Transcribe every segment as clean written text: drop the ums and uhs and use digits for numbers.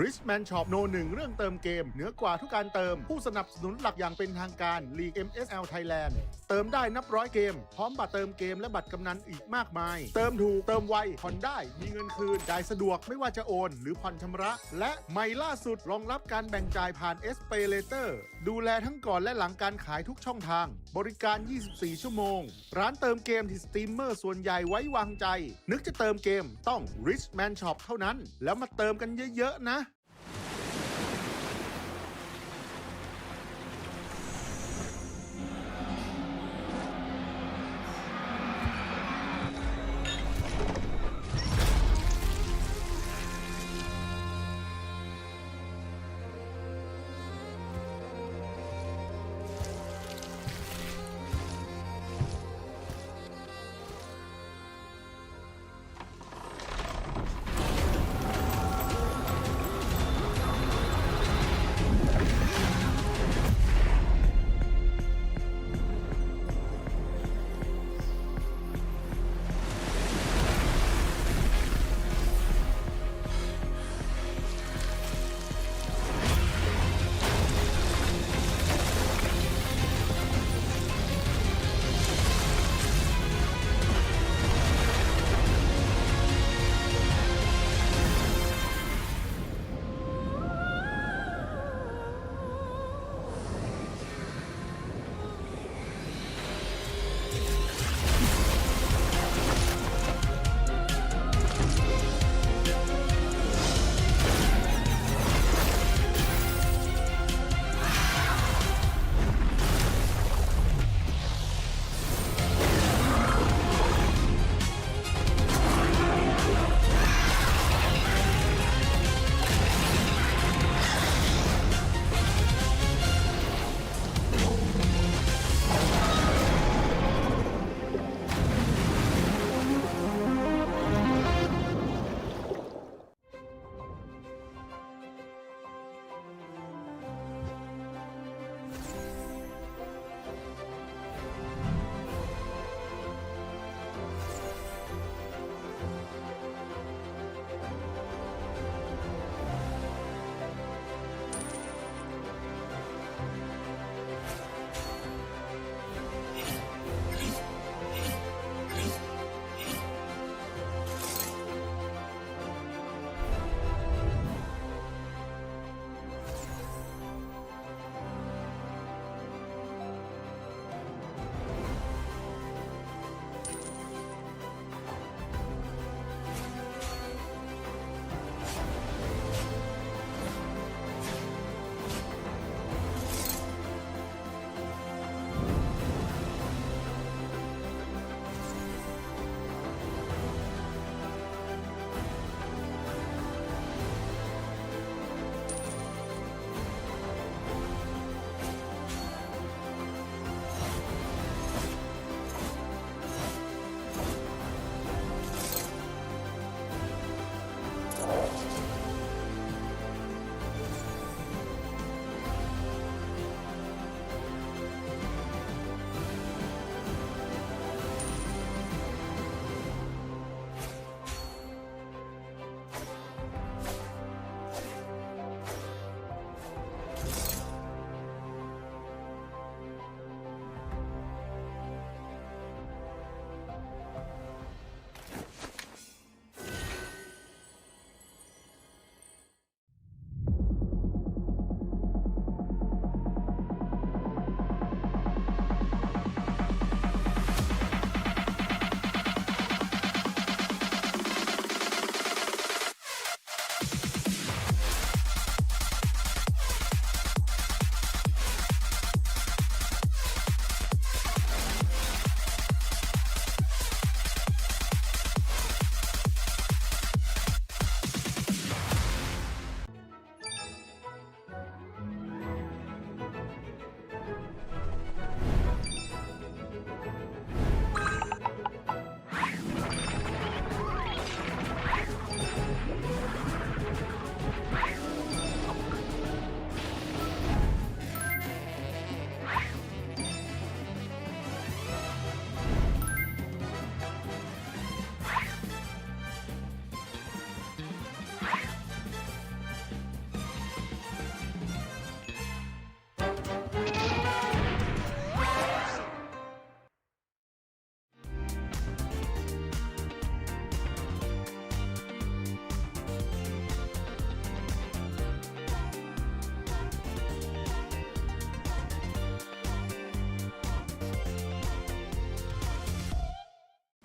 Richman Shopโนหนึ่งเรื่องเติมเกมเหนือกว่าทุกการเติมผู้สนับสนุนหลักอย่างเป็นทางการ League MSL Thailand เติมได้นับร้อยเกมพร้อมบัตรเติมเกมและบัตรกำนันอีกมากมายเติมถูกเติมไวผ่อนได้มีเงินคืนจ่ายสะดวกไม่ว่าจะโอนหรือผ่อนชำระและใหม่ล่าสุดรองรับการแบ่งจ่ายผ่าน SPayLater ดูแลทั้งก่อนและหลังการขายทุกช่องทางบริการ 24 ชั่วโมงร้านเติมเกมที่สตรีมเมอร์ส่วนใหญ่ไว้วางใจนึกจะเติมเกมต้อง Richman Shop เท่านั้นแล้วมาเติมกันเยอะๆนะ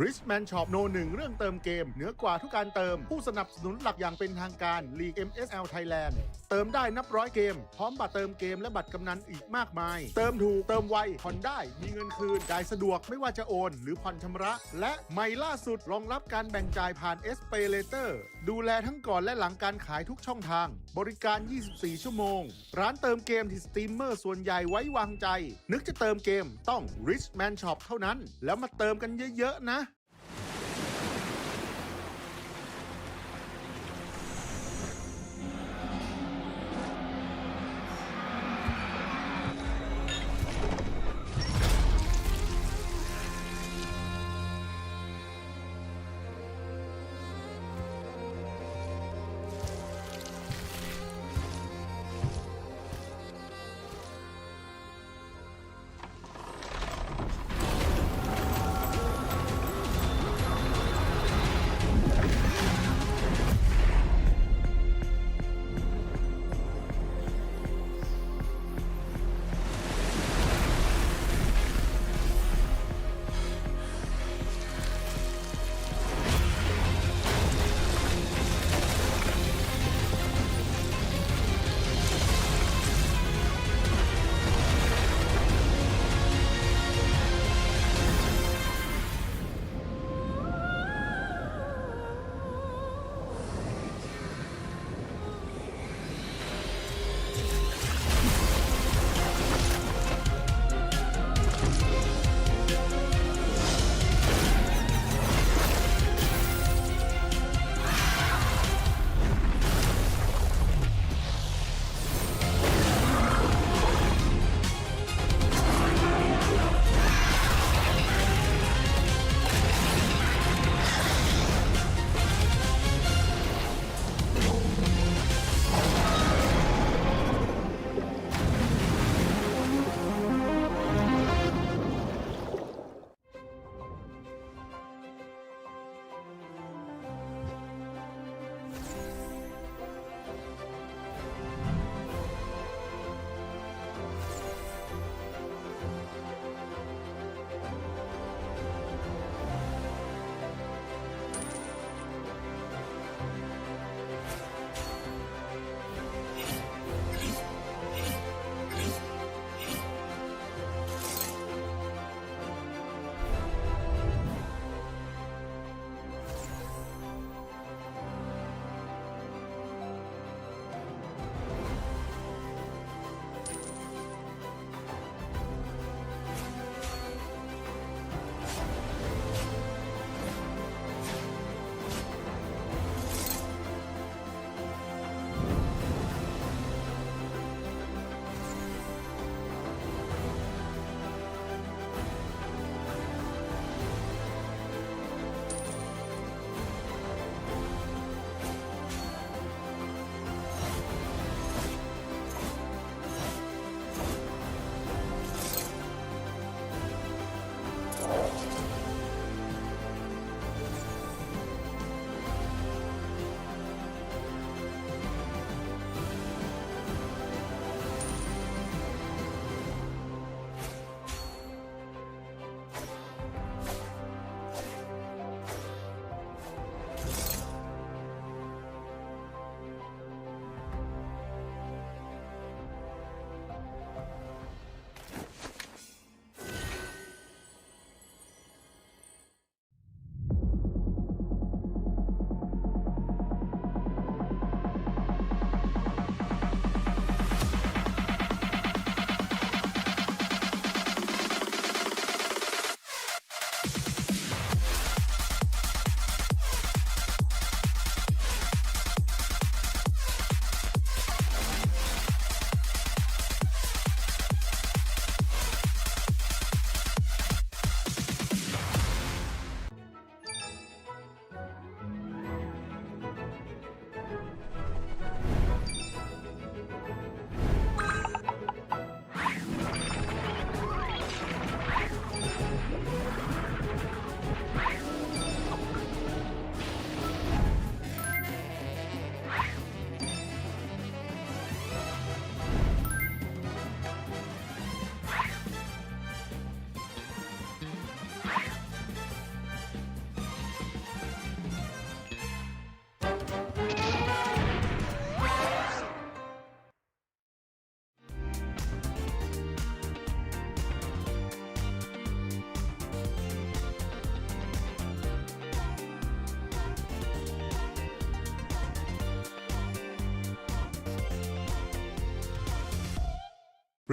Richman Shop No 1เรื่องเติมเกมเหนือกว่าทุกการเติมผู้สนับสนุนหลักอย่างเป็นทางการ League MSL Thailand เติมได้นับร้อยเกมพร้อมบัตรเติมเกมและบัตรกำนันอีกมากมายเติมถูกเติมไวผ่อนได้มีเงินคืนจ่ายสะดวกไม่ว่าจะโอนหรือผ่อนชำระและใหม่ล่าสุดรองรับการแบ่งจ่ายผ่าน SPayLater ดูแลทั้งก่อนและหลังการขายทุกช่องทางบริการ 24 ชั่วโมงร้านเติมเกมที่สตรีมเมอร์ส่วนใหญ่ไว้วางใจนึกจะเติมเกมต้อง Richman Shop เท่านั้นแล้วมาเติมกันเยอะๆนะ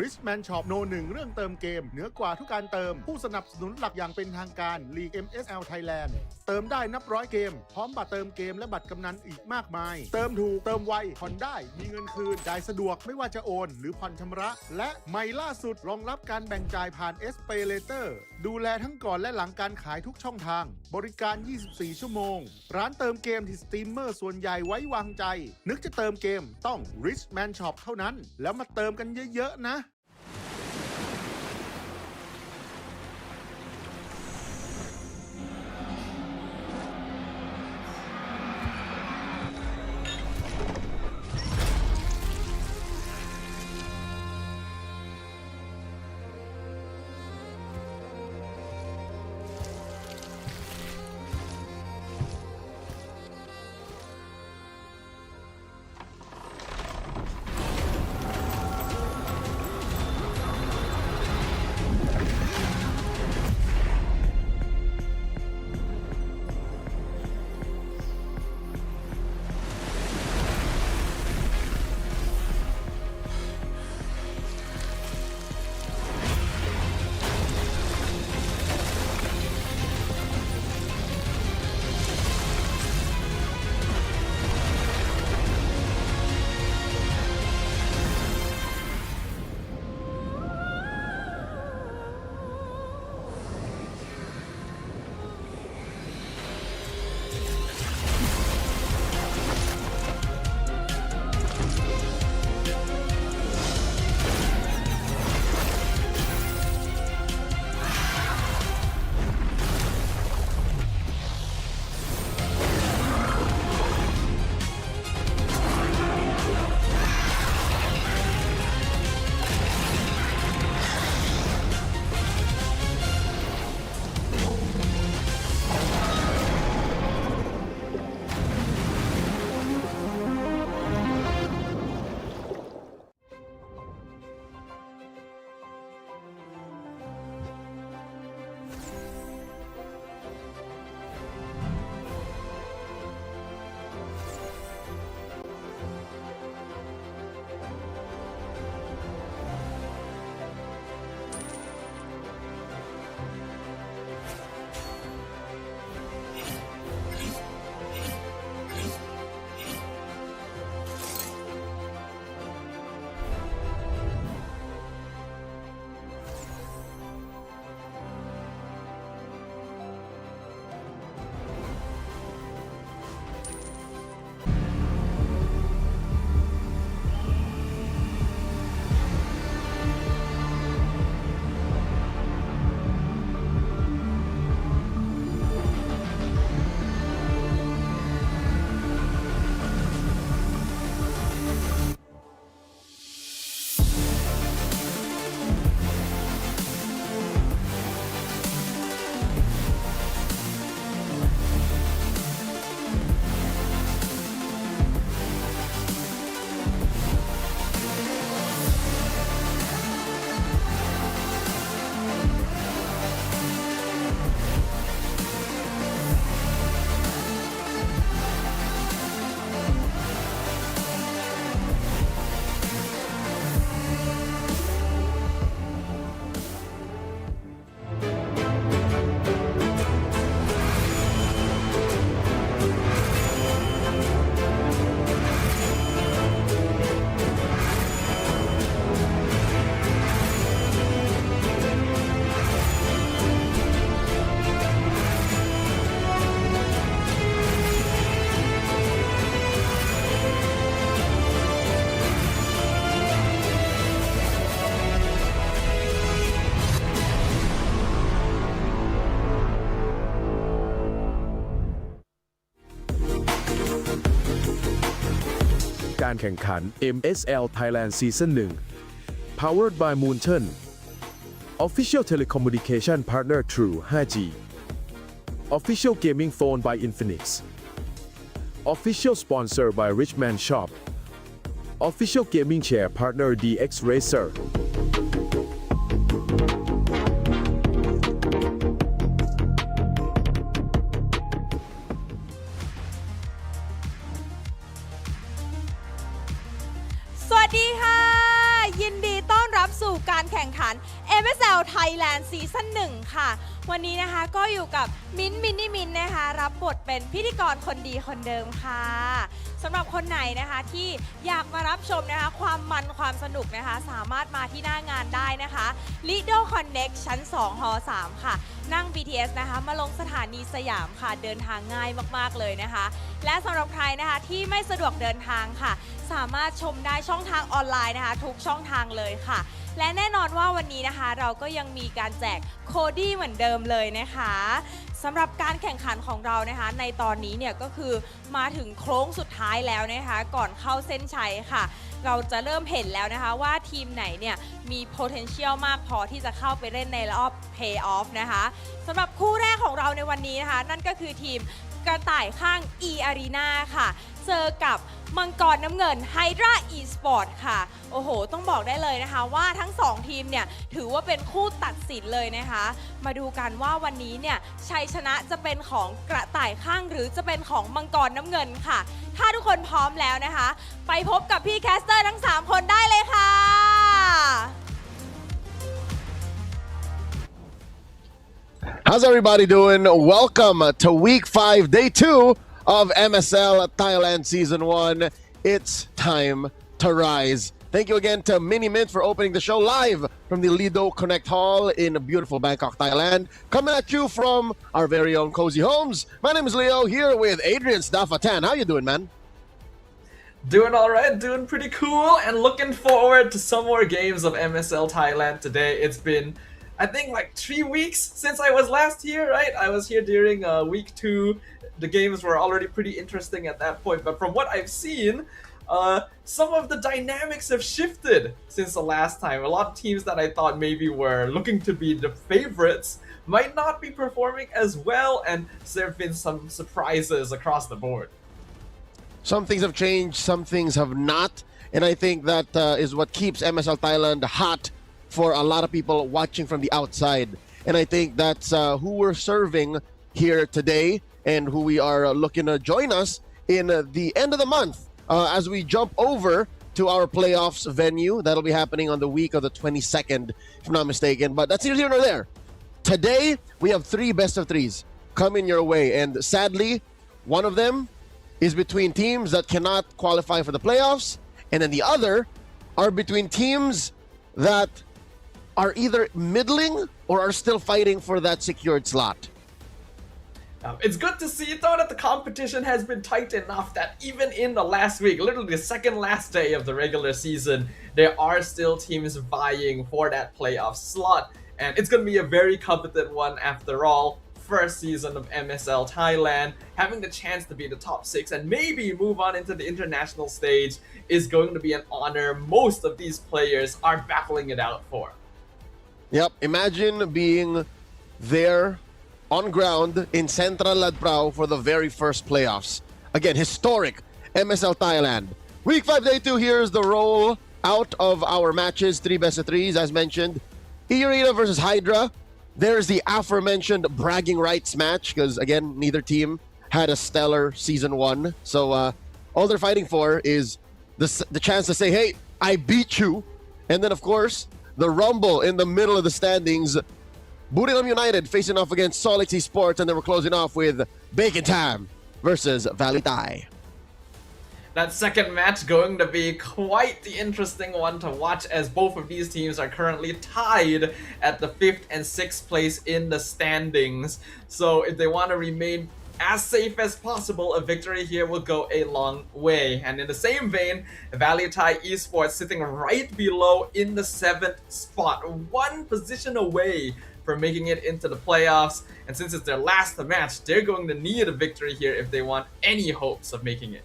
Richman Shop โนหนึ่งเรื่องเติมเกมเหนือกว่าทุกการเติมผู้สนับสนุนหลักอย่างเป็นทางการ League MSL Thailand เติมได้นับร้อยเกมพร้อมบัตรเติมเกมและบัตรกำนันอีกมากมายเติมถูกเติมไวผ่อนได้มีเงินคืนจ่ายสะดวกไม่ว่าจะโอนหรือผ่อนชำระและใหม่ล่าสุดรองรับการแบ่งจ่ายผ่าน SPayLater ดูแลทั้งก่อนและหลังการขายทุกช่องทางบริการ 24 ชั่วโมงร้านเติมเกมที่สตรีมเมอร์ส่วนใหญ่ไว้วางใจนึกจะเติมเกมต้อง Richman Shop เท่านั้นแล้วมาเติมกันเยอะๆนะการแข่งขัน MSL Thailand Season 1 Powered by Moonton Official Telecommunication Partner True 5G Official Gaming Phone by Infinix Official Sponsor by Richman Shop Official Gaming Chair Partner DX Racerสวัสดีค่ะยินดีต้อนรับสู่ การแข่งขัน MSL Thailand Season 1 ค่ะ วันนี้นะคะก็อยู่กับมินนะคะรับบทเป็นพิธีกรคนดีคนเดิมค่ะสำหรับคนไหนนะคะที่อยากมารับชมนะคะความมันความสนุกนะคะสามารถมาที่หน้างานได้นะคะ Lido Connect ชั้น 2 หอ 3 ค่ะ นั่ง BTS นะคะมาลงสถานีสยามค่ะเดินทางง่ายมากๆเลยนะคะ และสำหรับใครนะคะที่ไม่สะดวกเดินทางค่ะสามารถชมได้ช่องทางออนไลน์นะคะทุกช่องทางเลยค่ะและแน่นอนว่าวันนี้นะคะเราก็ยังมีการแจกโคดี้เหมือนเดิมเลยนะคะสำหรับการแข่งขันของเรานะคะในตอนนี้เนี่ยก็คือมาถึงโค้งสุดท้ายแล้วนะคะก่อนเข้าเส้นชัยค่ะเราจะเริ่มเห็นแล้วนะคะว่าทีมไหนเนี่ยมี potential มากพอที่จะเข้าไปเล่นในรอบ play off นะคะสำหรับคู่แรกของเราในวันนี้นะคะนั่นก็คือทีมกระต่ายข้าง E Arena ค่ะเจอกับมังกรน้ำเงิน Hydra Esport ค่ะโอ้โหต้องบอกได้เลยนะคะว่าทั้ง2ทีมเนี่ยถือว่าเป็นคู่ตัดสินเลยนะคะมาดูกันว่าวันนี้เนี่ยชัยชนะจะเป็นของกระต่ายข้างหรือจะเป็นของมังกรน้ำเงินค่ะถ้าทุกคนพร้อมแล้วนะคะไปพบกับพี่แคสเตอร์ทั้ง3คนได้เลยค่ะ How's everybody doing? Welcome to week 5, day 2 of MSL Thailand Season 1. It's time to rise. Thank you again to Mini Mint for opening the show live from the Lido Connect Hall in beautiful Bangkok, Thailand. Coming at you from our very own Cozy Homes. My name is Leo, here with Adrian Staffatan. How you doing, man? Doing alright, doing pretty cool, and looking forward to some more games of MSL Thailand today. It's been, I think, like 3 weeks since I was last here, right? I was here during week 2. The games were already pretty interesting at that point, but from what I've seen, some of the dynamics have shifted since the last time. A lot of teams that I thought maybe were looking to be the favorites might not be performing as well, and there have been some surprises across the board. Some things have changed, some things have not, and I think that is what keeps MSL Thailand hot for a lot of people watching from the outside. And I think that's who we're serving here today and who we are looking to join us in the end of the month as we jump over to our playoffs venue. That'll be happening on the week of the 22nd, if I'm not mistaken. But that's neither here nor there. Today, we have 3 best of 3s coming your way. And sadly, one of them is between teams that cannot qualify for the playoffs. And then the other are between teams that are either middling or are still fighting for that secured slot. It's good to see, though, that the competition has been tight enough that even in the last week, literally the second last day of the regular season, there are still teams vying for that playoff slot. And it's going to be a very competitive one after all. First season of MSL Thailand, having the chance to be the top 6 and maybe move on into the international stage is going to be an honor most of these players are battling it out for. Yep, imagine being there on ground in Central Ladprao for the very first playoffs. Again, historic MSL Thailand. Week 5, day 2, here's the roll out of our matches. 3 best of 3s, as mentioned. Arena versus Hydra. There's the aforementioned bragging rights match, because, again, neither team had a stellar Season 1. So all they're fighting for is the chance to say, hey, I beat you. And then, of course, the rumble in the middle of the standings. Buriram United facing off against Solix Esports, and then we're closing off with Bacon Time versus VLTH. That second match going to be quite the interesting one to watch, as both of these teams are currently tied at the 5th and 6th place in the standings. So if they want to remain as safe as possible, a victory here will go a long way. And in the same vein, VLTH Esports sitting right below in the 7th spot, 1 position away from making it into the playoffs. And since it's their last match, they're going to need a victory here if they want any hopes of making it.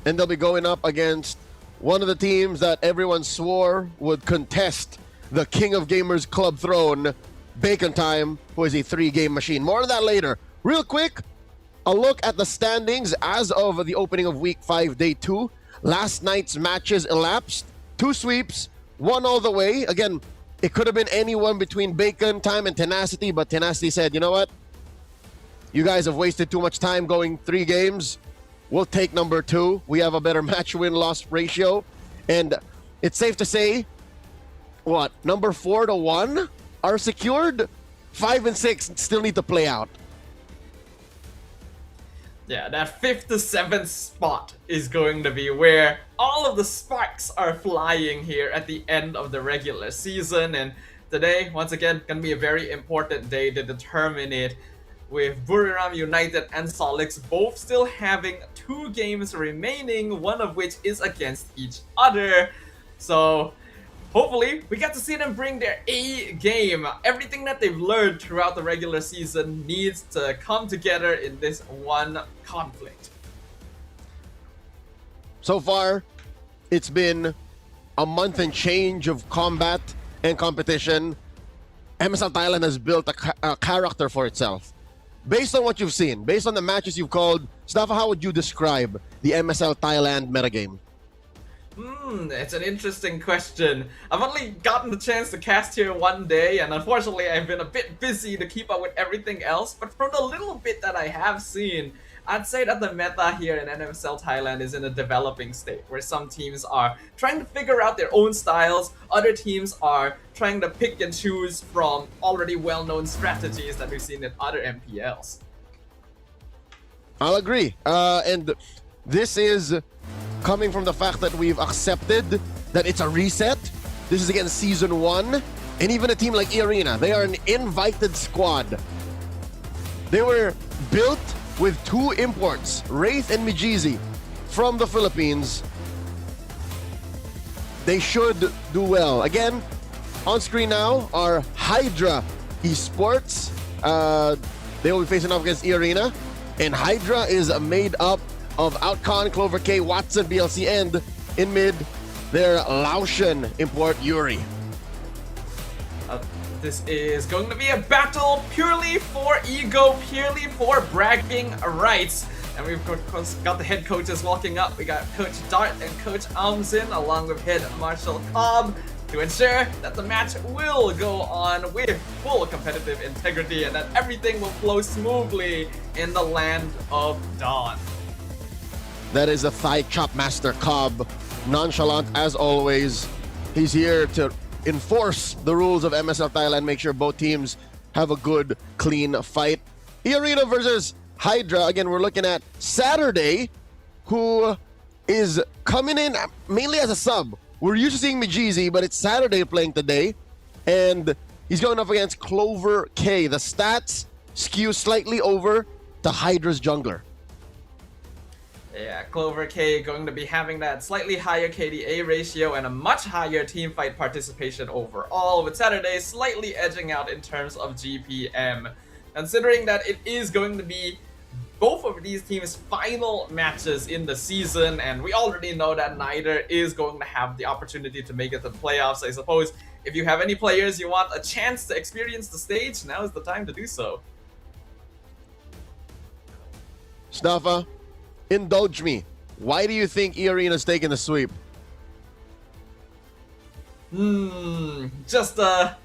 And they'll be going up against one of the teams that everyone swore would contest the King of Gamers Club throne, Bacon Time, who is a 3-game machine. More on that later. Real quick, a look at the standings as of the opening of week 5, day 2. Last night's matches elapsed. 2 sweeps, 1 all the way. Again, it could have been anyone between Bacon Time and Tenacity, but Tenacity said, you know what? You guys have wasted too much time going 3 games. We'll take number 2. We have a better match win-loss ratio. And it's safe to say what, number 4 to 1 are secured. 5 and 6 still need to play out. Yeah, that 5th to 7th spot is going to be where all of the sparks are flying here at the end of the regular season. And today, once again, gonna be a very important day to determine it, with Buriram United and Solix both still having 2 games remaining, one of which is against each other. So hopefully we get to see them bring their A game. Everything that they've learned throughout the regular season needs to come together in this one conflict. So far, it's been a month and change of combat and competition. MSL Thailand has built a character for itself. Based on what you've seen, based on the matches you've called, Stafa, how would you describe the MSL Thailand metagame? It's an interesting question. I've only gotten the chance to cast here one day, and unfortunately I've been a bit busy to keep up with everything else, but from the little bit that I have seen, I'd say that the meta here in NMSL Thailand is in a developing state, where some teams are trying to figure out their own styles, other teams are trying to pick and choose from already well-known strategies that we've seen in other MPLs. I'll agree. And this is coming from the fact that we've accepted that it's a reset. This is against Season 1. And even a team like E-Arena, they are an invited squad. They were built with 2 imports, Wraith and Mijizi, from the Philippines. They should do well. Again, on screen now are Hydra Esports. They will be facing off against E-Arena. And Hydra is made up of Outcon, Clover K, Watson, BLC, and in mid, their Laotian import Yuri. This is going to be a battle purely for ego, purely for bragging rights. And we've got the head coaches walking up. We got Coach Dart and Coach Amzin, along with Head Marshal Cobb, to ensure that the match will go on with full competitive integrity and that everything will flow smoothly in the land of Dawn. That is the Thigh Chop Master Cobb. Nonchalant as always. He's here to enforce the rules of MSL Thailand, make sure both teams have a good, clean fight. E-Arena versus Hydra. Again, we're looking at Saturday, who is coming in mainly as a sub. We're used to seeing Mijizi, but it's Saturday playing today. And he's going up against Clover K. The stats skew slightly over to Hydra's jungler. Yeah, Clover K going to be having that slightly higher KDA ratio and a much higher teamfight participation overall, with Saturday slightly edging out in terms of GPM. Considering that it is going to be both of these teams' final matches in the season, and we already know that neither is going to have the opportunity to make it to the playoffs. I suppose if you have any players you want a chance to experience the stage, now is the time to do so. Stafa, indulge me. Why do you think E-Arena's taking the sweep? Just a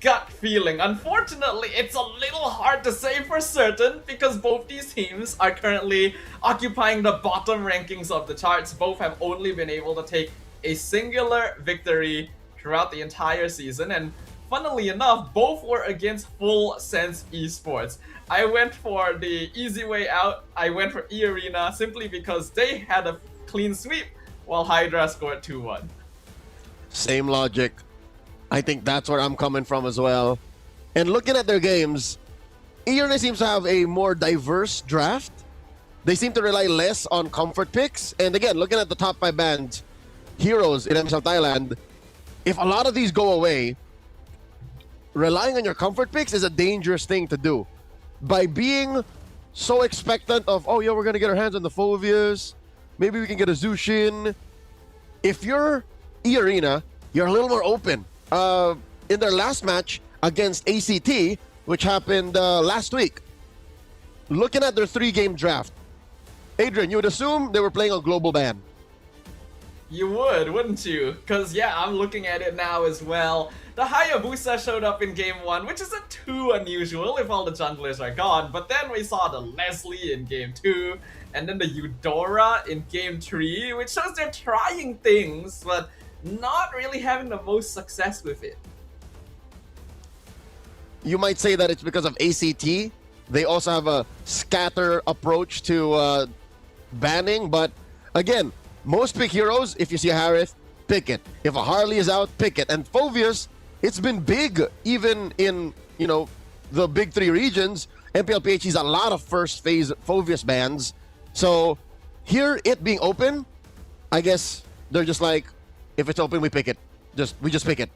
gut feeling. Unfortunately, it's a little hard to say for certain because both these teams are currently occupying the bottom rankings of the charts. Both have only been able to take a singular victory throughout the entire season, and funnily enough, both were against Full Sense Esports. I went for the easy way out. I went for E-Arena simply because they had a clean sweep while Hydra scored 2-1. Same logic. I think that's where I'm coming from as well. And looking at their games, E-Arena seems to have a more diverse draft. They seem to rely less on comfort picks. And again, looking at the top 5 band heroes in MSL Thailand, if a lot of these go away, relying on your comfort picks is a dangerous thing to do. By being so expectant of, oh yeah, we're gonna get our hands on the Phobias, maybe we can get a Zushin. If you're E-Arena, you're a little more open. In their last match against ACT, which happened last week, looking at their 3-game draft, Adrian, you would assume they were playing on global ban. You would, wouldn't you? Because yeah, I'm looking at it now as well. The Hayabusa showed up in game 1, which isn't too unusual if all the junglers are gone, but then we saw the Leslie in game 2, and then the Eudora in game 3, which shows they're trying things, but not really having the most success with it. You might say that it's because of ACT. They also have a scatter approach to banning, but again, most pick heroes, if you see a Harith, pick it. If a Harley is out, pick it. And Phoveus, it's been big even in, you know, the big three regions. MPLPH sees a lot of first phase Phoveus bans. So here, it being open, I guess they're just like, if it's open, we pick it. We just pick it.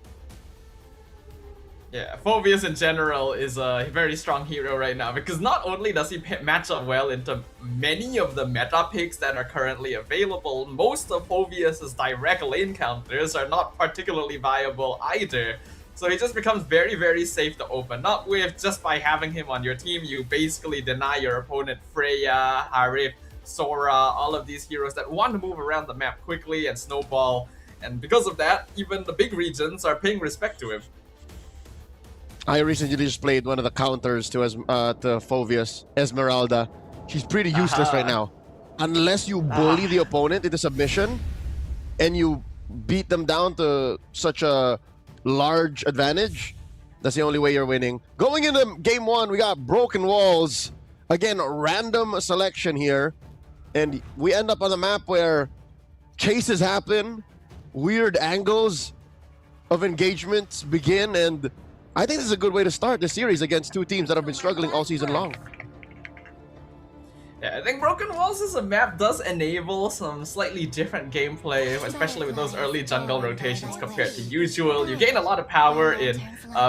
Yeah, Phoveus in general is a very strong hero right now because not only does he match up well into many of the meta picks that are currently available, most of Phoveus's direct lane counters are not particularly viable either. So he just becomes very, very safe to open up with. Just by having him on your team, you basically deny your opponent Freya, Harith, Sora, all of these heroes that want to move around the map quickly and snowball. And because of that, even the big regions are paying respect to him. I recently just played one of the counters to Phoveus, Esmeralda. She's pretty useless right now. Unless you bully the opponent into submission and you beat them down to such a large advantage, that's the only way you're winning. Going into game one, we got Broken Walls. Again, random selection here. And we end up on a map where chases happen, weird angles of engagements begin, and I think this is a good way to start the series against two teams that have been struggling all season long. Yeah, I think Broken Walls as a map does enable some slightly different gameplay, especially with those early jungle rotations compared to usual. You gain a lot of power in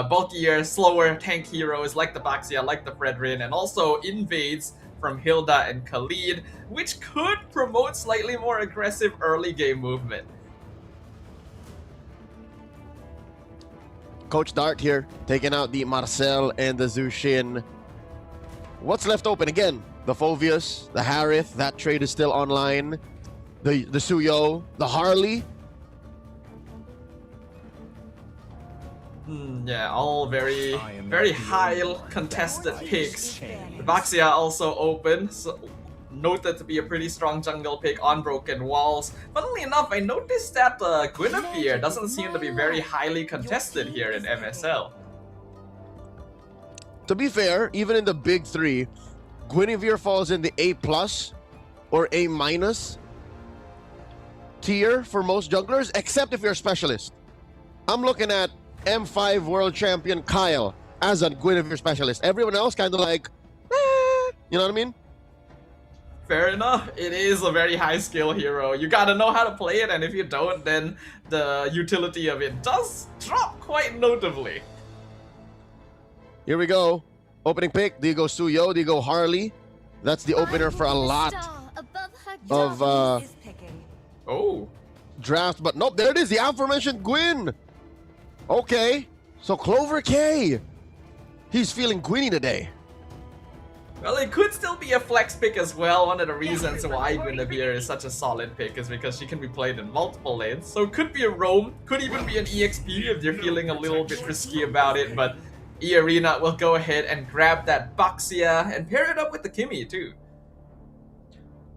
bulkier, slower tank heroes like the Baxia, like the Fredrin, and also invades from Hilda and Khalid, which could promote slightly more aggressive early game movement. Coach Dart here, taking out the Marcel and the Zushin. What's left open? Again, the Phoveus, the Harith, that trade is still online. The Suyo, the Harley. Yeah, all very high contested picks. The Baxia also open, so noted to be a pretty strong jungle pick on Broken Walls. Funnily enough, I noticed that Guinevere doesn't seem to be very highly contested here in MSL. To be fair, even in the big three, Guinevere falls in the A+ or A- tier for most junglers, except if you're a specialist. I'm looking at M5 world champion Kyle as a Guinevere specialist. Everyone else kind of like, you know what I mean? Fair enough. It is a very high skill hero. You gotta know how to play it, and if you don't, then the utility of it does drop quite notably. Here we go. Opening pick. Do you go Suyo? Do you go Harley? That's the opener for a lot of draft. But nope, there it is. The aforementioned Gwyn. Okay. So Clover K. He's feeling Gwynny today. Well, it could still be a flex pick as well. One of the reasons why Guinevere is such a solid pick is because she can be played in multiple lanes. So it could be a roam, could even be an EXP if you're feeling a little bit risky about it. But E-Arena will go ahead and grab that Baxia and pair it up with the Kimmy too.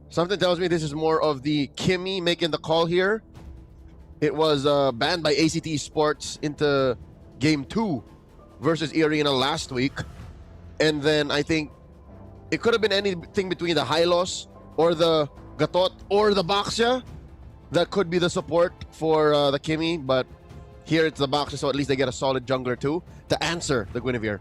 Something tells me this is more of the Kimmy making the call here. It was banned by ACT Sports into Game 2 versus E-Arena last week. And then I think it could have been anything between the Hylos or the Gatot or the Baxia that could be the support for the Kimmy, but here it's the Baxia, so at least they get a solid jungler too to answer the Guinevere.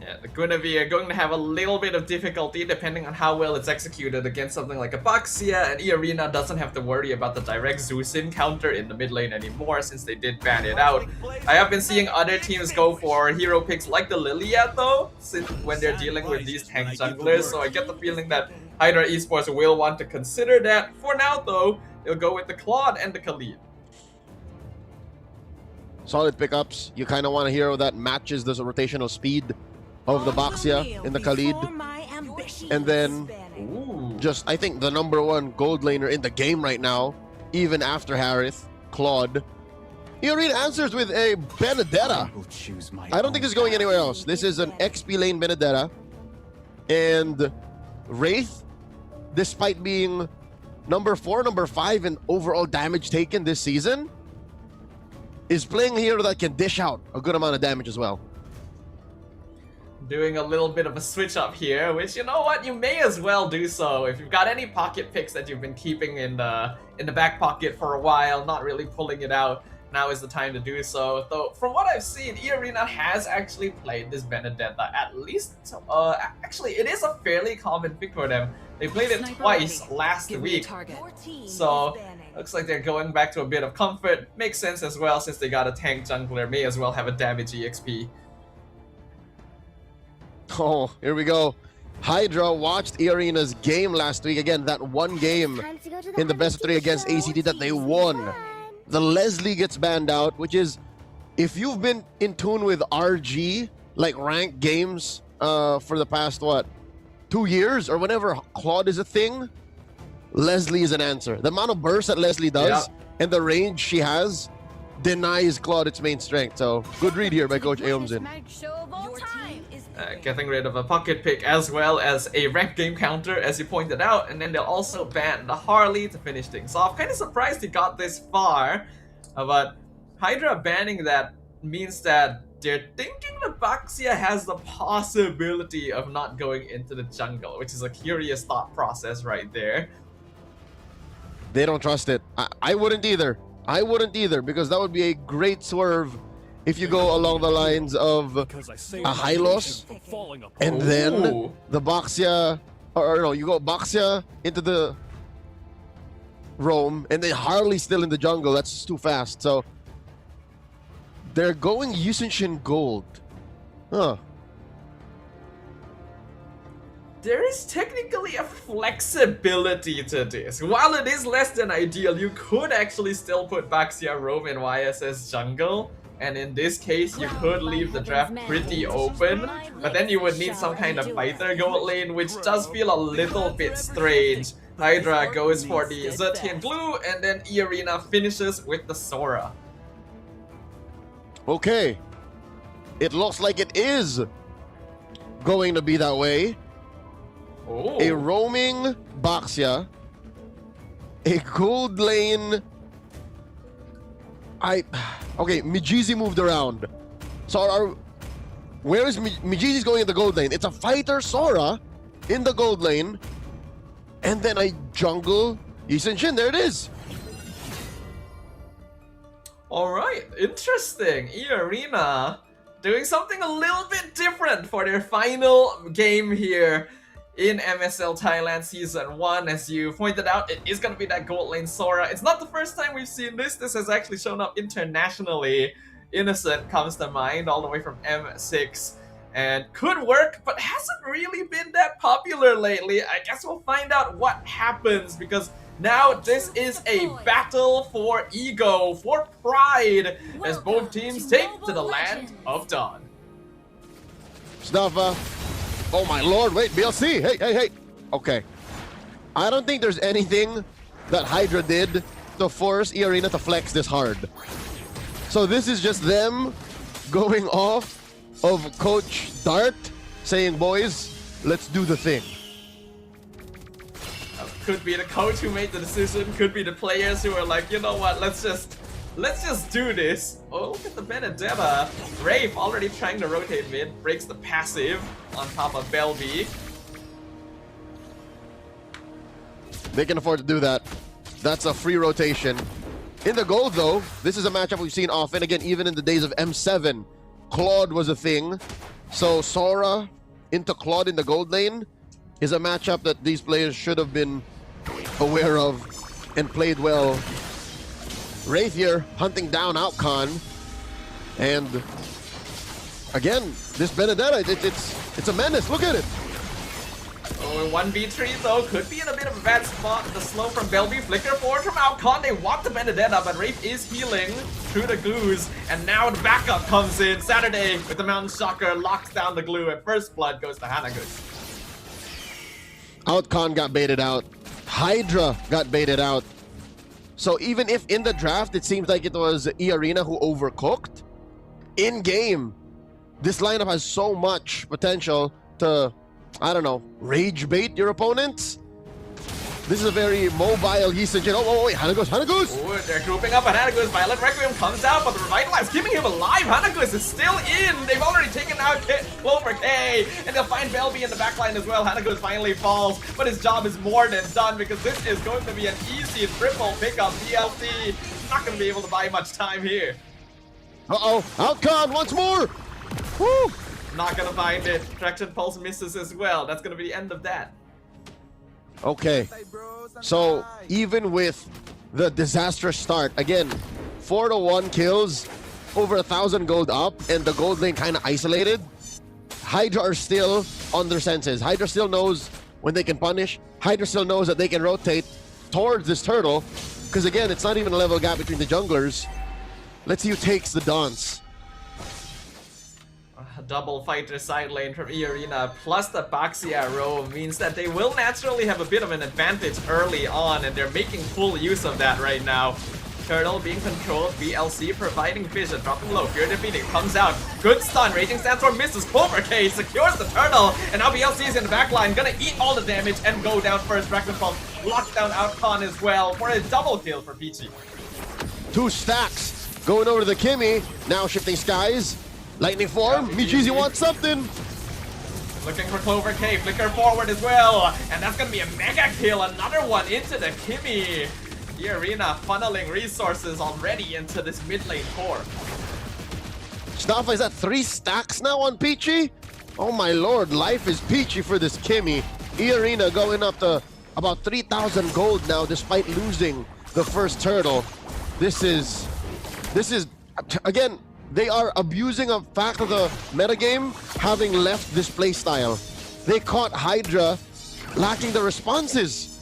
Yeah, the Guinevere going to have a little bit of difficulty depending on how well it's executed against something like a Baxia, and E-Arena doesn't have to worry about the direct Zeus-in counter in the mid lane anymore since they did ban it out. I have been seeing other teams go for hero picks like the Lilia though, since when they're dealing with these tank junglers, so I get the feeling that Hydra Esports will want to consider that. For now though, they'll go with the Claude and the Khalid. Solid pickups. You kind of want a hero that matches the rotational speed of the Baxia in the Khalid. And then just, I think, the #1 gold laner in the game right now, even after Harith, Claude. E-Arena answers with a Benedetta. I don't think it's going anywhere else. This is an XP lane Benedetta. And Wraith, despite being number 4, number 5 in overall damage taken this season, is playing a hero that can dish out a good amount of damage as well. Doing a little bit of a switch up here, which, you know what, you may as well do so. If you've got any pocket picks that you've been keeping in the back pocket for a while, not really pulling it out, now is the time to do so. Though, from what I've seen, eArena has actually played this Benedetta at least, actually, it is a fairly common pick for them. They played it twice last week, so looks like they're going back to a bit of comfort. Makes sense as well, since they got a tank jungler, may as well have a damage EXP. Oh, here we go. Hydra watched eArena's game last week. Again, that one game in the best of 3 against ACT that they won. The Leslie gets banned out, which is, if you've been in tune with RG, like ranked games for the past, 2 years, or whenever Claude is a thing, Leslie is an answer. The amount of burst that Leslie does and the range she has denies Claude its main strength. So, good read here by Coach Aomzin. Getting rid of a pocket pick as well as a ranked game counter, as you pointed out, and then they'll also ban the Harley to finish things off. Kind of surprised he got this far, but Hydra banning that means that they're thinking the Baxia has the possibility of not going into the jungle, which is a curious thought process right there. They don't trust it. I wouldn't either. I wouldn't either, because that would be a great swerve if you go along the lines of a Hylos, and then the Baxia, or no, you go Baxia into the roam, and then Harley still in the jungle. That's just too fast. So they're going Yusenshin Gold. Huh. There is technically a flexibility to this. While it is less than ideal, you could actually still put Baxia roam in YSS jungle. And in this case, you could leave the draft pretty open, but then you would need some kind of fighter gold lane, which does feel a little bit strange. Hydra goes for the Zetian Blue, and then eArena finishes with the Sora. Okay. It looks like it is going to be that way. Oh. A roaming Baxia, a gold lane. Okay, Mijizi moved around. So where is Mijizi's going in the gold lane? It's a fighter Sora in the gold lane, and then a jungle Yusenshin. There it is. Alright, interesting. eArena doing something a little bit different for their final game here in MSL Thailand Season 1. As you pointed out, it is going to be that gold lane Sora. It's not the first time we've seen this. This has actually shown up internationally. Innocent comes to mind, all the way from M6. And could work, but hasn't really been that popular lately. I guess we'll find out what happens, because now this is a battle for ego, for pride, as both teams take to the land of Dawn. Snuffa. Oh my lord, wait, BLC, hey. Okay. I don't think there's anything that Hydra did to force eArena to flex this hard. So this is just them going off of Coach Dart, saying, boys, let's do the thing. Could be the coach who made the decision, could be the players who are like, you know what, let's just do this. Oh, look at the Benedetta. Wraith already trying to rotate mid, breaks the passive on top of Belby. They can afford to do that. That's a free rotation. In the gold, though, this is a matchup we've seen often. Again, even in the days of M7, Claude was a thing. So Sora into Claude in the gold lane is a matchup that these players should have been aware of and played well. Wraith here hunting down Outcon, and again, this Benedetta, it's a menace. Look at it. Oh, 1v3 though, could be in a bit of a bad spot. The slow from Belby, flicker forward from Outcon. They walk the Benedetta, but Wraith is healing through the glues, and now the backup comes in. Saturday with the Mountain Shocker locks down the glue, and first blood goes to Hanagus. Outcon got baited out. Hydra got baited out. So even if in the draft it seems like it was eArena who overcooked, in game, this lineup has so much potential to, I don't know, rage bait your opponents. This is a very mobile Yisajin. Oh, wait, Hanagus. Ooh, they're grouping up, and Hanagus Violet Requiem comes out, but the Revitalize keeping him alive. Hanagus is still in. They've already taken out Clover K, and they'll find Belby in the backline as well. Hanagus finally falls, but his job is more than done because this is going to be an easy triple pickup. VLT not going to be able to buy much time here. Uh-oh, Outcon once more. Woo! Not going to find it. Traction Pulse misses as well. That's going to be the end of that. Okay, so even with the disastrous start, again, 4-1 kills, over 1,000 gold up, and the gold lane kind of isolated, Hydra are still on their senses. Hydra still knows when they can punish. Hydra still knows that they can rotate towards this turtle, because again, it's not even a level gap between the junglers. Let's see who takes the dance. A double fighter side lane from E-Arena plus the Baxia row means that they will naturally have a bit of an advantage early on, and they're making full use of that right now. Turtle being controlled, VLC providing vision, dropping low, Fear Defeating comes out, good stun, Raging Sandstorm misses, Clover K secures the turtle, and now VLC is in the backline, gonna eat all the damage and go down first. Dragon Pulse locked down Outcon as well for a double kill for Peachy. 2 stacks going over to the Kimmy, now shifting skies. Lightning form, Mijizi wants something. Looking for Clover K, flicker forward as well, and that's gonna be a mega kill, another one into the Kimmy. The Arena funneling resources already into this mid lane core. Staffa is at 3 stacks now on Peachy. Oh my lord, life is peachy for this Kimmy. E-Arena going up to about 3,000 gold now despite losing the first turtle. This is again, they are abusing a fact of the metagame having left this playstyle. They caught Hydra lacking the responses.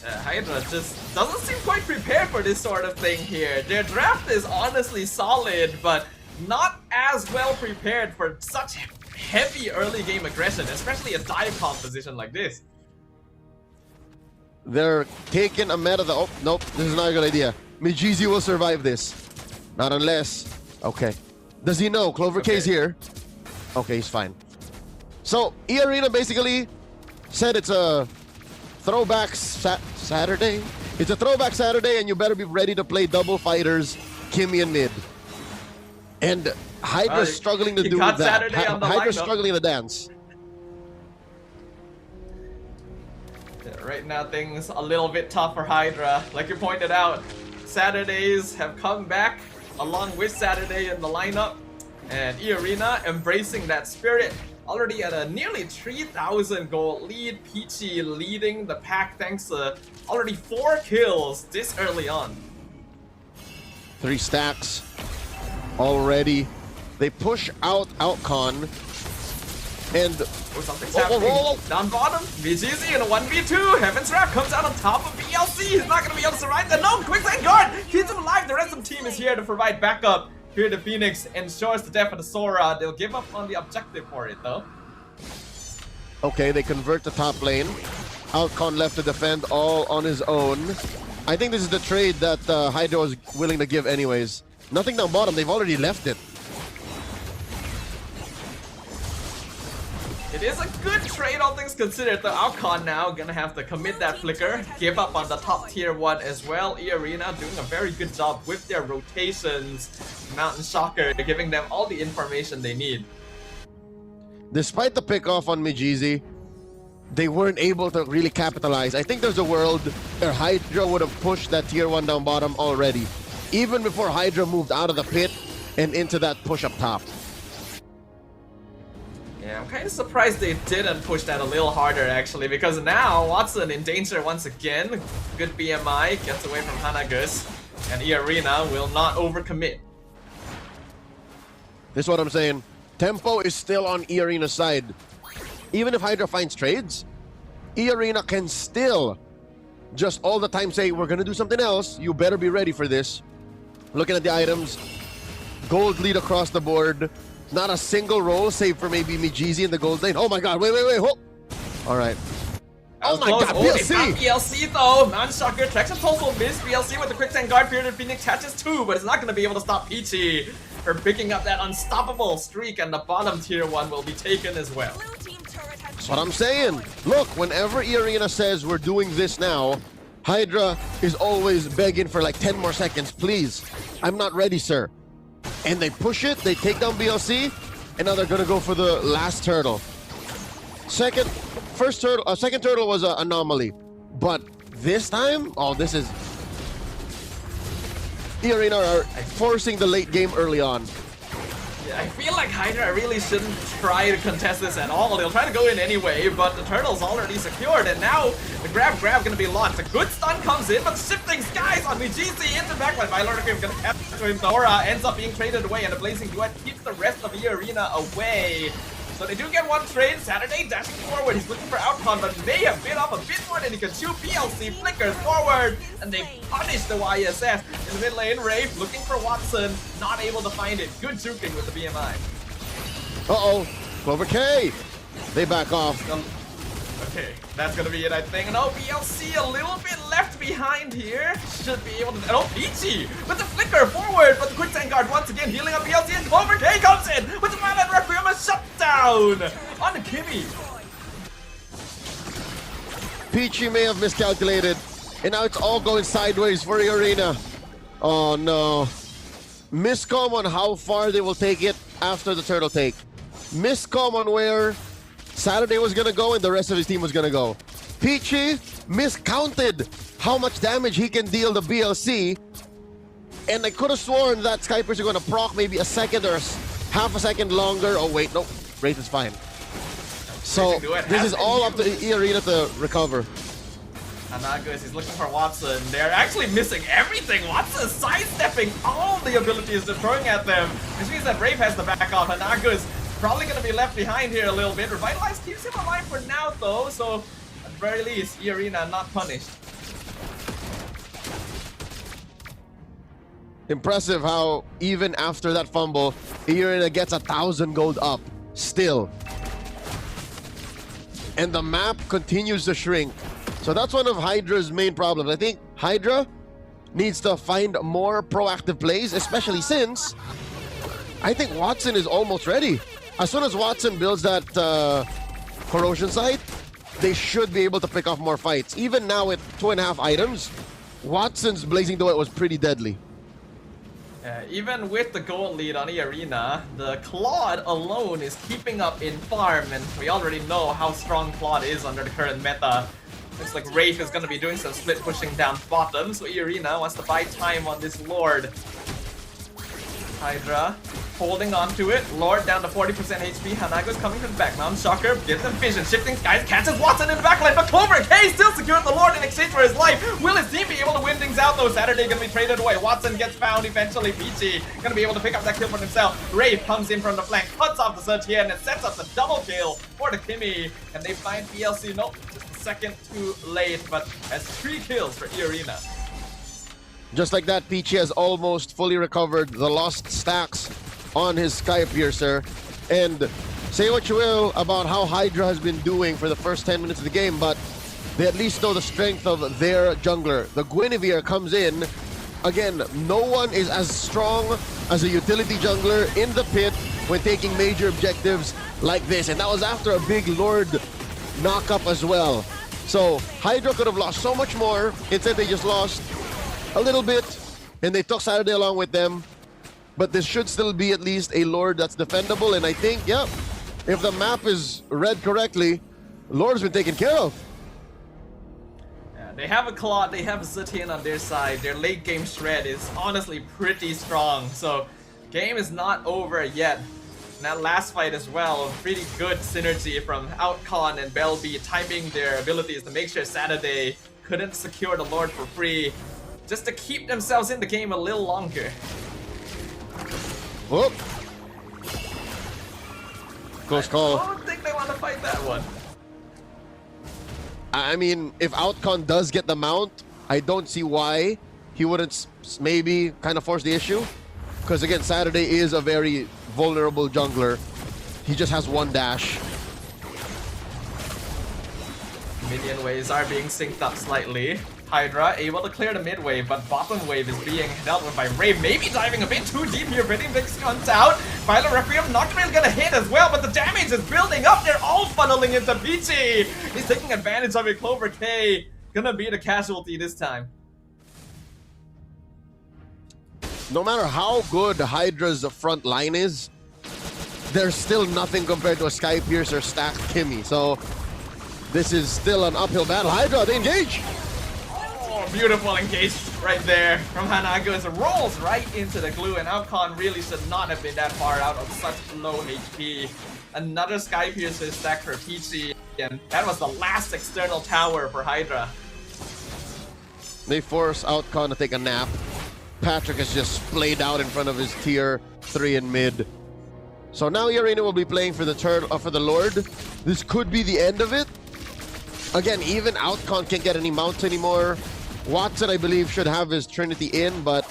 Hydra just doesn't seem quite prepared for this sort of thing here. Their draft is honestly solid, but not as well prepared for such heavy early game aggression, especially a dive composition like this. They're taking a meta that, oh, nope, this is not a good idea. Mijizi will survive this. Not unless, okay. Does he know Clover K is here? Okay, he's fine. So, E-Arena basically said it's a throwback Saturday. It's a throwback Saturday and you better be ready to play double fighters, Kimmy and mid. And Hydra's struggling to do that. Saturday on the Hydra's lineup. struggling to dance. Yeah, right now things a little bit tough for Hydra. Like you pointed out, Saturdays have come back along with Saturday in the lineup, and E-Arena embracing that spirit. Already at a nearly 3,000 gold lead, Peachy leading the pack thanks to already 4 kills this early on. 3 stacks already. They push out Outcon and Something's happening. Down bottom, VGZ in a 1v2. Heaven's Wrap comes out on top of VLC. He's not going to be able to survive that. No, Quicksand Guard keeps him alive. The rest of the team is here to provide backup. Here the Phoenix ensures the death of the Sora. They'll give up on the objective for it though. okay, they convert the top lane. Outcon left to defend all on his own. I think this is the trade that Hydra was willing to give anyways. Nothing down bottom, they've already left it. It is a good trade, all things considered. The Outcon now gonna have to commit that flicker, give up on the top tier 1 as well. E-Arena doing a very good job with their rotations. Mountain Shocker giving them all the information they need. Despite the pick off on Mijizi, they weren't able to really capitalize. I think there's a world where Hydra would have pushed that tier 1 down bottom already, even before Hydra moved out of the pit and into that push up top. Yeah, I'm kind of surprised they didn't push that a little harder actually, because now Watson in danger once again. Good BMI, gets away from Hanagus, and E-Arena will not overcommit. This is what I'm saying. Tempo is still on E-Arena's side. Even if Hydra finds trades, E-Arena can still just all the time say, we're gonna do something else, you better be ready for this. Looking at the items, gold lead across the board. Not a single roll, save for maybe Mijizi in the gold lane. Oh my god, wait, whoa. Alright. Oh my god, VLC! VLC! VLC though! Non-shocker, Traction Pulse will miss. VLC with the Quicksand Guard period, Phoenix catches 2, but it's not going to be able to stop Peachy from picking up that unstoppable streak, and the bottom tier 1 will be taken as well. That's what I'm saying. Look, whenever E-Arena says we're doing this now, Hydra is always begging for like 10 more seconds. Please, I'm not ready, sir. And they push it, they take down BLC, and now they're gonna go for the last turtle. Second turtle was an anomaly. But this time, oh, this is... E-Arena are forcing the late game early on. Yeah, I feel like Hydra really shouldn't try to contest this at all. They'll try to go in anyway, but the turtle's already secured, and now the grab gonna be launched. A good stun comes in, but shifting skies on VGC into backline. Violet Cream gonna capture him. Aura ends up being traded away, and the Blazing Duet keeps the rest of the arena away. So they do get one trade. Saturday dashing forward. He's looking for Outcon, but may have bit off a bit more than he can chew. PLC flickers forward, and they punish the YSS. In the mid lane, Rafe looking for Watson, not able to find it. Good juking with the BMI. Uh-oh, Clover K. They back off. Okay, that's gonna be it, I think. No, BLC a little bit left behind here. Should be able to... Oh, Peachy with the flicker forward, but the quicksand guard once again healing up BLC, and Clover K comes in with the Violet Requiem, a shutdown on the Kimmy. Peachy may have miscalculated, and now it's all going sideways for the arena. Oh no. Miscom on how far they will take it after the turtle take. Miscom on where Saturday was gonna go and the rest of his team was gonna go. Peachy miscounted how much damage he can deal to BLC, and I could have sworn that Skypers are gonna proc maybe a second or half a second longer. Oh wait, nope, Wraith is fine. So this is all up to E-Arena to recover. Anagus is looking for Watson. They're actually missing everything. Watson sidestepping all the abilities they're throwing at them. Which means that Rafe has the back off. Anagus probably going to be left behind here a little bit. Revitalize keeps him alive for now though. So at the very least, E-Arena not punished. Impressive how even after that fumble, E-Arena gets 1,000 gold up still. And the map continues to shrink. So that's one of Hydra's main problems. I think Hydra needs to find more proactive plays, especially since I think Watson is almost ready. As soon as Watson builds that corrosion site, they should be able to pick off more fights. Even now with 2.5 items, Watson's Blazing Duet was pretty deadly. Even with the gold lead on E-Arena, the Claude alone is keeping up in farm, and we already know how strong Claude is under the current meta. Looks like Rafe is going to be doing some split pushing down bottom, so E-Arena wants to buy time on this Lord. Hydra holding on to it. Lord down to 40% HP. Hanago's coming from the back. Mount Shocker gives them vision. Shifting skies catches Watson in the backline, but Clover K still secured the Lord in exchange for his life. Will his team be able to win things out though? Saturday gonna be traded away. Watson gets found eventually. Peachy gonna be able to pick up that kill for himself. Rafe comes in from the flank, cuts off the Surge here, and it sets up the double kill for the Kimmy. And they find PLC. Nope, just a second too late, but has 3 kills for E-Arena. Just like that, Peachy has almost fully recovered the lost stacks on his Sky Piercer. And say what you will about how Hydra has been doing for the first 10 minutes of the game, but they at least know the strength of their jungler. The Guinevere comes in. Again, no one is as strong as a utility jungler in the pit when taking major objectives like this. And that was after a big Lord knock-up as well. So Hydra could have lost so much more. Instead, they just lost a little bit, and they took Saturday along with them. But this should still be at least a Lord that's defendable, and I think, yeah, if the map is read correctly, Lord's been taken care of. Yeah, they have a Claude, they have a Zetian on their side. Their late game shred is honestly pretty strong, so game is not over yet. And that last fight as well, pretty good synergy from Outcon and Belby, timing their abilities to make sure Saturday couldn't secure the Lord for free, just to keep themselves in the game a little longer. Whoop. Close call. I don't think they want to fight that one. I mean, if Outcon does get the mount, I don't see why he wouldn't maybe kind of force the issue. Because again, Saturday is a very vulnerable jungler. He just has one dash. Minion waves are being synced up slightly. Hydra able to clear the mid wave, but bottom wave is being dealt with by Ray. Maybe diving a bit too deep here. Pretty big comes out. Violet Requiem not really gonna hit as well, but the damage is building up. They're all funneling into Peachy. He's taking advantage of it. Clover K gonna be the casualty this time. No matter how good Hydra's front line is, there's still nothing compared to a Sky Piercer stacked Kimmy. So this is still an uphill battle. Hydra, they engage. Oh, beautiful engage right there from Hanagos. Rolls right into the glue, and Outcon really should not have been that far out of such low HP. Another Sky Piercer stack for Peachy, and that was the last external tower for Hydra. They force Outcon to take a nap. Patrick is just splayed out in front of his tier 3 in mid. So now Arena will be playing for the for the Lord. This could be the end of it. Again, even Outcon can't get any mounts anymore. Watson, I believe, should have his Trinity in, but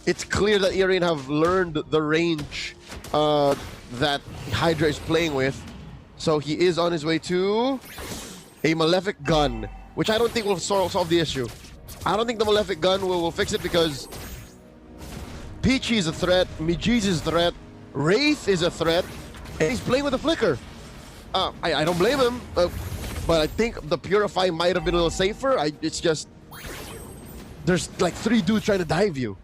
it's clear that Arena have learned the range that Hydra is playing with. So he is on his way to a Malefic Gun, which I don't think will solve the issue. I don't think the Malefic Gun will fix it because Peachy is a threat, Miji's is a threat, Wraith is a threat, and he's playing with a Flicker. I don't blame him, but I think the Purify might have been a little safer. It's just, there's like 3 dudes trying to dive you.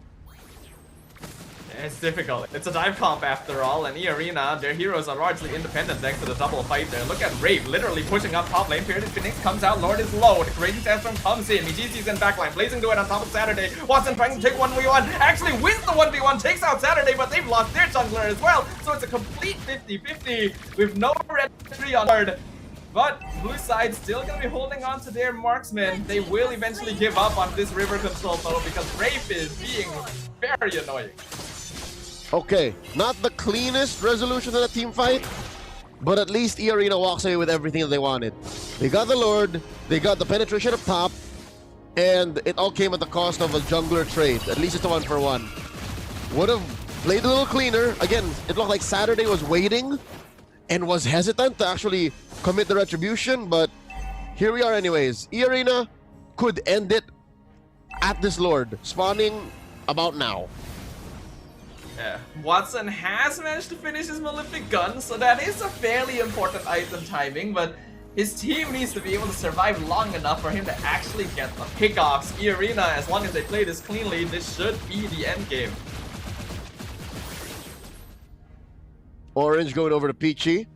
It's difficult. It's a dive comp after all, and E-Arena, their heroes are largely independent thanks to the double fight there. Look at Rave literally pushing up top lane. Period Phoenix comes out, Lord is low. The Crazy Sandstorm comes in. Miji's in backline. Blazing Duet on top of Saturday. Watson trying to take 1v1. Actually wins the 1v1, takes out Saturday, but they've lost their jungler as well. So it's a complete 50-50 with no red tree on board. But blue side still gonna be holding on to their marksman. They will eventually give up on this river control though, because Rafe is being very annoying. Okay, not the cleanest resolution of the team fight, but at least E-Arena walks away with everything that they wanted. They got the Lord, they got the penetration up top, and it all came at the cost of a jungler trade. At least it's a 1-for-1. Would have played a little cleaner. Again, it looked like Saturday was waiting and was hesitant to actually commit the retribution, but here we are anyways. E-Arena could end it at this Lord, spawning about now. Yeah. Watson has managed to finish his Malefic Gun, so that is a fairly important item timing, but his team needs to be able to survive long enough for him to actually get the pickoffs. E-Arena, as long as they play this cleanly, this should be the end game. Orange going over to Peachy.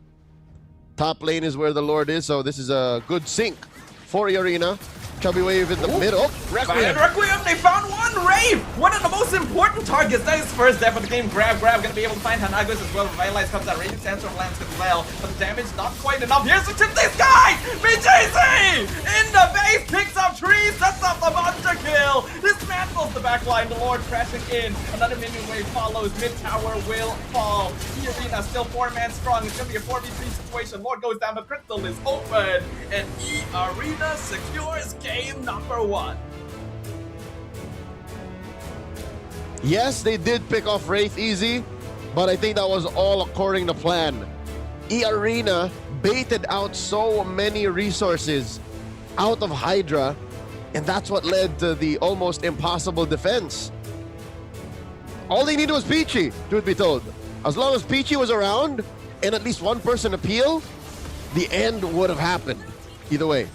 Top lane is where the Lord is, so this is a good sync for E-Arena. Chubby Wave in the middle. Requiem. Requiem, they found one! Rave! One of the most important targets. That is first death of the game. Grab, gonna be able to find Hanagos as well. Revitalize comes out. Raging Sandstorm lands as well. But the damage not quite enough. Here's the tip. This guy! BJC! In the base, picks up trees, sets up the monster kill. Dismantles the backline. The Lord crashing in. Another minion wave follows. Mid tower will fall. E-Arena still 4-man strong. It's gonna be a 4v3 situation. Lord goes down, but Crystal is open. And E-Arena secures game number 1. Yes, they did pick off Wraith easy, but I think that was all according to plan. E-Arena baited out so many resources out of Hydra, and that's what led to the almost impossible defense. All they needed was Peachy, truth be told. As long as Peachy was around, and at least one person appeal, the end would have happened. Either way.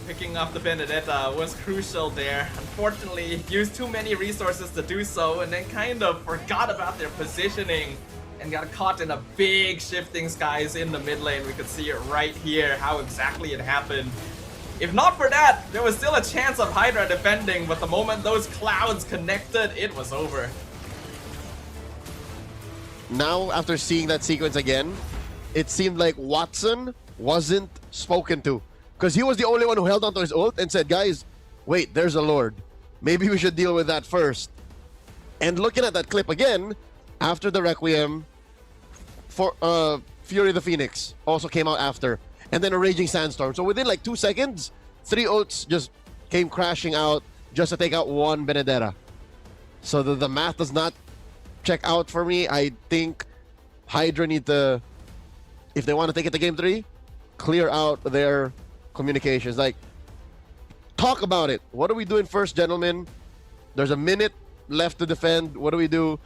Picking off the Benedetta was crucial there. Unfortunately, used too many resources to do so, and then kind of forgot about their positioning and got caught in a big shifting skies in the mid lane. We could see it right here, how exactly it happened. If not for that, there was still a chance of Hydra defending, but the moment those clouds connected, it was over. Now, after seeing that sequence again, it seemed like Watson wasn't spoken to. Because he was the only one who held onto his ult and said, guys, wait, there's a Lord. Maybe we should deal with that first. And looking at that clip again, after the Requiem, for Fury the Phoenix also came out after. And then a Raging Sandstorm. So within like 2 seconds, 3 ults just came crashing out just to take out one Benedetta. So the math does not check out for me. I think Hydra need to, if they want to take it to game 3, clear out their communications. Like, talk about it. What are we doing first, gentlemen? There's a minute left to defend. What do we do?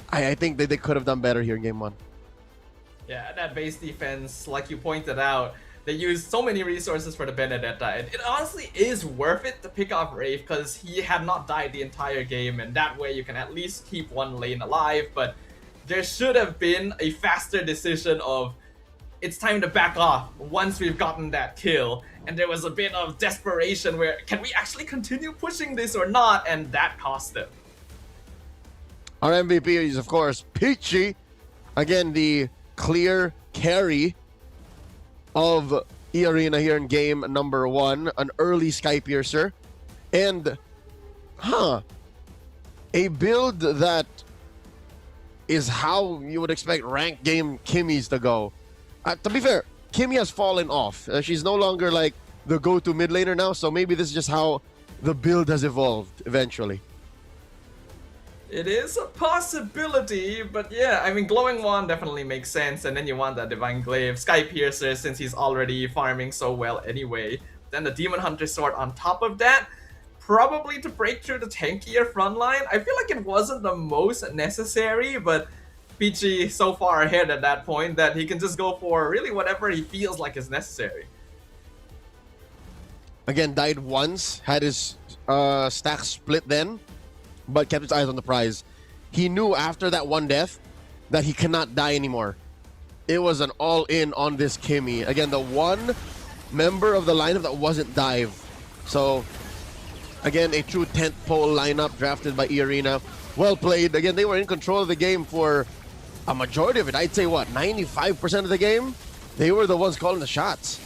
I think that they could have done better here in game 1. Yeah, that base defense, like you pointed out, they used so many resources for the Benedetta, and it honestly is worth it to pick off Wraith because he had not died the entire game, and that way you can at least keep one lane alive. But there should have been a faster decision of it's time to back off once we've gotten that kill, and there was a bit of desperation where can we actually continue pushing this or not, and that cost them. Our MVP is, of course, Peachy. Again, the clear carry of E-Arena here in game number 1. An early Sky Piercer. And, a build that is how you would expect ranked game Kimmy's to go. To be fair, Kimmy has fallen off. She's no longer like the go-to mid laner now, so maybe this is just how the build has evolved eventually. It is a possibility, but yeah, I mean, Glowing Wand definitely makes sense, and then you want that Divine Glaive, Sky Piercer, since he's already farming so well anyway. Then the Demon Hunter Sword on top of that, probably to break through the tankier front line. I feel like it wasn't the most necessary, but Peachy so far ahead at that point that he can just go for really whatever he feels like is necessary. Again, died once, had his stack split then, but kept his eyes on the prize. He knew after that one death that he cannot die anymore. It was an all-in on this Kimmy. Again, the one member of the lineup that wasn't dive. So, again, a true tentpole lineup drafted by E-Arena. Well played. Again, they were in control of the game for a majority of it. I'd say, what, 95% of the game? They were the ones calling the shots.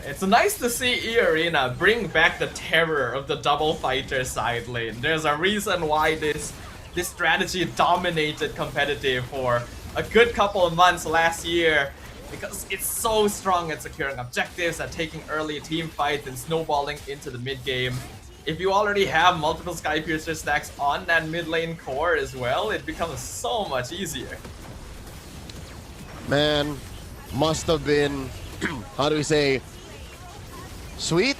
It's nice to see E-Arena bring back the terror of the double fighter side lane. There's a reason why this strategy dominated competitive for a good couple of months last year, because it's so strong at securing objectives, at taking early team fights and snowballing into the mid game. If you already have multiple Sky Piercer stacks on that mid lane core as well, it becomes so much easier. Man, must have been, how do we say, sweet?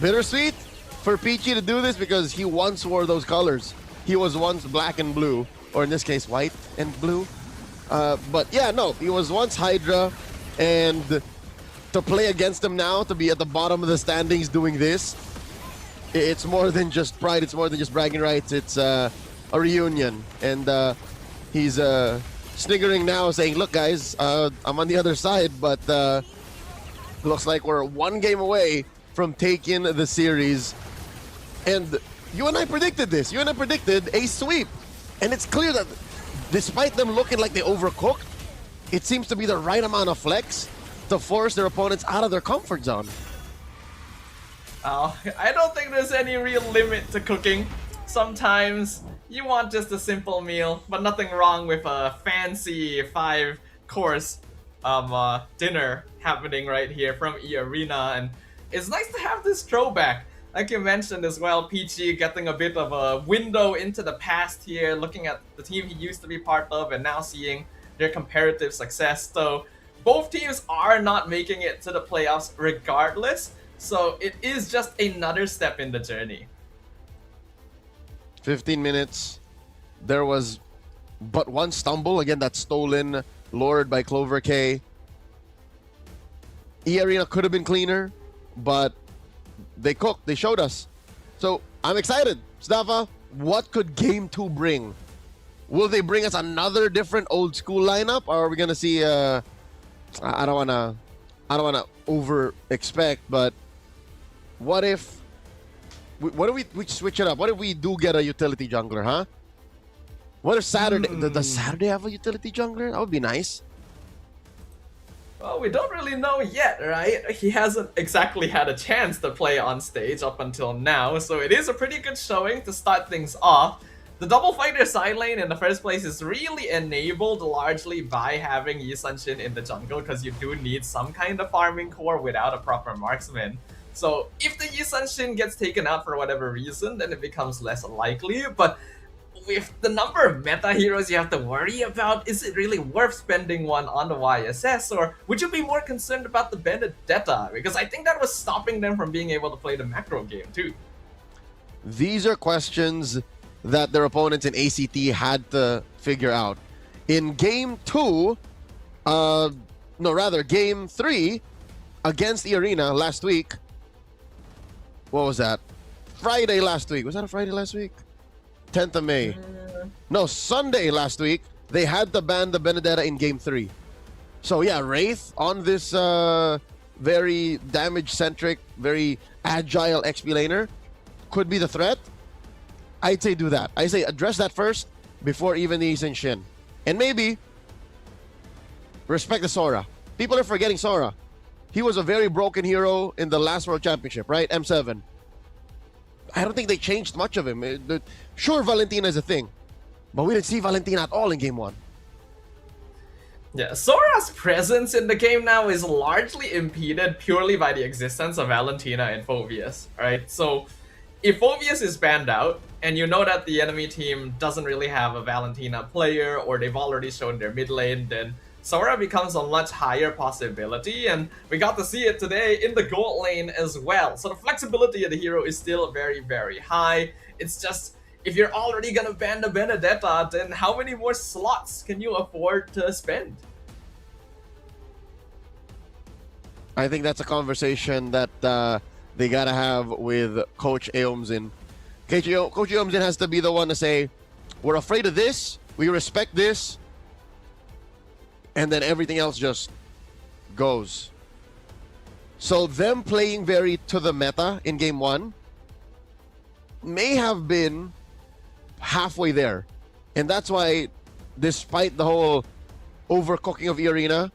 Bittersweet for Peachy to do this, because he once wore those colors. He was once black and blue, or in this case, white and blue. But yeah, no, he was once Hydra, and to play against him now, to be at the bottom of the standings doing this, it's more than just pride, it's more than just bragging rights, it's a reunion. And he's sniggering now, saying, look guys, I'm on the other side, but looks like we're one game away from taking the series. And you and I predicted this. You and I predicted a sweep. And it's clear that despite them looking like they overcooked, it seems to be the right amount of flex to force their opponents out of their comfort zone. Oh, I don't think there's any real limit to cooking. Sometimes you want just a simple meal, but nothing wrong with a fancy 5-course dinner happening right here from E-Arena. And it's nice to have this throwback. Like you mentioned as well, Peachy getting a bit of a window into the past here, looking at the team he used to be part of and now seeing their comparative success. So both teams are not making it to the playoffs regardless, so it is just another step in the journey. 15 minutes. There was but one stumble. Again, that stolen Lord by Clover K. E-Arena could have been cleaner, but they cooked. They showed us. So I'm excited. Stafa, what could game 2 bring? Will they bring us another different old school lineup, or are we gonna see? I don't wanna over expect, but what if? What if we switch it up? What if we do get a utility jungler, huh? What if Saturday? Does Saturday have a utility jungler? That would be nice. Well, we don't really know yet, right? He hasn't exactly had a chance to play on stage up until now, so it is a pretty good showing to start things off. The double fighter side lane in the first place is really enabled largely by having Yi Sun-shin in the jungle, because you do need some kind of farming core without a proper marksman. So if the Yi Sun-shin gets taken out for whatever reason, then it becomes less likely, but with the number of meta heroes you have to worry about, is it really worth spending one on the YSS, or would you be more concerned about the Benedetta? Because I think that was stopping them from being able to play the macro game too. These are questions that their opponents in ACT had to figure out. In game 2, game 3 against the Arena last week. What was that? Friday last week. Was that a Friday last week? 10th of May. No, Sunday last week. They had to ban the Benedetta in game 3. So yeah, Wraith on this very damage-centric, very agile XP laner could be the threat. I'd say do that. I say address that first before even the Lee Shin. And maybe respect the Sora. People are forgetting Sora. He was a very broken hero in the last World Championship, right? M7. I don't think they changed much of him. Sure, Valentina is a thing, but we didn't see Valentina at all in game 1. Yeah, Sora's presence in the game now is largely impeded purely by the existence of Valentina and Phoveus, right? So if Phoveus is banned out, and you know that the enemy team doesn't really have a Valentina player, or they've already shown their mid lane, then Sora becomes a much higher possibility, and we got to see it today in the gold lane as well. So the flexibility of the hero is still very, very high. It's just, if you're already gonna ban the Benedetta, then how many more slots can you afford to spend? I think that's a conversation that they gotta have with Coach Aomzin. Coach Aomzin has to be the one to say, we're afraid of this, we respect this, and then everything else just goes. So them playing very to the meta in game 1 may have been halfway there. And that's why, despite the whole overcooking of Arena,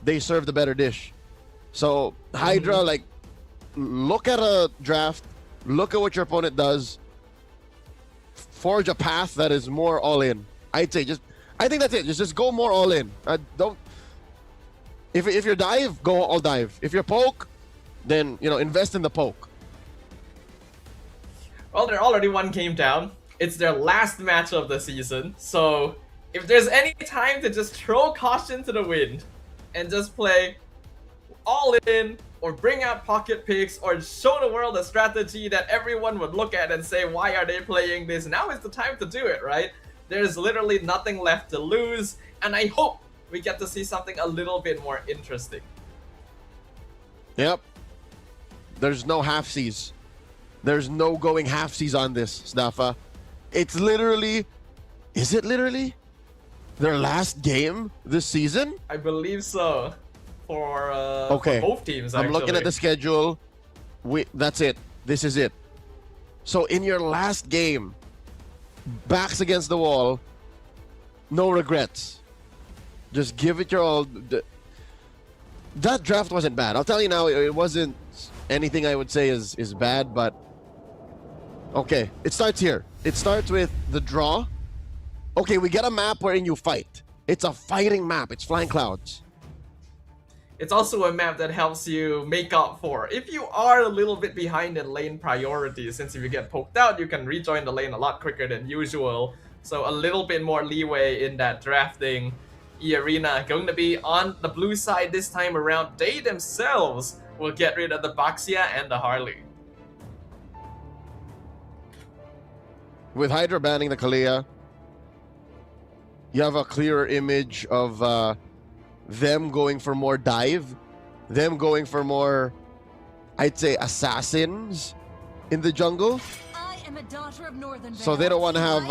they served a better dish. So Hydra, like, look at a draft, look at what your opponent does, forge a path that is more all in. I'd say I think that's it. Just go more all in. Don't. If you're dive, go all dive. If you're poke, then invest in the poke. Well, they're already one game down. It's their last match of the season, so if there's any time to just throw caution to the wind and just play all in, or bring out pocket picks, or show the world a strategy that everyone would look at and say, why are they playing this? Now is the time to do it, right? There's literally nothing left to lose, and I hope we get to see something a little bit more interesting. Yep. There's no half-seas. There's no going half-seas on this, Staffa. It's literally... Is it literally their last game this season? I believe so. For both teams, actually. I'm looking at the schedule. That's it. This is it. So in your last game, backs against the wall, no regrets. Just give it your all. That draft wasn't bad. I'll tell you now, it wasn't anything I would say is bad, but okay, it starts here. It starts with the draw. Okay, we get a map wherein you fight. It's a fighting map. It's Flying Clouds. It's also a map that helps you make up for if you are a little bit behind in lane priorities, since if you get poked out, you can rejoin the lane a lot quicker than usual. So a little bit more leeway in that drafting. E-Arena going to be on the blue side this time around. They themselves will get rid of the Baxia and the Harley. With Hydra banning the Kalia, you have a clearer image of them going for more dive, them going for more, I'd say, assassins in the jungle. So they don't want to have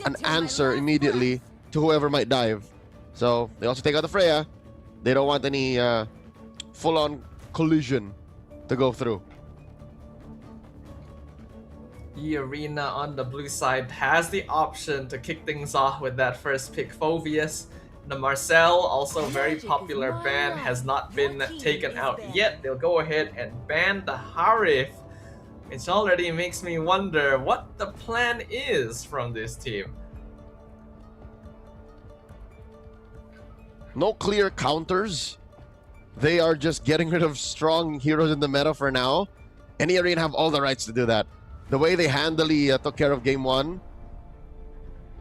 an answer immediately to whoever might dive. So they also take out the Freya. They don't want any full-on collision to go through. E-Arena on the blue side has the option to kick things off with that first pick, Phoveus. The Marcel, also very popular ban, has not been taken out yet. They'll go ahead and ban the Harith, which already makes me wonder what the plan is from this team. No clear counters. They are just getting rid of strong heroes in the meta for now. And E-Arena have all the rights to do that. The way they handily took care of game 1,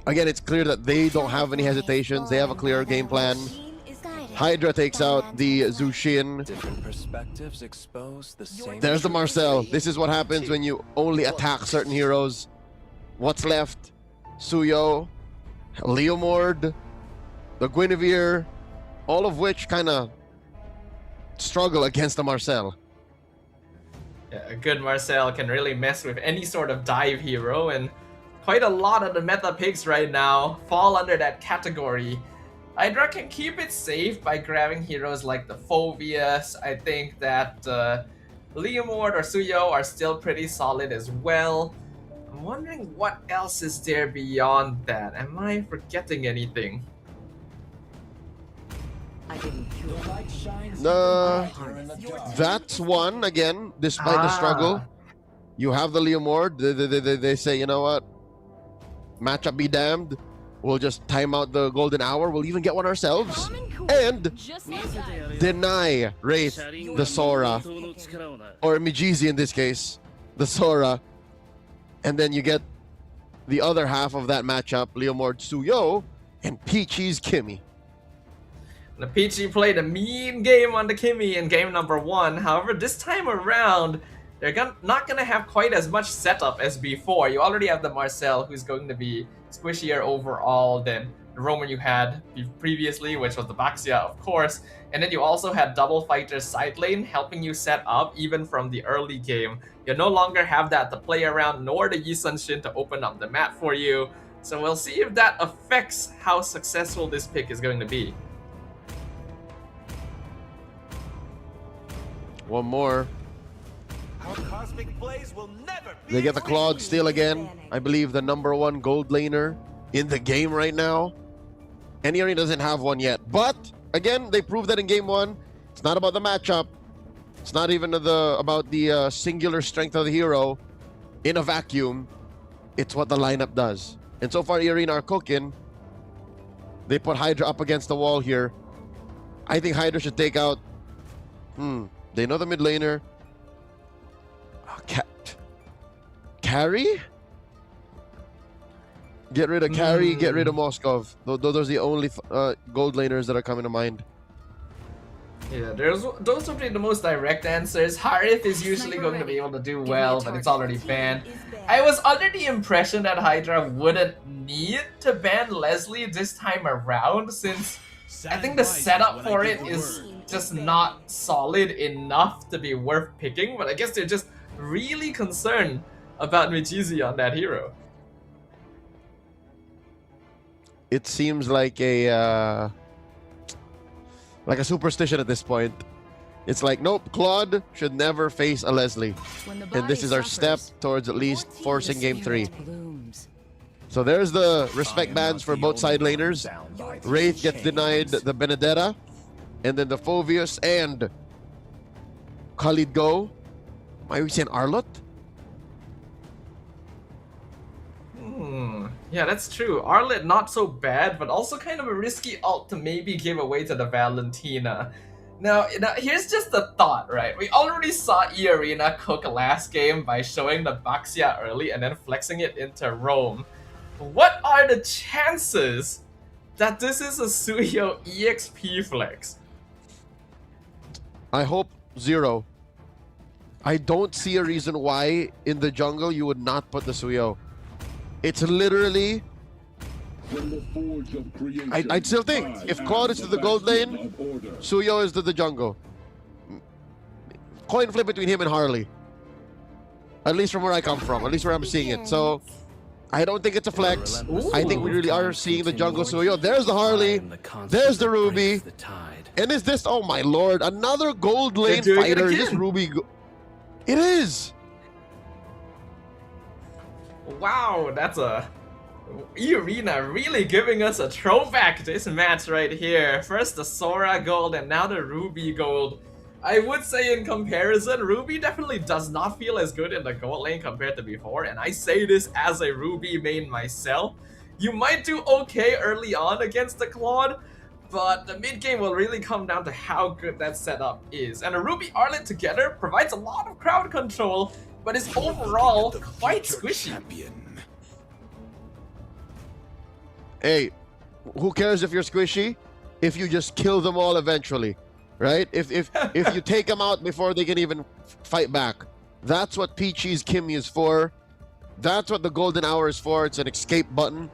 Again, it's clear that they don't have any hesitations. They have a clear game plan. Hydra takes out the Zushin. Different perspectives expose the same. There's the Marcel. This is what happens when you only attack certain heroes. What's left? Suyo, Leomord, the Guinevere, all of which kind of struggle against the Marcel. Yeah, a good Marcel can really mess with any sort of dive hero, and quite a lot of the meta picks right now fall under that category. Hydra can keep it safe by grabbing heroes like the Phobius. I think that Leomord or Suyo are still pretty solid as well. I'm wondering what else is there beyond that. Am I forgetting anything? That's one, again, despite the struggle. You have the Leomord. They say, you know what? Matchup be damned. We'll just time out the golden hour. We'll even get one ourselves. And deny Wraith the Sora. Or Mijizi in this case. The Sora. And then you get the other half of that matchup. Leomord Suyo and Peachy's Kimmy. The Peachy played a mean game on the Kimmy in game number 1. However, this time around, they're not going to have quite as much setup as before. You already have the Marcel, who's going to be squishier overall than the Roman you had previously, which was the Baxia, of course. And then you also had Double Fighter's side lane helping you set up even from the early game. You no longer have that to play around, nor the Yi Sun Shin to open up the map for you. So we'll see if that affects how successful this pick is going to be. One more. Our cosmic blaze will never be They get the Claude steal again. I believe the #1 gold laner in the game right now. Anyori doesn't have one yet. But, again, they proved that in game 1. It's not about the matchup. It's not even about the singular strength of the hero in a vacuum. It's what the lineup does. And so far, Irina are cooking. They put Hydra up against the wall here. I think Hydra should take out... They know the mid laner. Carry? Get rid of Carry, get rid of Moskov. Those are the only gold laners that are coming to mind. Yeah, those would be the most direct answers. Harith is usually going to be able to do well, but it's already banned. I was under the impression that Hydra wouldn't need to ban Leslie this time around, since I think the setup for it is just not solid enough to be worth picking, but I guess they're just really concerned about Mijizi on that hero. It seems like a superstition at this point. It's like, nope, Claude should never face a Leslie. And this is our step towards at least forcing game 3. So there's the respect bans for both side laners. Wraith gets denied the Benedetta. And then the Phobius and Khalid go. Am I saying Arlott? Yeah, that's true. Arlott not so bad, but also kind of a risky ult to maybe give away to the Valentina. Now here's just a thought, right? We already saw Irina cook last game by showing the Baxia early and then flexing it into Rome. What are the chances that this is a Suyo EXP flex? I hope 0. I don't see a reason why in the jungle you would not put the Suyo. It's literally... I'd still think, if Claude is to the gold lane, Suyo is to the jungle. Coin flip between him and Harley. At least from where I come from, at least where I'm seeing it. So, I don't think it's a flex. I think we really are seeing the jungle Suyo. There's the Harley. There's the Ruby. And is this, oh my lord, another gold lane fighter? Is this Ruby? It is! Wow, that's a... Irina really giving us a throwback this match right here. First the Sora gold and now the Ruby gold. I would say in comparison, Ruby definitely does not feel as good in the gold lane compared to before, and I say this as a Ruby main myself. You might do okay early on against the Claude, but the mid game will really come down to how good that setup is. And a Ruby Arlott together provides a lot of crowd control, but is overall quite squishy. Hey, who cares if you're squishy? If you just kill them all eventually, right? If you take them out before they can even fight back. That's what Peachy's Kimmy is for. That's what the golden hour is for. It's an escape button.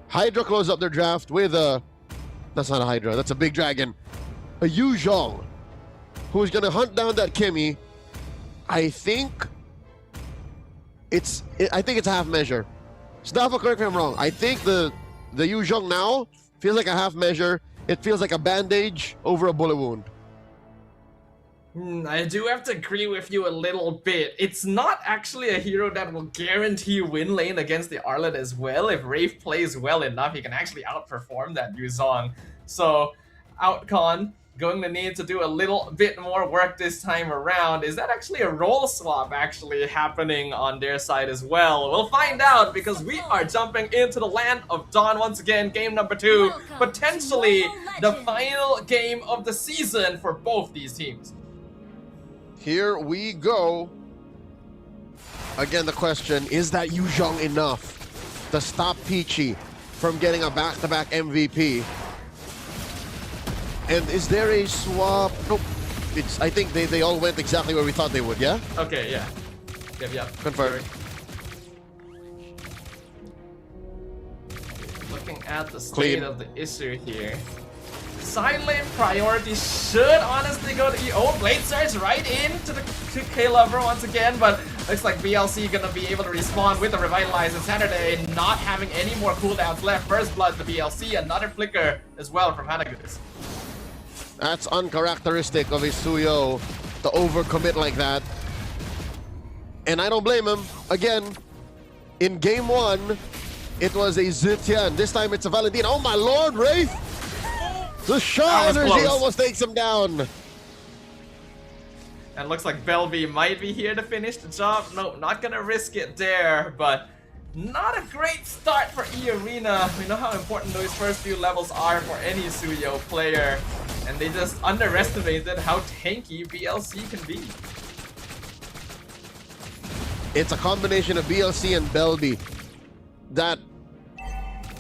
Hydra close up their draft with a... That's not a Hydra. That's a big dragon. A Yu Zhong, who's going to hunt down that Kimmy. I think it's a half measure. Staffel, correct me if I'm wrong. I think the Yu Zhong now feels like a half measure. It feels like a bandage over a bullet wound. I do have to agree with you a little bit. It's not actually a hero that will guarantee win lane against the Arlet as well. If Wraith plays well enough, he can actually outperform that Yuzong. So, Outcon going to need to do a little bit more work this time around. Is that actually a role swap actually happening on their side as well? We'll find out, because we are jumping into the Land of Dawn once again, game number 2. Potentially the final game of the season for both these teams. Here we go. Again, the question, is that Yu Zhong enough to stop Peachy from getting a back-to-back MVP? And is there a swap? Nope. I think they all went exactly where we thought they would, yeah? Okay, yeah. Yep. Confirmed. Looking at the state Clean. of the issue here. Side lane priority should honestly go to Oh, Blade Surge right into the 2K Lover once again, but looks like VLC gonna be able to respond with a Revitalize on Saturday, not having any more cooldowns left. First Blood to VLC, another flicker as well from Hanagus. That's uncharacteristic of a Suyo to overcommit like that. And I don't blame him. Again, in game 1, it was a Zitian. This time it's a Valentina. Oh my lord, Wraith! The shot energy close. almost takes him down. And looks like Belvy might be here to finish the job. Nope, not gonna risk it there, but not a great start for E-Arena. We know how important those first few levels are for any Suyo player, and they just underestimated how tanky BLC can be. It's a combination of BLC and Belby. That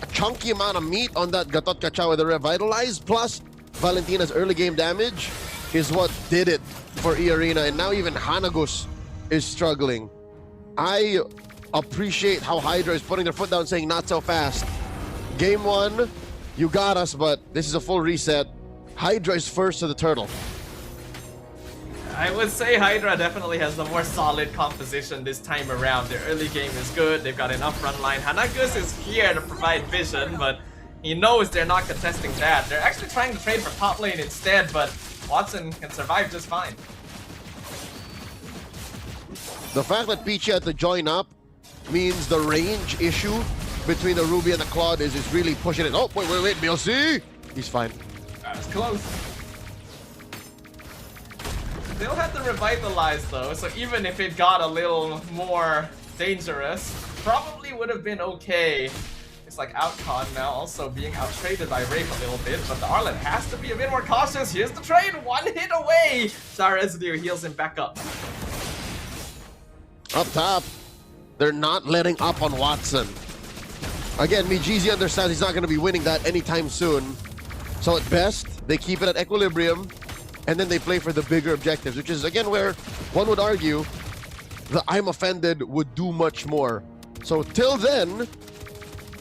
a chunky amount of meat on that Gatot Kacha with the Revitalize plus Valentina's early game damage is what did it for E-Arena, and now even Hanagus is struggling. I appreciate how Hydra is putting their foot down saying not so fast. Game 1, you got us, but this is a full reset. Hydra is first to the turtle. I would say Hydra definitely has the more solid composition this time around. Their early game is good, they've got enough front line. Hanagus is here to provide vision, but he knows they're not contesting that. They're actually trying to trade for top lane instead, but Watson can survive just fine. The fact that Peachy had to join up means the range issue between the Ruby and the Claude is really pushing it. Oh, wait, BLC! He's fine. That's close. They'll have to revitalize though, so even if it got a little more dangerous, probably would have been okay. It's like Outcon now also being outtraded by Wraith a little bit, but the Arlet has to be a bit more cautious. Here's the trade, one hit away! Star Residue heals him back up. Up top, they're not letting up on Watson. Again, Mijizi understands he's not going to be winning that anytime soon. So at best, they keep it at equilibrium, and then they play for the bigger objectives, which is, again, where one would argue the I'm offended would do much more. So till then,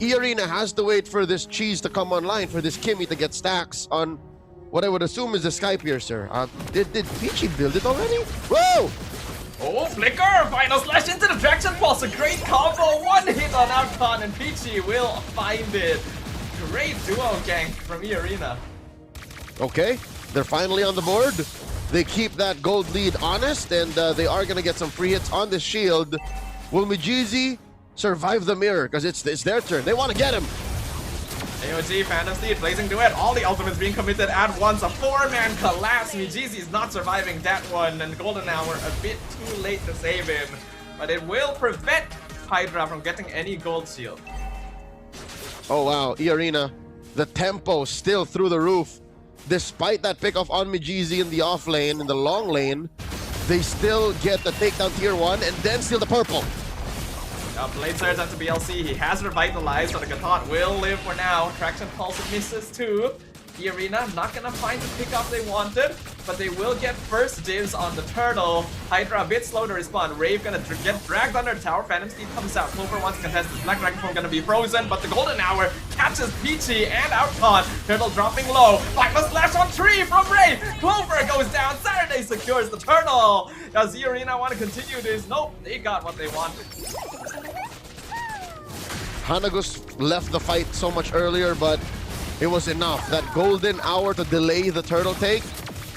E-Arena has to wait for this cheese to come online, for this Kimmy to get stacks on what I would assume is the Sky Piercer. Did Peachy build it already? Whoa! Oh, Flicker! Final slash into the Traction Pulse! A great combo! One hit on Outcon, and Peachy will find it. Great duo gank from E-Arena. Okay, they're finally on the board. They keep that gold lead honest, and they are going to get some free hits on the shield. Will Mijizi survive the mirror? Because it's their turn. They want to get him. AOG, Phantom Steed, Blazing Duet, all the ultimates being committed at once. A 4-man collapse. Mijizi is not surviving that one, and Golden Hour a bit too late to save him. But it will prevent Hydra from getting any gold shield. Oh wow, E-Arena, the tempo still through the roof. Despite that pick off on Mijizi in the off lane, in the long lane, they still get the takedown tier 1 and then steal the purple. Blade Surge onto BLC. He has revitalized, so the Gatot will live for now. Traction Pulse misses too. The Arena not gonna find the pickup they wanted, but they will get first dibs on the turtle. Hydra a bit slow to respond. Rave gonna get dragged under the tower. Phantom Steed comes out. Clover wants to contest this. Black Dragon Form gonna be frozen, but the Golden Hour catches Peachy and Outcon. Turtle dropping low. Black must slash on tree from Rave. Clover goes down. Saturday secures the turtle. Does the Arena want to continue this? Nope, they got what they wanted. Hanagus left the fight so much earlier, but it was enough. That golden hour to delay the turtle take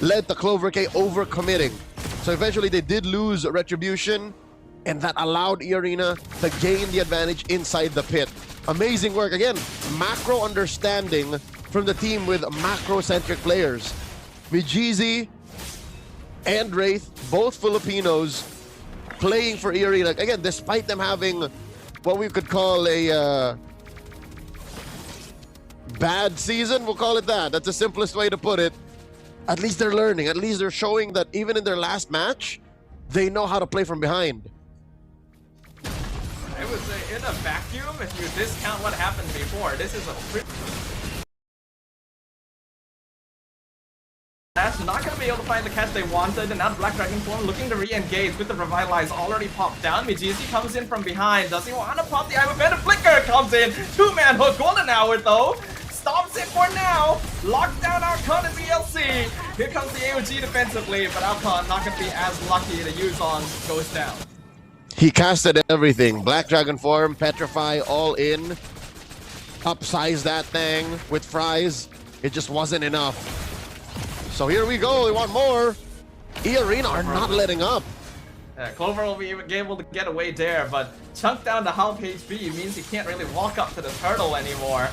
led to Clover K overcommitting. So eventually they did lose Retribution, and that allowed E-Arena to gain the advantage inside the pit. Amazing work. Again, macro understanding from the team with macro-centric players. Mijizi and Wraith, both Filipinos, playing for E-Arena. Again, despite them having what we could call a bad season, we'll call it that. That's the simplest way to put it. At least they're learning. At least they're showing that even in their last match, they know how to play from behind. I would say in a vacuum, if you discount what happened before, this is a pretty... That's not going to be able to find the catch they wanted, and now Black Dragon Form looking to re-engage with the Revitalize already popped down. Mijizi comes in from behind. Does he want to pop the Eye Band? Flicker comes in. Two-man hook. Golden Hour though. Stops it for now. Locks down Alcon and VLC. Here comes the AOG defensively, but Alcon not going to be as lucky to use on. Goes down. He casted everything. Black Dragon Form, Petrify, all in. Upsize that thing with fries. It just wasn't enough. So here we go. They want more. E-Arena are not letting up. Clover will be able to get away there, but chunk down to half HP means he can't really walk up to the turtle anymore.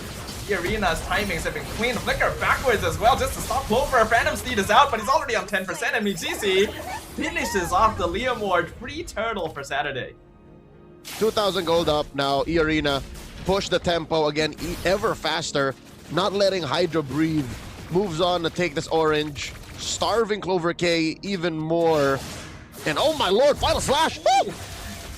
E-Arena's timings have been clean. Flicker backwards as well just to stop Clover. Phantom Steed is out, but he's already on 10%, and Mijizi finishes off the Leomord free turtle for Saturday. 2,000 gold up now. E-Arena push the tempo again ever faster, not letting Hydra breathe. Moves on to take this orange, starving Clover K even more. And oh my lord, final slash! Woo!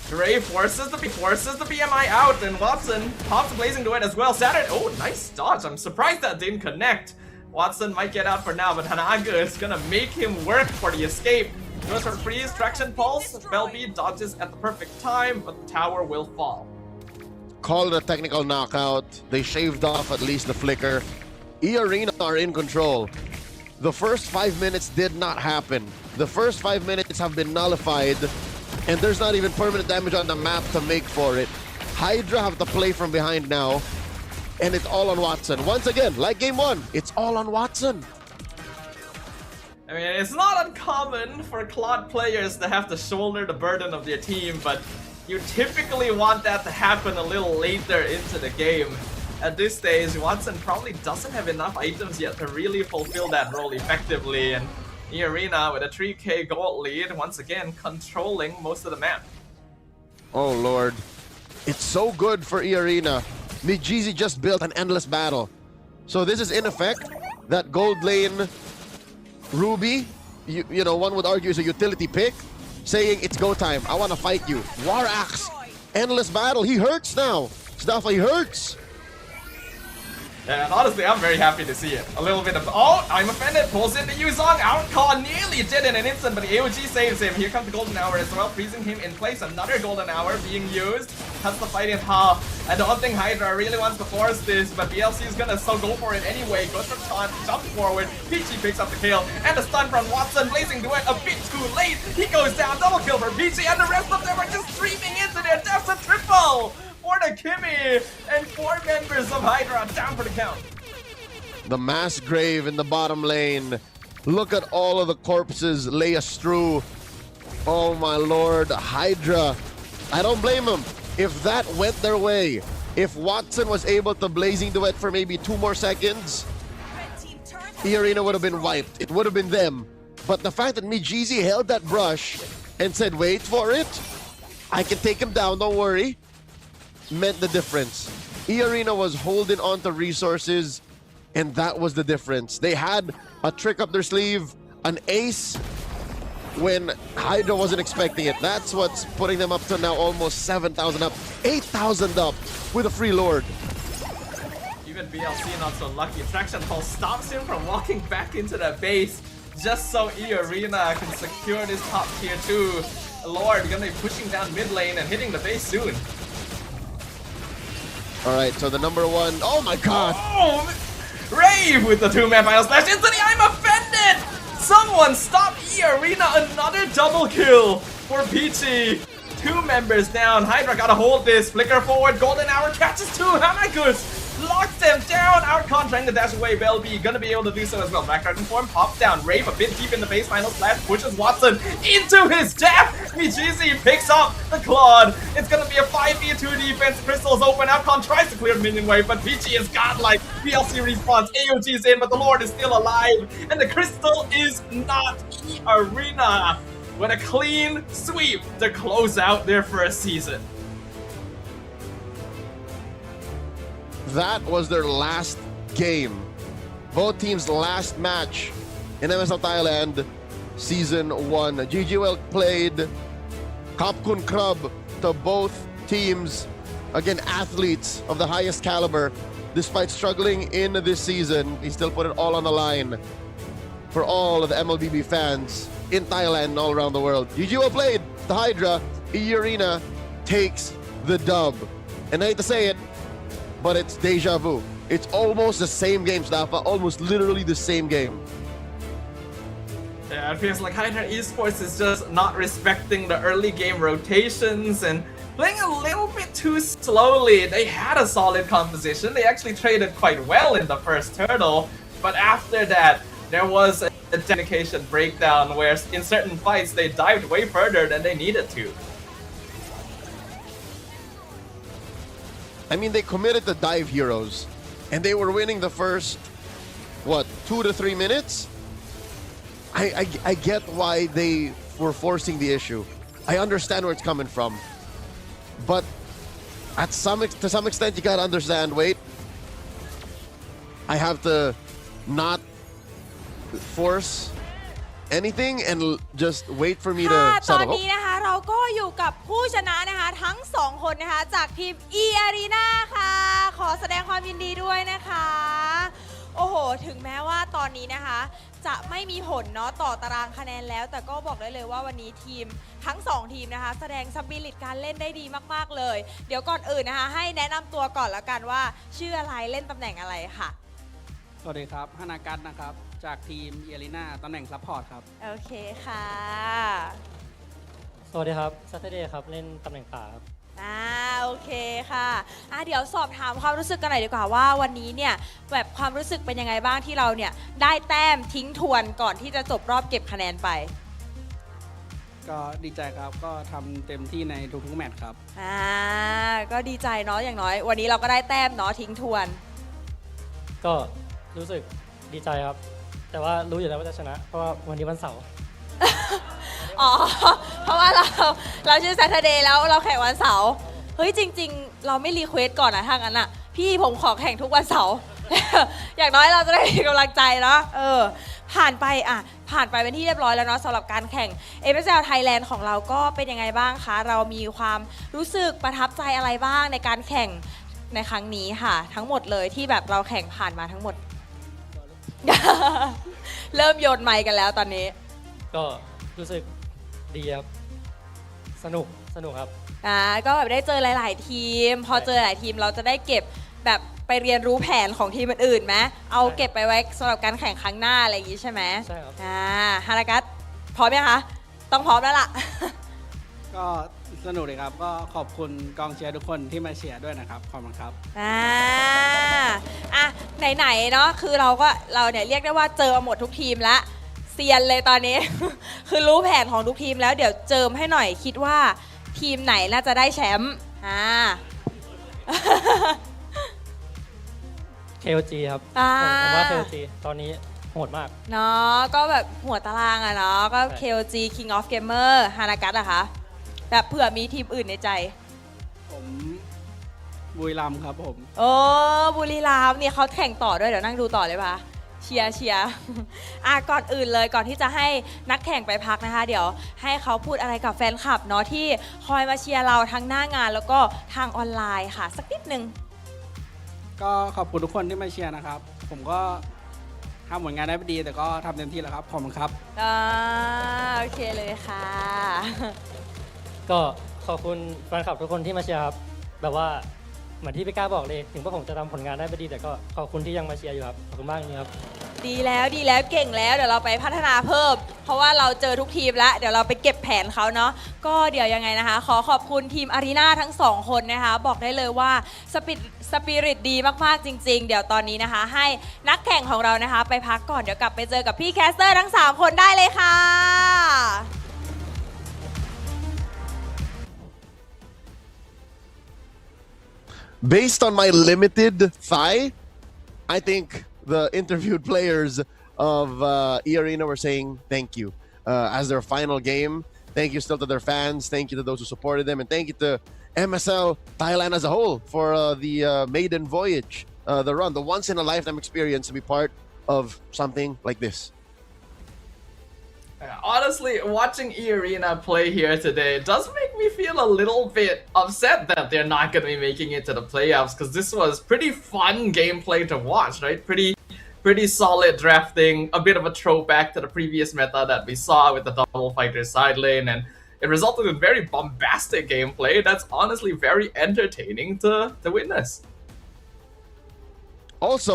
Dre forces the BMI out, and Watson pops Blazing Duet as well. Saturday, oh, nice dodge. I'm surprised that didn't connect. Watson might get out for now, but Hanaga is gonna make him work for the escape. Goes for freeze, traction pulse. Belby dodges at the perfect time, but the tower will fall. Call it a technical knockout. They shaved off at least the flicker. E-Arena are in control. The first 5 minutes did not happen. The first 5 minutes have been nullified, and there's not even permanent damage on the map to make for it. Hydra have to play from behind now, and it's all on Watson. Once again, like game one, it's all on Watson. I mean, it's not uncommon for Claude players to have to shoulder the burden of their team, but you typically want that to happen a little later into the game. At this stage, Watson probably doesn't have enough items yet to really fulfill that role effectively, and E-Arena with a 3k gold lead, once again controlling most of the map. Oh lord, it's so good for E-Arena. Mijizi just built an endless battle. So this is in effect that gold lane Ruby, you know, one would argue is a utility pick, saying it's go time, I want to fight you. War Axe, endless battle, he hurts now. Stuff, he hurts. And honestly, I'm very happy to see it. A little bit of, oh, I'm offended, pulls into Yuzong, Outcall nearly did in an instant, but the AOG saves him. Here comes the Golden Hour as well, freezing him in place. Another Golden Hour being used, cuts the fight in half. I don't think Hydra really wants to force this, but BLC is gonna so go for it anyway. Goes for taunt, jumps forward, Peachy picks up the kill, and the stun from Watson, Blazing Duet a bit too late. He goes down, double kill for Peachy, and the rest of them are just streaming into their deaths. A triple for the Kimmy, and 4 members of Hydra down for the count. The mass grave in the bottom lane. Look at all of the corpses lay astrew. Oh my lord, Hydra. I don't blame them. If that went their way, if Watson was able to Blazing Duet for maybe 2 more seconds, E-Arena would have been wiped. It would have been them. But the fact that Mijizi held that brush and said, wait for it, I can take him down, don't worry, meant the difference. E-Arena was holding on to resources, and that was the difference. They had a trick up their sleeve, an ace, when Hydra wasn't expecting it. That's what's putting them up to now almost 7,000 up, 8,000 up with a free Lord. Even VLC not so lucky. Traction Pulse stops him from walking back into the base just so E-Arena can secure this top tier 2. Lord gonna be pushing down mid lane and hitting the base soon. Alright, so the number one, oh my god! Oh, Rave with the 2-man final slash into the I'm offended! Someone stop E-Arena, another double kill for Peachy. 2 members down, Hydra gotta hold this, flicker forward, Golden Hour catches 2, Hamagus locks them down, Outcon trying to dash away, Belby gonna be able to do so as well. Black Dragon form pops down, Rave a bit deep in the base, final slash pushes Watson into his death. Mijizi picks up the Claude. It's gonna be a 5v2 defense, Crystal's open, Outcon tries to clear minion wave, but Peachy is godlike. VLC response, AOG is in, but the Lord is still alive, and the Crystal is not E-Arena with a clean sweep to close out their first season. That was their last game. Both teams' last match in MSL Thailand Season 1. GGWL played Kapkun Krab to both teams. Again, athletes of the highest caliber. Despite struggling in this season, he still put it all on the line for all of the MLBB fans in Thailand and all around the world. GGWL played the Hydra. E-Arena takes the dub. And I hate to say it, but it's deja vu. It's almost the same game, Staffa. Almost literally the same game. Yeah, it feels like Hydra Esports is just not respecting the early game rotations and playing a little bit too slowly. They had a solid composition. They actually traded quite well in the first turtle, but after that, there was a dedication breakdown where in certain fights they dived way further than they needed to. I mean, they committed to dive heroes, and they were winning the first, what, 2 to 3 minutes? I get why they were forcing the issue. I understand where it's coming from. But to some extent, you gotta understand, wait, I have to not force anything and just wait for me to ค่ะตอน settle. นี้นะคะเราก็อยู่กับผู้ชนะนะคะทั้ง2คนนะคะจากทีม E-Arena ค่ะ ขอแสดงความยินดีด้วยนะคะ โอ้โหถึงแม้ว่าตอนนี้นะคะจะไม่มีผลเนาะต่อตารางคะแนนแล้ว แต่ก็บอกได้เลยว่าวันนี้ทีมทั้ง2ทีมนะคะแสดงสปิริตการเล่นได้ดีมากๆเลย เดี๋ยวก่อนอื่นนะคะให้แนะนำตัวก่อนละกันว่าชื่ออะไรเล่นตำแหน่งอะไรค่ะ สวัสดีครับฮานากัตนะครับจากทีมเอลิน่าตำแหน่งซัพพอร์ตครับ โอเคค่ะ สวัสดีครับซัตเตอร์เดย์ครับเล่นตำแหน่งป่าครับ โอเคค่ะเดี๋ยวสอบถามความรู้สึกกันหน่อยดีกว่าว่าวันนี้เนี่ยแบบความรู้สึกเป็นยังไงบ้างที่เราเนี่ยได้แต้มทิ้งทวนก่อนที่จะจบรอบเก็บคะแนนไป ก็ดีใจครับก็ทำเต็มที่ในทุกๆแมตช์ครับ ก็ดีใจเนาะอย่างน้อยวันนี้เราก็ได้แต้มเนาะทิ้งทวน ก็รู้สึกดีใจครับ แต่ว่ารู้อยู่แล้วว่าจะชนะ เพราะว่าวันนี้วันเสาร์ อ๋อ เพราะว่าเราชื่อ Saturday แล้วเราแข่งวันเสาร์เฮ้ยจริงๆเราไม่รีเควสก่อนนะถ้างั้นอ่ะพี่ผมขอแข่งทุกวันเสาร์ อย่างน้อยเราจะได้มีกำลังใจเนาะผ่านไปเป็นที่เรียบร้อยแล้วเนาะสำหรับการแข่ง MSL Thailand ของเราก็เป็นยังไงบ้างคะเรามีความรู้สึกประทับใจอะไรบ้างในการแข่งในครั้งนี้ค่ะทั้งหมดเลยที่แบบเราแข่งผ่านมาทั้งหมด เริ่มโยนไมค์กันแล้วตอนนี้ ก็รู้สึกดีครับสนุกครับ ก็แบบได้เจอหลายๆทีมพอเจอหลายทีมเราจะได้เก็บแบบไปเรียนรู้แผนของทีมอื่นๆไหมเอาเก็บไปไว้สำหรับการแข่งครั้งหน้าอะไรอย่างงี้ใช่ไหม ใช่ครับ ฮานากัสพร้อมยังคะต้องพร้อมแล้วล่ะ ก็สนุกเลยครับก็ขอบคุณกองเชียร์ทุกคนที่มาเชียร์ด้วยนะครับขอบคุณครับ ไหนๆเนาะคือเราเนี่ยเรียกได้ว่าเจอหมดทุกทีมแล้วเซียนเลยตอนนี้ คือรู้แผนของทุกทีมแล้วเดี๋ยวเจิมให้หน่อยคิดว่าทีมไหนน่าจะได้แชมป์ KOG ครับผมว่า KOG ตอนนี้โหดมาก เนาะก็แบบหัวตารางอะเนาะก็ KOG King of Gamer ฮานากัสอะคะแบบเผื่อมีทีมอื่นในใจ ผมบุรีรัมย์ครับผม บุรีรัมย์เนี่ยเขาแข่งต่อด้วยเดี๋ยวนั่งดูต่อเลยปะ เชียร์ ก่อนอื่นเลยก่อนที่จะให้นักแข่งไปพักนะคะ เดี๋ยวให้เขาพูดอะไรกับแฟนคลับเนาะที่คอยมาเชียร์เราทั้งหน้างานแล้วก็ทางออนไลน์ค่ะ สักนิดนึง ก็ขอบคุณทุกคนที่มาเชียร์นะครับ ผมก็ทำผลงานได้ไม่ดีแต่ก็ทำเต็มที่แล้วครับขอบคุณครับ โอเคเลยค่ะ ก็ขอบคุณแฟนคลับทุกคนที่มาเชียร์ครับแบบว่าเหมือนที่พี่ก้าบอกเลยถึงว่าผมจะทำผลงานได้ไม่ดีแต่ก็ขอบคุณที่ยังมาเชียร์อยู่ครับขอบคุณมากจริงๆครับ ดีแล้วเก่งแล้วเดี๋ยวเราไปพัฒนาเพิ่ม เพราะว่าเราเจอทุกทีมแล้วเดี๋ยวเราไปเก็บแผนเขาเนาะก็เดี๋ยวยังไงนะคะ ขอขอบคุณทีมอารีนาทั้ง2คนนะคะบอกได้เลยว่าสปิริตดีมากๆจริงๆ เดี๋ยวตอนนี้นะคะ ให้นักแข่งของเรานะคะ ไปพักก่อนเดี๋ยวกลับไปเจอกับพี่แคสเตอร์ทั้ง3คนได้เลยค่ะ Based on my limited thigh, I think the interviewed players of E-Arena were saying thank you as their final game. Thank you still to their fans. Thank you to those who supported them. And thank you to MSL Thailand as a whole for the maiden voyage, the run, the once-in-a-lifetime experience to be part of something like this. Honestly, watching E-Arena play here today does make me feel a little bit upset that they're not going to be making it to the playoffs, because this was pretty fun gameplay to watch, right? Pretty solid drafting, a bit of a throwback to the previous meta that we saw with the double fighter side lane, and it resulted in very bombastic gameplay that's honestly very entertaining to witness. Also,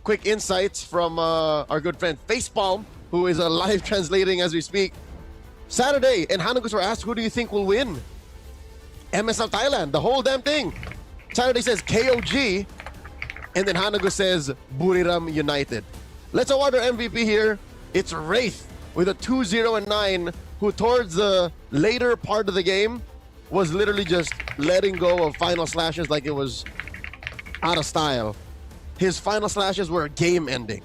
quick insights from our good friend Facepalm, who is live translating as we speak. Saturday, and Hanagus were asked, who do you think will win? MSL Thailand, the whole damn thing. Saturday says KOG, and then Hanagus says Buriram United. Let's award our MVP here. It's Wraith with a 2-0-9, who towards the later part of the game was literally just letting go of final slashes like it was out of style. His final slashes were game-ending.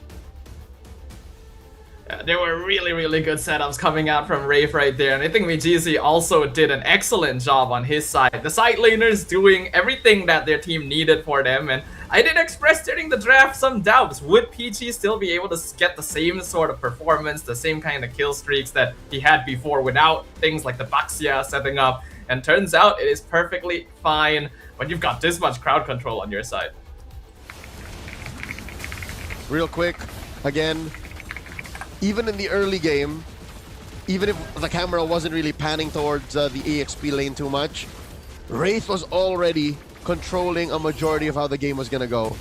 There were really good setups coming out from Wraith right there, and I think Mijizi also did an excellent job on his side. The side laners doing everything that their team needed for them, and I did express during the draft some doubts. Would PG still be able to get the same sort of performance, the same kind of kill streaks that he had before without things like the Baxia setting up? And turns out it is perfectly fine when you've got this much crowd control on your side. Real quick, again, even in the early game, even if the camera wasn't really panning towards the EXP lane too much, Wraith was already controlling a majority of how the game was gonna go.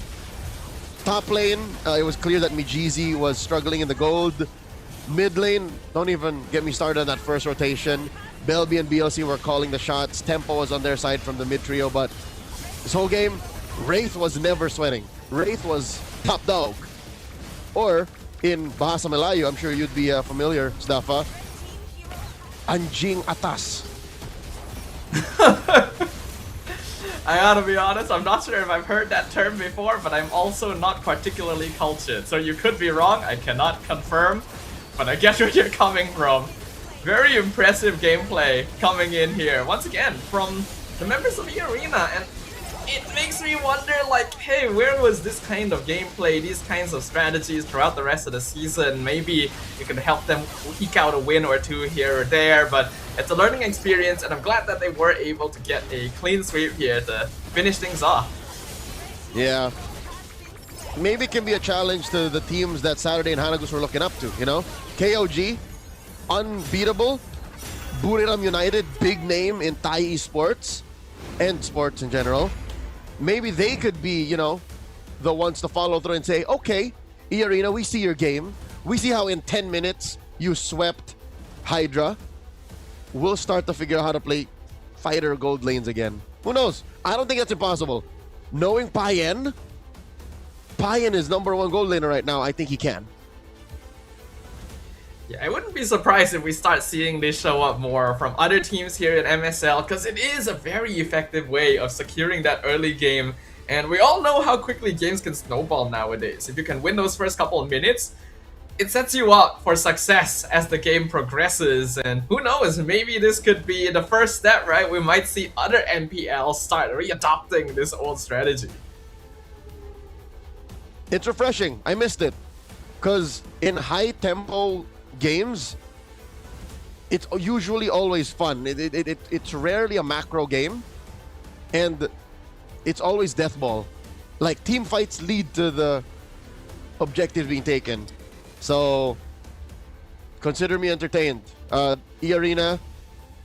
Top lane, it was clear that Mijizi was struggling in the gold. Mid lane, don't even get me started on that first rotation. Belby and BLC were calling the shots. Tempo was on their side from the mid trio, but this whole game, Wraith was never sweating. Wraith was top dog. Or, in Bahasa Melayu, I'm sure you'd be familiar, Stafa, Anjing Atas. I gotta be honest, I'm not sure if I've heard that term before, but I'm also not particularly cultured. So you could be wrong, I cannot confirm, but I get where you're coming from. Very impressive gameplay coming in here. Once again, from the members of E-Arena, and it makes me wonder, like, hey, where was this kind of gameplay, these kinds of strategies throughout the rest of the season? Maybe you could help them eke out a win or two here or there, but it's a learning experience, and I'm glad that they were able to get a clean sweep here to finish things off. Yeah. Maybe it can be a challenge to the teams that Saturday and Hanagus were looking up to, you know? KOG, unbeatable. Buriram United, big name in Thai esports and sports in general. Maybe they could be, you know, the ones to follow through and say, okay, E-Arena, we see your game. We see how in 10 minutes you swept Hydra. We'll start to figure out how to play fighter gold lanes again. Who knows? I don't think that's impossible. Knowing Payen is #1 gold laner right now. I think he can. Yeah, I wouldn't be surprised if we start seeing this show up more from other teams here in MSL, because it is a very effective way of securing that early game, and we all know how quickly games can snowball nowadays. If you can win those first couple of minutes, it sets you up for success as the game progresses, and who knows, maybe this could be the first step, right? We might see other NPLs start readopting this old strategy. It's refreshing. I missed it. because in high tempo games, it's usually always fun. It's rarely a macro game, and it's always death ball. Like, team fights lead to the objective being taken. So consider me entertained. E-Arena,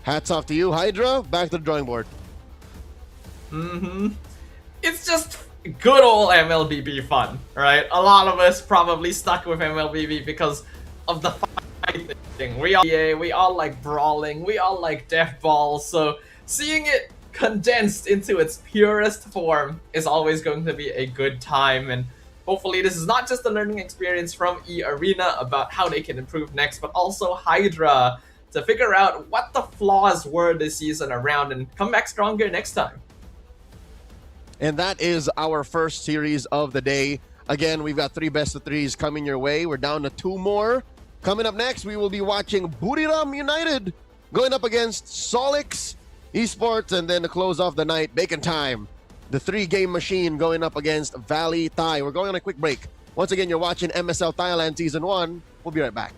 hats off to you. Hydra, back to the drawing board. It's just good old MLBB fun, right? A lot of us probably stuck with MLBB because of the fighting. We all like brawling, we all like death balls, so seeing it condensed into its purest form is always going to be a good time, and hopefully this is not just a learning experience from E-Arena about how they can improve next, but also Hydra to figure out what the flaws were this season around and come back stronger next time. And that is our first series of the day. Again, we've got 3 best of 3s coming your way. We're down to 2 more. Coming up next, we will be watching Buriram United going up against Solix Esports, and then to close off the night, Bacon Time, the 3-game machine going up against Valley Thai. We're going on a quick break. Once again, you're watching MSL Thailand Season 1. We'll be right back.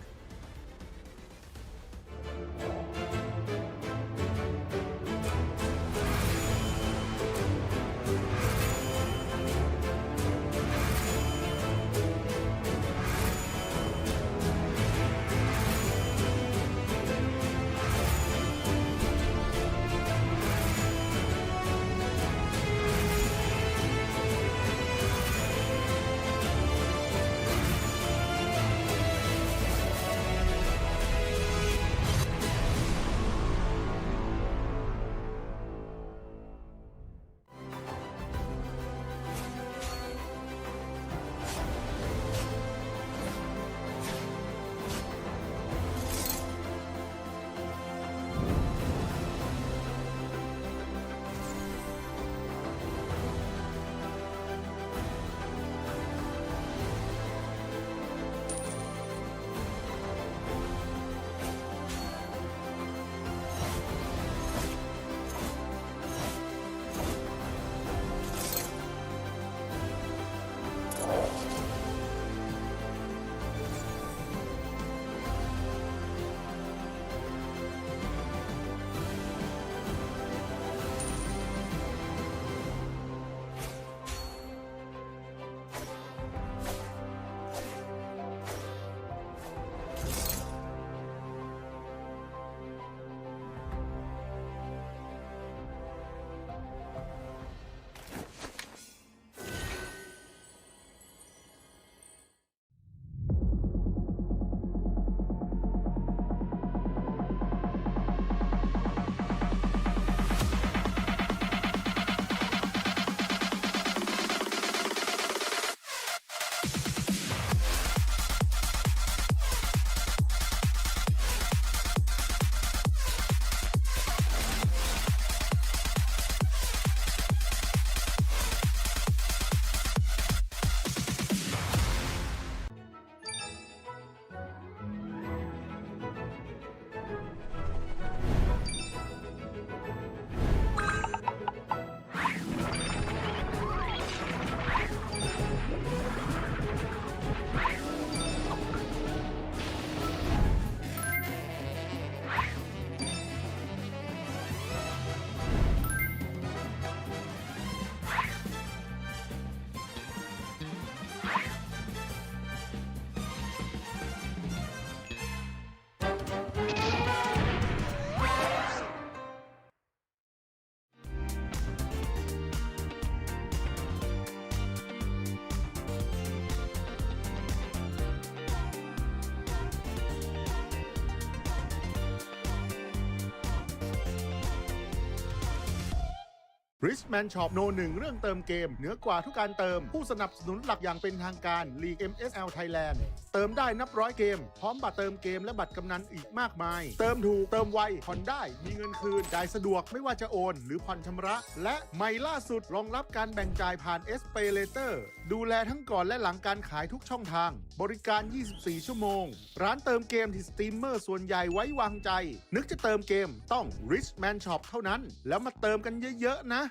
Richman Shop โน 1 เรื่องเติมเกมเหนือกว่าทุกการเติมผู้สนับสนุนหลักอย่างเป็นทางการ League MSL Thailand เติมได้นับร้อยเกมพร้อมบัตรเติมเกมและบัตรกำนันอีกมากมายเติมถูกเติมไวผ่อนได้มีเงินคืนจ่ายสะดวกไม่ว่าจะโอนหรือผ่อนชำระและใหม่ล่าสุดรองรับการแบ่งจ่ายผ่าน SPayLater ดูแลทั้งก่อนและหลังการขายทุกช่องทางบริการ 24 ชั่วโมงร้านเติมเกมที่สตรีมเมอร์ส่วนใหญ่ไว้วางใจนึกจะเติมเกมต้อง Richman Shop เท่านั้นแล้วมาเติมกันเยอะๆนะ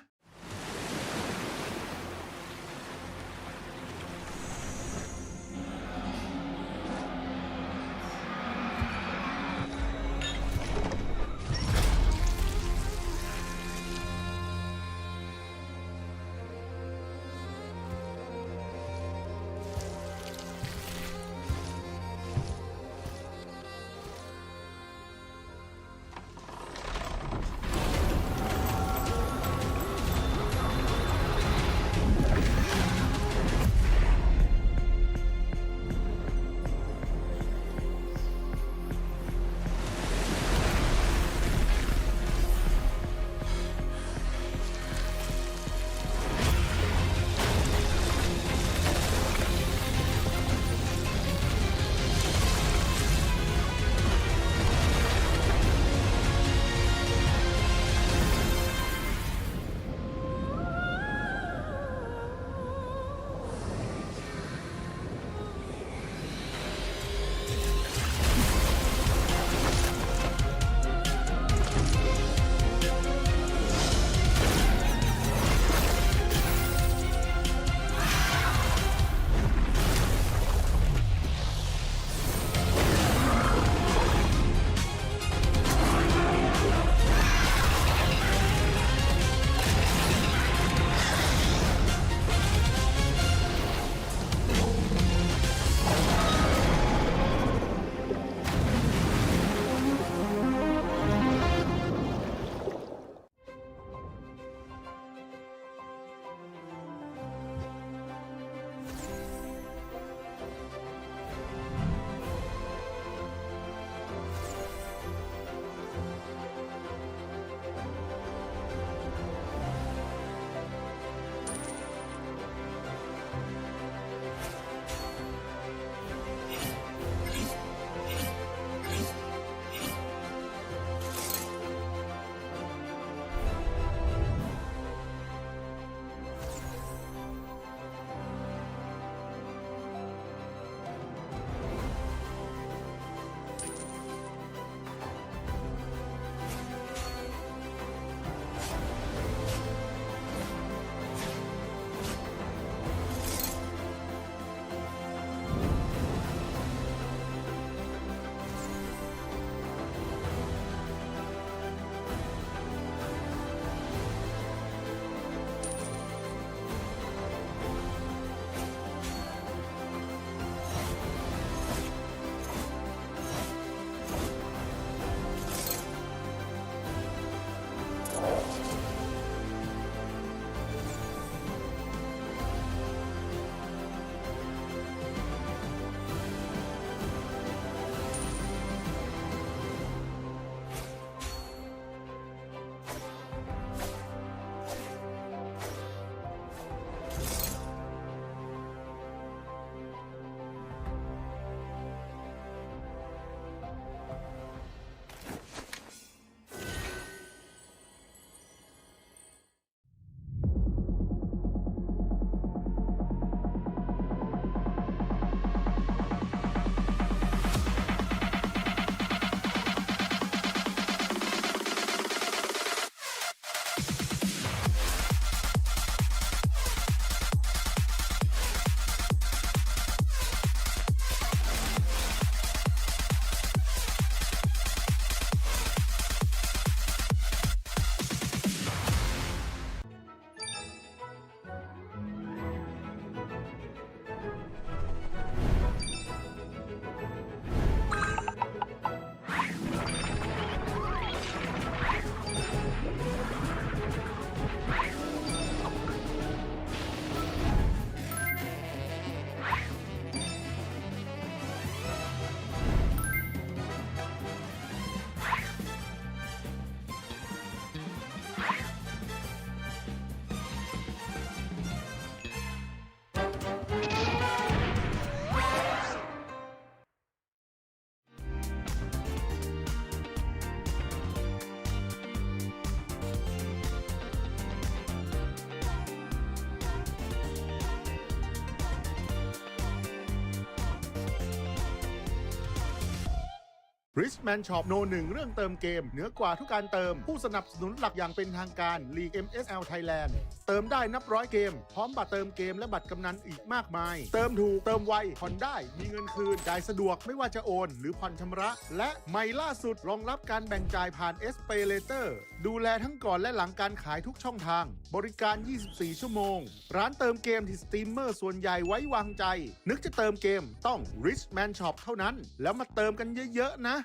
Richman Shop โนหนึ่งเรื่องเติมเกมเหนือกว่าทุกการเติมผู้สนับสนุนหลักอย่างเป็นทางการ League MSL Thailand เติมได้นับร้อยเกมพร้อมบัตรเติมเกมและบัตรกำนันอีกมากมายเติมถูกเติมไวผ่อนได้มีเงินคืนจ่ายสะดวกไม่ว่าจะโอนหรือผ่อนชำระและใหม่ล่าสุดรองรับการแบ่งจ่ายผ่าน SPay Later ดูแลทั้งก่อนและหลังการขายทุกช่องทางบริการ 24 ชั่วโมงร้านเติมเกมที่สตรีมเมอร์ส่วนใหญ่ไว้วางใจนึกจะเติมเกมต้อง Richman Shop เท่านั้นแล้วมาเติมกันเยอะๆนะ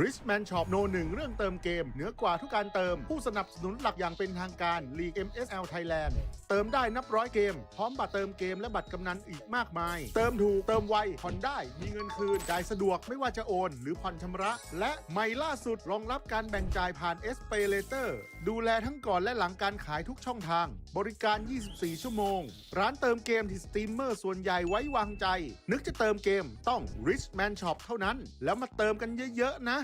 Richman Shop โนหนึ่งเรื่องเติมเกมเหนือกว่าทุกการเติมผู้สนับสนุนหลักอย่างเป็นทางการ League MSL Thailand เติมได้นับร้อยเกมพร้อมบัตรเติมเกมและบัตรกำนันอีกมากมายเติมถูกเติมไวผ่อนได้มีเงินคืนจ่ายสะดวกไม่ว่าจะโอนหรือผ่อนชำระและใหม่ล่าสุดรองรับการแบ่งจ่ายผ่าน SPayLater ดูแลทั้งก่อนและหลังการขายทุกช่องทางบริการ 24 ชั่วโมงร้านเติมเกมที่สตรีมเมอร์ส่วนใหญ่ไว้วางใจนึกจะเติมเกมต้อง Richman Shop เท่านั้นแล้วมาเติมกันเยอะๆนะ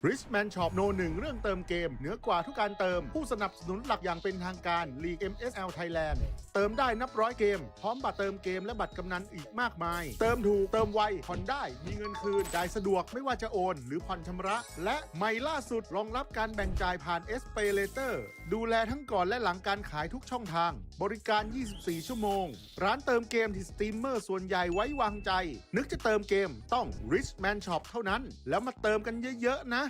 Richman Shop โน1เรื่องเติมเกมเหนือกว่าทุกการเติมผู้สนับสนุนหลักอย่างเป็นทางการ League MSL Thailand เติมได้นับร้อยเกมพร้อมบัตรเติมเกมและบัตรกำนันอีกมากมายเติมถูกเติมไวผ่อนได้มีเงินคืนจ่ายสะดวกไม่ว่าจะโอนหรือผ่อนชำระและใหม่ล่าสุดรองรับการแบ่งจ่ายผ่าน SPayLater ดูแลทั้งก่อนและหลังการขายทุกช่องทางบริการ 24 ชั่วโมงร้านเติมเกมที่สตรีมเมอร์ส่วนใหญ่ไว้วางใจนึกจะเติมเกมต้อง Richman Shop เท่านั้นแล้วมาเติมกันเยอะๆนะ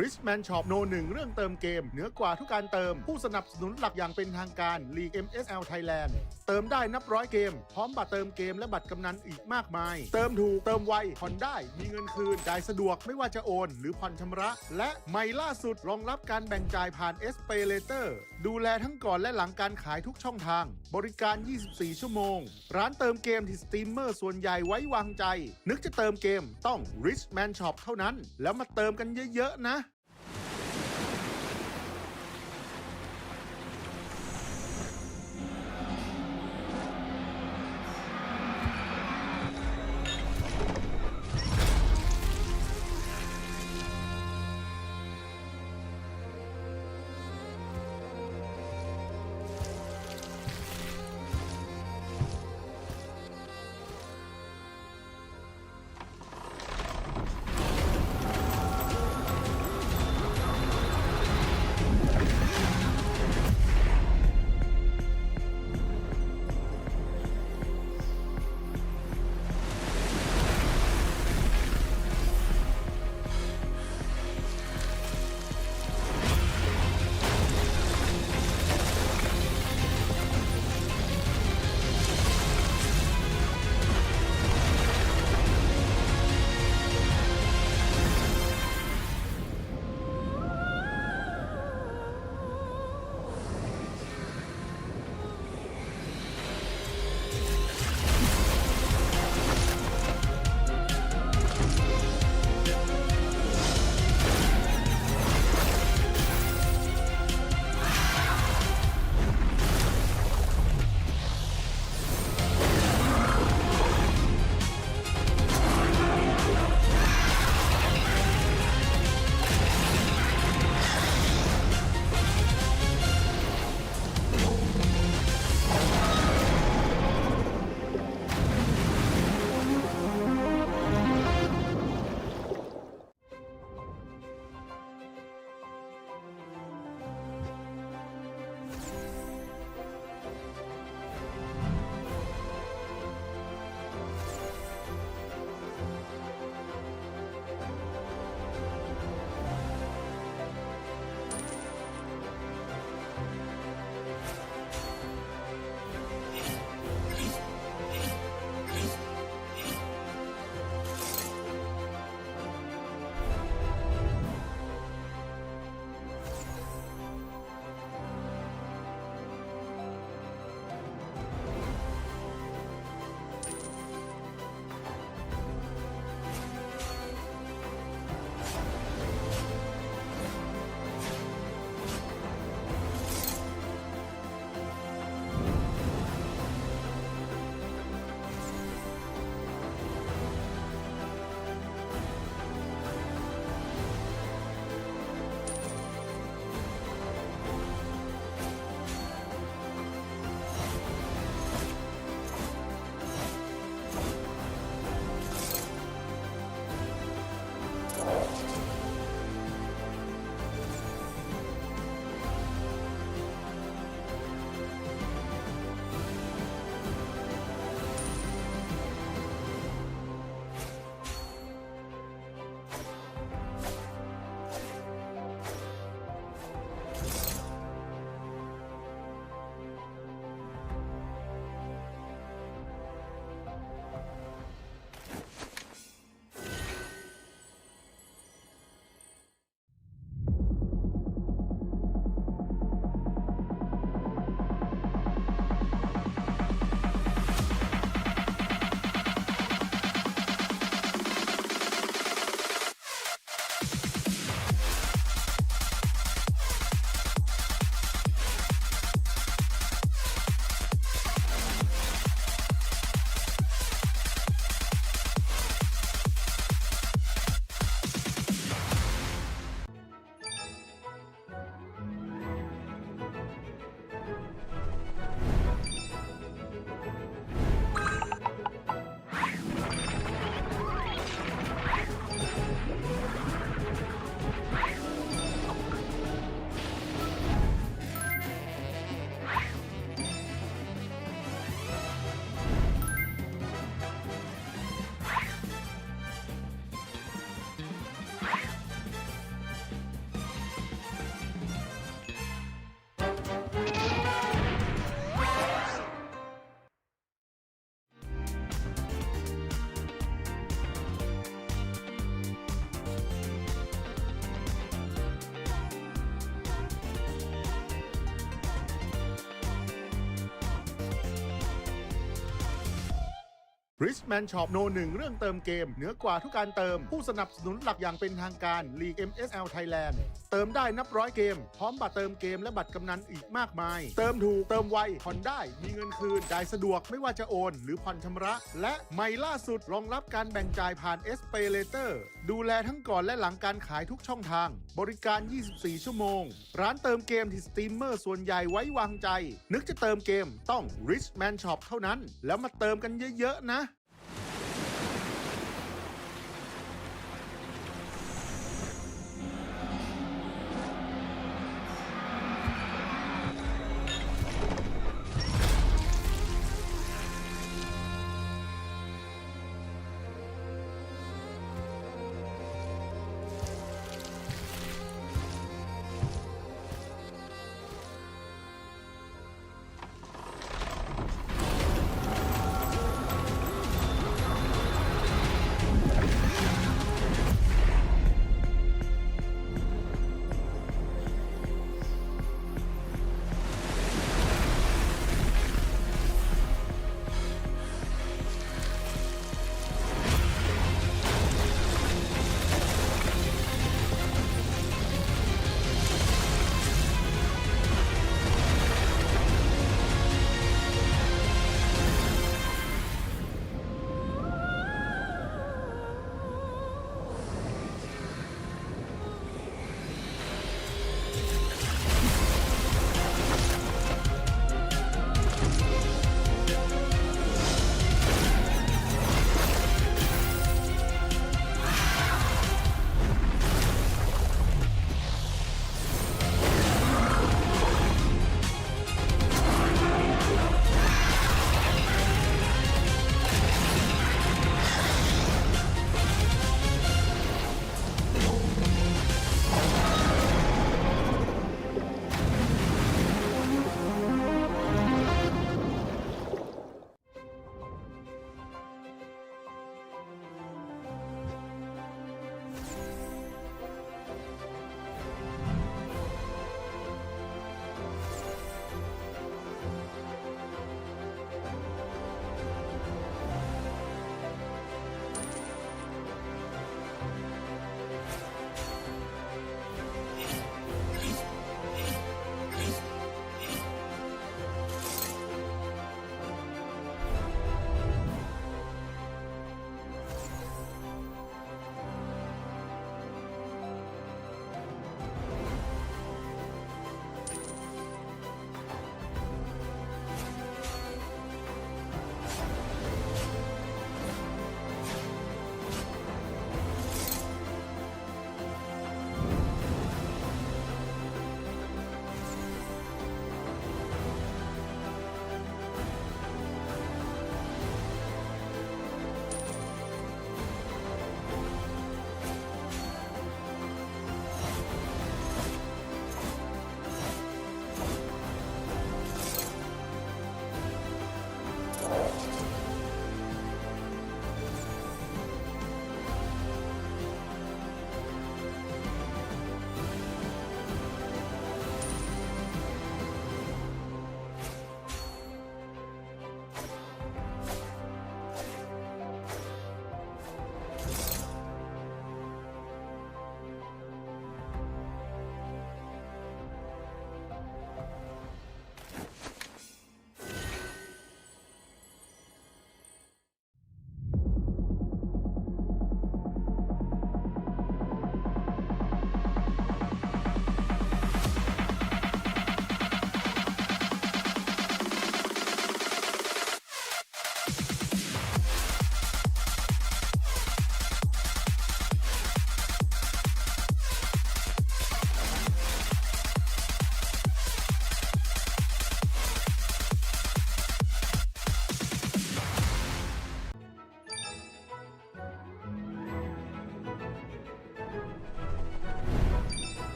Richman Shop โนหนึ่งเรื่องเติมเกมเหนือกว่าทุกการเติมผู้สนับสนุนหลักอย่างเป็นทางการ League MSL Thailand เติมได้นับร้อยเกมพร้อมบัตรเติมเกมและบัตรกำนันอีกมากมายเติมถูกเติมไวผ่อนได้มีเงินคืนจ่ายสะดวกไม่ว่าจะโอนหรือผ่อนชำระและใหม่ล่าสุดรองรับการแบ่งจ่ายผ่าน SPayLater ดูแลทั้งก่อนและหลังการขายทุกช่องทางบริการ 24 ชั่วโมงร้านเติมเกมที่สตรีมเมอร์ส่วนใหญ่ไว้วางใจนึกจะเติมเกมต้อง Richman Shop เท่านั้นแล้วมาเติมกันเยอะๆนะ Richman Shop โน1เรื่องเติมเกมเหนือกว่าทุกการเติมผู้สนับสนุนหลักอย่างเป็นทางการ League MSL Thailand เติมได้นับร้อยเกมพร้อมบัตรเติมเกมและบัตรกำนันอีกมากมายเติมถูกเติมไวผ่อนได้มีเงินคืนจ่ายสะดวกไม่ว่าจะโอนหรือผ่อนชำระและใหม่ล่าสุดรองรับการแบ่งจ่ายผ่าน SPayLater ดูแลทั้งก่อนและหลังการขายทุกช่องทางบริการ 24 ชั่วโมงร้านเติมเกมที่สตรีมเมอร์ส่วนใหญ่ไว้วางใจนึกจะเติมเกมต้อง Richman Shop เท่านั้นแล้วมาเติมกันเยอะๆนะ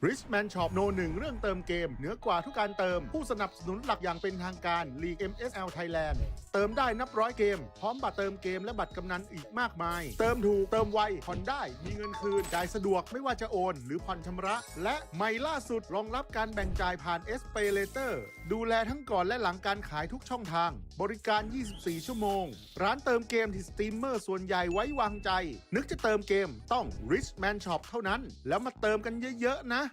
Richman Shop โนหนึ่งเรื่องเติมเกมเหนือกว่าทุกการเติมผู้สนับสนุนหลักอย่างเป็นทางการ League MSL Thailand เติมได้นับร้อยเกมพร้อมบัตรเติมเกมและบัตรกำนันอีกมากมายเติมถูกเติมไวผ่อนได้มีเงินคืนจ่ายสะดวกไม่ว่าจะโอนหรือผ่อนชำระและใหม่ล่าสุดรองรับการแบ่งจ่ายผ่าน SPayLater ดูแลทั้งก่อนและหลังการขายทุกช่องทางบริการ 24 ชั่วโมงร้านเติมเกมที่สตรีมเมอร์ส่วนใหญ่ไว้วางใจนึกจะเติมเกมต้อง Richman Shop เท่านั้นแล้วมาเติมกันเยอะๆนะ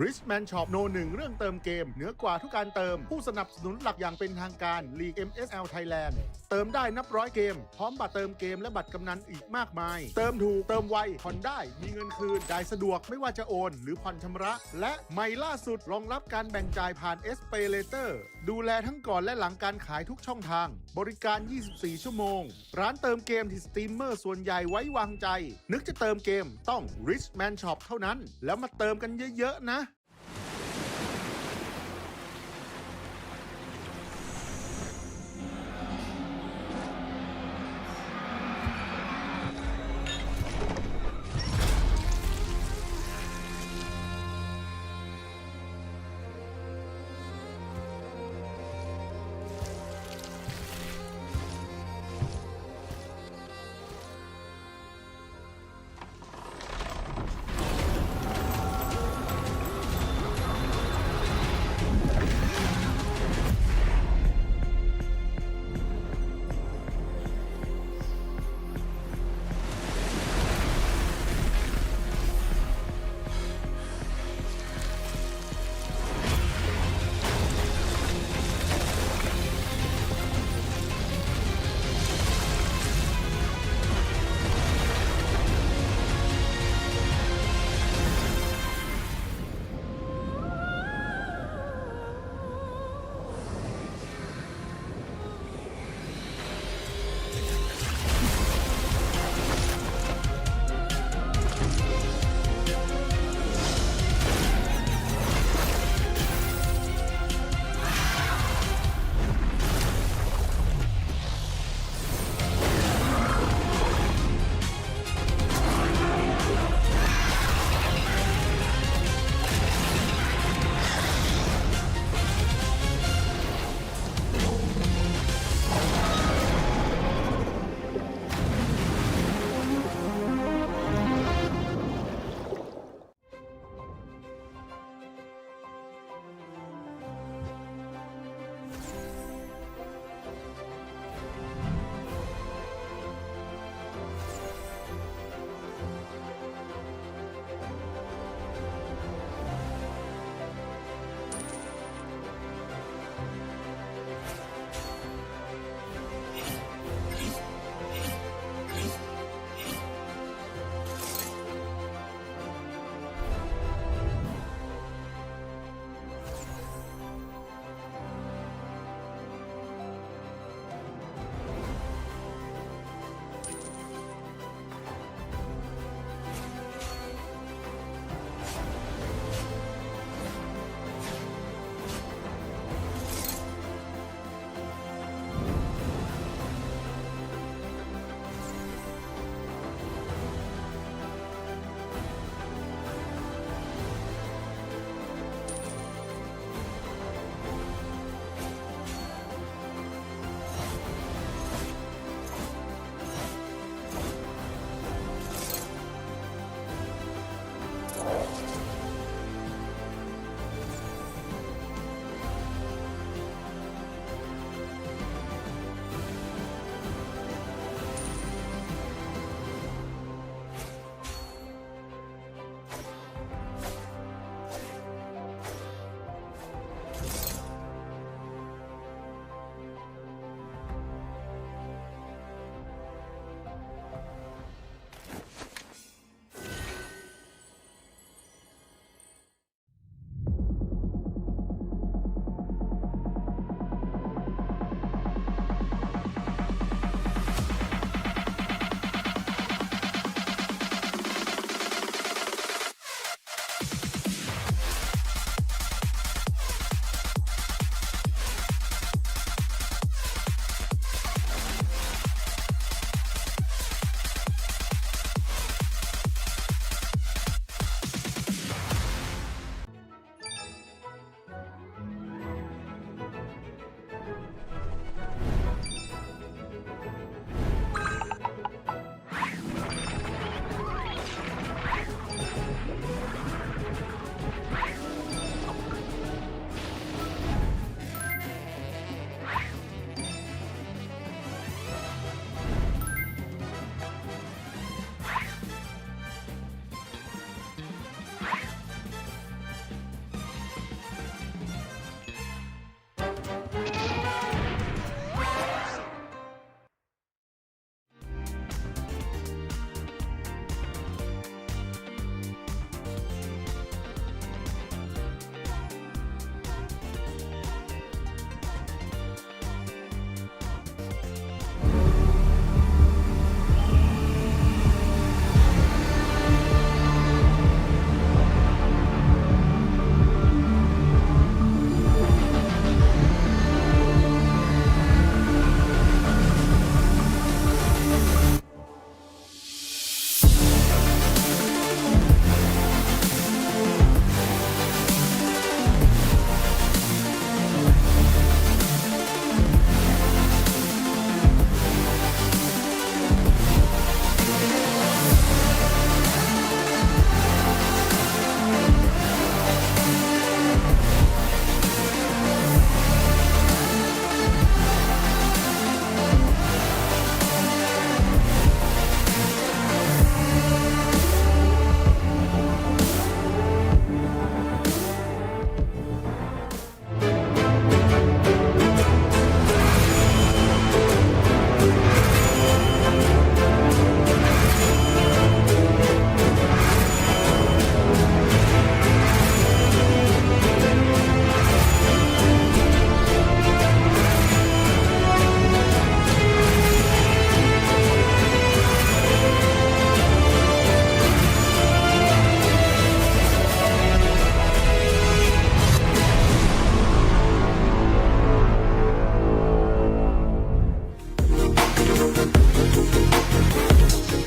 Richman Shop โนหนึ่งเรื่องเติมเกมเหนือกว่าทุกการเติมผู้สนับสนุนหลักอย่างเป็นทางการ League MSL Thailand เติมได้นับร้อยเกมพร้อมบัตรเติมเกมและบัตรกำนันอีกมากมาย เติมถูกเติมไวผ่อนได้มีเงินคืนจ่ายสะดวกไม่ว่าจะโอนหรือผ่อนชำระ และใหม่ล่าสุดรองรับการแบ่งจ่ายผ่าน SPayLater ดูแลทั้งก่อนและหลังการขายทุกช่องทางบริการ 24 ชั่วโมงร้านเติมเกมที่สตรีมเมอร์ส่วนใหญ่ไว้วางใจนึกจะเติมเกมต้อง Richman Shop เท่านั้นแล้วมาเติมกันเยอะๆนะ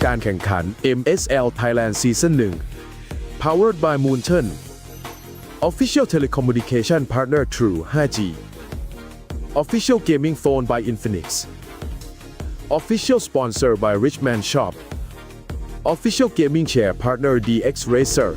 การแข่งขัน MSL Thailand Season 1 Powered by Moonton Official Telecommunication Partner True 5G Official Gaming Phone by Infinix Official Sponsor by Richman Shop Official Gaming Chair Partner DX Racer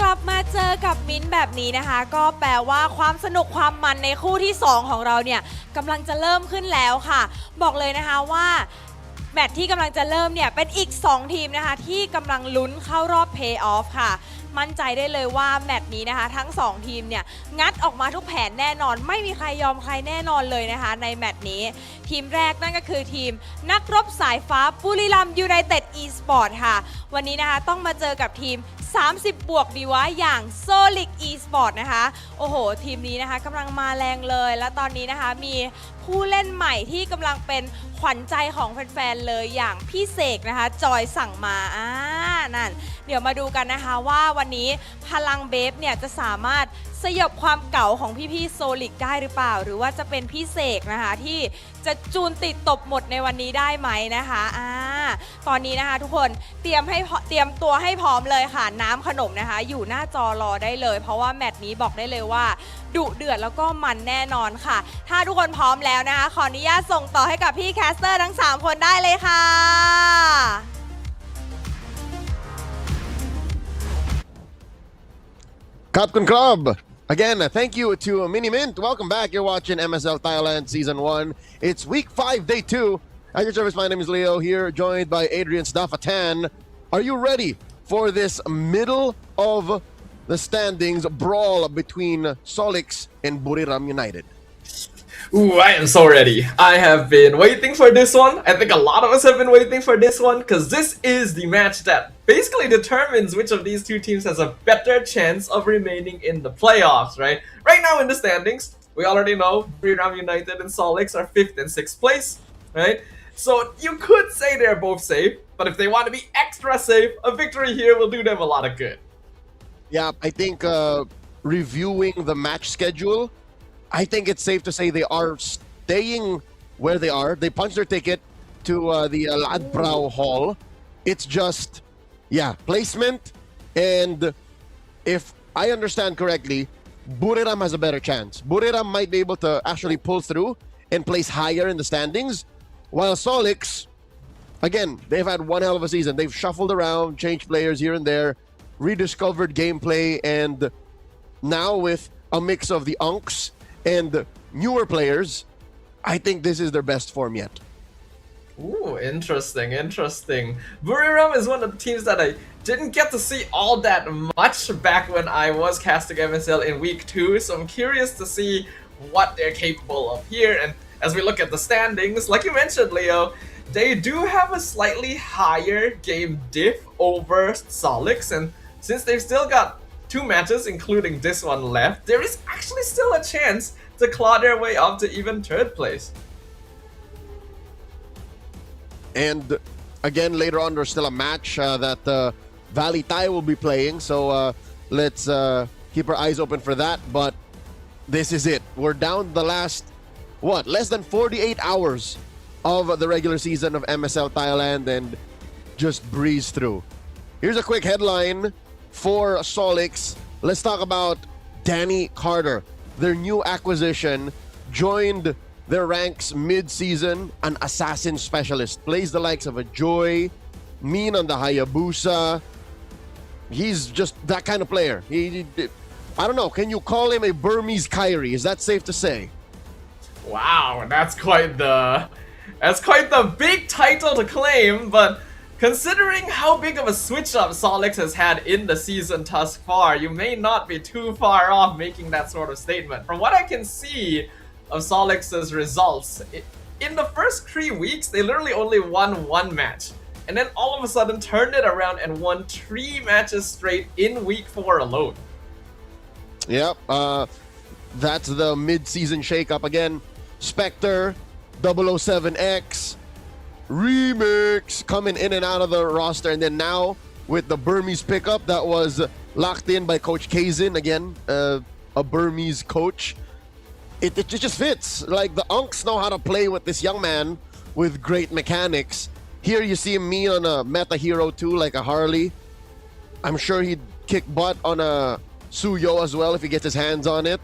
กลับมาเจอกับมิ้นท์แบบนี้นะคะ ก็แปลว่าความสนุกความมันในคู่ที่ 2 ของเราเนี่ยกำลังจะเริ่มขึ้นแล้วค่ะ บอกเลยนะคะว่าแมตช์ที่กำลังจะเริ่มเนี่ยเป็นอีก 2 ทีมนะคะที่กำลังลุ้นเข้ารอบเพย์ออฟค่ะ มั่นใจได้เลยว่าแมตช์นี้นะคะทั้ง 2 ทีมเนี่ยงัดออกมาทุกแผนแน่นอน ไม่มีใครยอมใครแน่นอนเลยนะคะในแมตช์นี้ทีมแรกนั่นก็คือทีมนักรบสายฟ้าบุรีรัมย์ยูไนเต็ดอีสปอร์ตค่ะวันนี้นะคะต้องมาเจอกับทีม30 บวกดีวะอย่างโซลิกอีสปอร์ตนะคะโอ้โหทีมนี้นะคะกำลังมาแรงเลยและตอนนี้นะคะมีผู้เล่นใหม่ที่กำลังเป็นขวัญใจของแฟนๆเลยอย่างพี่เสกนะคะจอยสั่งมานั่นเดี๋ยวมาดูกันนะคะว่าวันนี้พลังเบฟเนี่ยจะสามารถสยบความเก่าของพี่ๆโซลิกได้หรือเปล่าหรือว่าจะเป็นพี่เสกนะคะที่จะจูนติดตบหมดในวันนี้ได้ไหมนะคะตอนนี้นะคะทุกคนเตรียมตัวให้พร้อมเลยค่ะน้ำขนมนะคะอยู่หน้าจอรอได้เลยเพราะว่าแมตช์นี้บอกได้เลยว่าดุเดือดแล้วก็มันแน่นอนค่ะถ้าทุกคนพร้อมแล้วนะคะขออนุญาตส่งต่อให้กับพี่แคสเตอร์ทั้ง3คนได้เลยค่ะ Kapkan Club. Again, thank you to Mini Mint. Welcome back. You're watching MSL Thailand Season 1. It's Week 5, Day 2. At your service, my name is Leo here, joined by Adrian Staffatan. Are you ready for this middle of the standings brawl between Solix and Buriram United? Ooh, I am so ready. I have been waiting for this one. I think a lot of us have been waiting for this one because this is the match that basically determines which of these two teams has a better chance of remaining in the playoffs, right? Right now in the standings, we already know Buriram United and Solix are 5th and 6th place, right? So you could say they're both safe, but if they want to be extra safe, a victory here will do them a lot of good. Yeah, I think reviewing the match schedule, I think it's safe to say they are staying where they are. They punched their ticket to the Ladprao Hall. It's just, yeah, placement. And if I understand correctly, Buriram has a better chance. Buriram might be able to actually pull through and place higher in the standings. While Solix, again, they've had one hell of a season. They've shuffled around, changed players here and there, rediscovered gameplay, and now with a mix of the Unks and newer players, I think this is their best form yet. Ooh, interesting, interesting. Buriram is one of the teams that I didn't get to see all that much back when I was casting MSL in Week 2, so I'm curious to see what they're capable of here. And as we look at the standings, like you mentioned, Leo, they do have a slightly higher game diff over Solix, and since they've still got 2 matches, including this one left, there is actually still a chance to claw their way up to even 3rd place. And again, later on, there's still a match that Valley Thai will be playing, so let's keep our eyes open for that. But this is it. We're down the last, less than 48 hours of the regular season of MSL Thailand and just breeze through. Here's a quick headline for Solix. Let's talk about Danny Carter. Their new acquisition joined their ranks mid-season, an assassin specialist. Plays the likes of a Joy, Mean on the Hayabusa. He's just that kind of player. I don't know, can you call him a Burmese Kyrie? Is that safe to say? Wow, that's quite the big title to claim, but considering how big of a switch-up Solix has had in the season thus far, you may not be too far off making that sort of statement. From what I can see of Solix's results, in the first 3 weeks, they literally only won 1 match. And then all of a sudden turned it around and won 3 matches straight in Week 4 alone. Yep, that's the mid-season shakeup again. Spectre, 007X, Remix coming in and out of the roster, and then now with the Burmese pickup that was locked in by Coach Kazin. Again, a Burmese coach. It just fits. Like, the Unks know how to play with this young man with great mechanics. Here you see me on a meta hero too, like a Harley. I'm sure he'd kick butt on a Suyo as well if he gets his hands on it.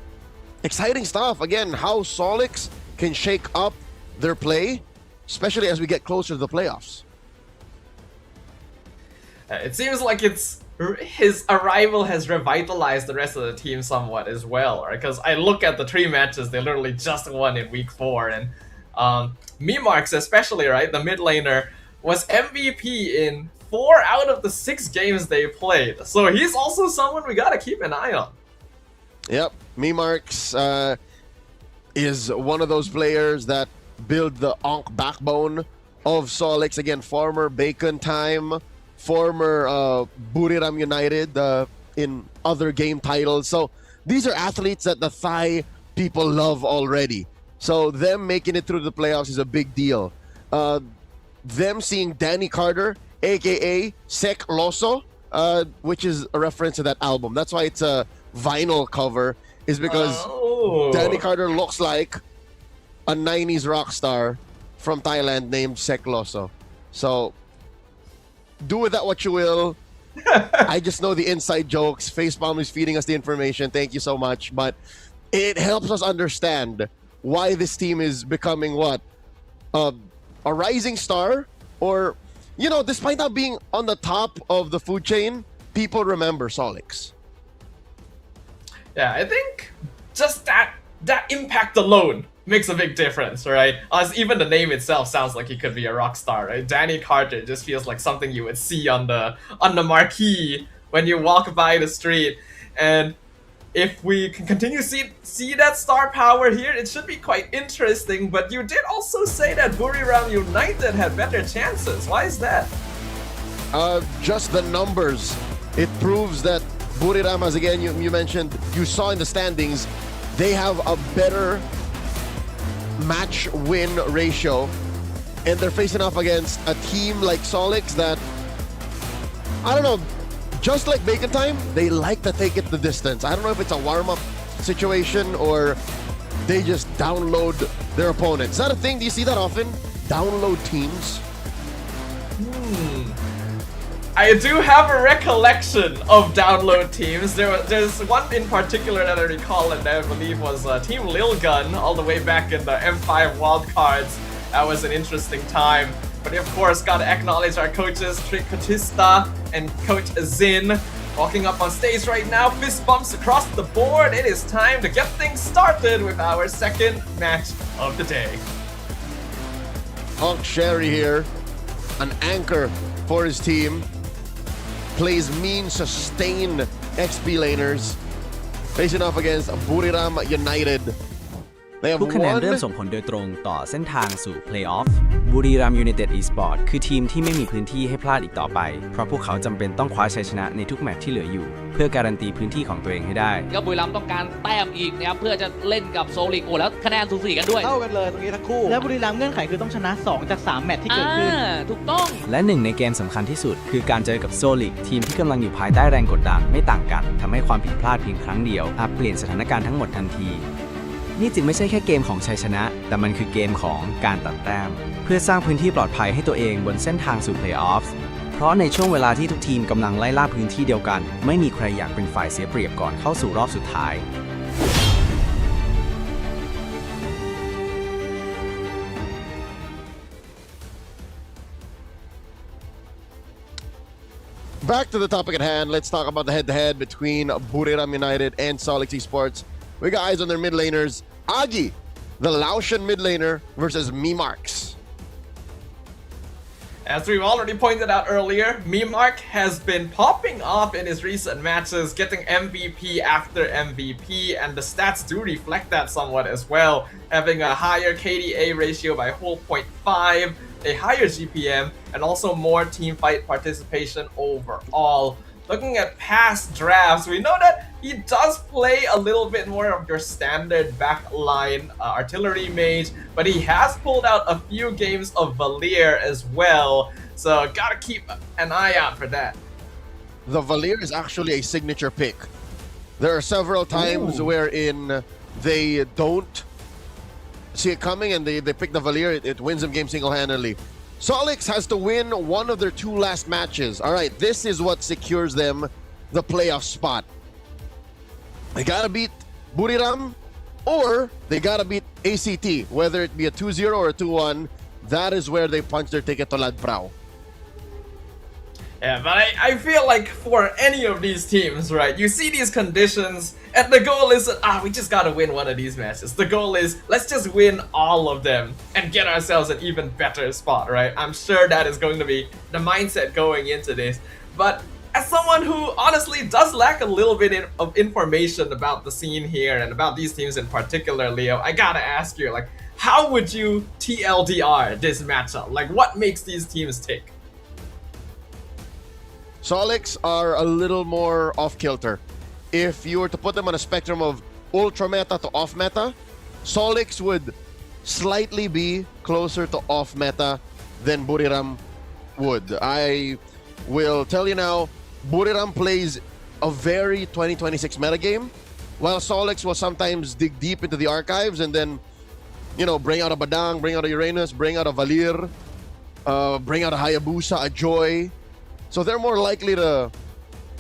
Exciting stuff. Again, how Solix can shake up their play, especially as we get closer to the playoffs. It seems like his arrival has revitalized the rest of the team somewhat as well, right? Because I look at the 3 matches they literally just won in week 4, and Mimarks especially, right, the mid laner, was MVP in 4 out of the 6 games they played. So he's also someone we gotta keep an eye on. Yep, Mimarks is one of those players that build the Onk backbone of Solix. Again, former Bacon Time, former Buriram United in other game titles. So these are athletes that the Thai people love already. So them making it through the playoffs is a big deal. Them seeing Danny Carter, aka Sek Loso, which is a reference to that album. That's why it's a vinyl cover, is because Danny Carter looks like a 90s rock star from Thailand named Sek Loso. So do with that what you will. I just know the inside jokes. Facepalm is feeding us the information. Thank you so much. But it helps us understand why this team is becoming what? A rising star? Or, you know, despite not being on the top of the food chain, people remember Solix. Yeah, I think just that impact alone makes a big difference, right? As even the name itself sounds like he could be a rock star, right? Danny Carter just feels like something you would see on the marquee when you walk by the street. And if we can continue to see that star power here, it should be quite interesting. But you did also say that Buriram United had better chances. Why is that? Just the numbers. It proves that Buriram, as again you mentioned, you saw in the standings, they have a better match win ratio, and they're facing off against a team like Solix that, I don't know, just like Bacon Time, they like to take it the distance. I don't know if it's a warm-up situation or they just download their opponents. Is that a thing? Do you see that often? Download teams? I do have a recollection of download teams. There's one in particular that I recall, and I believe was Team Lilgun all the way back in the M5 wildcards. That was an interesting time. But of course, gotta acknowledge our coaches, Trick Kotista and Coach Zin, walking up on stage right now. Fist bumps across the board. It is time to get things started with our second match of the day. Hunk Sherry here, an anchor for his team. Plays mean, sustained XP laners, facing off against Buriram United. They have ทุกคะแนน won เริ่มส่งผลโดยตรงต่อเส้นทางสู่เพลย์ออฟบุรีรัมย์ยูไนเต็ดอีสปอร์ตคือทีมที่ไม่มีพื้นที่ให้พลาดอีกต่อไปเพราะพวกเขาจำเป็นต้องคว้าชัยชนะในทุกแมตช์ที่เหลืออยู่เพื่อการันตีพื้นที่ของตัวเองให้ได้ก็บุรีรัมย์ต้องการแต้มอีกนะครับเพื่อจะเล่นกับโซลิกโอ้แล้วคะแนนสูสีกันด้วยเท่ากันเลยตรงนี้ทั้งคู่และบุรีรัมย์เงื่อนไขคือต้องชนะ2จาก3แมตช์ที่เกิดขึ้นถูกต้องและหนึ่งในเกมสำคัญที่สุดคือการเจอกับโซลิกทีมที่กำลังอยู่ภายใต้แรงกดดันไม่ต่างกันทำให้ความผิดพลาดเพียงครั้งเดียวอาจเปลี่ยนสถานการณ์ทั้งหมดทันทีนี่จึงไม่ใช่แค่เกมของชัยชนะแต่มันคือเกมของการตัดแต้มเพื่อสร้างพื้นที่ปลอดภัยให้ตัวเองบนเส้นทางสู่เพลย์ออฟเพราะในช่วงเวลาที่ทุกทีมกำลังไล่ล่าพื้นที่เดียวกันไม่มีใครอยากเป็นฝ่ายเสียเปรียบก่อนเข้าสู่รอบสุดท้าย Back to the topic at hand. Let's talk about the head-to-head between Buriram United and Solix Esports. We got eyes on their mid laners. Agi, the Laotian mid laner, versus Mimarks. As we've already pointed out earlier, Mimark has been popping off in his recent matches, getting MVP after MVP, and the stats do reflect that somewhat as well, having a higher KDA ratio by 0.5, a higher GPM, and also more teamfight participation overall. Looking at past drafts, we know that he does play a little bit more of your standard backline artillery mage, but he has pulled out a few games of Valier as well, so gotta keep an eye out for that. the Valier is actually a signature pick. There are several times wherein they don't see it coming and they pick the Valier. It wins them game single-handedly. Solix has to win one of their 2 last matches. All right, this is what secures them the playoff spot. They gotta beat Buriram or they gotta beat ACT, whether it be a 2-0 or a 2-1. That is where they punch their ticket to Ladprao. Yeah, but I feel like for any of these teams, right, you see these conditions, and the goal is, we just gotta win one of these matches. The goal is, let's just win all of them and get ourselves an even better spot, right? I'm sure that is going to be the mindset going into this. But as someone who honestly does lack a little bit of information about the scene here and about these teams in particular, Leo, I gotta ask you, like, how would you TLDR this matchup? Like, what makes these teams tick? Solix are a little more off-kilter. If you were to put them on a spectrum of ultra meta to off meta, Solix would slightly be closer to off meta than Buriram would. I will tell you now, Buriram plays a very 2026 metagame, while Solix will sometimes dig deep into the archives and then, you know, bring out a Badang, bring out a Uranus, bring out a Valir, bring out a Hayabusa, a Joy. So they're more likely to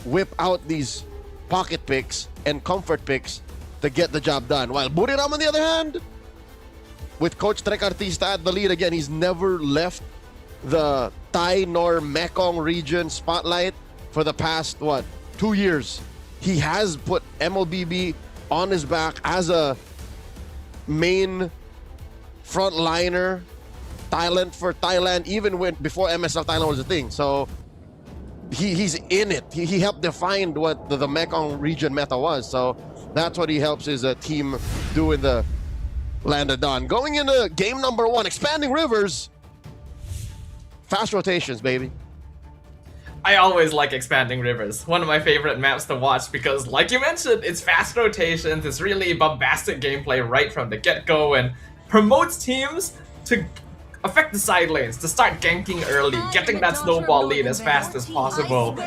whip out these pocket picks and comfort picks to get the job done. While Buriram, on the other hand, with Coach Trek Artista at the lead again, he's never left the Thai nor Mekong region spotlight for the past, 2 years. He has put MLBB on his back as a main frontliner talent for Thailand, even before MSL Thailand was a thing. So he's in it. He helped define what the Mekong region meta was. So that's what he helps his team do in the Land of Dawn. Going into game number 1, Expanding Rivers. Fast rotations, baby. I always like Expanding Rivers. One of my favorite maps to watch because, like you mentioned, it's fast rotations, it's really bombastic gameplay right from the get-go and promotes teams to affect the side lanes, to start ganking early, getting that snowball lead as fast as possible.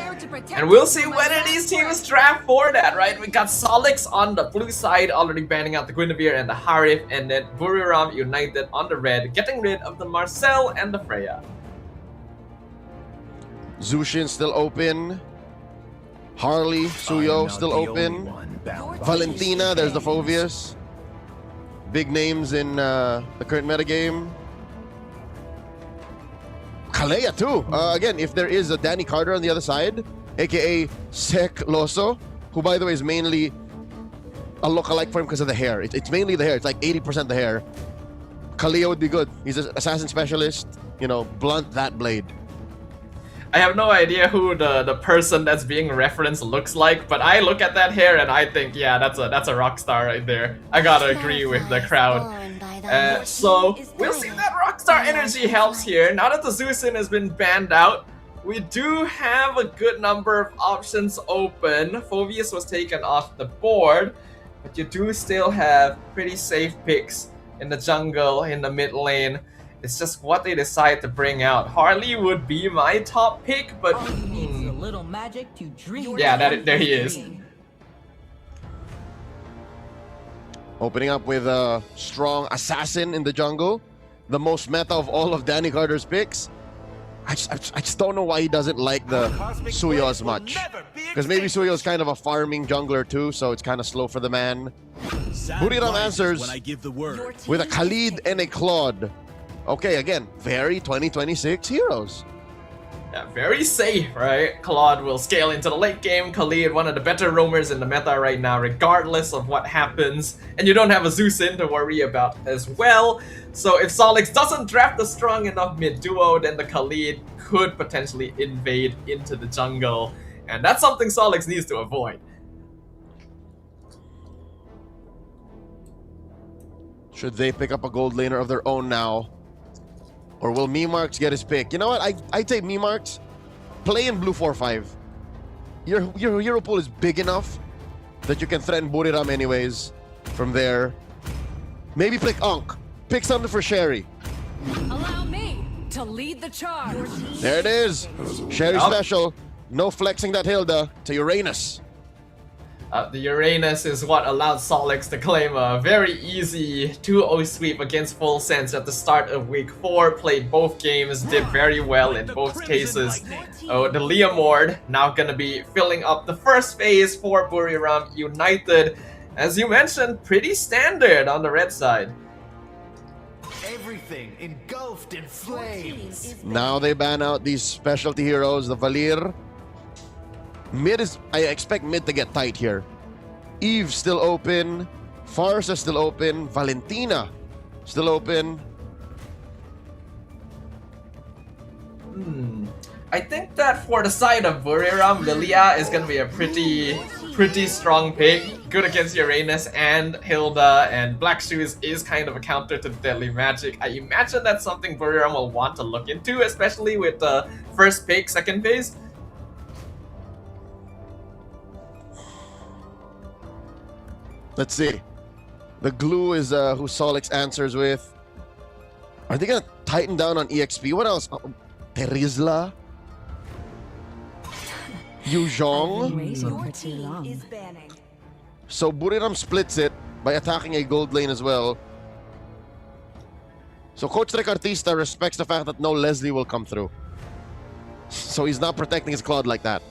And we'll see whether these teams draft for that, right? We got Solix on the blue side, already banning out the Guinevere and the Harif, and then Buriram United on the red, getting rid of the Marcel and the Freya. Zushin still open. Harley, Suyo still open. Valentina, there's the Phovius. Big names in the current metagame. Kalea too. Again, if there is a Danny Carter on the other side, aka Sek Loso, who by the way is mainly a lookalike for him because of the hair. It's mainly the hair. It's like 80% the hair. Kalea would be good. He's an assassin specialist. You know, blunt that blade. I have no idea who the person that's being referenced looks like, but I look at that hair and I think, yeah, that's a rock star right there. I gotta agree with the crowd. So we'll see if that rockstar energy helps here. Now that the Zeusin has been banned out, we do have a good number of options open. Phovius was taken off the board, but you do still have pretty safe picks in the jungle, in the mid lane. It's just what they decide to bring out. Harley would be my top pick, but yeah, there he is. Opening up with a strong assassin in the jungle, the most meta of all of Danny Carter's picks. I just don't know why he doesn't like the Suyo as much. Because maybe Suyo is kind of a farming jungler too, so it's kind of slow for the man. Buriram answers with a Khalid and a Claude. Okay, again, very 2026 heroes. Yeah, very safe, right? Claude will scale into the late game. Khalid, one of the better roamers in the meta right now, regardless of what happens. And you don't have a Zeusin to worry about as well. So if Solix doesn't draft a strong enough mid-duo, then the Khalid could potentially invade into the jungle. And that's something Solix needs to avoid. Should they pick up a gold laner of their own now? Or will Memarks get his pick? You know what? I take Memarks. Play in blue 4-5. Your hero pool is big enough that you can threaten Buriram anyways from there. Maybe pick Ankh. Pick something for Sherry. Allow me to lead the charge. There it is. Sherry special. No flexing that Hilda to Uranus. The Uranus is what allowed Solix to claim a very easy 2-0 sweep against Full Sense at the start of week 4. Played both games, did very well in both cases. Oh, the Leomord now gonna be filling up the first phase for Buriram United. As you mentioned, pretty standard on the red side. Everything engulfed in flames. Now they ban out these specialty heroes, the Valir. Mid is, I expect mid to get tight here. Eve still open. Farsa still open. Valentina still open. I think that for the side of Buriram, Lilia is gonna be a pretty strong pick. Good against Uranus and Hilda, and Black Shoes is kind of a counter to Deadly Magic. I imagine that's something Buriram will want to look into, especially with the first pick, second phase. Let's see. The glue is who Solix answers with. Are they gonna tighten down on EXP? What else? Oh, Terizla? Yuzhong? So Buriram splits it by attacking a gold lane as well. So Coach Recartista respects the fact that no Leslie will come through. So he's not protecting his Claude like that.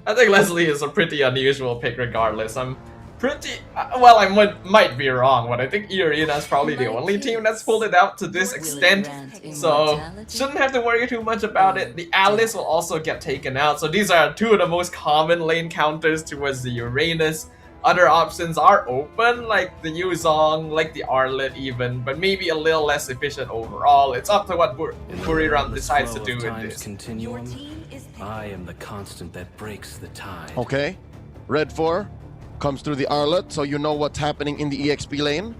I think Leslie is a pretty unusual pick regardless. I'm pretty... well, I might be wrong, but I think Irina is probably the only team that's pulled it out to this extent. So, shouldn't have to worry too much about it. The Alice will also get taken out. So these are two of the most common lane counters towards the Uranus. Other options are open, like the Yuzong, like the Arlet even, but maybe a little less efficient overall. It's up to what Buriram decides to do with this. Continuum, I am the constant that breaks the tide. Okay. Red 4 comes through the Arlet, so you know what's happening in the EXP lane.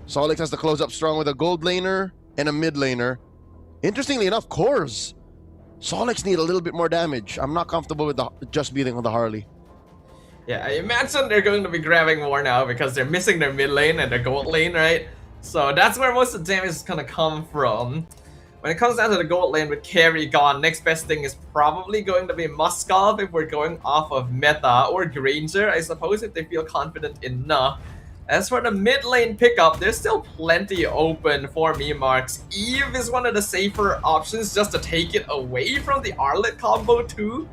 Solix has to close up strong with a gold laner and a mid laner. Interestingly enough, cores. Solix need a little bit more damage. I'm not comfortable with the just beating on the Harley. Yeah, I imagine they're going to be grabbing more now because they're missing their mid lane and their gold lane, right? So that's where most of the damage is going to come from. When it comes down to the gold lane with carry gone, next best thing is probably going to be Muskov if we're going off of meta, or Granger, I suppose, if they feel confident enough. As for the mid lane pickup, there's still plenty open for me marks. Eve is one of the safer options just to take it away from the Arlet combo too.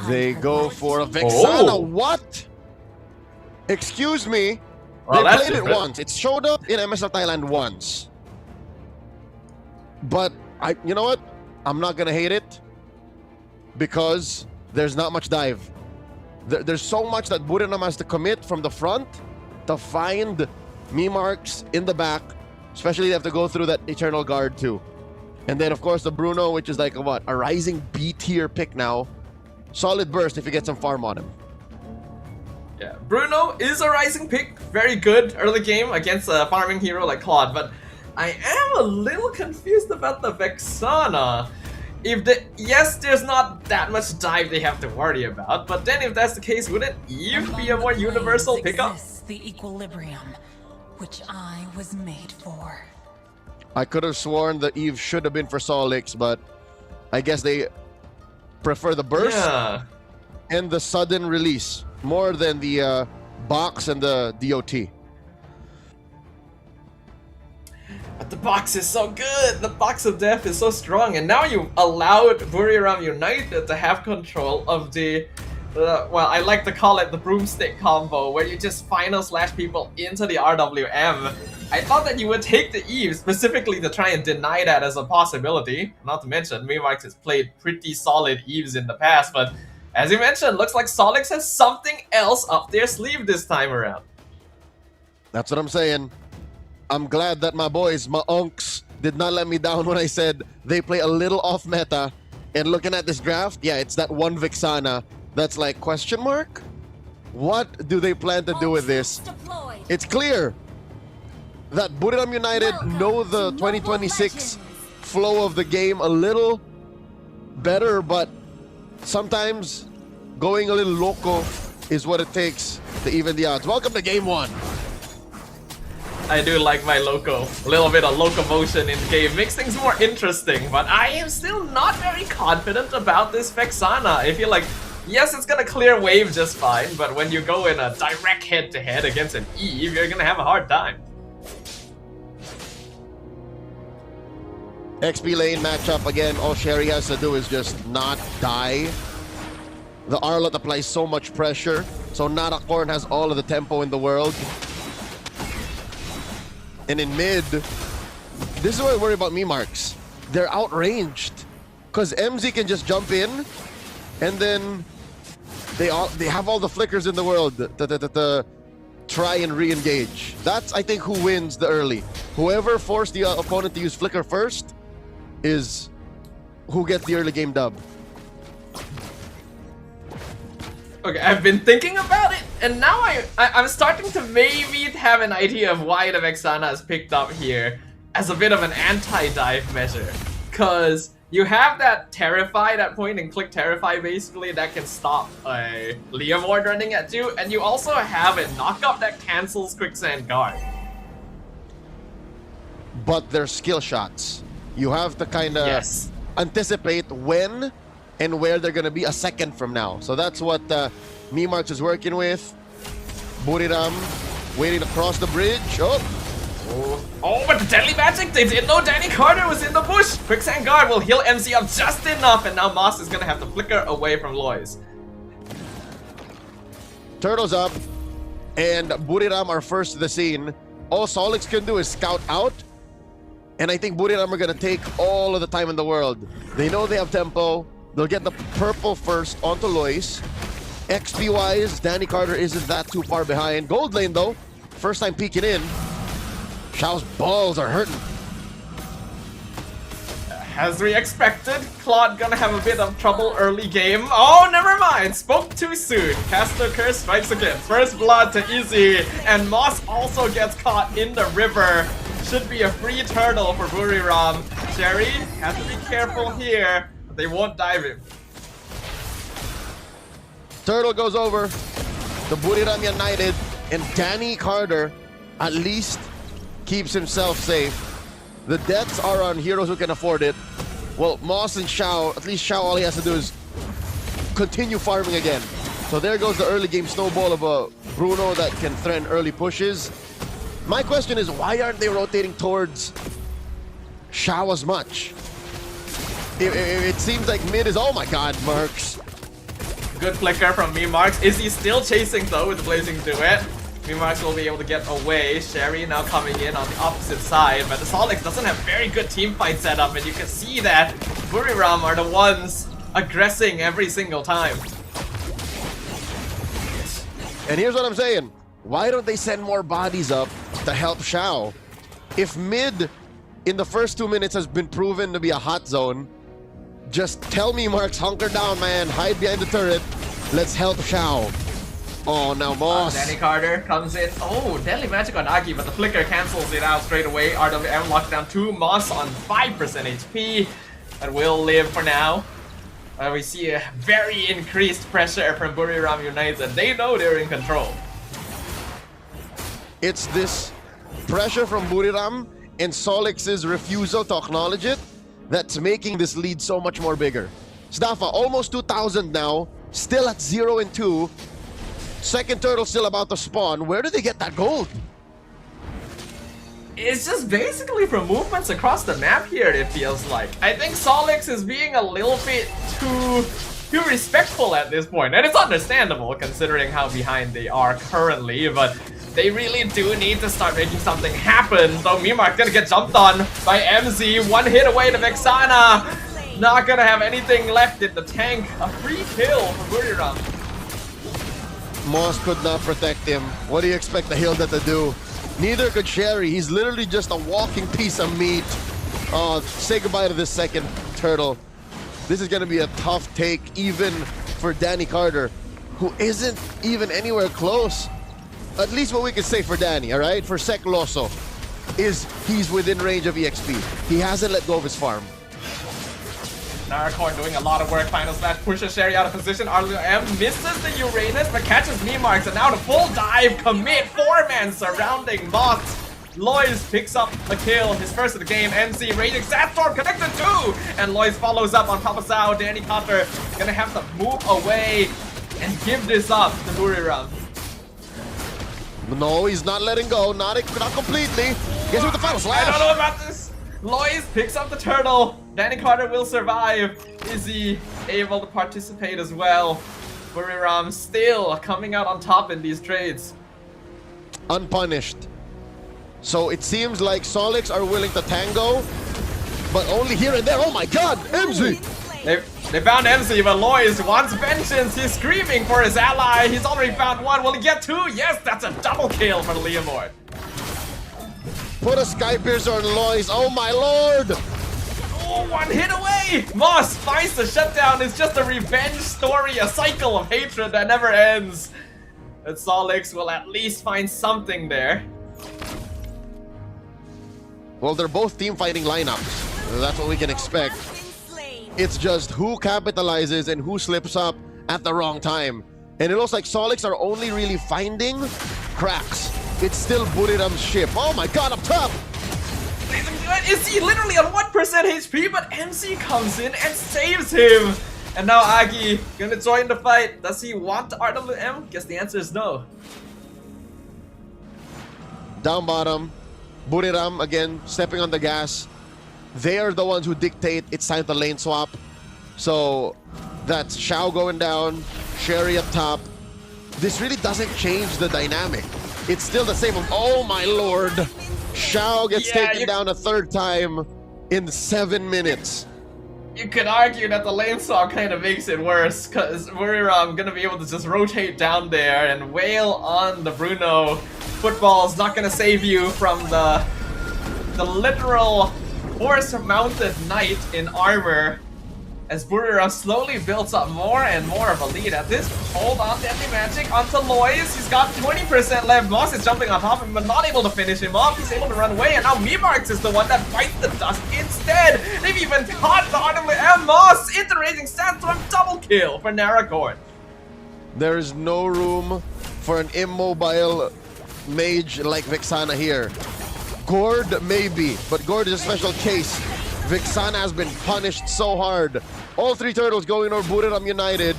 They go for a Vexana. Oh. What? Excuse me. Well, they that's played it different. once. It showed up in MSL Thailand once. But you know what? I'm not gonna hate it because there's not much dive. There's so much that Buriram has to commit from the front to find me marks in the back. Especially they have to go through that Eternal Guard too. And then of course the Bruno, which is like a rising B tier pick now. Solid burst if you get some farm on him. Yeah, Bruno is a rising pick, very good early game against a farming hero like Claude, but I am a little confused about the Vexana. Yes, there's not that much dive they have to worry about, but then if that's the case, wouldn't Eve be a more universal pickup? The equilibrium, which I was made for. I could have sworn the Eve should have been for Solix, but I guess they prefer the burst and the sudden release more than the box and the DOT. But the box is so good! The box of death is so strong, and now you allowed Buriram United to have control of the well, I like to call it the broomstick combo, where you just final slash people into the RWM. I thought that you would take the Eve specifically to try and deny that as a possibility. Not to mention, Mimarx has played pretty solid Eves in the past, but as you mentioned, looks like Solix has something else up their sleeve this time around. That's what I'm saying. I'm glad that my boys, my unks, did not let me down when I said they play a little off meta. And looking at this draft, yeah, it's that one Vexana that's like, question mark? What do they plan to do with this? It's clear that Buriram United know the 2026 flow of the game a little better, but sometimes going a little loco is what it takes to even the odds. Welcome to game 1. I do like my loco. A little bit of locomotion in game makes things more interesting, but I am still not very confident about this Vexana. I feel like, yes, it's gonna clear wave just fine, but when you go in a direct head-to-head against an Eve, you're gonna have a hard time. XP lane matchup again. All Sherry has to do is just not die. The Arlott applies so much pressure, so Narakorn has all of the tempo in the world. And in mid, this is why I worry about me marks. They're outranged. Because MZ can just jump in, and then they have all the flickers in the world to try and re-engage. That's, I think, who wins the early. Whoever forced the opponent to use flicker first is who gets the early game dub. Okay, I've been thinking about it, and now I'm starting to maybe have an idea of why the Vexana is picked up here as a bit of an anti-dive measure. Cause you have that Terrify, that point and click Terrify basically that can stop a Leomord running at you, and you also have a knockup that cancels Quicksand Guard. But they're skill shots. You have to kind of anticipate when and where they're gonna be a second from now. So that's what Mimarks is working with. Buriram waiting to cross the bridge. Oh, but the deadly magic! They didn't know Danny Carter was in the bush! Quicksand Guard will heal MC up just enough, and now Moss is gonna have to flicker away from Lois. Turtles up, and Buriram are first to the scene. All Solix can do is scout out, and I think Buriram are gonna take all of the time in the world. They know they have tempo. They'll get the purple first onto Lois. XP wise, Danny Carter isn't that too far behind. Gold lane though, first time peeking in. Xiao's balls are hurting. As we expected, Claude gonna have a bit of trouble early game. Oh, never mind, spoke too soon. Caster Curse strikes again. First blood to Izzy, and Moss also gets caught in the river. Should be a free turtle for Buriram. Sherry has to be careful here. They won't dive him. Turtle goes over. The Buriram United, and Danny Carter at least keeps himself safe. The deaths are on heroes who can afford it. Well, Moss and Xiao, at least Xiao, all he has to do is continue farming again. So there goes the early game snowball of a Bruno that can threaten early pushes. My question is, why aren't they rotating towards Xiao as much? It seems like mid is, oh my god, Marks. Good flicker from Mimarks. Is he still chasing though with the Blazing Duet? Mimarks will be able to get away. Sherry now coming in on the opposite side, but the Solix doesn't have very good team fight setup, and you can see that Buriram are the ones aggressing every single time. And here's what I'm saying. Why don't they send more bodies up to help Xiao? If mid in the first 2 minutes has been proven to be a hot zone, just tell me, Marks, hunker down, man. Hide behind the turret. Let's help Xiao. Oh, now Moss. Danny Carter comes in. Oh, Deadly Magic on Aki, but the flicker cancels it out straight away. RWM locked down 2. Moss on 5% HP. That will live for now. We see a very increased pressure from Buriram United. They know they're in control. It's this pressure from Buriram and Solix's refusal to acknowledge it that's making this lead so much more bigger. Staffa, almost 2,000 now, still at 0 and 2. Second turtle still about to spawn. Where do they get that gold? It's just basically from movements across the map here, it feels like. I think Solix is being a little bit too respectful at this point, and it's understandable considering how behind they are currently, but they really do need to start making something happen. Though Mimar's gonna get jumped on by MZ. One hit away to Vexana. Not gonna have anything left in the tank. A free kill for Buriram. Moss could not protect him. What do you expect the Hilda to do? Neither could Sherry. He's literally just a walking piece of meat. Oh, say goodbye to this second turtle. This is gonna be a tough take even for Danny Carter, who isn't even anywhere close. At least what we can say for Danny, all right? For Sek Loso, is he's within range of EXP. He hasn't let go of his farm. Narakorn doing a lot of work. Final Smash pushes Sherry out of position. RWM misses the Uranus, but catches Mimarks, and now the full dive commit. 4-man surrounding Moss. Lois picks up a kill, his first of the game. MC Raging Sandstorm connected too! And Lois follows up on top of Sao. Danny Carter gonna have to move away and give this up to Buriram. No, he's not letting go. Not completely. Guess with the final slash. I don't know about this. Lois picks up the turtle. Danny Carter will survive. Is he able to participate as well? Buriram still coming out on top in these trades. Unpunished. So it seems like Solix are willing to tango, but only here and there. Oh my god, MZ! They found MC, but Lois wants vengeance. He's screaming for his ally. He's already found one. Will he get two? Yes, that's a double kill for the Leomord. Put a Sky Piercer on Lois. Oh my lord! Oh, one hit away! Moss finds the shutdown. It's just a revenge story, a cycle of hatred that never ends. And Solix will at least find something there. Well, they're both team fighting lineups. That's what we can expect. It's just who capitalizes and who slips up at the wrong time. And it looks like Solix are only really finding cracks. It's still Buriram's ship. Oh my god, up top! Is he literally on 1% HP, but MC comes in and saves him. And now Agi gonna join the fight. Does he want RWM? Guess the answer is no. Down bottom, Buriram again stepping on the gas. They are the ones who dictate it's time to lane swap. So that's Xiao going down, Sherry up top. This really doesn't change the dynamic. It's still the same. Oh my lord. Xiao gets taken down a third time in 7 minutes. You could argue that the lane swap kind of makes it worse, because we're gonna be able to just rotate down there and wail on the Bruno. Football's not gonna save you from the literal horse-mounted knight in armor, as Buriram slowly builds up more and more of a lead. At this, hold on, Deadly Magic onto Lois. He's got 20% left. Moss is jumping on top of him, but not able to finish him off. He's able to run away, and now Memarks is the one that bites the dust instead. They've even caught the RWM. Moss into the Raging Sandstorm, double kill for Narakorn. There is no room for an immobile mage like Vexana here. Gord maybe, but Gord is a special case. Vexana has been punished so hard. All three turtles going over Buriram United,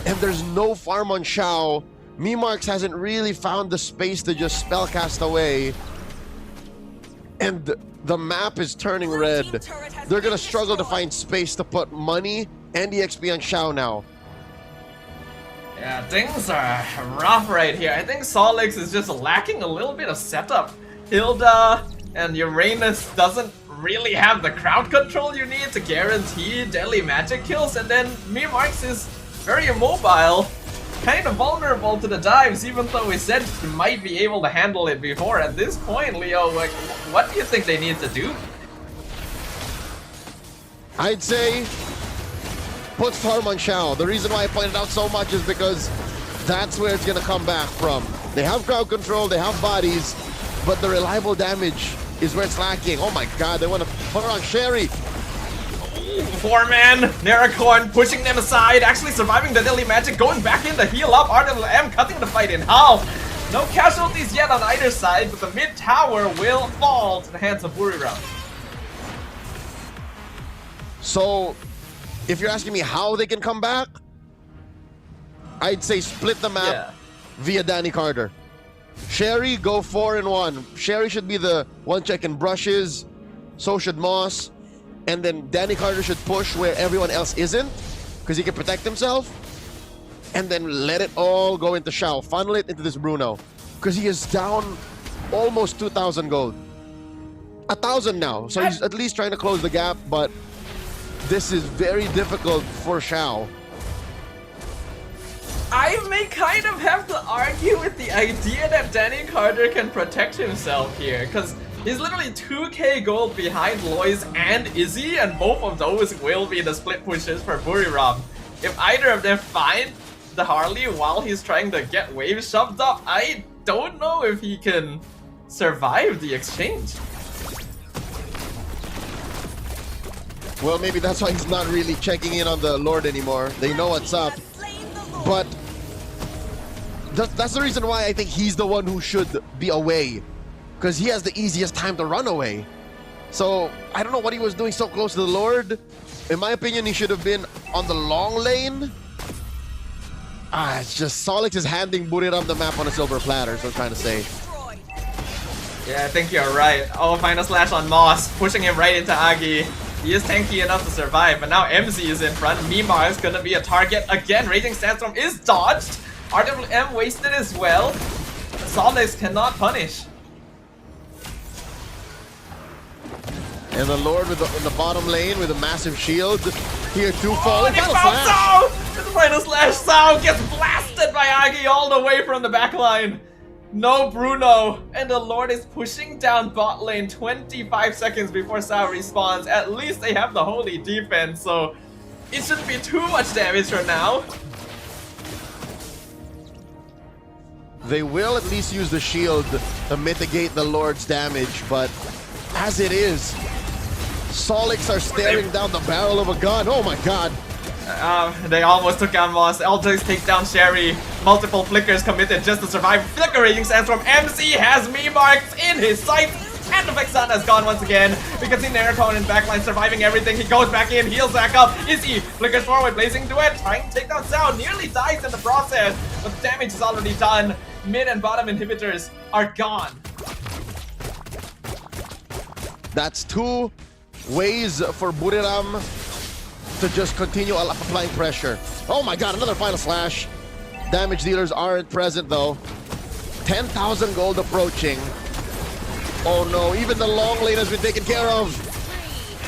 and there's no farm on Xiao. Memarks hasn't really found the space to just spellcast away, and the map is turning red. They're gonna struggle to find space to put money and EXP on Xiao now. Yeah, things are rough right here. I think Solix is just lacking a little bit of setup. Hilda and Uranus doesn't really have the crowd control you need to guarantee deadly magic kills, and then Memarks is very immobile, kind of vulnerable to the dives, even though we said he might be able to handle it before. At this point, Leo, like, what do you think they need to do? I'd say put farm on Xiao. The reason why I pointed out so much is because that's where it's gonna come back from. They have crowd control, they have bodies, but the reliable damage is where it's lacking. Oh my god, they want to put her on Sherry. Four-man, Narakorn pushing them aside, actually surviving the Deadly Magic, going back in to heal up. RWM cutting the fight in half. No casualties yet on either side, but the mid-tower will fall to the hands of Buriram. So, if you're asking me how they can come back, I'd say split the map via Danny Carter. Sherry, go 4-1. Sherry should be the one checking brushes, so should Moss, and then Danny Carter should push where everyone else isn't, because he can protect himself, and then let it all go into Xiao, funnel it into this Bruno, because he is down almost 2,000 gold. 1,000 now, so he's at least trying to close the gap, but this is very difficult for Xiao. I may kind of have to argue with the idea that Danny Carter can protect himself here, because he's literally 2k gold behind Lois and Izzy, and both of those will be the split pushes for Buriram. If either of them find the Harley while he's trying to get waves shoved up, I don't know if he can survive the exchange. Well, maybe that's why he's not really checking in on the Lord anymore. They know what's up. But that's the reason why I think he's the one who should be away. because he has the easiest time to run away. So I don't know what he was doing so close to the Lord. In my opinion, he should have been on the long lane. It's just Solix is handing Buriram the map on a silver platter, so I'm trying to say. Yeah, I think you're right. Oh, final slash on Moss, pushing him right into Agi. He is tanky enough to survive, but now MZ is in front. Mimar is gonna be a target again. Raging Sandstorm is dodged. RWM wasted as well. Solix cannot punish. And the Lord with in the bottom lane with a massive shield. Here to fall. And Final Sao! slash. The final slash, Sao gets blasted by Agi all the way from the back line. No Bruno, and the Lord is pushing down bot lane 25 seconds before Sao respawns. At least they have the holy defense, so it shouldn't be too much damage for now. They will at least use the shield to mitigate the Lord's damage, but as it is, Solix are staring down the barrel of a gun. Oh my god. They almost took down Moss. Eldritch takes down Sherry. Multiple flickers committed just to survive. Flicker Raging Sandstorm. MC has me marks in his sights. And the Vexana has gone once again. We can see Naruto in backline surviving everything. He goes back in, heals back up. Izzy flickers forward, blazing duet, trying to take down Sound. Nearly dies in the process, but the damage is already done. Mid and bottom inhibitors are gone. That's two ways for Buriram to just continue applying pressure. Oh my god, another final slash. Damage dealers aren't present though. 10,000 gold approaching. Oh no, even the long lane has been taken care of.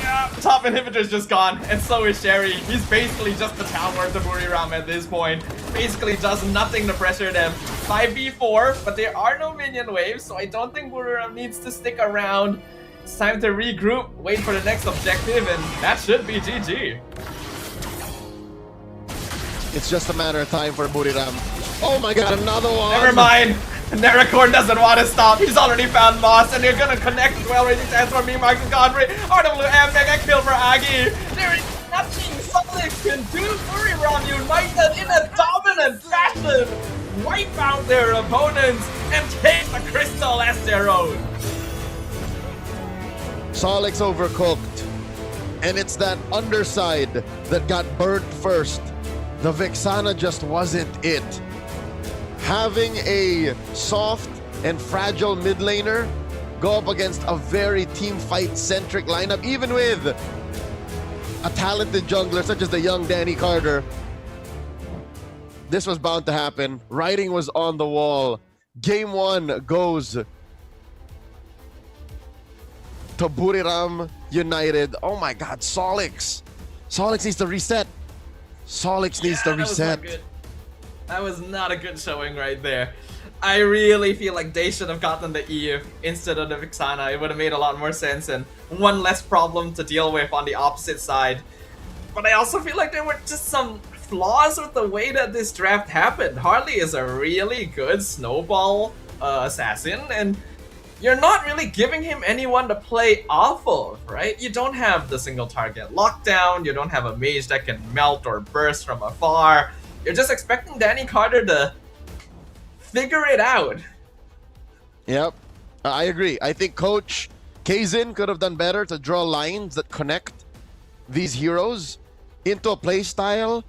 Yeah, top inhibitor's just gone, and so is Sherry. He's basically just the tower to Buriram at this point. Basically does nothing to pressure them. 5v4, but there are no minion waves, so I don't think Buriram needs to stick around. It's time to regroup, wait for the next objective, and that should be GG. It's just a matter of time for Buriram. Oh my god, another one! Never mind! Neracorn doesn't want to stop. He's already found Moss, and they're gonna connect as well. Raging Sandstorm, Mimar and Godfrey. RWM, mega kill for Agi. There is nothing Solix can do. Buriram United in a dominant fashion. Wipe out their opponents and take the crystal as their own. Solix overcooked. And it's that underside that got burnt first. The Vexana just wasn't it. Having a soft and fragile mid laner go up against a very team fight centric lineup, even with a talented jungler such as the young Danny Carter, this was bound to happen. Writing was on the wall. Game 1 goes to Buriram United. Oh my god, Solix. Solix needs to reset. Solix needs to reset. That was not a good showing right there. I really feel like they should have gotten the Eve instead of the Vexana. It would have made a lot more sense and one less problem to deal with on the opposite side. But I also feel like there were just some flaws with the way that this draft happened. Harley is a really good snowball assassin, and you're not really giving him anyone to play off of, right? You don't have the single target lockdown, you don't have a mage that can melt or burst from afar. You're just expecting Danny Carter to figure it out. Yep, I agree. I think Coach Kazin could have done better to draw lines that connect these heroes into a play style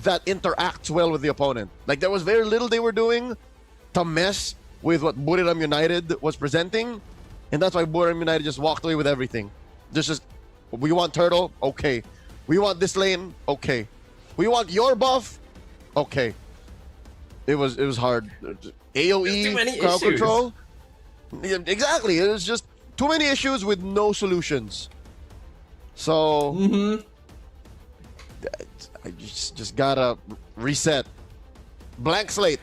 that interacts well with the opponent. Like, there was very little they were doing to mess with what Buriram United was presenting, and that's why Buriram United just walked away with everything. Just we want turtle, okay. We want this lane, okay. We want your buff, okay. It was hard. AoE, crowd control. Yeah, exactly. It was just too many issues with no solutions. So I just gotta reset. Blank slate.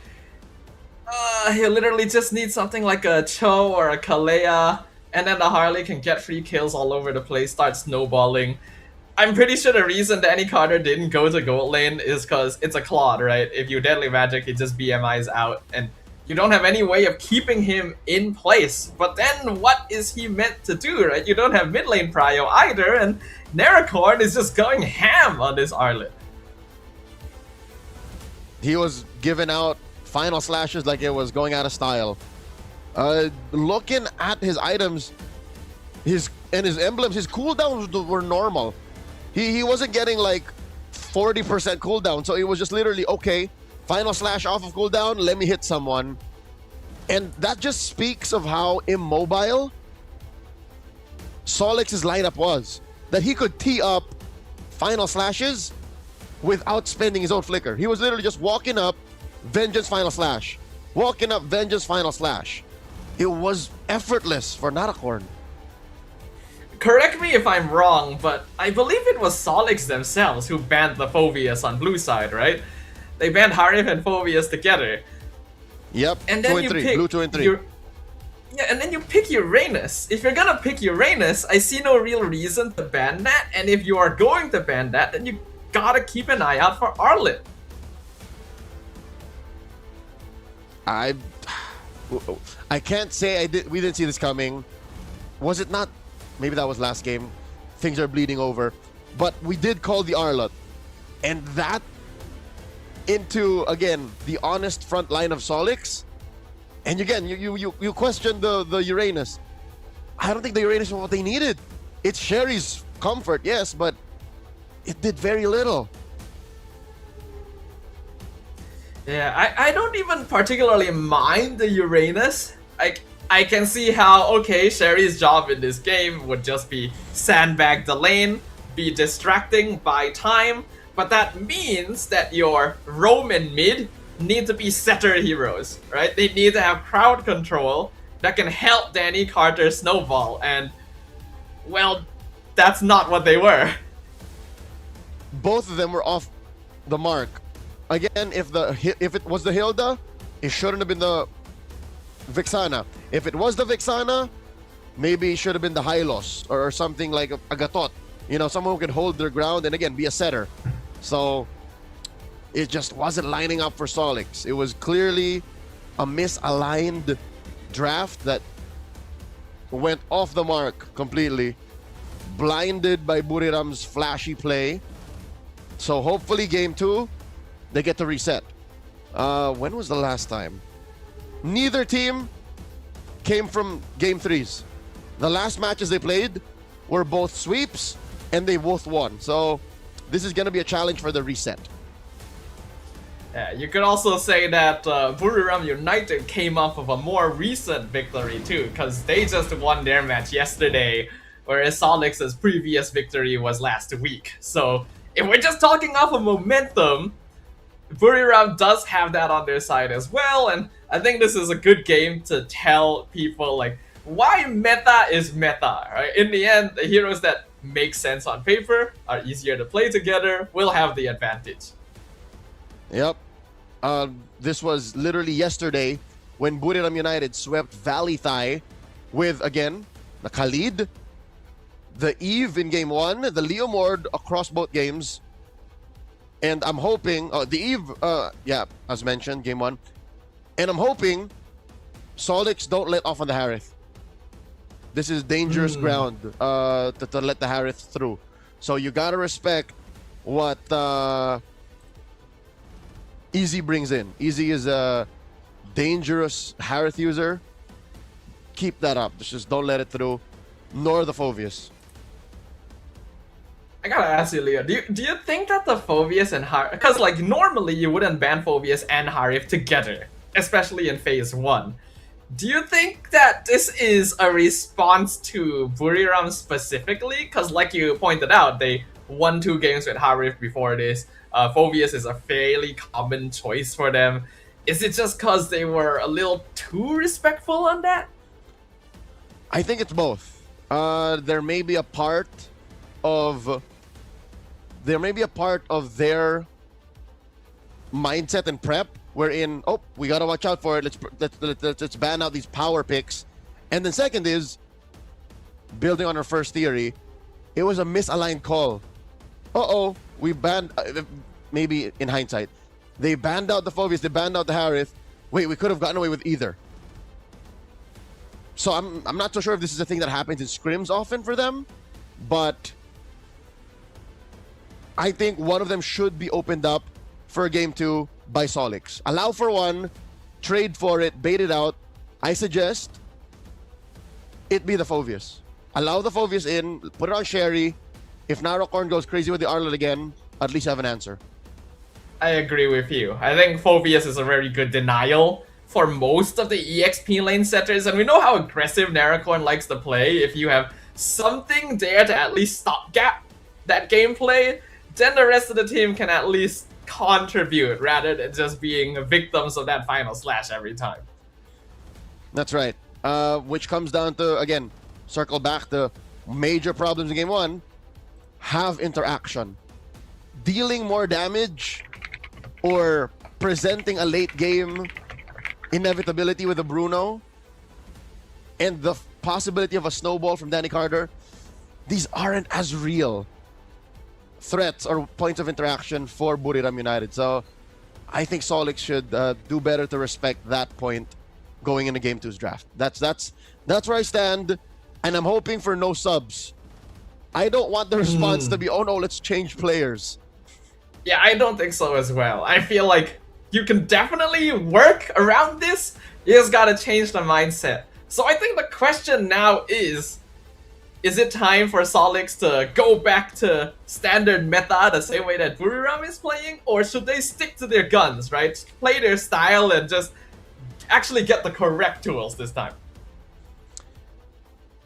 He literally just needs something like a Cho or a Kalea, and then the Harley can get free kills all over the place, start snowballing. I'm pretty sure the reason Danny Carter didn't go to gold lane is because it's a Claude, right? If you Deadly Magic, he just BMIs out, and you don't have any way of keeping him in place. But then what is he meant to do, right? You don't have mid lane prio either, and Neracorn is just going ham on this Arlet. He was giving out final slashes like it was going out of style. Looking at his items, his emblems, his cooldowns were normal. He wasn't getting like 40% cooldown, so it was just literally, okay, final slash off of cooldown, let me hit someone. And that just speaks of how immobile Solix's lineup was. That he could tee up final slashes without spending his own flicker. He was literally just walking up, vengeance final slash. Walking up, vengeance final slash. It was effortless for Narakorn. Correct me if I'm wrong, but I believe it was Solix themselves who banned the Phoveus on blue side, right? They banned Harif and Phoveus together. Yep, and then 2 and 3, blue 2 and 3. Yeah, and then you pick Uranus. If you're gonna pick Uranus, I see no real reason to ban that, and if you are going to ban that, then you gotta keep an eye out for Arlit. I can't say we didn't see this coming. Was it not? Maybe that was last game. Things are bleeding over. But we did call the Arlit. And that into, again, the honest front line of Solix. And again, you question the Uranus. I don't think the Uranus was what they needed. It's Sherry's comfort, yes, but it did very little. Yeah, I don't even particularly mind the Uranus. I can see how, okay, Sherry's job in this game would just be sandbag the lane, be distracting, buy time, but that means that your Roman mid need to be setter heroes, right? They need to have crowd control that can help Danny Carter snowball, and, well, that's not what they were. Both of them were off the mark. Again, if it was the Hilda, it shouldn't have been the Vixana. If it was the Vixana, maybe it should have been the Hylos or something like a Gatot. You know, someone who can hold their ground and again be a setter. So it just wasn't lining up for Solix. It was clearly a misaligned draft that went off the mark completely. Blinded by Buriram's flashy play. So hopefully game 2, they get to reset. When was the last time? Neither team came from game 3s. The last matches they played were both sweeps and they both won. So this is going to be a challenge for the reset. Yeah, you could also say that Buriram United came off of a more recent victory too, because they just won their match yesterday, whereas Solix's previous victory was last week. So if we're just talking off of momentum, Buriram does have that on their side as well, and I think this is a good game to tell people like why meta is meta, right? In the end, the heroes that make sense on paper are easier to play together, will have the advantage. Yep. This was literally yesterday when Buriram United swept Valley Thai with, again, the Khalid, the Eve in game 1, the Leomord across both games. And I'm hoping, the Eve, yeah, as mentioned, game 1. And I'm hoping Solix don't let off on the Harith. This is dangerous ground to let the Harith through. So you gotta respect what Easy brings in. Easy is a dangerous Harith user. Keep that up. Just don't let it through. Nor the Phoveus. I gotta ask you, Leo, do you think that the Phoveus and Harith... Because, like, normally you wouldn't ban Phoveus and Harith together, especially in Phase 1. Do you think that this is a response to Buriram specifically? Because, like you pointed out, they won 2 games with Harith before this. Phoveus is a fairly common choice for them. Is it just because they were a little too respectful on that? I think it's both. There may be a part of their mindset and prep wherein, oh, we gotta watch out for it. Let's ban out these power picks. And then second is, building on our first theory, it was a misaligned call. We banned, maybe in hindsight, they banned out the Phoveus, they banned out the Harith. Wait, we could have gotten away with either. So I'm not so sure if this is a thing that happens in scrims often for them, but I think one of them should be opened up for game 2 by Solix. Allow for one, trade for it, bait it out, I suggest it be the Phoveus. Allow the Phoveus in, put it on Sherry. If Narocorn goes crazy with the Arlet again, at least have an answer. I agree with you. I think Phoveus is a very good denial for most of the EXP lane setters, and we know how aggressive Narocorn likes to play. If you have something there to at least stopgap that gameplay, then the rest of the team can at least contribute rather than just being victims of that final slash every time. That's right. Which comes down to, again, circle back to major problems in game 1. Have interaction. Dealing more damage or presenting a late game inevitability with a Bruno and the possibility of a snowball from Danny Carter, these aren't as real threats or points of interaction for Buriram United. So I think Solix should do better to respect that point going into Game 2's draft. That's where I stand, and I'm hoping for no subs. I don't want the response to be, oh no, let's change players. Yeah, I don't think so as well. I feel like you can definitely work around this. You just gotta change the mindset. So I think the question now is it time for Solix to go back to standard meta the same way that Buriram is playing? Or should they stick to their guns, right? Play their style and just actually get the correct tools this time?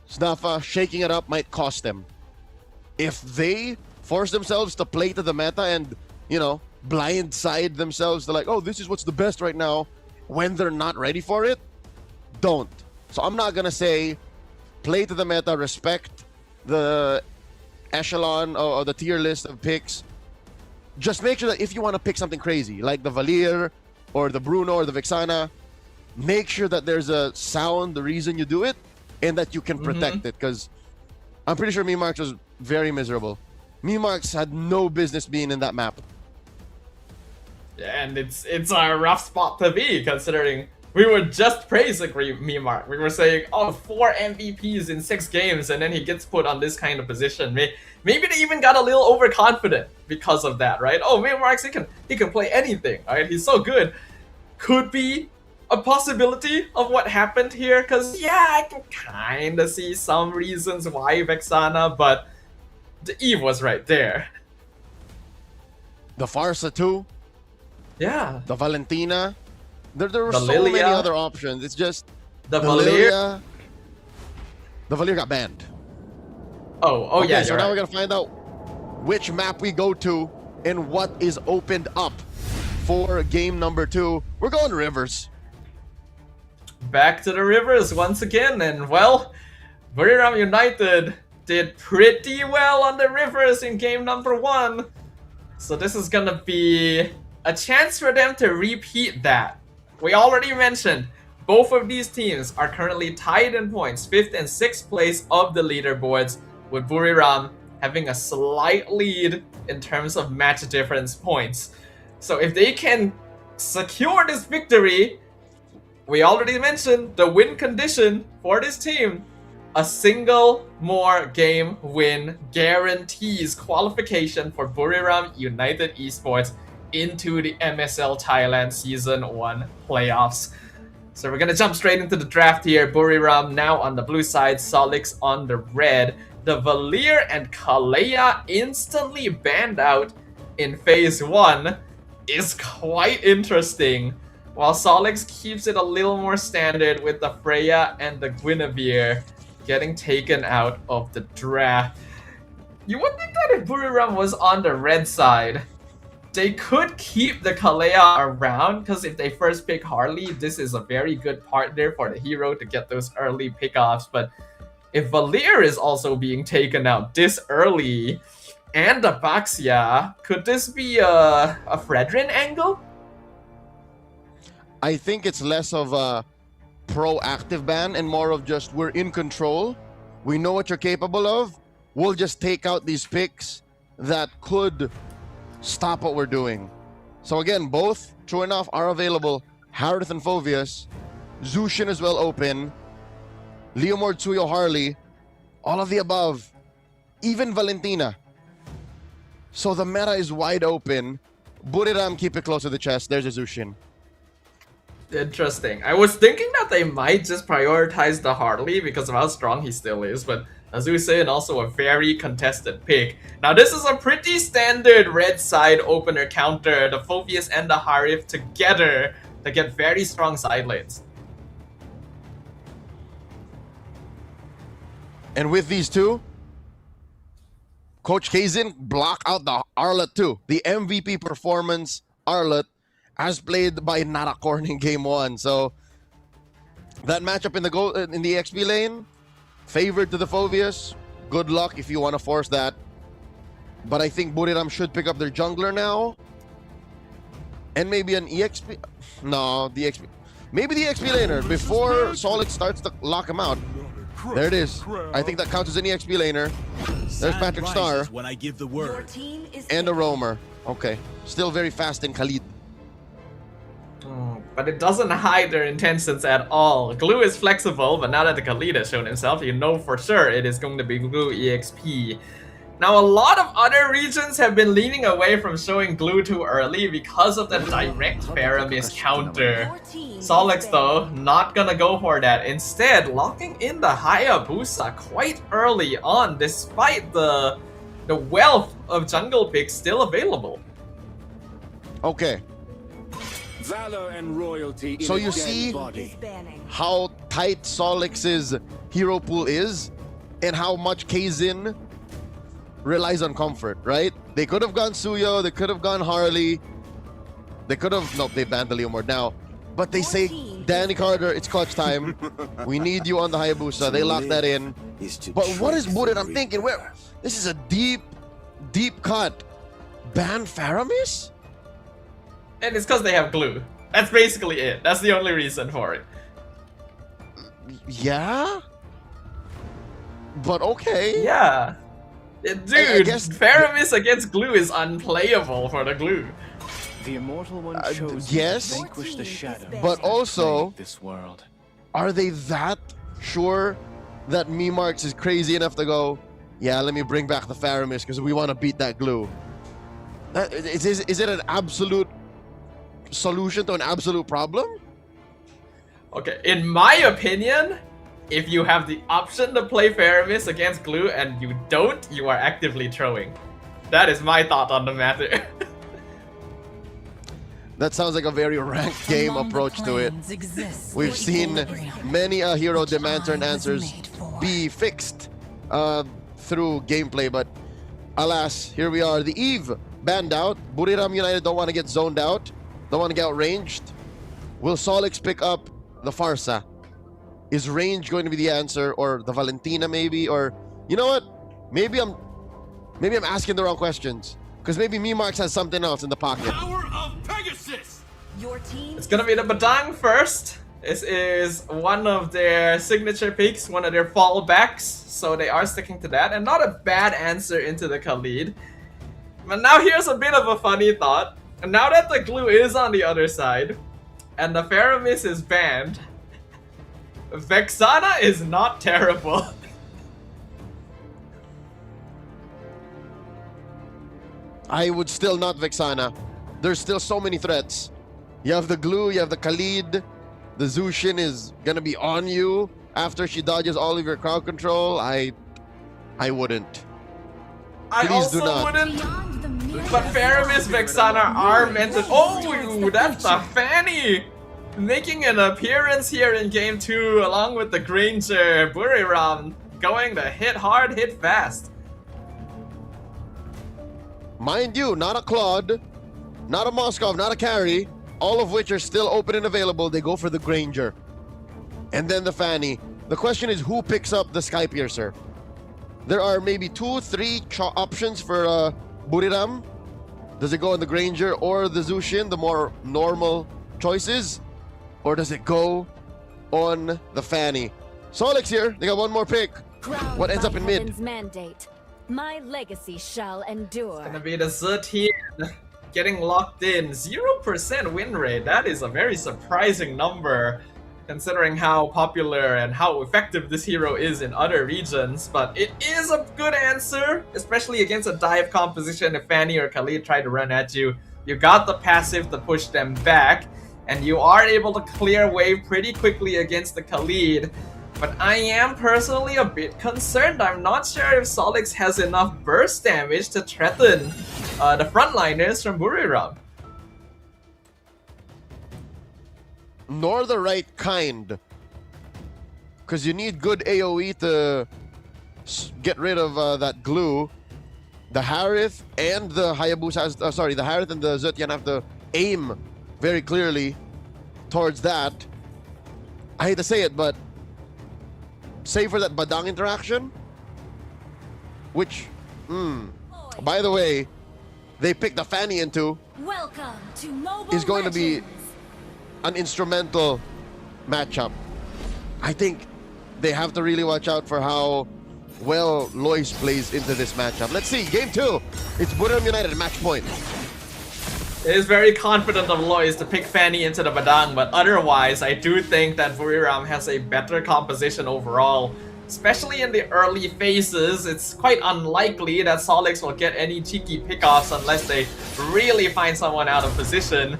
Snafa, shaking it up might cost them. If they force themselves to play to the meta and, you know, blindside themselves to like, oh, this is what's the best right now, when they're not ready for it, don't. So I'm not gonna say play to the meta, respect the echelon or the tier list of picks. Just make sure that if you want to pick something crazy, like the Valier or the Bruno or the Vexana, make sure that there's a sound, the reason you do it, and that you can protect it. Because I'm pretty sure Memarks was very miserable. Memarks had no business being in that map. Yeah, and it's a rough spot to be, considering we were just praising Memark. We were saying, oh, 4 MVPs in 6 games, and then he gets put on this kind of position. Maybe they even got a little overconfident because of that, right? Oh, Memarks, he can play anything, right? He's so good. Could be a possibility of what happened here, because yeah, I can kind of see some reasons why Vexana, but the Eve was right there. The Farsa too. Yeah. The Valentina. There were The so Lilia. many other options. It's just The the Valier. Lilia. The Valier got banned. Oh Okay, yeah. so You're now right. we're gonna find out which map we go to and what is opened up for game number 2. We're going to Rivers. Back to the Rivers once again, and well, Buriram United did pretty well on the Rivers in game number 1. So this is gonna be a chance for them to repeat that. We already mentioned both of these teams are currently tied in points, 5th and 6th place of the leaderboards, with Buriram having a slight lead in terms of match difference points. So if they can secure this victory, we already mentioned the win condition for this team. A single more game win guarantees qualification for Buriram United Esports into the MSL Thailand Season 1 playoffs. So we're gonna jump straight into the draft here. Buriram now on the blue side, Solix on the red. The Valier and Kalea instantly banned out in phase 1 is quite interesting. While Solix keeps it a little more standard with the Freya and the Guinevere getting taken out of the draft. You would think that if Buriram was on the red side, they could keep the Kalea around, because if they first pick Harley, this is a very good partner for the hero to get those early pickoffs. But if Valier is also being taken out this early, and the Baxia, could this be a Fredrin angle? I think it's less of a proactive ban and more of just we're in control. We know what you're capable of. We'll just take out these picks that could stop what we're doing. So again, both, true enough, are available. Harith and Phoveus. Zushin is well open. Leomord, Tsuyo, Harley. All of the above. Even Valentina. So the meta is wide open. Buriram, keep it close to the chest. There's a Zushin. Interesting. I was thinking that they might just prioritize the Harley because of how strong he still is, but Azusa also a very contested pick. Now this is a pretty standard red side opener counter, the Phoveus and the Harif together to get very strong side lanes. And with these two, Coach Kazin block out the Arlet too. The MVP performance Arlet as played by Narakorn in game 1. So that matchup in the XP lane, favored to the Phoveus. Good luck if you want to force that. But I think Buriram should pick up their jungler now. And maybe an EXP. No, the XP. Maybe the XP laner before Solid starts to lock him out. There it is. I think that counts as an EXP laner. There's Patrick Star. When I give the word. And a roamer. Okay. Still very fast in Khalid. But it doesn't hide their intentions at all. Glue is flexible, but now that the Khalid has shown himself, you know for sure it is going to be Glue EXP. Now, a lot of other regions have been leaning away from showing Glue too early because of the direct Faramis counter. Solix, though, not gonna go for that. Instead, locking in the Hayabusa quite early on, despite the wealth of jungle picks still available. Okay. Valor and royalty. So you see how tight Solix's hero pool is and how much Kazin relies on comfort, right? They could have gone Suyo, they could have gone Harley, they could have, nope, they banned the Leomord now. But they say, Danny Carter, it's clutch time. We need you on the Hayabusa. They lock that in. But what is Burin? I'm thinking, where? This is a deep cut. Ban Faramis? And it's because they have Glue. That's basically it. That's the only reason for it. Yeah? But okay. Yeah. Dude, Faramis against Glue is unplayable for the Glue. The immortal one chose yes, to vanquish the shadow. But also, this world. Are they that sure that Memarks is crazy enough to go, yeah, let me bring back the Faramis because we want to beat that Glue? Is it an absolute solution to an absolute problem? Okay, in my opinion, if you have the option to play Faramis against Glue and you don't, you are actively throwing. That is my thought on the matter. That sounds like a very ranked game approach to it. We've seen many hero demand turn answers be fixed through gameplay, but alas, here we are. The Eve banned out. Buriram United don't want to get zoned out. Don't want to get outranged. Will Solix pick up the Farsa? Is range going to be the answer, or the Valentina maybe? Or you know what? Maybe I'm asking the wrong questions. Because maybe Memarks has something else in the pocket. Power of Pegasus! Your team It's gonna be the Badang first. This is one of their signature picks, one of their fallbacks, so they are sticking to that, and not a bad answer into the Khalid. But now here's a bit of a funny thought. And now that the Glue is on the other side, and the Faramis is banned, Vexana is not terrible. I would still not Vexana. There's still so many threats. You have the Glue, you have the Khalid. The Zushin is gonna be on you after she dodges all of your crowd control. I wouldn't. I Please do also not. wouldn't. But Faramis, Vexana are meant to. Oh, that's a Fanny! Making an appearance here in game 2 along with the Granger. Buriram going to hit hard, hit fast. Mind you, not a Claude, not a Moskov, not a Carry, all of which are still open and available. They go for the Granger. And then the Fanny. The question is, who picks up the Sky Piercer? There are maybe 2-3 options for Buriram. Does it go on the Granger or the Zushin, the more normal choices? Or does it go on the Fanny? Solix here, they got one more pick. What ends up in mid? Mandate. My legacy shall endure. Gonna be the 13 getting locked in. 0% win rate. That is a very surprising number considering how popular and how effective this hero is in other regions. But it is a good answer, especially against a dive composition. If Fanny or Khalid try to run at you, you got the passive to push them back. and you are able to clear wave pretty quickly against the Khalid. But I am personally a bit concerned. I'm not sure if Solix has enough burst damage to threaten the frontliners from Buriram. Nor the right kind. Because you need good AoE to get rid of that glue. The Harith and the Hayabusa, the Harith and the Zetian have to aim very clearly towards that. I hate to say it, but save for that Badang interaction, which, by the way, they picked the Fanny into, Welcome to Mobile is going to be Legends. an instrumental matchup. I think they have to really watch out for how well Lois plays into this matchup. Let's see, game 2. It's Buriram United match point. It is very confident of Lois to pick Fanny into the Badang, but otherwise I do think that Buriram has a better composition overall. Especially in the early phases, it's quite unlikely that Solix will get any cheeky pickoffs unless they really find someone out of position.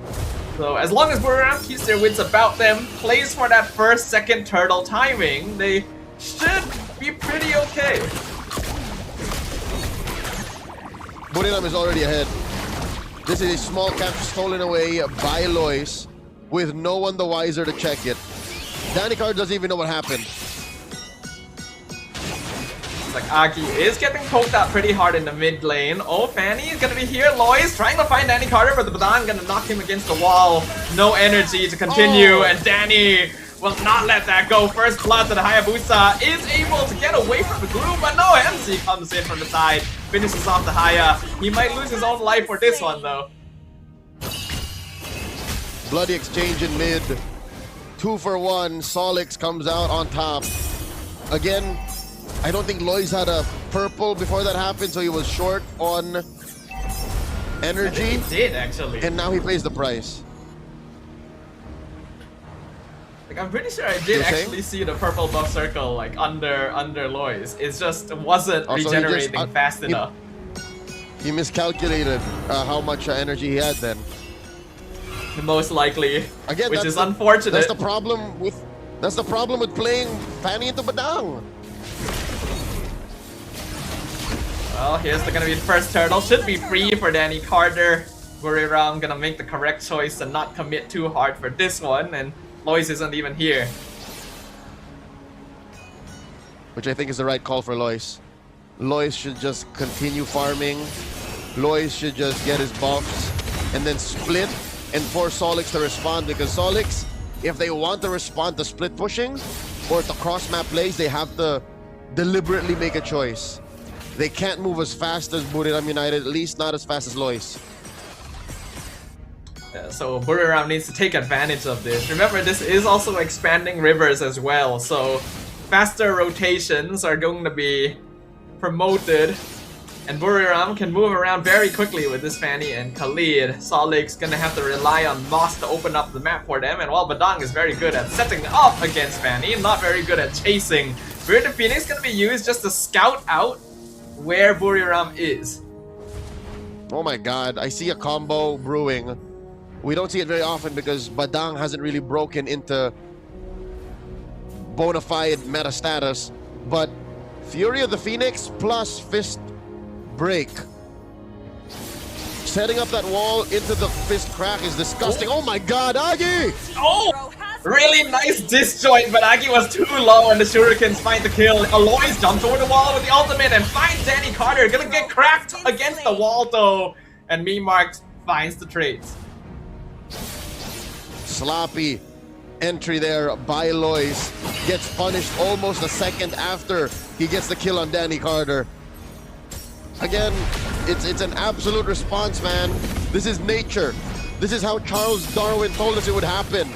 So as long as Buriram keeps their wits about them, plays for that first, second turtle timing, they should be pretty okay. Buriram is already ahead. This is a small cap stolen away by Lois with no one the wiser to check it. Danny Card doesn't even know what happened. It's like Aki is getting poked out pretty hard in the mid lane. Oh, Fanny is gonna be here. Lois trying to find Danny Carter, but the Badang gonna knock him against the wall. No energy to continue, and Danny will not let that go. First blood to the Hayabusa is able to get away from the glue, but no, MC comes in from the side, finishes off the Haya. He might lose his own life for this one though. Bloody exchange in mid. 2 for 1. Solix comes out on top. Again, I don't think Lois had a purple before that happened, so he was short on energy. I think he did actually. And now he pays the price. Like, I'm pretty sure I did actually see the purple buff circle like under Lois. It just wasn't regenerating fast enough. He miscalculated how much energy he had then. Most likely. Again, which is unfortunate. That's the problem with playing Fanny into Badang. Well, here's gonna be the first turtle. Should be free for Danny Carter. Buriram gonna make the correct choice and not commit too hard for this one, and Lois isn't even here. Which I think is the right call for Lois. Lois should just continue farming. Lois should just get his buffs and then split and force Solix to respond, because Solix, if they want to respond to split pushing or to cross map plays, they have to deliberately make a choice. They can't move as fast as Buriram United, at least not as fast as Lois. So Buriram needs to take advantage of this. Remember, this is also expanding rivers as well, so faster rotations are going to be promoted, and Buriram can move around very quickly with this Fanny and Khalid. Solix gonna have to rely on Moss to open up the map for them, and while Badang is very good at setting up against Fanny, not very good at chasing. Beard of Phoenix gonna be used just to scout out where Buriram is. Oh my god, I see a combo brewing. We don't see it very often because Badang hasn't really broken into bona fide meta status, but Fury of the Phoenix plus Fist Break. Setting up that wall into the fist crack is disgusting. Oh my god, Agi! Oh! Really nice disjoint, but Agi was too low and the Shurikens find the kill. Aloys jumps over the wall with the ultimate and finds Danny Carter. Gonna get cracked against the wall though. And Memark finds the trades. Sloppy entry there by Lois. Gets punished almost a second after he gets the kill on Danny Carter. Again, it's an absolute response, man. This is nature. This is how Charles Darwin told us it would happen.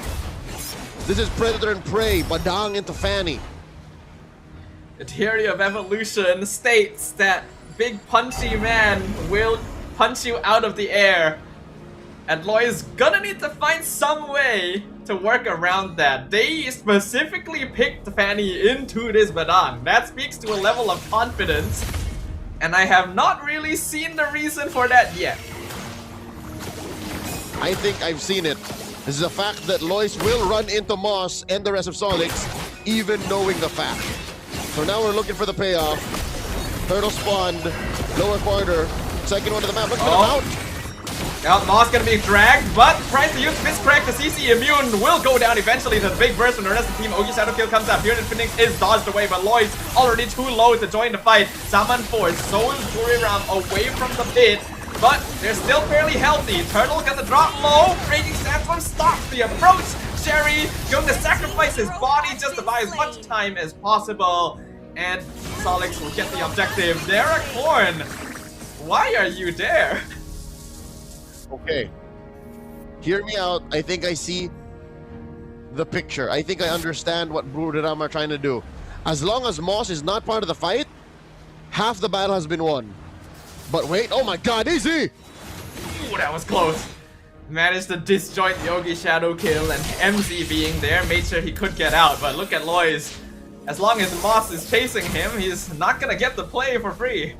This is predator and prey, Badang into Fanny. The theory of evolution states that big punchy man will punch you out of the air. And Lois gonna need to find some way to work around that. They specifically picked Fanny into this Badang. That speaks to a level of confidence. And I have not really seen the reason for that yet. I think I've seen it. This is a fact that Lois will run into Moss and the rest of Solix, even knowing the fact. So now we're looking for the payoff. Turtle spawned, lower corner, second one to the map. Look at him out. Now Moss gonna be dragged, but tries to use Fist Crack. The CC immune will go down eventually. The big burst from the rest of the team. Ogi Shadow Kill comes out. Bearded Phoenix is dodged away, but Lois already too low to join the fight. Summon Force, so is Buriram away from the pit, but they're still fairly healthy. Turtle gonna drop low. Raging Sandstorm stops the approach. Sherry going to sacrifice his body just to buy as much time as possible. And Solix will get the objective. Derek Horn, why are you there? Okay. Hear me out. I think I see the picture. I think I understand what Buriram are trying to do. As long as Moss is not part of the fight, half the battle has been won. But wait, oh my god, easy! Ooh, that was close. Managed to disjoint the Ogi Shadow Kill, and MZ being there made sure he could get out. But look at Lois. As long as Moss is chasing him, he's not gonna get the play for free.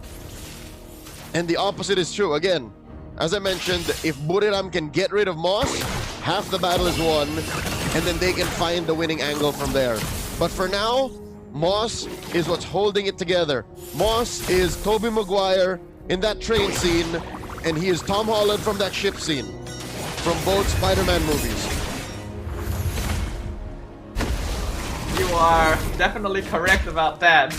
And the opposite is true. Again, as I mentioned, if Buriram can get rid of Moss, half the battle is won, and then they can find the winning angle from there. But for now, Moss is what's holding it together. Moss is Tobey Maguire in that train scene, and he is Tom Holland from that ship scene, from both Spider-Man movies. You are definitely correct about that.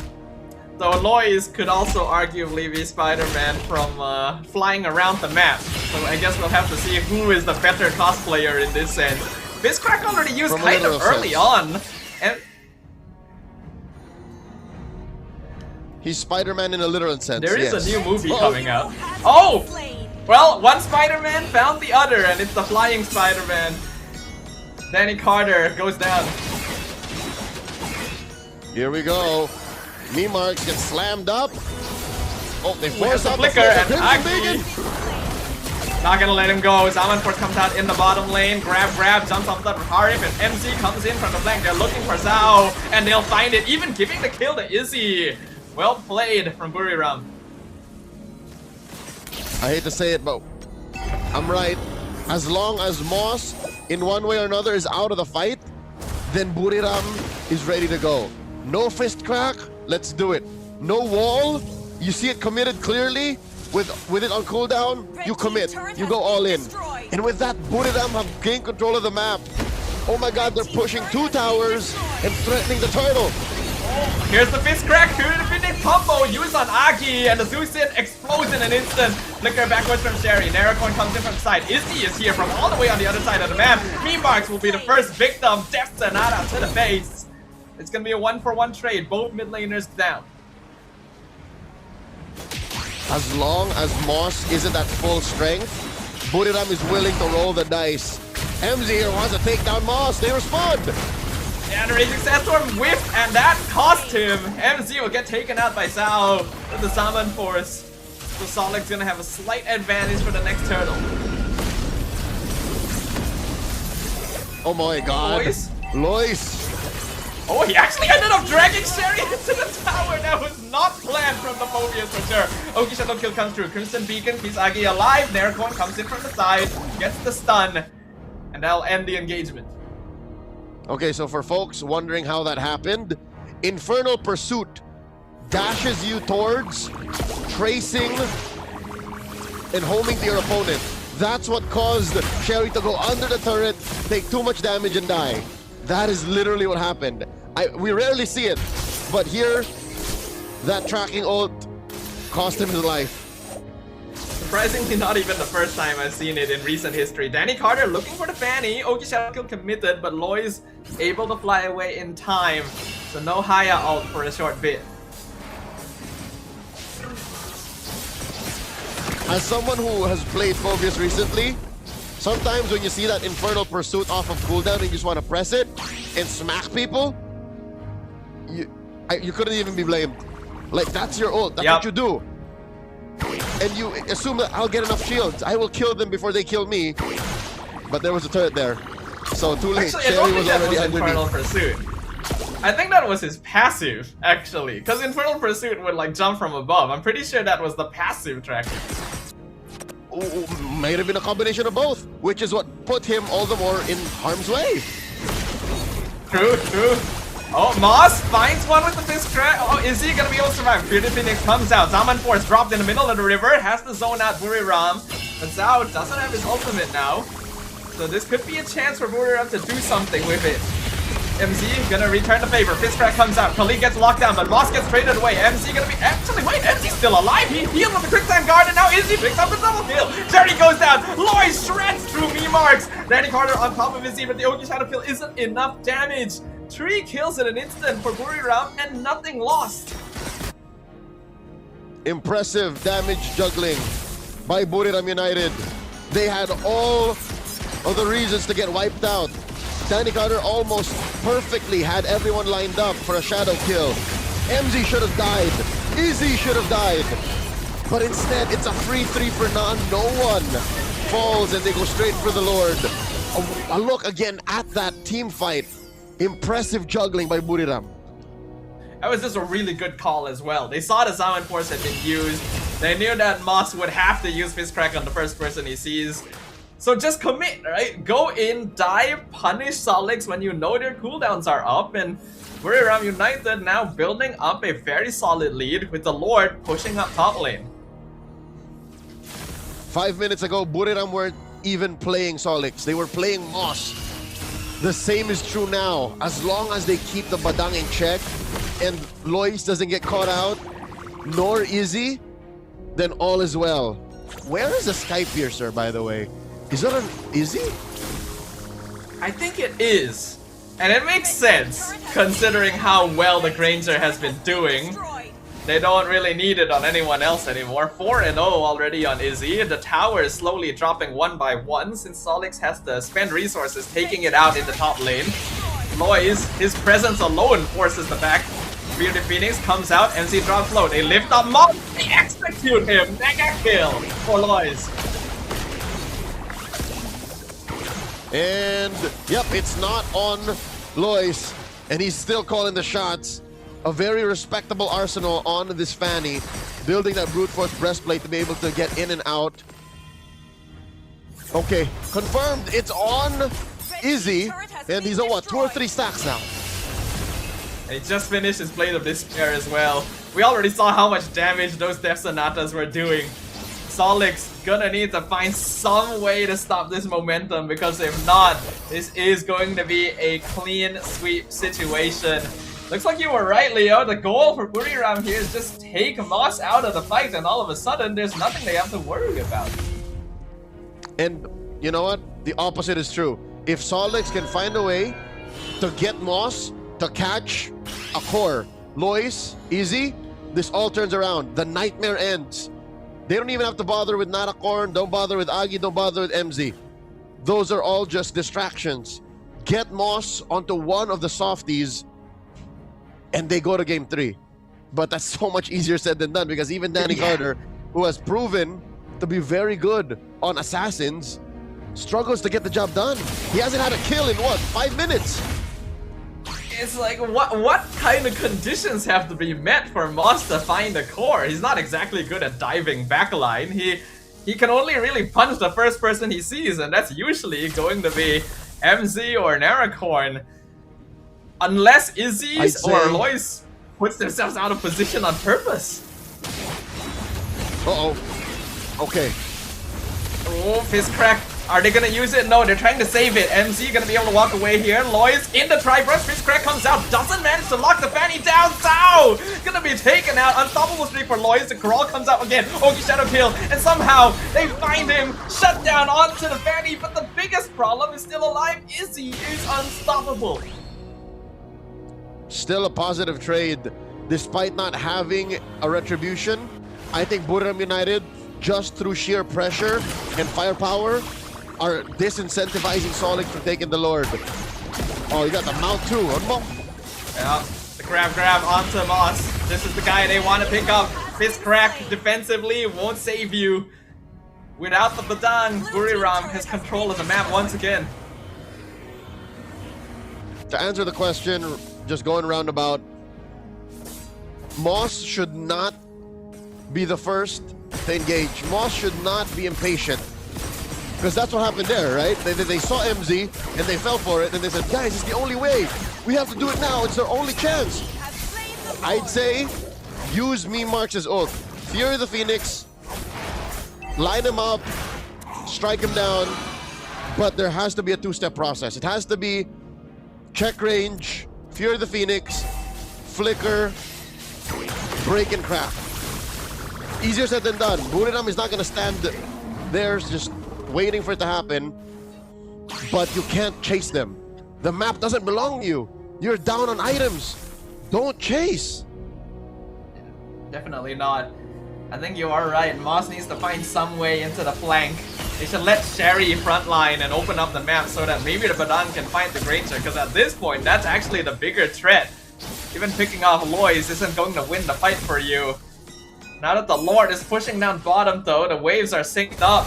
Though Lois could also arguably be Spider-Man from flying around the map. So I guess we'll have to see who is the better cosplayer in this sense. Bizcrack already used From kind of early on. And he's Spider-Man in a literal sense. there is yes. a new movie coming out. Oh! Well, one Spider-Man found the other, and it's the flying Spider-Man. Danny Carter goes down. Here we go. Memarks get slammed up. Oh, they force out the flicker, and Aki not gonna let him go. Zamanford comes out in the bottom lane. Grab, jumps off the Harif, and MC comes in from the flank. They're looking for Zhao, and they'll find it, even giving the kill to Izzy. Well played from Buriram. I hate to say it, but I'm right. As long as Moss, in one way or another, is out of the fight, then Buriram is ready to go. No fist crack, let's do it. No wall, you see it committed clearly. With it on cooldown, you commit. You go all in. And with that, Buriram have gained control of the map. Oh my god, they're pushing 2 towers and threatening the turtle. Here's the fist crack, defending combo used on Aki, and the Zucid explodes in an instant. Flicker backwards from Sherry. Narracoin comes in from the side. Izzy is here from all the way on the other side of the map. Memarks will be the first victim. Death Sonata to the face. It's gonna be a 1-for-1 trade. Both mid laners down. As long as Moss isn't at full strength, Buriram is willing to roll the dice. MZ here wants to take down Moss. They respond. And Raging Sandstorm whiffed, and that cost him. MZ will get taken out by Zhao with the Summon Force. So Sonic's gonna have a slight advantage for the next turtle. Oh my god. Lois. Oh, he actually ended up dragging Sherry into the tower. That was not planned from the Mobius for sure. Oki Shadow Kill comes through. Crimson Beacon keeps Agi alive. Narracoin comes in from the side, gets the stun, and that'll end the engagement. Okay, so for folks wondering how that happened, Infernal Pursuit dashes you towards tracing and homing to your opponent. That's what caused Sherry to go under the turret, take too much damage and die. That is literally what happened. We rarely see it, but here, that tracking ult cost him his life. Surprisingly, not even the first time I've seen it in recent history. Danny Carter looking for the Fanny. Oki Shadow Kill committed, but Lois able to fly away in time. So no Haya ult for a short bit. As someone who has played Phobius recently, sometimes when you see that Infernal Pursuit off of cooldown and you just want to press it and smack people, you couldn't even be blamed. Like, that's your ult. That's what you do. And you assume that I'll get enough shields. I will kill them before they kill me. But there was a turret there. So too late. Actually, I don't think that was Infernal Pursuit. I think that was his passive, actually. Because Infernal Pursuit would like jump from above. I'm pretty sure that was the passive tracking. might have been a combination of both, which is what put him all the more in harm's way. True, true. Oh, Moss finds one with the fist crack. Oh, is he gonna be able to survive? Bearded Phoenix comes out. Zaman Force dropped in the middle of the river. Has to zone out Buriram. But Zhao doesn't have his ultimate now. So this could be a chance for Buriram to do something with it. MZ gonna return the favor. Fist crack comes out. Khalid gets locked down, but Moss gets traded away. MZ gonna be... Actually, wait, MZ's still alive. He healed with the quick time guard, and now Izzy picks up the double kill. Jerry goes down. Loy shreds through me marks. Danny Carter on top of Izzy, but the Oki Shadow kill isn't enough damage. 3 kills in an instant for Buriram and nothing lost. Impressive damage juggling by Buriram United. They had all of the reasons to get wiped out. Danny Carter almost perfectly had everyone lined up for a shadow kill. MZ should have died. Izzy should have died. But instead, it's a free 3 for none. No one falls and they go straight for the Lord. A look again at that team fight. Impressive juggling by Buriram. That was just a really good call as well. They saw the Zaman Force had been used. They knew that Moss would have to use Fist Crack on the first person he sees. So just commit, right? Go in, dive, punish Solix when you know their cooldowns are up, and Buriram United now building up a very solid lead with the Lord pushing up top lane. 5 minutes ago, Buriram weren't even playing Solix. They were playing Moss. The same is true now. As long as they keep the Badang in check and Lois doesn't get caught out, nor Izzy, then all is well. Where is the Sky Piercer, by the way? Is that an Izzy? I think it is. And it makes sense, considering how well the Granger has been doing. They don't really need it on anyone else anymore. 4-0 already on Izzy. The tower is slowly dropping one by one since Solix has to spend resources taking it out in the top lane. Lois, his presence alone forces the back. Bearded Phoenix comes out, MC drops low. They lift up Mob, they execute him. Mega kill for Lois. And yep, it's not on Lois, and he's still calling the shots. A very respectable arsenal on this Fanny, building that brute force breastplate to be able to get in and out. Okay, confirmed, it's on Izzy, and he's on what, 2 or 3 stacks now. He just finished his Blade of Despair as well. We already saw how much damage those Death Sonatas were doing. Solix gonna need to find some way to stop this momentum, because if not, this is going to be a clean sweep situation. Looks like you were right, Leo. The goal for Buriram here is just take Moss out of the fight, and all of a sudden, there's nothing they have to worry about. And you know what? The opposite is true. If Solix can find a way to get Moss to catch a core, Lois, Izzy, this all turns around. The nightmare ends. They don't even have to bother with Narakorn, don't bother with Agi, don't bother with MZ. Those are all just distractions. Get Moss onto one of the softies, and they go to game 3. But that's so much easier said than done, because even Danny Carter, who has proven to be very good on assassins, struggles to get the job done. He hasn't had a kill in what, 5 minutes? It's like, what kind of conditions have to be met for Moss to find a core? He's not exactly good at diving backline. He can only really punch the first person he sees, and that's usually going to be MZ or Narakorn. Unless Izzy's or Lois puts themselves out of position on purpose. Uh-oh. Okay. Oh, Fist Crack. Are they gonna use it? No, they're trying to save it. MZ gonna be able to walk away here. Lois in the tri-brush. Fist Crack comes out. Doesn't manage to lock the Fanny down. Zhao gonna be taken out. Unstoppable streak for Lois. The crawl comes out again. Oki Shadow kill. And somehow they find him. Shut down onto the Fanny. But the biggest problem is still alive. Izzy is unstoppable. Still a positive trade, despite not having a retribution. I think Buriram United, just through sheer pressure and firepower, are disincentivizing Solix from taking the Lord. Oh, you got the mount too. Yeah, the grab onto Moss. This is the guy they want to pick up. Fist Crack defensively won't save you. Without the Badang, Buriram has control of the map once again. To answer the question, just going roundabout, Moss should not be the first to engage. Moss should not be impatient. Because that's what happened there, right? They saw MZ and they fell for it and they said, guys, it's the only way. We have to do it now. It's our only chance. I'd say use Meme Marks' ult. Fury the Phoenix, line him up, strike him down, but there has to be a two-step process. It has to be check range, Fury the Phoenix, flicker, break and craft. Easier said than done. Buriram is not going to stand there just waiting for it to happen, but you can't chase them. The map doesn't belong to you. You're down on items. Don't chase. Definitely not. I think you are right. Moss needs to find some way into the flank. They should let Sherry frontline and open up the map so that maybe the Badan can find the Granger, because at this point, that's actually the bigger threat. Even picking off Lois isn't going to win the fight for you. Now that the Lord is pushing down bottom though, the waves are synced up.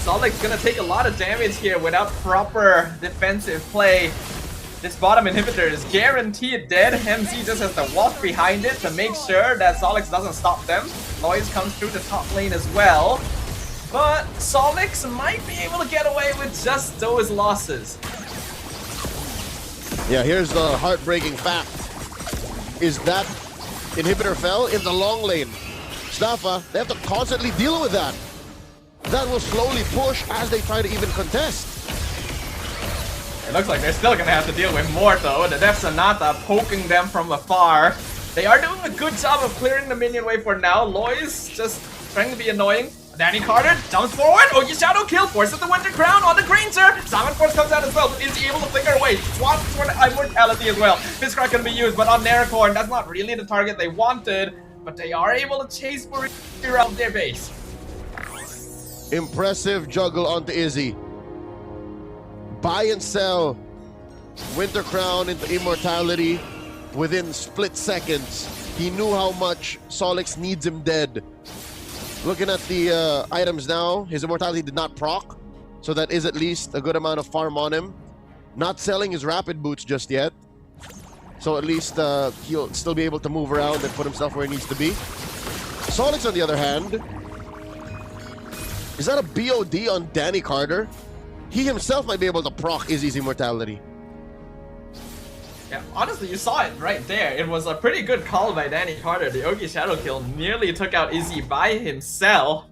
Solic's gonna take a lot of damage here without proper defensive play. This bottom inhibitor is guaranteed dead. MZ just has to walk behind it to make sure that Solix doesn't stop them. Lois comes through the top lane as well. But Solix might be able to get away with just those losses. Yeah, here's the heartbreaking fact. Is that inhibitor fell in the long lane. Staffa, they have to constantly deal with that. That will slowly push as they try to even contest. It looks like they're still gonna have to deal with more though. The Death Sonata poking them from afar. They are doing a good job of clearing the minion wave for now. Lois just trying to be annoying. Danny Carter jumps forward. Ogi Shadow kill, forces the Winter Crown on the Granger. Salmon Force comes out as well, but is he able to flicker away? Swap for the Immortality as well. Fizzcrack can be used, but on Naracorn, that's not really the target they wanted. But they are able to chase for around their base. Impressive juggle onto Izzy. Buy and sell Winter Crown into Immortality within split seconds. He knew how much Solix needs him dead. Looking at the items now, his Immortality did not proc, so that is at least a good amount of farm on him. Not selling his Rapid Boots just yet, so at least he'll still be able to move around and put himself where he needs to be. Solix, on the other hand, is that a BOD on Danny Carter? He himself might be able to proc Izzy's Immortality. Yeah, honestly, you saw it right there. It was a pretty good call by Danny Carter. The Ogi Shadow kill nearly took out Izzy by himself.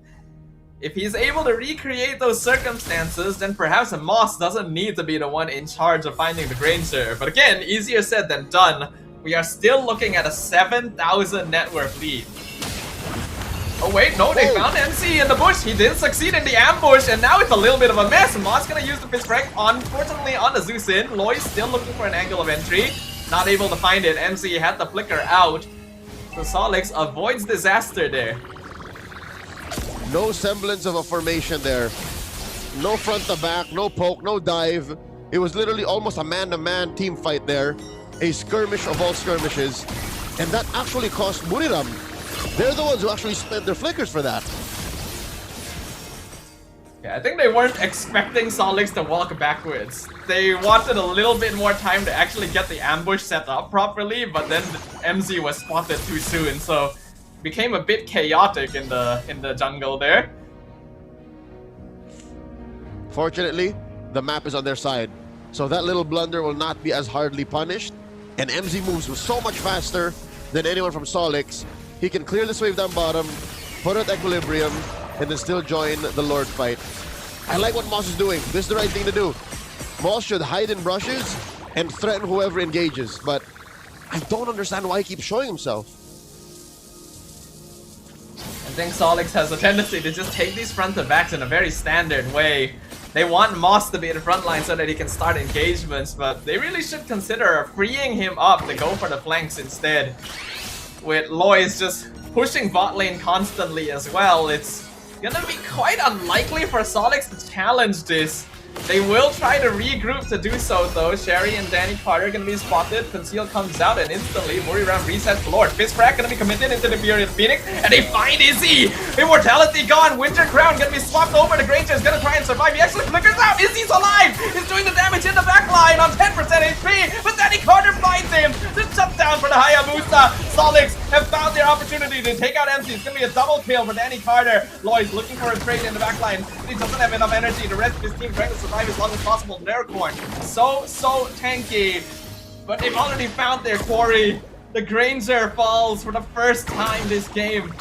If he's able to recreate those circumstances, then perhaps Moss doesn't need to be the one in charge of finding the Granger. But again, easier said than done. We are still looking at a 7,000 net worth lead. Oh wait, no, they found MC in the bush. He didn't succeed in the ambush, and now it's a little bit of a mess. Moss gonna use the Fizzcrack, unfortunately on the Zeus in. Lois still looking for an angle of entry. Not able to find it. MC had the flicker out. So Solix avoids disaster there. No semblance of a formation there. No front to back, no poke, no dive. It was literally almost a man-to-man team fight there. A skirmish of all skirmishes. And that actually cost Buriram. They're the ones who actually spent their flickers for that. Yeah, I think they weren't expecting Solix to walk backwards. They wanted a little bit more time to actually get the ambush set up properly, but then MZ was spotted too soon, so it became a bit chaotic in the jungle there. Fortunately, the map is on their side, so that little blunder will not be as hardly punished. And MZ moves so much faster than anyone from Solix. He can clear this wave down bottom, put out equilibrium, and then still join the Lord fight. I like what Moss is doing. This is the right thing to do. Moss should hide in brushes and threaten whoever engages, but I don't understand why he keeps showing himself. I think Solix has a tendency to just take these front to backs in a very standard way. They want Moss to be in the front line so that he can start engagements, but they really should consider freeing him up to go for the flanks instead. With Lois just pushing bot lane constantly as well, it's gonna be quite unlikely for Solix to challenge this. They will try to regroup to do so though. Sherry and Danny Carter gonna be spotted. Conceal comes out and instantly Buriram resets the Lord. Fizzcrack gonna be committed into the Fury of Phoenix, and they find Izzy! Immortality gone! Winter Crown gonna be swapped over. The Granger is gonna try and survive. He actually flickers out! Izzy's alive! He's doing the damage in the back line on 10% HP, but Danny Carter finds him! The shutdown for the Hayabusa! Solix have found their opportunity to take out MC. It's going to be a double kill for Danny Carter. Loy's looking for a trade in the backline. He doesn't have enough energy. The rest of his team trying to survive as long as possible. Neracorn, so tanky. But they've already found their quarry. The Granger falls for the first time this game.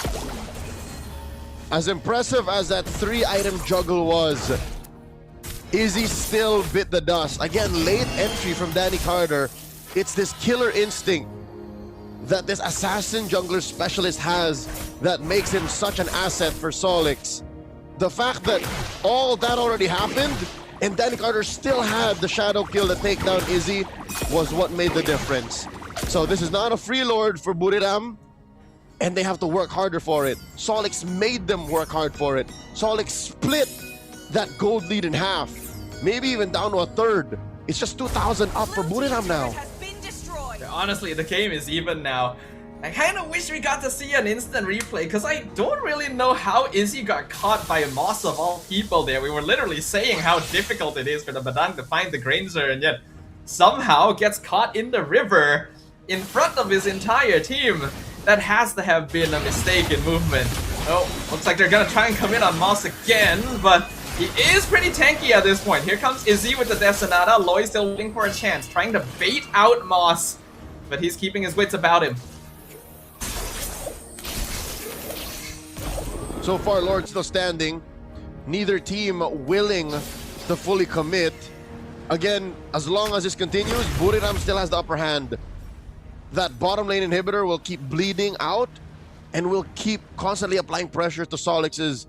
As impressive as that 3-item juggle was, Izzy still bit the dust. Again, late entry from Danny Carter. It's this killer instinct that this assassin jungler specialist has that makes him such an asset for Solix. The fact that all that already happened and Danny Carter still had the shadow kill to take down Izzy was what made the difference. So this is not a free lord for Buriram, and they have to work harder for it. Solix made them work hard for it. Solix split that gold lead in half, maybe even down to a third. It's just 2,000 up for Buriram now. Honestly, the game is even now. I kind of wish we got to see an instant replay because I don't really know how Izzy got caught by Moss of all people there. We were literally saying how difficult it is for the Badang to find the Granger, and yet somehow gets caught in the river in front of his entire team. That has to have been a mistake in movement. Oh, looks like they're gonna try and come in on Moss again, but he is pretty tanky at this point. Here comes Izzy with the Death Sonata. Loy still waiting for a chance, trying to bait out Moss, but he's keeping his wits about him. So far, Lord still standing. Neither team willing to fully commit. Again, as long as this continues, Buriram still has the upper hand. That bottom lane inhibitor will keep bleeding out and will keep constantly applying pressure to Solix's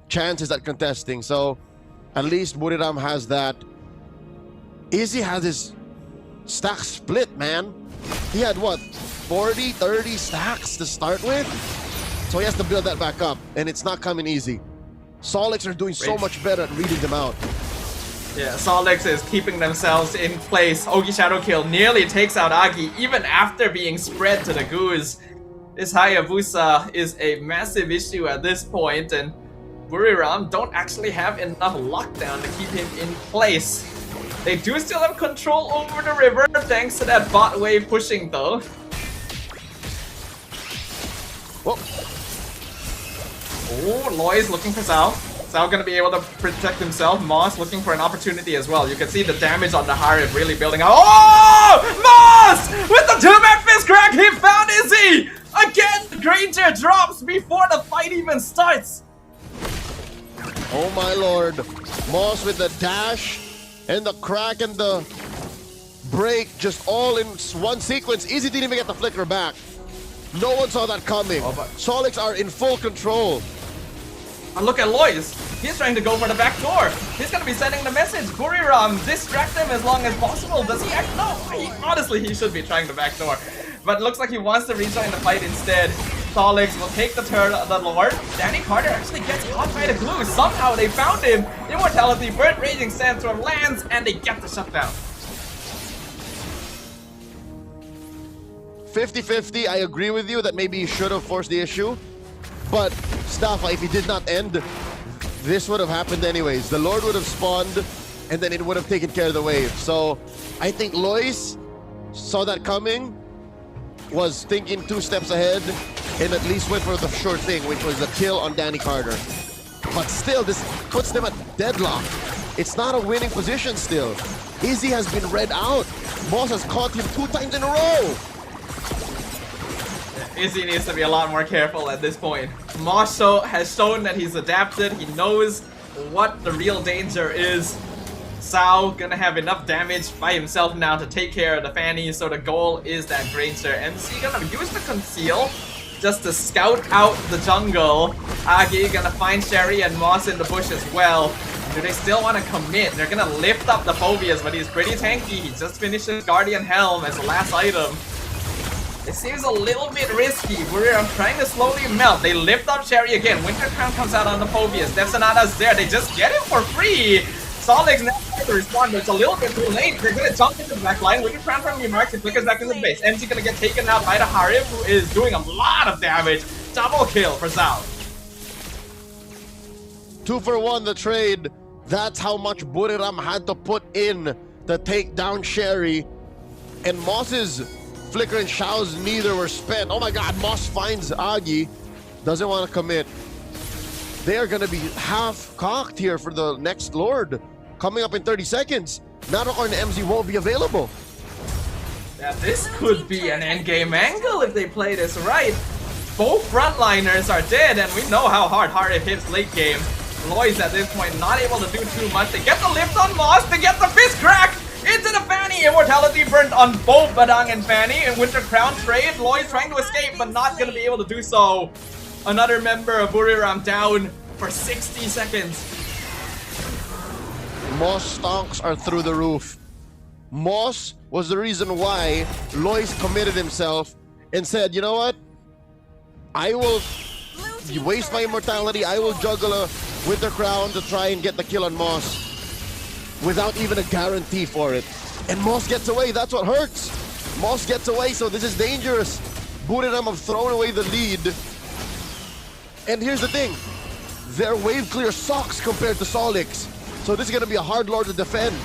chances at contesting. So at least Buriram has that. Izzy has his stack split, man. He had what, 40, 30 stacks to start with? So he has to build that back up, and it's not coming easy. Solix are doing so much better at reading them out. Yeah, Solix is keeping themselves in place. Ogi Shadow Kill nearly takes out Agi even after being spread to the Goose. This Hayabusa is a massive issue at this point, and Buriram don't actually have enough lockdown to keep him in place. They do still have control over the river thanks to that bot wave pushing though. Whoa. Oh, Loy's looking for Sao. Sao gonna be able to protect himself. Moss looking for an opportunity as well. You can see the damage on the Harib really building up. Oh! Moss! With the 2-man fist crack, he found Izzy! Again, the Granger drops before the fight even starts. Oh my lord. Moss with the dash and the crack and the break just all in one sequence. Izzy didn't even get the flicker back. No one saw that coming. Solix are in full control. And look at Lois. He's trying to go for the back door. He's gonna be sending the message. Buriram, distract him as long as possible. Does he act? No, honestly, he should be trying the back door. But looks like he wants to rejoin the fight instead. Solix will take the turn of the Lord. Danny Carter actually gets caught by the glue. Somehow they found him. Immortality, Bird Raging Sandstorm lands, and they get the shutdown. 50-50, I agree with you that maybe he should have forced the issue. But Staffa, if he did not end, this would have happened anyways. The Lord would have spawned, and then it would have taken care of the wave. So I think Lois saw that coming, was thinking 2 steps ahead, and at least went for the sure thing, which was the kill on Danny Carter. But still, this puts them at deadlock. It's not a winning position still. Izzy has been read out. Moss has caught him 2 times in a row. Izzy needs to be a lot more careful at this point. Mosso has shown that he's adapted. He knows what the real danger is. Sao gonna have enough damage by himself now to take care of the Fanny, so the goal is that Granger. MC gonna use the conceal just to scout out the jungle. Agi gonna find Sherry and Moss in the bush as well. Do they still want to commit? They're gonna lift up the Phobias, but he's pretty tanky. He just finished his Guardian Helm as the last item. It seems a little bit risky. I'm trying to slowly melt. They lift up Sherry again. Winter Crown comes out on the Phobias. Death Sonata's there. They just get him for free. Solix now tries to respond, but it's a little bit too late. They're gonna jump into the back line. Winter Crown from remarks. He flickers back in the base. MC gonna get taken out by the Harib, who is doing a lot of damage. Double kill for Sao. 2 for 1 the trade. That's how much Buriram had to put in to take down Sherry. And Moss's Flicker and Shao's neither were spent. Oh my god, Moss finds Agi. Doesn't want to commit. They are going to be half cocked here for the next Lord. Coming up in 30 seconds. Narokor and MZ won't be available. Yeah, this could be an endgame angle if they play this right. Both frontliners are dead, and we know how hard it hits late game. Lois at this point not able to do too much. They get the lift on Moss, they get the fist crack into the Fanny. Immortality burnt on both Badang and Fanny. And Winter Crown trade. Lois trying to escape, but not gonna be able to do so. Another member of Buriram down for 60 seconds. Moss stonks are through the roof. Moss was the reason why Lois committed himself and said, you know what? I will waste my immortality. I will juggle a Winter Crown to try and get the kill on Moss without even a guarantee for it. And Moss gets away. That's what hurts. Moss gets away, so this is dangerous. Buriram have thrown away the lead. And here's the thing. Their wave clear sucks compared to Solix. So this is going to be a hard Lord to defend.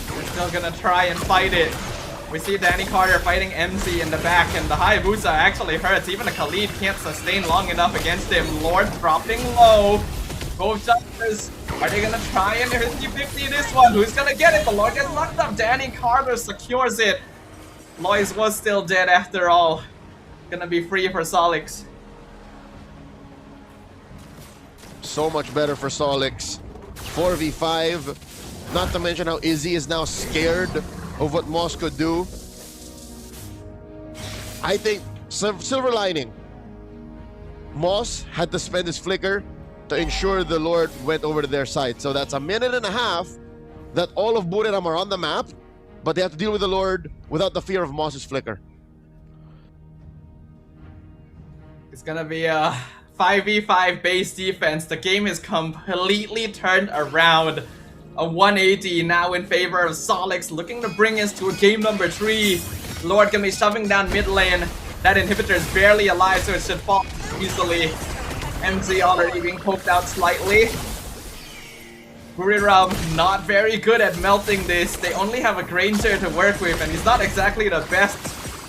They're still gonna try and fight it. We see Danny Carter fighting MC in the back, and the Hayabusa actually hurts. Even a Khalid can't sustain long enough against him. Lord dropping low. Both jumpers. Are they gonna try and 50-50 this one? Who's gonna get it? The Lord gets knocked up. Danny Carter secures it. Lois was still dead after all. Gonna be free for Solix. So much better for Solix. 4v5. Not to mention how Izzy is now scared of what Moss could do. I think silver lining. Moss had to spend his flicker to ensure the Lord went over to their side. So that's a minute and a half that all of Buriram are on the map, but they have to deal with the Lord without the fear of Moss's flicker. It's gonna be a 5v5 base defense. The game is completely turned around. A 180 now in favor of Solix, looking to bring us to a game number 3. Lord gonna be shoving down mid lane. That inhibitor is barely alive, so it should fall easily. MZ already being poked out slightly. Buriram not very good at melting this. They only have a Granger to work with, and he's not exactly the best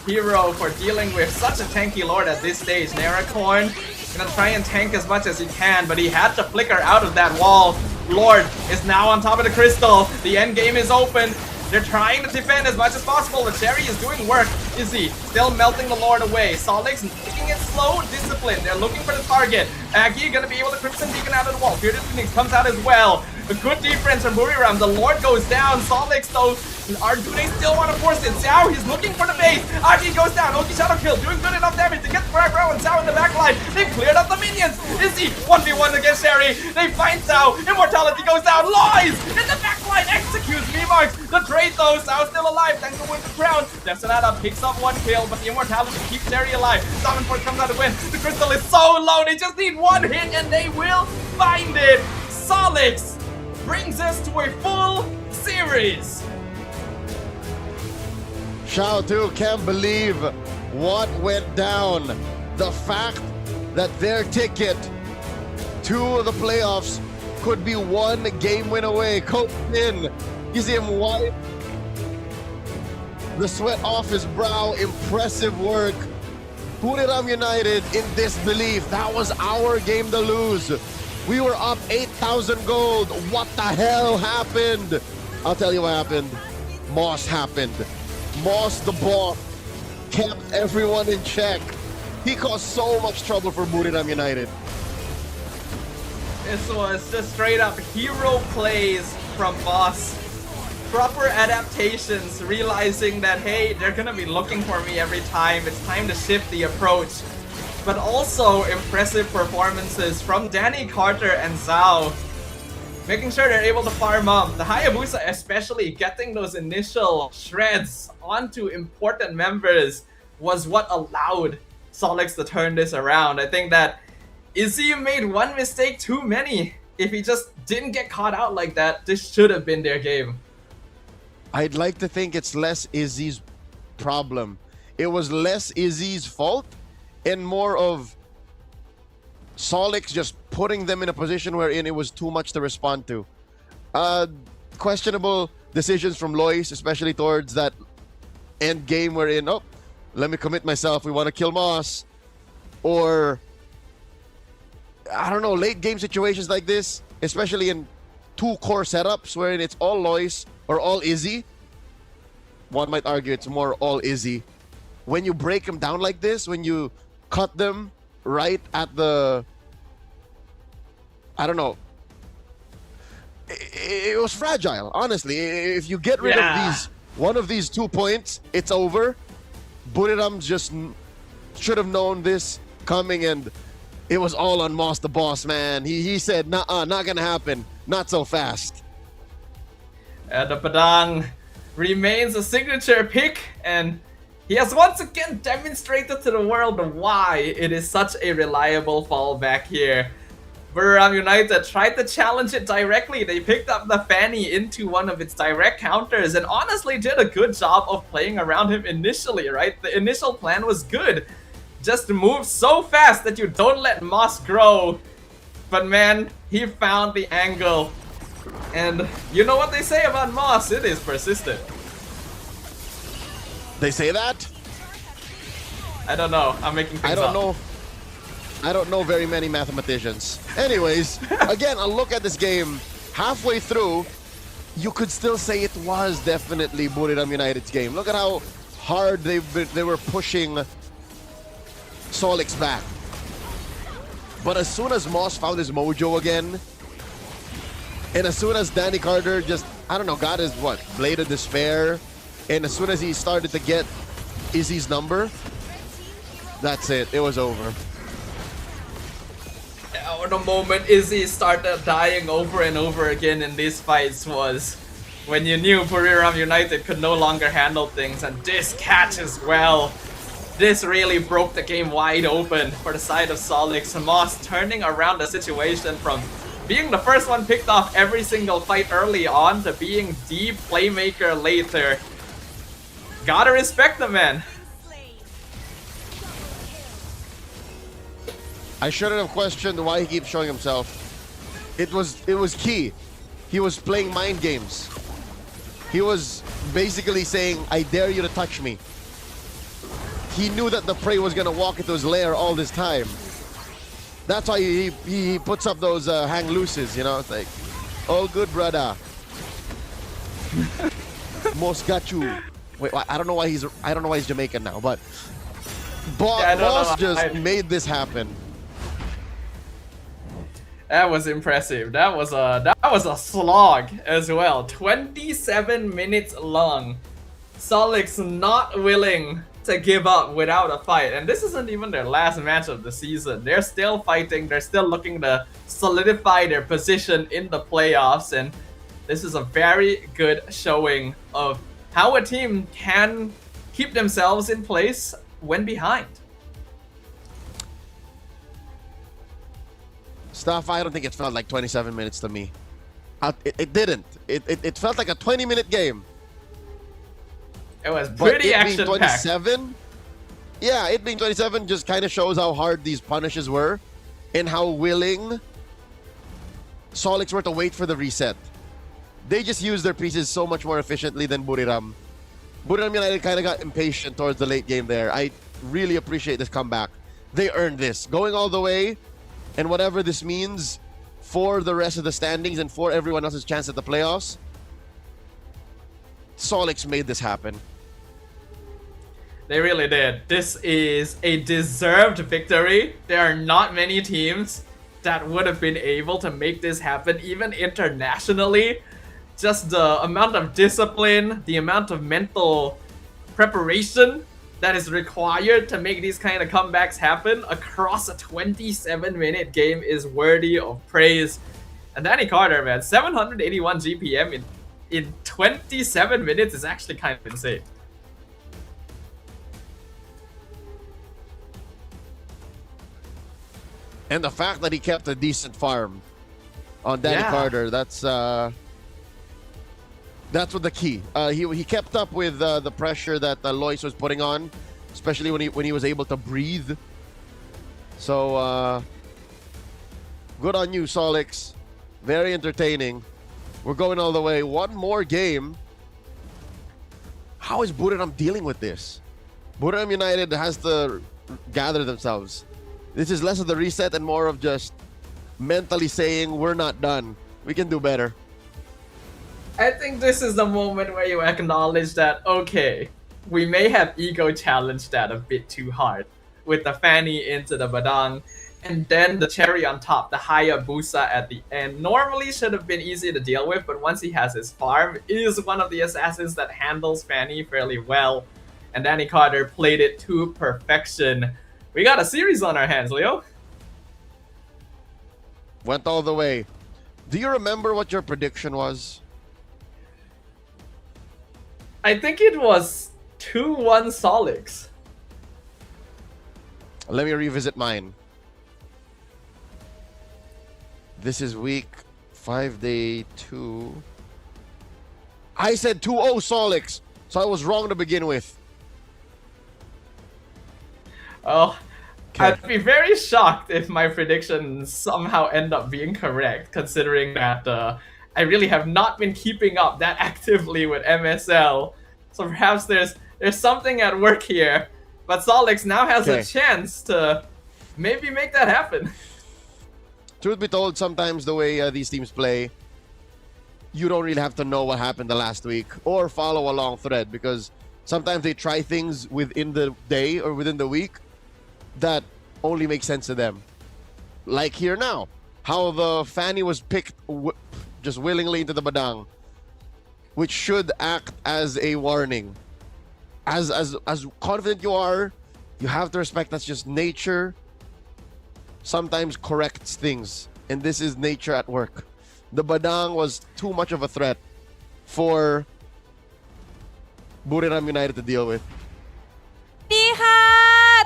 hero for dealing with such a tanky Lord at this stage. Narakorn gonna try and tank as much as he can, but he had to flicker out of that wall. Lord is now on top of the crystal. The end game is open. They're trying to defend as much as possible, but Cherry is doing work. Izzy still melting the Lord away. Solix taking it slow, disciplined. They're looking for the target. Aggie gonna be able to Crimson Beacon out of the wall. Bearded Phoenix comes out as well. A good defense from Buriram. The Lord goes down. Solix though, do they still want to force it? Xiao, he's looking for the base. Aggie goes down. Oki Shadow Kill, doing good enough damage to get Ladprao and Xiao in the back line. They've cleared up the minions. Izzy 1v1 against Cherry. They find Xiao. Immortality goes down. Lois in the back line executes V-Marks. The trade though, Xiao's still alive thanks to Winter Crown. Destinata picks up one kill, but the Immortality keeps Cherry alive. Davenport comes out to win. The crystal is so low. They just need one hit and they will find it. Solix brings us to a full series. Shao too can't believe what went down. The fact that their ticket to the playoffs could be one game win away. Coach in, you see him wipe the sweat off his brow. Impressive work. Buriram United in disbelief. That was our game to lose. We were up 8,000 gold. What the hell happened? I'll tell you what happened. Moss happened. Moss the boss kept everyone in check. He caused so much trouble for Buriram United. This was just straight up hero plays from Boss. Proper adaptations, realizing that hey, they're gonna be looking for me every time. It's time to shift the approach. But also impressive performances from Danny Carter and Zhao. Making sure they're able to farm up. The Hayabusa especially getting those initial shreds onto important members was what allowed Solix to turn this around. I think that Izzy made one mistake too many. If he just didn't get caught out like that, this should have been their game. I'd like to think it's less Izzy's problem. It was less Izzy's fault and more of Solix just putting them in a position wherein it was too much to respond to. Questionable decisions from Lois, especially towards that end game wherein, oh, let me commit myself, we want to kill Moss. Or, I don't know, late game situations like this, especially in 2 core setups wherein it's all Lois or all Izzy. One might argue it's more all Izzy. When you break them down like this, when you cut them right at the, I don't know, it was fragile, honestly. If you get rid of one of these 2 points, it's over. Buriram just should have known this coming, and it was all on Moss the boss, man. He said, nah, not gonna happen. Not so fast. The Padang remains a signature pick, and he has once again demonstrated to the world why it is such a reliable fallback here. Buriram United tried to challenge it directly. They picked up the Fanny into one of its direct counters and honestly did a good job of playing around him initially, right? The initial plan was good. Just move so fast that you don't let Moss grow. But man, he found the angle. And you know what they say about Moss? It is persistent. They say that? I don't know. I'm making things up. I don't know very many mathematicians. Anyways, again, a look at this game. Halfway through, you could still say it was definitely Buriram United's game. Look at how hard they were pushing Solix back. But as soon as Moss found his mojo again, and as soon as Danny Carter just, I don't know, got his, Blade of Despair, and as soon as he started to get Izzy's number, that's it. It was over. The moment Izzy started dying over and over again in these fights was when you knew Buriram United could no longer handle things, and this catch as well. This really broke the game wide open for the side of Solix. Moss turning around the situation from being the first one picked off every single fight early on to being the playmaker later. Gotta respect the man. I shouldn't have questioned why he keeps showing himself. It was key. He was playing mind games. He was basically saying, I dare you to touch me. He knew that the prey was gonna walk into his lair all this time. That's why he puts up those hang looses, you know. It's like, all good, brother. Most got you. Wait, I don't know why he's Jamaican now, but Boss just made this happen. That was impressive. That was a slog as well. 27 minutes long. Solix not willing to give up without a fight, and this isn't even their last match of the season. They're still fighting. They're still looking to solidify their position in the playoffs, and this is a very good showing of how a team can keep themselves in place when behind. Stuff, I don't think it felt like 27 minutes to me. It didn't. It felt like a 20-minute game. It was pretty action-packed. 27, yeah, it being 27 just kind of shows how hard these punishes were and how willing Solix were to wait for the reset. They just used their pieces so much more efficiently than Buriram. Buriram United kind of got impatient towards the late game there. I really appreciate this comeback. They earned this. Going all the way, and whatever this means for the rest of the standings and for everyone else's chance at the playoffs, Solix made this happen. They really did. This is a deserved victory. There are not many teams that would have been able to make this happen, even internationally. Just the amount of discipline, the amount of mental preparation that is required to make these kind of comebacks happen across a 27-minute game is worthy of praise. And Danny Carter, man, 781 GPM in 27 minutes is actually kind of insane. And the fact that he kept a decent farm on Danny Carter, that's what the key. He kept up with the pressure that Lois was putting on, especially when he was able to breathe. So good on you, Solix. Very entertaining. We're going all the way. One more game. how is Buriram dealing with this? Buriram United has to gather themselves. This is less of the reset and more of just mentally saying, we're not done. We can do better. I think this is the moment where you acknowledge that, okay, we may have ego challenged that a bit too hard with the Fanny into the Badang, and then the cherry on top, the Hayabusa at the end. Normally should have been easy to deal with, but once he has his farm, is one of the assassins that handles Fanny fairly well, and Danny Carter played it to perfection. We got a series on our hands, Leo. Went all the way. Do you remember what your prediction was? I think it was 2-1 Solix. Let me revisit mine. This is week 5, day 2. I said 2-0 Solix, so I was wrong to begin with. Oh, I'd be very shocked if my predictions somehow end up being correct, considering that I really have not been keeping up that actively with MSL. So perhaps there's something at work here. But Solix now has a chance to maybe make that happen. Truth be told, sometimes the way these teams play, you don't really have to know what happened the last week or follow a long thread, because sometimes they try things within the day or within the week that only make sense to them. Like here now, how the Fanny was picked just willingly into the Badang, which should act as a warning. As confident you are, you have to respect that's just nature. Sometimes corrects things, and this is nature at work. The Badang was too much of a threat for Buriram United to deal with. ดีค่ะ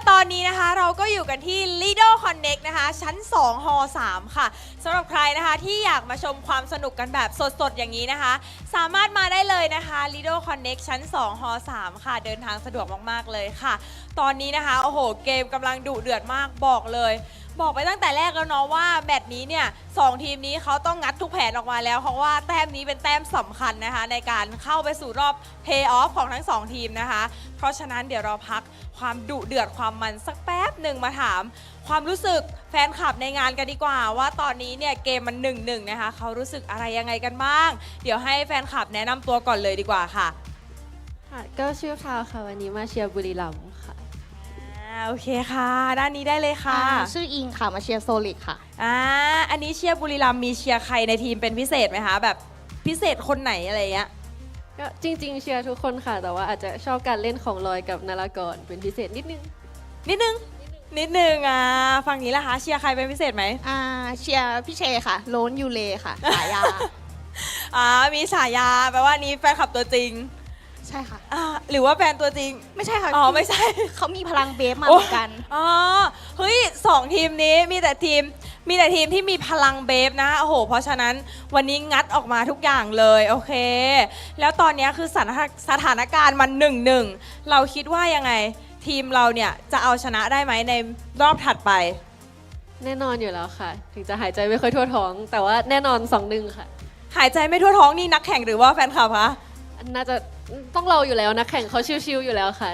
ตอนนี้นะคะเราก็อยู่กันที่ Lido Connect นะคะชั้น2ฮ3ค่ะสำหรับใครนะคะที่อยากมาชมความสนุกกันแบบสดๆอย่างนี้นะคะสามารถมาได้เลยนะคะ Lido Connect ชั้น2ฮ3ค่ะเดินทางสะดวกมากๆเลยค่ะตอนนี้นะคะโอ้โหเกมกำลังดุเดือดมากบอกเลยบอกไปตั้งแต่แรกแล้วเนาะว่าแมตช์นี้เนี่ย2ทีมนี้เขาต้องงัดทุกแผนออกมาแล้วเพราะว่าแต้มนี้เป็นแต้มสำคัญนะคะในการเข้าไปสู่รอบเพลย์ออฟของทั้ง2ทีมนะคะเพราะฉะนั้นเดี๋ยวเราพักความดุเดือดความมันสักแป๊บหนึ่งมาถามความรู้สึกแฟนคลับในงานกันดีกว่าว่าตอนนี้เนี่ยเกมมัน 1-1 นะคะเขารู้สึกอะไรยังไงกันบ้างเดี๋ยวให้แฟนคลับแนะนำตัวก่อนเลยดีกว่าค่ะก็ชื่อพาวค่ะวันนี้มาเชียร์บุรีรัมย์ค่ะโอเคค่ะด้านนี้ได้เลยค่ะชื่ออิงค่ะมาเชียร์โซลิดค่ะอันนี้เชียร์บุรีรัมย์มีเชียร์ใครในทีมเป็นพิเศษไหมคะแบบพิเศษคนไหนอะไรเงี้ยก็จริงๆเชียร์ทุกคนค่ะแต่ว่าอาจจะชอบการเล่นของลอยกับนารากรเป็นพิเศษนิดนึงฝั่งนี้ล่ะคะเชียร์ใครเป็นพิเศษไหมเชียร์พี่เชค่ะโลนยูเลค่ะฉายามีฉายาแปลว่านี้แฟนคลับตัวจริงใช่ค่ะหรือว่าแฟนตัวจริงไม่ใช่ค่ะไม่ใช่เขามีพลังเบฟมาเหมือนกันเฮ้ย2ทีมนี้มีแต่ทีมที่มีพลังเบฟนะโอ้โหเพราะฉะนั้นวันนี้งัดออกมาทุกอย่างเลยโอเคแล้วตอนนี้คือสถานการณ์มัน 1-1 เราคิดว่ายังไงทีมเราเนี่ยจะเอาชนะได้ไหมในรอบถัดไปแน่นอนอยู่แล้วค่ะถึงจะหายใจไม่ค่อยทั่วท้องแต่ว่าแน่นอน 2-1 ค่ะหายใจไม่ทั่วท้องนี่นักแข่งหรือว่าแฟนคลับคะน่าจะต้องเราอยู่แล้วนักแข่งเขาชิวๆอยู่แล้วค่ะ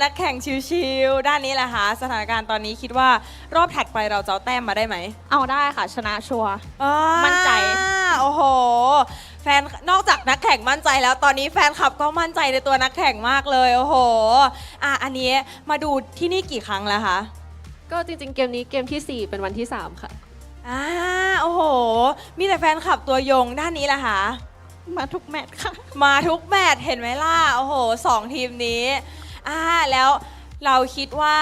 นักแข่งชิวๆด้านนี้แหละค่ะสถานการณ์ตอนนี้คิดว่ารอบแท็กไปเราจะเอาแต้มมาได้ไหมเอาได้ค่ะชนะชัวร์มั่นใจโอ้โหแฟนนอกจากนักแข่งมั่นใจแล้วตอนนี้แฟนคลับก็มั่นใจในตัวนักแข่งมากเลยโอ้โหอันนี้มาดูที่นี่กี่ครั้งแล้วคะก็จริงๆเกมนี้เกมที่4เป็นวันที่3ค่ะโอ้โหมีแต่แฟนคลับตัวยงด้านนี้แหละค่ะมาทุกแมตช์ค่ะมาทุกแมตช์เห็นไหมล่ะโอ้โห2ทีมนี้แล้วเราคิดว่า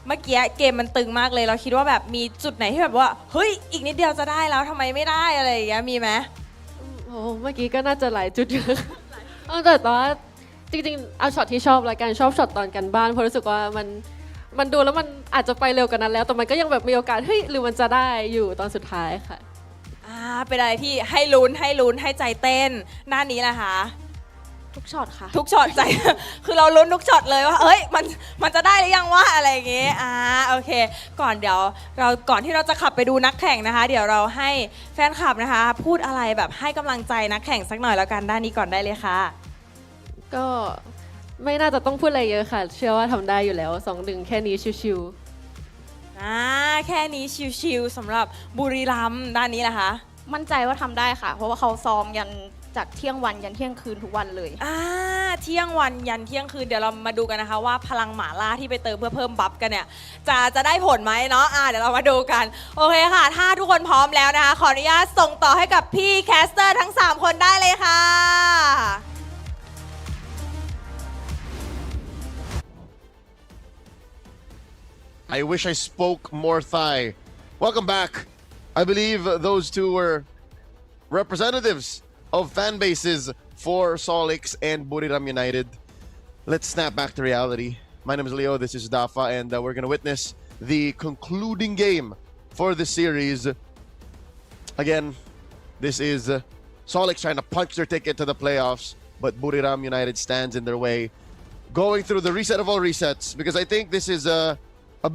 เมื่อกี้เกมมันตึงมากเลยเราคิดว่าแบบมีจุดไหนที่แบบว่าเฮ้ยอีกนิดเดียวจะได้แล้วทำไมไม่ได้อะไรอย่างเงี้ยมีไหมเมื่อกี้ก็น่าจะหลายจุดเยอะแต่ว่าจริงๆเอาช็อตที่ชอบละกันชอบช็อตตอนกันบ้านเพราะรู้สึกว่ามันดูแล้วมันอาจจะไปเร็วกว่านั้นแล้วแต่มันก็ยังแบบมีโอกาสเฮ้ยหรือมันจะได้อยู่ตอนสุดท้ายค่ะเป็นอะไรที่ให้ลุ้นให้ใจเต้นหน้านี้แหละค่ะทุกช็อตค่ะทุกช็อตใจ คือเราลุ้นทุกช็อตเลยว่าเอ้ยมันจะได้หรือยังวะอะไรอย่างเงี้ยโอเคก่อนที่เราจะขับไปดูนักแข่งนะคะเดี๋ยวเราให้แฟนคลับนะคะพูดอะไรแบบให้กำลังใจนักแข่งสักหน่อยแล้วกันด้านนี้ก่อนได้เลยค่ะ ก็ไม่น่าจะต้องพูดอะไรเยอะค่ะ เชื่อว่าทำได้อยู่แล้ว2-1แค่นี้ชิวๆ แค่นี้ชิวๆสำหรับบุรีรัมย์ด้านนี้นะคะ มั่นใจว่าทำได้ค่ะ เพราะว่าเขาซ้อมยันจากเที่ยงวันยันเที่ยงคืนทุกวันเลย เที่ยงวันยันเที่ยงคืนเดี๋ยวเรามาดูกันนะคะว่าพลังหมาล่าที่ไปเติมเพื่อเพิ่มบัฟกันเนี่ยจะได้ผลไหมเนาะเดี๋ยวเรามาดูกันโอเคค่ะถ้าทุกคนพร้อมแล้วนะคะขออนุญาตส่งต่อให้กับพี่แคสเตอร์ทั้ง3คนได้เลยค่ะ I wish I spoke more Thai. Welcome back. I believe those two were representatives of fan bases for Solix and Buriram United. Let's snap back to reality. My name is Leo, this is Dafa, and we're going to witness the concluding game for the series. Again, this is Solix trying to punch their ticket to the playoffs, but Buriram United stands in their way, going through the reset of all resets, because I think this is a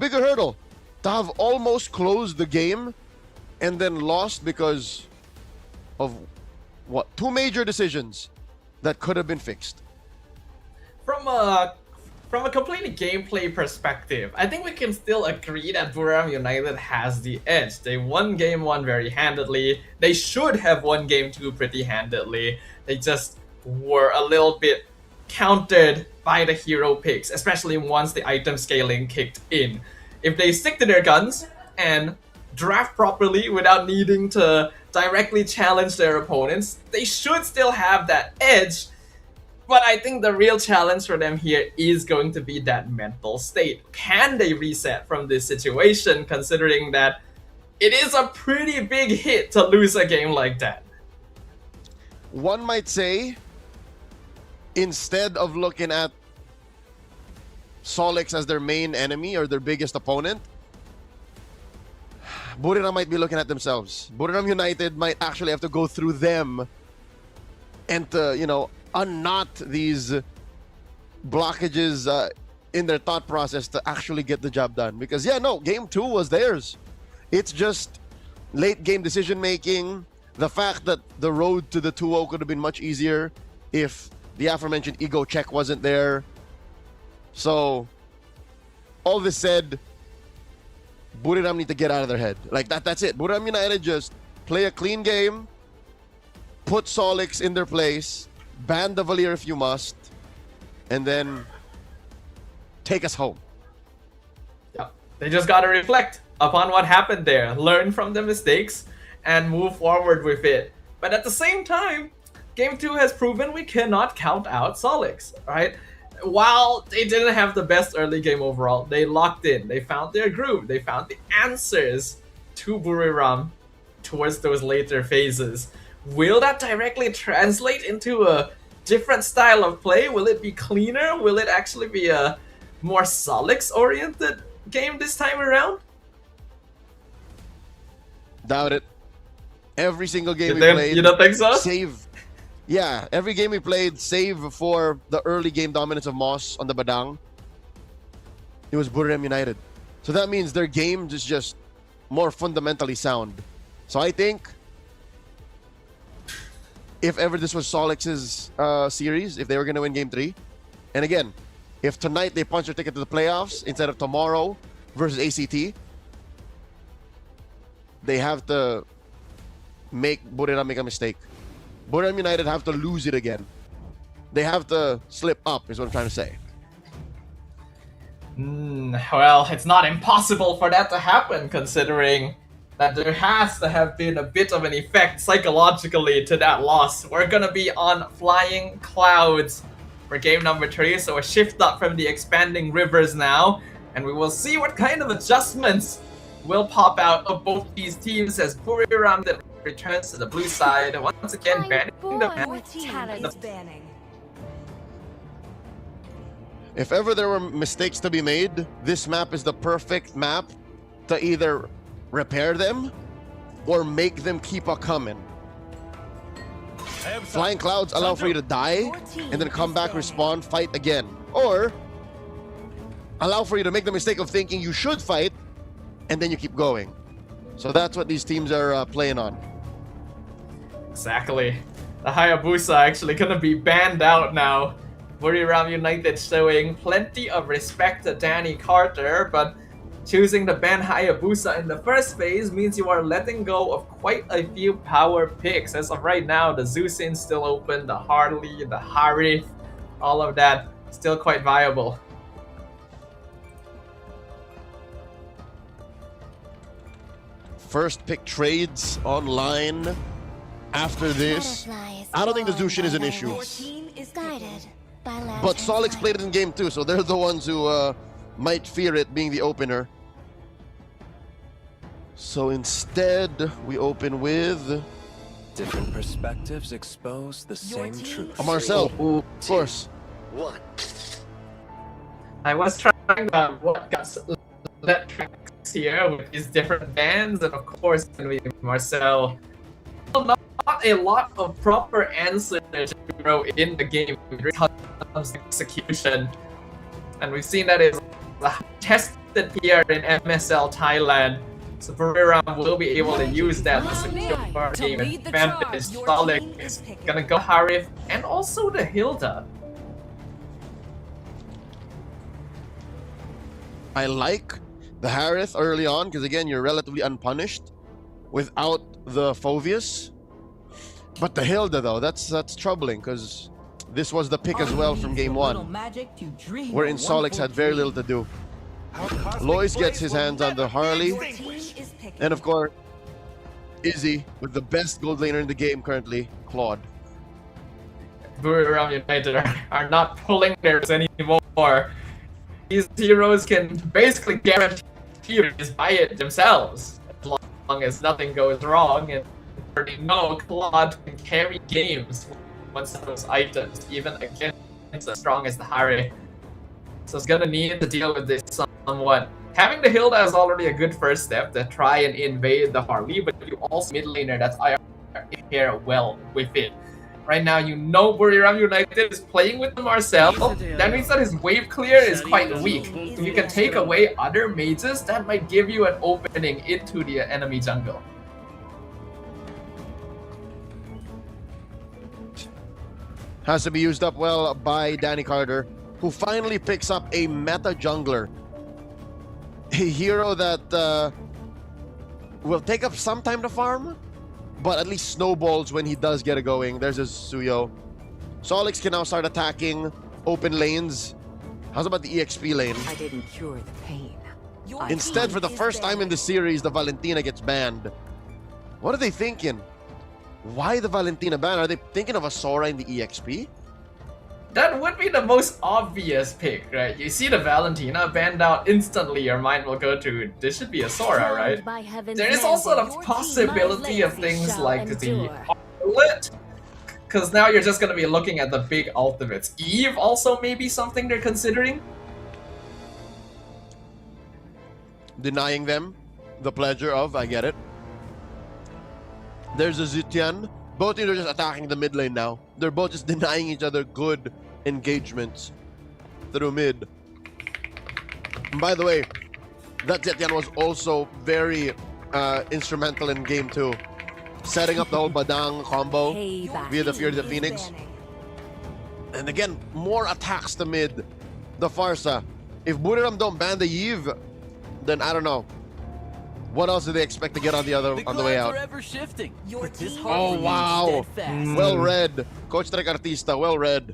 bigger hurdle to have almost closed the game and then lost because of what? 2 major decisions that could have been fixed. From a completely gameplay perspective, I think we can still agree that Buriram United has the edge. They won game 1 very handedly. They should have won game 2 pretty handedly. They just were a little bit countered by the hero picks, especially once the item scaling kicked in. If they stick to their guns and draft properly without needing to directly challenge their opponents, they should still have that edge. But I think the real challenge for them here is going to be that mental state. Can they reset from this situation, considering that it is a pretty big hit to lose a game like that? One might say, instead of looking at Solix as their main enemy or their biggest opponent, Buriram might be looking at themselves. Buriram United might actually have to go through them and to, unknot these blockages in their thought process to actually get the job done. Because, game 2 was theirs. It's just late game decision making, the fact that the road to the 2-0 could have been much easier if the aforementioned ego check wasn't there. So, all this said, Buriram need to get out of their head. Like, that's it. Buriram United just play a clean game, put Solix in their place, ban the Valier if you must, and then take us home. Yeah, they just gotta reflect upon what happened there, learn from the mistakes, and move forward with it. But at the same time, Game 2 has proven we cannot count out Solix, right? While they didn't have the best early game overall, they locked in, they found their groove, they found the answers to Buriram towards those later phases. Will that directly translate into a different style of play? Will it be cleaner? Will it actually be a more Solix-oriented game this time around? Doubt it. Every single game we played, played, you don't think so? Every game we played, save for the early game dominance of Moss on the Badang, it was Buriram United. So that means their game is just more fundamentally sound. So I think if ever this was Solix's series, if they were going to win Game 3, and again, if tonight they punch their ticket to the playoffs instead of tomorrow versus ACT, they have to make Buriram make a mistake. Buriram United have to lose it again. They have to slip up, is what I'm trying to say. Well, it's not impossible for that to happen, considering that there has to have been a bit of an effect psychologically to that loss. We're gonna be on flying clouds for game number 3, so a shift up from the expanding rivers now, and we will see what kind of adjustments will pop out of both these teams as Buriram that returns to the blue side, once again banning the If ever there were mistakes to be made, this map is the perfect map to either repair them or make them keep a coming. Flying clouds allow for you to die and then come back, respawn, fight again. Or allow for you to make the mistake of thinking you should fight and then you keep going. So that's what these teams are playing on. Exactly. The Hayabusa actually gonna be banned out now Buriram United showing plenty of respect to Danny Carter, but choosing to ban Hayabusa in the first phase means you are letting go of quite a few power picks. As of right now, the Zusin's still open, the Harley, the Harith, all of that still quite viable. First pick trades online after this. I don't think the Zushin is an issue. But Solix played it in game 2, so they're the ones who might fear it being the opener. So instead, we open with... Different perspectives expose the same truth. Marcel, of course. I was trying to what got Ladprao here with these different bands, and of course with Marcel. Not a lot of proper answers in the game when it comes to execution, and we've seen that is tested here in MSL Thailand. So Buriram will be able to use that to secure game advantage. Solix is gonna go Harith and also the Hilda. I like the Harith early on because again you're relatively unpunished without the Phoveus. But the Hilda though, that's troubling because this was the pick as well from game 1, wherein Solix had very little to do. Lois gets his hands on the Harley, and of course Izzy with the best gold laner in the game currently, Claude. Buriram United are not pulling theirs anymore. These heroes can basically guarantee to just buy it themselves as long as nothing goes wrong, and we already know Claude can carry games once those items, even against as strong as the Harry. So it's gonna need to deal with this somewhat. Having the Hilda is already a good first step to try and invade the Harley, but you also mid laner that's IR pair well with it. Right now, you know Buriram United is playing with the Marcel. That means that his wave clear is quite weak. If you can take away other mages, that might give you an opening into the enemy jungle. Has to be used up well by Danny Carter, who finally picks up a meta jungler. A hero that will take up some time to farm, but at least snowballs when he does get it going. There's his Suyo. Solix can now start attacking open lanes. How's about the EXP lane? I didn't cure the pain. Instead, for the first time in the series, the Valentina gets banned. What are they thinking? Why the Valentina ban? Are they thinking of a Sora in the EXP? That would be the most obvious pick, right? You see the Valentina banned out, instantly your mind will go to, this should be a Sora, right? There is also the possibility of things like the Arlet, because now you're just going to be looking at the big ultimates. Eve also may be something they're considering. Denying them the pleasure of, I get it. There's a Zitian. Both teams are just attacking the mid lane now. They're both just denying each other good engagements through mid. And by the way, that Zetian was also very instrumental in game 2. Setting up the whole Badang combo via the Fury of the Phoenix. And again, more attacks to mid. The Farsa. If Buriram don't ban the Eve, then I don't know. What else do they expect to get on the way out? Oh wow! Well read, Coach Trek Artista. Well read.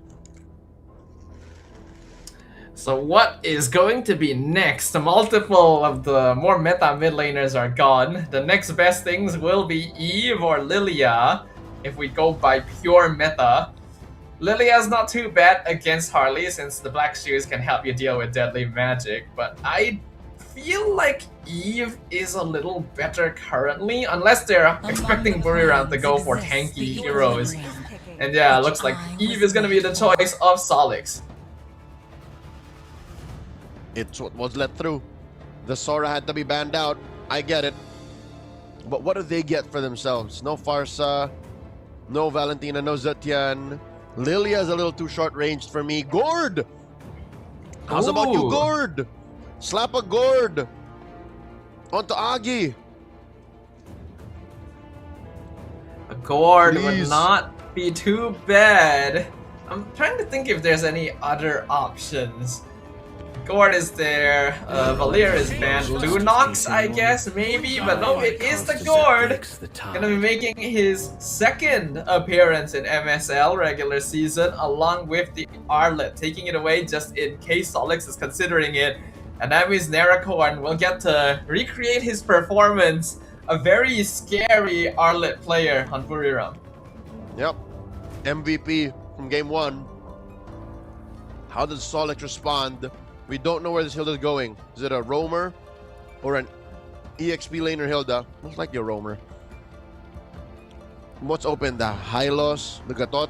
So what is going to be next? Multiple of the more meta mid laners are gone. The next best things will be Eve or Lilia, if we go by pure meta. Lilia's not too bad against Harley since the Black Shoes can help you deal with deadly magic, but I feel like Eve is a little better currently, unless they're expecting Buriram to go for tanky heroes. And yeah, looks like Eve is gonna be the choice of Solix. It's what was let through. The Sora had to be banned out. I get it. But what do they get for themselves? No Farsa, no Valentina, no Zetian. Lilia's a little too short-ranged for me. Gord! How's about you, Gord? Slap a Gord onto Agi. A Gord would not be too bad. I'm trying to think if there's any other options. Gord is there, Valir is banned, Lunox I guess, maybe, but no, it is the Gord! Gonna be making his second appearance in MSL regular season along with the Arlet, taking it away just in case Solix is considering it. And that means Narakorn will get to recreate his performance, a very scary Arlet player on Buriram. Yep, MVP from game 1. How does Solix respond? We don't know where this Hilda is going. Is it a roamer or an EXP laner Hilda? Most likely a roamer. What's open? The Hylos, the Gatot.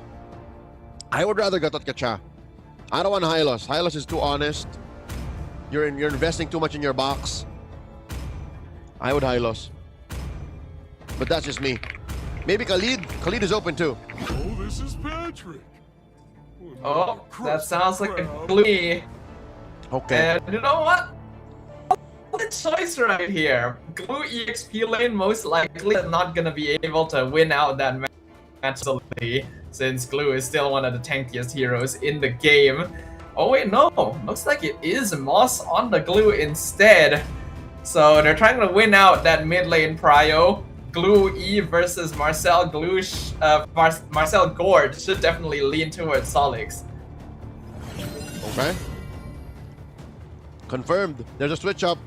I would rather Gatot Kacha. I don't want Hylos. Hylos is too honest. You're investing too much in your box. I would Hylos. But that's just me. Maybe Khalid. Khalid is open too. Oh, this is Patrick. Oh, that sounds like a Glee. Okay. And you know what? The choice right here. Glue EXP lane most likely not gonna be able to win out that match since Glue is still one of the tankiest heroes in the game. Oh wait, no. Looks like it is Moss on the Glue instead. So they're trying to win out that mid lane prio. Glue E versus Marcel Glue. Marcel Gord should definitely lean towards Solix. Okay. Confirmed. There's a switch up.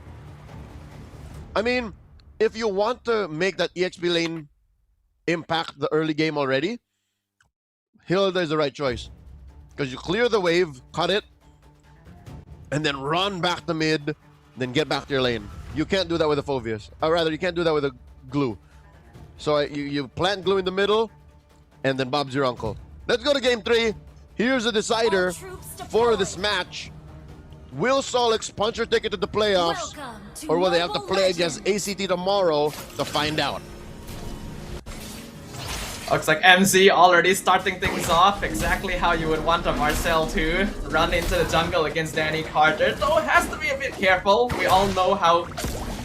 I mean, if you want to make that EXP lane impact the early game already, Hilda is the right choice. Because you clear the wave, cut it, and then run back to mid, then get back to your lane. You can't do that with a Phoveus. Or rather, you can't do that with a Glue. So you plant Glue in the middle, and then Bob's your uncle. Let's go to game 3. Here's a decider for this match. Will Solix punch her ticket to the playoffs, or will they have to play against ACT tomorrow to find out? Looks like MZ already starting things off exactly how you would want a Marcel to run into the jungle against Danny Carter. Though it has to be a bit careful. We all know how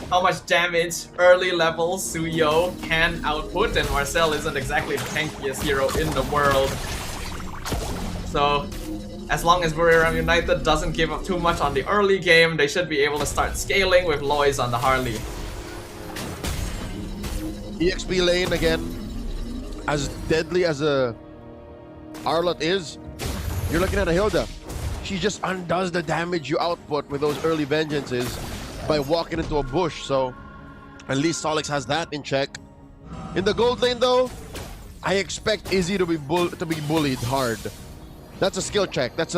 much damage early level Suyo can output, and Marcel isn't exactly the tankiest hero in the world. So as long as Buriram United doesn't give up too much on the early game, they should be able to start scaling with Lois on the Harley. EXP lane again, as deadly as a Arlot is, you're looking at a Hilda. She just undoes the damage you output with those early vengeances by walking into a bush, so at least Solix has that in check. In the gold lane though, I expect Izzy to be bullied hard. That's a skill check. That's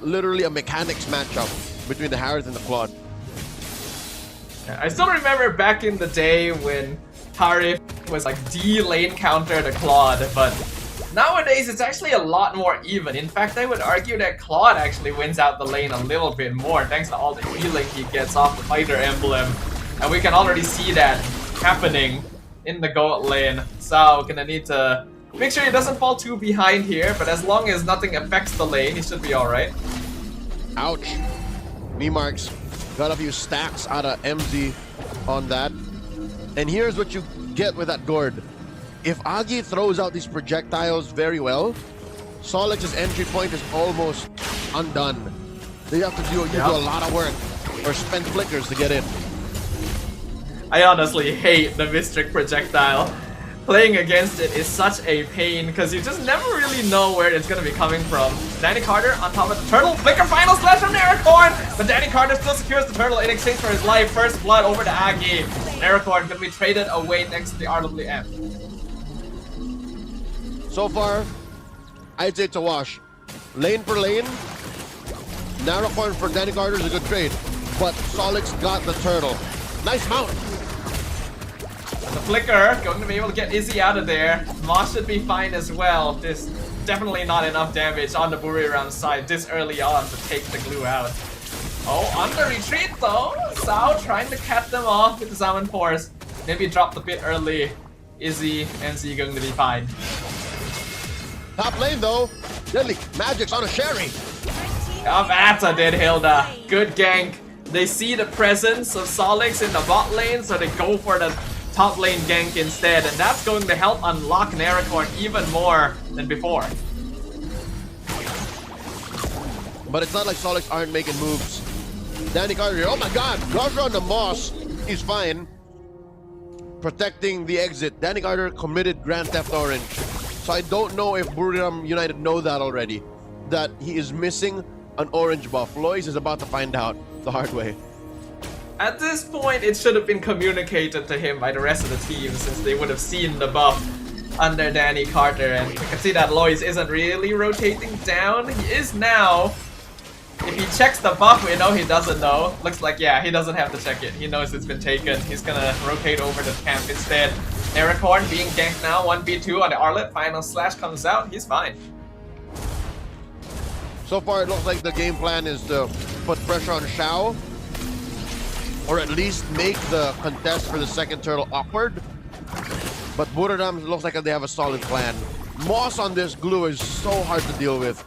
literally a mechanics matchup between the Harith and the Claude. I still remember back in the day when Harith was like D lane counter to Claude, but nowadays it's actually a lot more even. In fact, I would argue that Claude actually wins out the lane a little bit more thanks to all the healing he gets off the fighter emblem. And we can already see that happening in the gold lane. So gonna need to make sure he doesn't fall too behind here, but as long as nothing affects the lane, he should be alright. Ouch. Knee marks. Got a few stacks out of MZ on that. And here's what you get with that Gord. If Agi throws out these projectiles very well, Solix's entry point is almost undone. They have to do a lot of work or spend flickers to get in. I honestly hate the Mystic projectile. Playing against it is such a pain because you just never really know where it's going to be coming from. Danny Carter on top of the turtle. Flicker final slash from Narakorn, but Danny Carter still secures the turtle in exchange for his life. First blood over to Agi. Narakorn can be traded away next to the RWM. So far, I'd say it's a wash. Lane for lane, Narakorn for Danny Carter is a good trade, but Solix got the turtle. Nice mount. The Flicker going to be able to get Izzy out of there. Moss should be fine as well. There's definitely not enough damage on the Buriram side this early on to take the Glue out. Oh, on the retreat though. Sao trying to cut them off with the Salmon Force. Maybe dropped a bit early. Izzy, MC going to be fine. Top lane though. Deadly Magic's on a Sherry. Avata did Hilda. Good gank. They see the presence of Solix in the bot lane, so they go for the top lane gank instead, and that's going to help unlock Narakorn even more than before. But it's not like Solix aren't making moves. Danny Carter, oh my god, goes around the Moss. He's fine. Protecting the exit. Danny Carter committed Grand Theft Orange. So I don't know if Buriram United know that already. That he is missing an orange buff. Lois is about to find out the hard way. At this point, it should have been communicated to him by the rest of the team since they would have seen the buff under Danny Carter. And you can see that Lois isn't really rotating down. He is now. If he checks the buff, we know he doesn't know. Looks like, yeah, he doesn't have to check it. He knows it's been taken. He's gonna rotate over the camp instead. Ericorn being ganked now, 1v2 on the Arlet. Final slash comes out. He's fine. So far, it looks like the game plan is to put pressure on Shao, or at least make the contest for the second turtle awkward. But Buriram looks like they have a solid plan. Moss on this glue is so hard to deal with.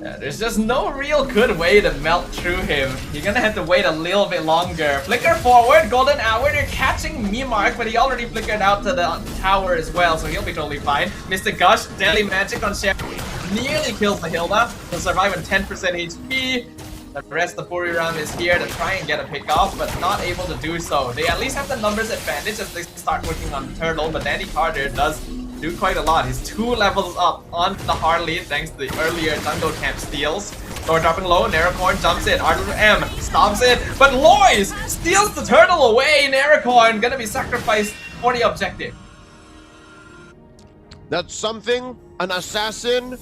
Yeah, there's just no real good way to melt through him. You're gonna have to wait a little bit longer. Flicker forward, golden hour, they're catching Mimark, but he already flickered out to the tower as well, so he'll be totally fine. Mr. Gush, Deadly Magic on Chef, nearly kills the Hilda. He'll survive on 10% HP. The rest of Buriram is here to try and get a pick off, but not able to do so. They at least have the numbers advantage as they start working on the turtle, but Danny Carter does do quite a lot. He's 2 levels up on the Harley thanks to the earlier jungle camp steals. Thor dropping low, Naracorn jumps in, R2M stops it, but Lois steals the turtle away. Naracorn gonna be sacrificed for the objective. That's something an assassin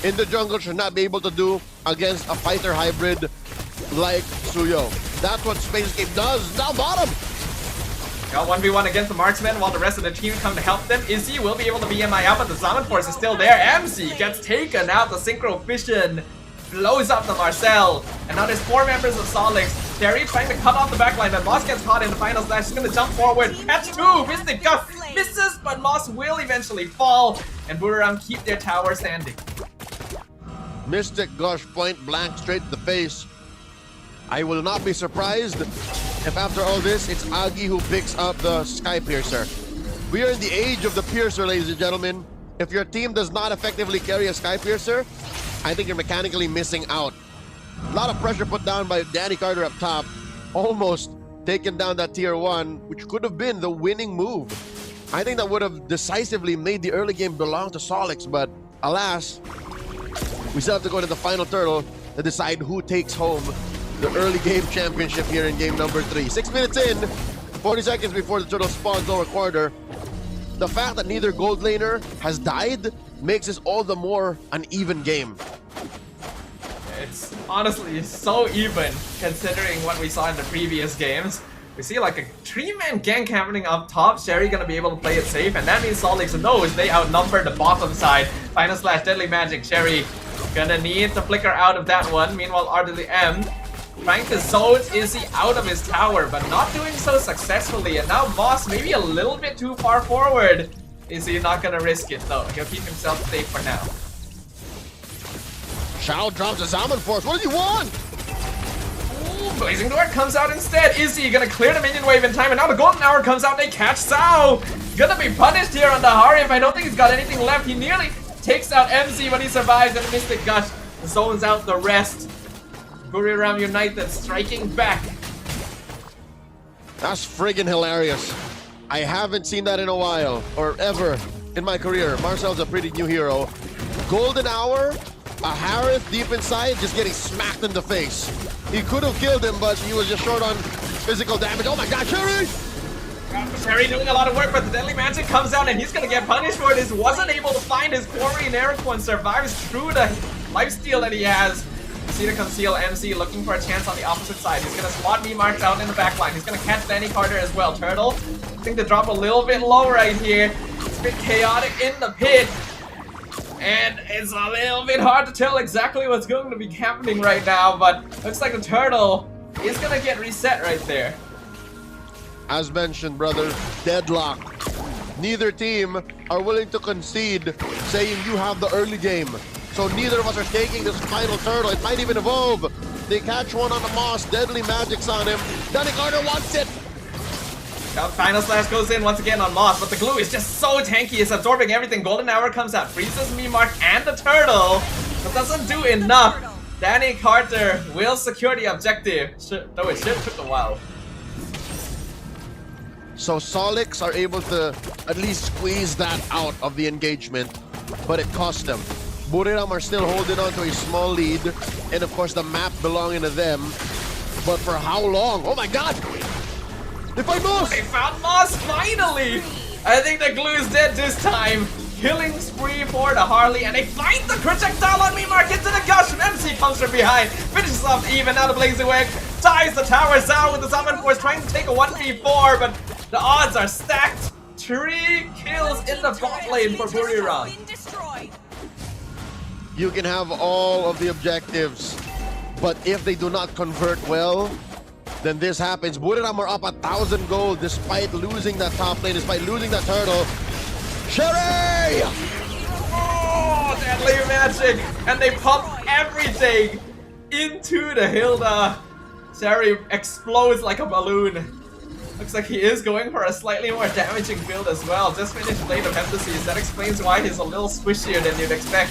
in the jungle should not be able to do against a fighter hybrid like Suyo. That's what Space Escape does. Now bottom! Got 1v1 against the marksman while the rest of the team come to help them. Izzy will be able to BMI out, but the Zaman Force is still there. MC gets taken out. The Synchro Fission blows up the Marcel. And now there's 4 members of Solix. Terry trying to cut off the backline, but Moss gets caught in the final slash. He's going to jump forward. Catch 2. Mystic Gush misses, but Moss will eventually fall. And Buriram keep their tower standing. Mystic Gush point blank straight to the face. I will not be surprised if after all this, it's Agi who picks up the Sky Piercer. We are in the age of the Piercer, ladies and gentlemen. If your team does not effectively carry a Sky Piercer, I think you're mechanically missing out. A lot of pressure put down by Danny Carter up top. Almost taken down that tier 1, which could have been the winning move. I think that would have decisively made the early game belong to Solix, but alas, we still have to go to the final turtle to decide who takes home the early game championship here in game number 3. 6 minutes in, 40 seconds before the turtle spawns lower quarter. The fact that neither gold laner has died makes this all the more an even game. It's honestly so even considering what we saw in the previous games. We see like a 3-man gank happening up top. Sherry gonna be able to play it safe, and that means Solix knows they outnumber the bottom side. Final slash, Deadly Magic. Sherry gonna need to flicker out of that one. Meanwhile, RWM trying to zone Izzy out of his tower, but not doing so successfully. And now Moss maybe a little bit too far forward. Izzy not gonna risk it though. He'll keep himself safe for now. Shao drops a Zaman Force. What does he want? Ooh, Blazing Door comes out instead. Izzy gonna clear the minion wave in time, and now the Golden Hour comes out. They catch Sao. Gonna be punished here on the Harif. I don't think he's got anything left. He nearly takes out MC, but he survives, and the Mystic Gush zones out the rest. Buriram United striking back. That's friggin' hilarious. I haven't seen that in a while, or ever in my career. Marcel's a pretty new hero. Golden Hour, a Harith deep inside, just getting smacked in the face. He could have killed him, but he was just short on physical damage. Oh my god, Cherry! Cherry doing a lot of work, but the Deadly Magic comes out and he's gonna get punished for this. Wasn't able to find his quarry, and Eric survives through the lifesteal that he has. You see the conceal MC looking for a chance on the opposite side. He's gonna spot me marked out in the backline. He's gonna catch Danny Carter as well. Turtle, I think to drop a little bit low right here. It's a bit chaotic in the pit. And it's a little bit hard to tell exactly what's going to be happening right now, but looks like the turtle is gonna get reset right there. As mentioned, brother, deadlock. Neither team are willing to concede, saying you have the early game. So neither of us are taking this final turtle. It might even evolve. They catch one on the Moss. Deadly Magic's on him. Danny Carter wants it. Final Slash goes in once again on Moss, but the glue is just so tanky. It's absorbing everything. Golden Hour comes out, freezes Memark and the turtle, but doesn't do enough. Danny Carter will secure the objective, though it should took a while. So Solix are able to at least squeeze that out of the engagement, but it cost them. Buriram are still holding on to a small lead, and of course the map belonging to them. But for how long? Oh my god! They find Moss! They found Moss, finally! I think the glue is dead this time. Killing spree for the Harley, and they find the projectile on Memark into the gush. MC comes from behind, finishes off even. Now the Blazing Wave ties the towers out with the Summon Force, trying to take a 1v4, but the odds are stacked. 3 kills in the bot lane for Buriram. You can have all of the objectives, but if they do not convert well, then this happens. Buriram are up 1,000 gold despite losing that top lane, despite losing that turtle. Sherry! Oh, deadly magic! And they pump everything into the Hilda. Sherry explodes like a balloon. Looks like he is going for a slightly more damaging build as well. Just finished Blade of Emphases. That explains why he's a little squishier than you'd expect.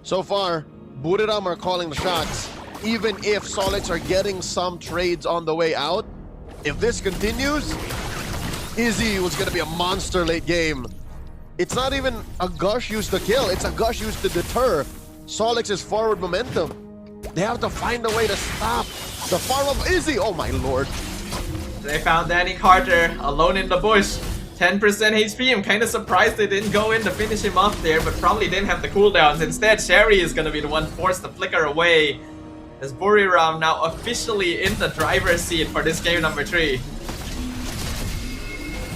So far, Buriram are calling the shots. Even if Solix are getting some trades on the way out, if this continues, Izzy was gonna be a monster late game. It's not even a gush used to kill, it's a gush used to deter Solix's forward momentum. They have to find a way to stop the farm of Izzy. Oh my lord. They found Danny Carter alone in the bush. 10% HP. I'm kind of surprised they didn't go in to finish him off there, but probably didn't have the cooldowns. Instead, Sherry is gonna be the one forced to flicker away, as Buriram now officially in the driver's seat for this game number 3.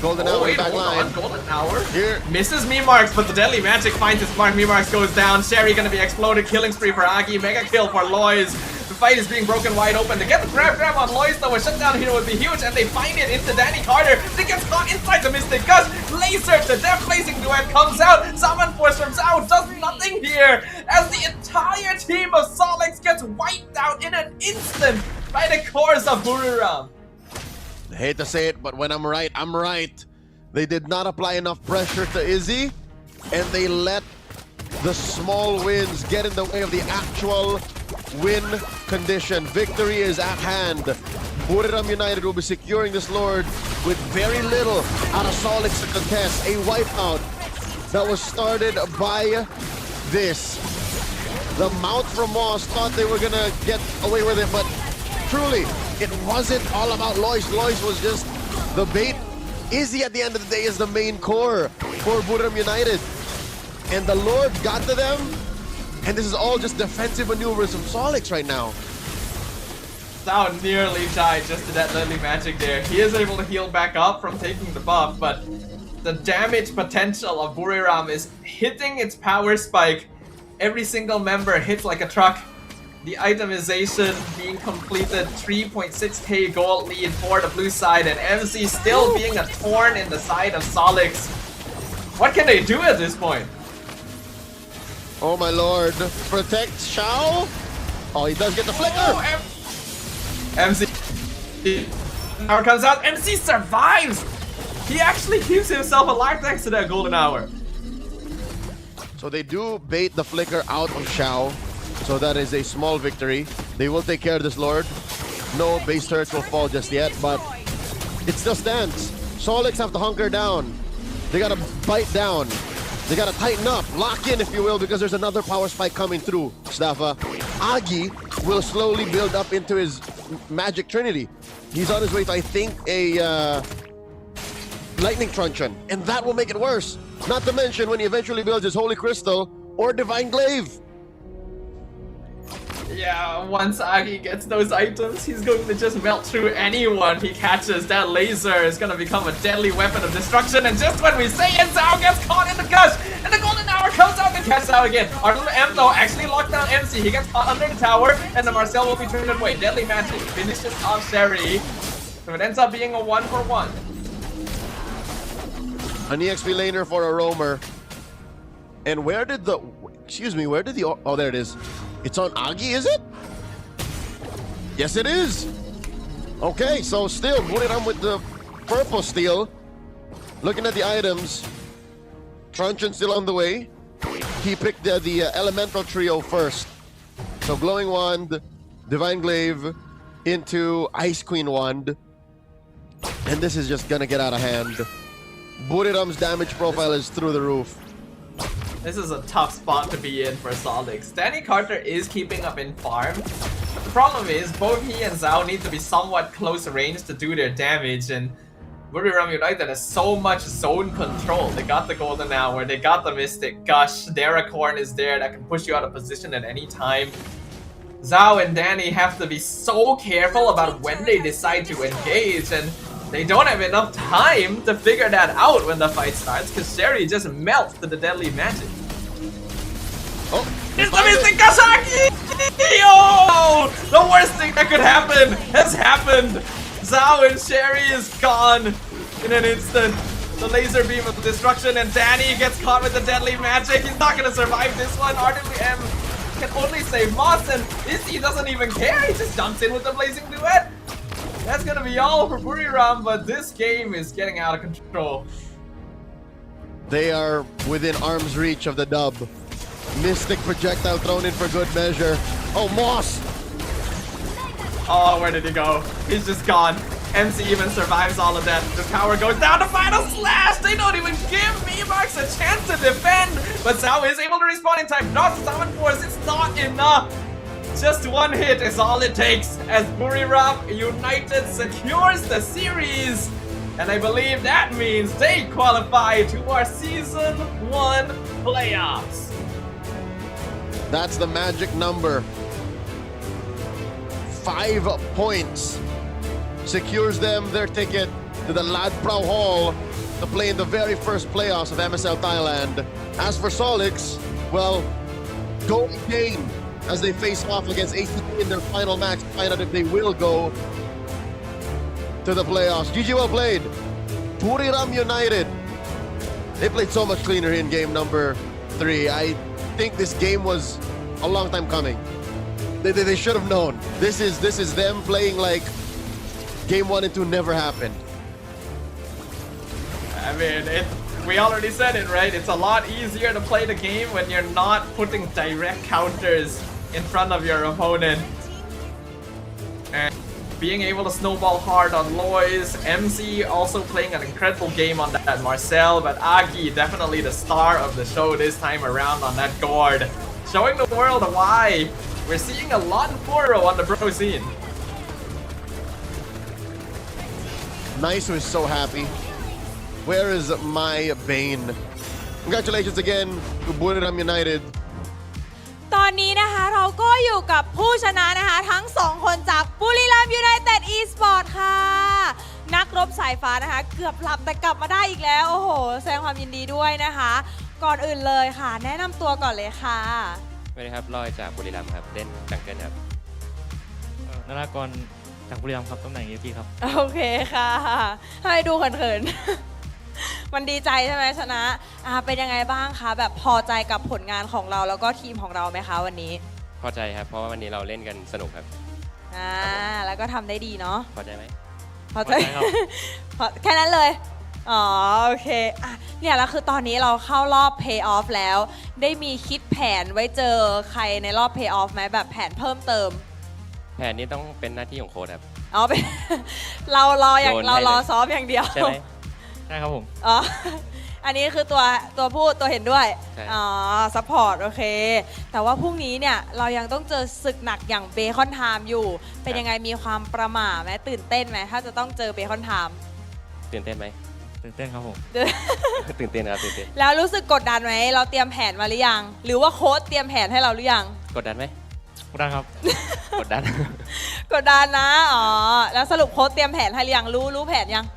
Golden Hour wait, back hold line. on, Golden Hour Here. misses Memarks, but the deadly magic finds its mark. Memarks goes down. Sherry gonna be exploded. Killing spree for Agi. Mega kill for Lois. The fight is being broken wide open. To get the grab on Lois, though, a shutdown here would be huge, and they find it into Danny Carter. They get caught inside the Mystic Gust. Laser, the Death Blazing Duet comes out. Summon Force from Zhao does nothing here, as the entire team of Solix gets wiped out in an instant by the cores of Buriram. I hate to say it, but when I'm right, I'm right. They did not apply enough pressure to Izzy, and they let the small wins get in the way of the actual win condition. Victory is at hand. Buriram United will be securing this Lord with very little out of Solix to contest. A wipeout that was started by this. The Mount from Moss thought they were gonna get away with it, but truly, it wasn't all about Lois. Lois was just the bait. Izzy at the end of the day is the main core for Buriram United. And the Lord got to them, and this is all just defensive maneuvers from Solix right now. Zhao nearly died just to that deadly magic there. He is able to heal back up from taking the buff, but the damage potential of Buriram is hitting its power spike. Every single member hits like a truck. The itemization being completed, 3.6k gold lead for the blue side, and MC still being a thorn in the side of Solix. What can they do at this point? Oh my lord. Protect Xiao. Oh, he does get the flicker. Oh, MC. Hour comes out. MC survives. He actually keeps himself alive thanks to that golden hour. So they do bait the flicker out of Xiao. So that is a small victory. They will take care of this Lord. No base turrets will fall just yet, but it still stands. Solix have to hunker down. They gotta bite down. They gotta tighten up, lock in if you will, because there's another power spike coming through, Staffa. Agi will slowly build up into his magic trinity. He's on his way to, I think, a lightning truncheon, and that will make it worse. Not to mention when he eventually builds his holy crystal or divine glaive. Yeah, once Agi gets those items, he's going to just melt through anyone he catches. That laser is going to become a deadly weapon of destruction, and just when we say it, Zhao gets caught in the gush, and the golden hour comes out and catches out again. Our little M, though, actually locked down MC. He gets caught under the tower, and the Marcel will be turned away. Deadly magic finishes off Sherry, so it ends up being a 1-for-1. An EXP laner for a roamer. And where did the... Excuse me, where did the... Oh, there it is. It's on Agi, is it? Yes, it is. Okay, so still Buriram with the purple steal. Looking at the items, Truncheon still on the way. He picked the elemental trio first. So Glowing Wand, Divine Glaive into Ice Queen Wand. And this is just gonna get out of hand. Buriram's damage profile is through the roof. This is a tough spot to be in for Solix. Danny Carter is keeping up in farm. But the problem is both he and Zhao need to be somewhat close range to do their damage, and Buriram United has so much zone control. They got the Golden Hour, they got the Mystic Gush, Deracorn is there that can push you out of position at any time. Zhao and Danny have to be so careful about when they decide to engage, and they don't have enough time to figure that out when the fight starts, because Sherry just melts to the deadly magic. Oh, it's the Mystic Kashaki! Oh! The worst thing that could happen has happened! Zhao and Sherry is gone in an instant. The laser beam of destruction, and Danny gets caught with the deadly magic. He's not gonna survive this one. RWM can only save Moss, and Izzy doesn't even care. He just jumps in with the blazing duet. That's gonna be all for Buriram, but this game is getting out of control. They are within arm's reach of the dub. Mystic projectile thrown in for good measure. Oh, Moss! Oh, where did he go? He's just gone. MC even survives all of that. The tower goes down to final slash! They don't even give Memarks a chance to defend! But Zhao is able to respawn in time. Not summon force, it's not enough! Just one hit is all it takes as Buriram United secures the series. And I believe that means they qualify to our Season 1 playoffs. That's the magic number. 5 points secures them their ticket to the Ladprao Hall to play in the very first playoffs of MSL Thailand. As for Solix, well, go again as they face off against ACT in their final match to find out if they will go to the playoffs. GG, well played. Buriram United. They played so much cleaner in game number 3. I think this game was a long time coming. They should have known. This is them playing like game 1 and 2 never happened. I mean, we already said it, right? It's a lot easier to play the game when you're not putting direct counters in front of your opponent. And being able to snowball hard on Lois, MC also playing an incredible game on that Marcel, but Agi definitely the star of the show this time around on that gourd. Showing the world why we're seeing a lot of Furo on the pro scene. Nice was so happy. Where is my Bane? Congratulations again to Buriram United. ตอนนี้นะคะเราก็อยู่กับผู้ชนะนะคะทั้ง2คนจากบุรีรัมย์ยูไนเต็ดอีสปอร์ตค่ะนักรบสายฟ้านะคะเกือบหลับแต่กลับมาได้อีกแล้วโอ้โหแสดงความยินดีด้วยนะคะก่อนอื่นเลยค่ะแนะนำตัวก่อนเลยค่ะสวัสดีครับลอยจากบุรีรัมย์ครับเล่นจังเกิลครับนรากรจากบุรีรัมย์ครับตำแหน่ง EP ครับโอเคค่ะให้ดูเขินๆ มันดีใจใช่ไหมชนะเป็นยังไงบ้างคะแบบพอใจกับผลงานของเราแล้วก็ทีมของเราไหมคะวันนี้พอใจครับเพราะว่าวันนี้เราเล่นกันสนุกครับแล้วก็ทำได้ดีเนาะพอใจไหมพอใจครับแค่นั้นเลยอ๋อโอเคเนี่ยแล้วคือตอนนี้เราเข้ารอบ Pay Off แล้วได้มีคิดแผนไว้เจอใครในรอบ Pay Off ไหมแบบแผนเพิ่มเติมแผนนี้ต้องเป็นหน้าที่ของโค้ชครับเป็น เรารอซ้อมอย่างเดียวใช่ไหมใช่ครับผมอันนี้คือตัวพูดตัวเห็นด้วยซัพพอร์ตโอเคแต่ว่าพรุ่งนี้เนี่ยเรายังต้องเจอศึกหนักอย่างเบคอนไทม์อยู่เป็นยังไงมีความประหม่าไหมตื่นเต้นไหมถ้าจะต้องเจอเบคอนไทม์ตื่นเต้นไหมตื่นเต้นครับผมตื่นเต้นครับตื่นเต้นแล้วรู้สึกกดดันไหมเราเตรียมแผนมาหรือยังหรือว่าโค้ชเตรียมแผนให้เราหรือยังกดดันไหมกดดันครับกดดันกดดันนะแล้วสรุปโค้ชเตรียมแผนให้หรือยังรู้แผนยัง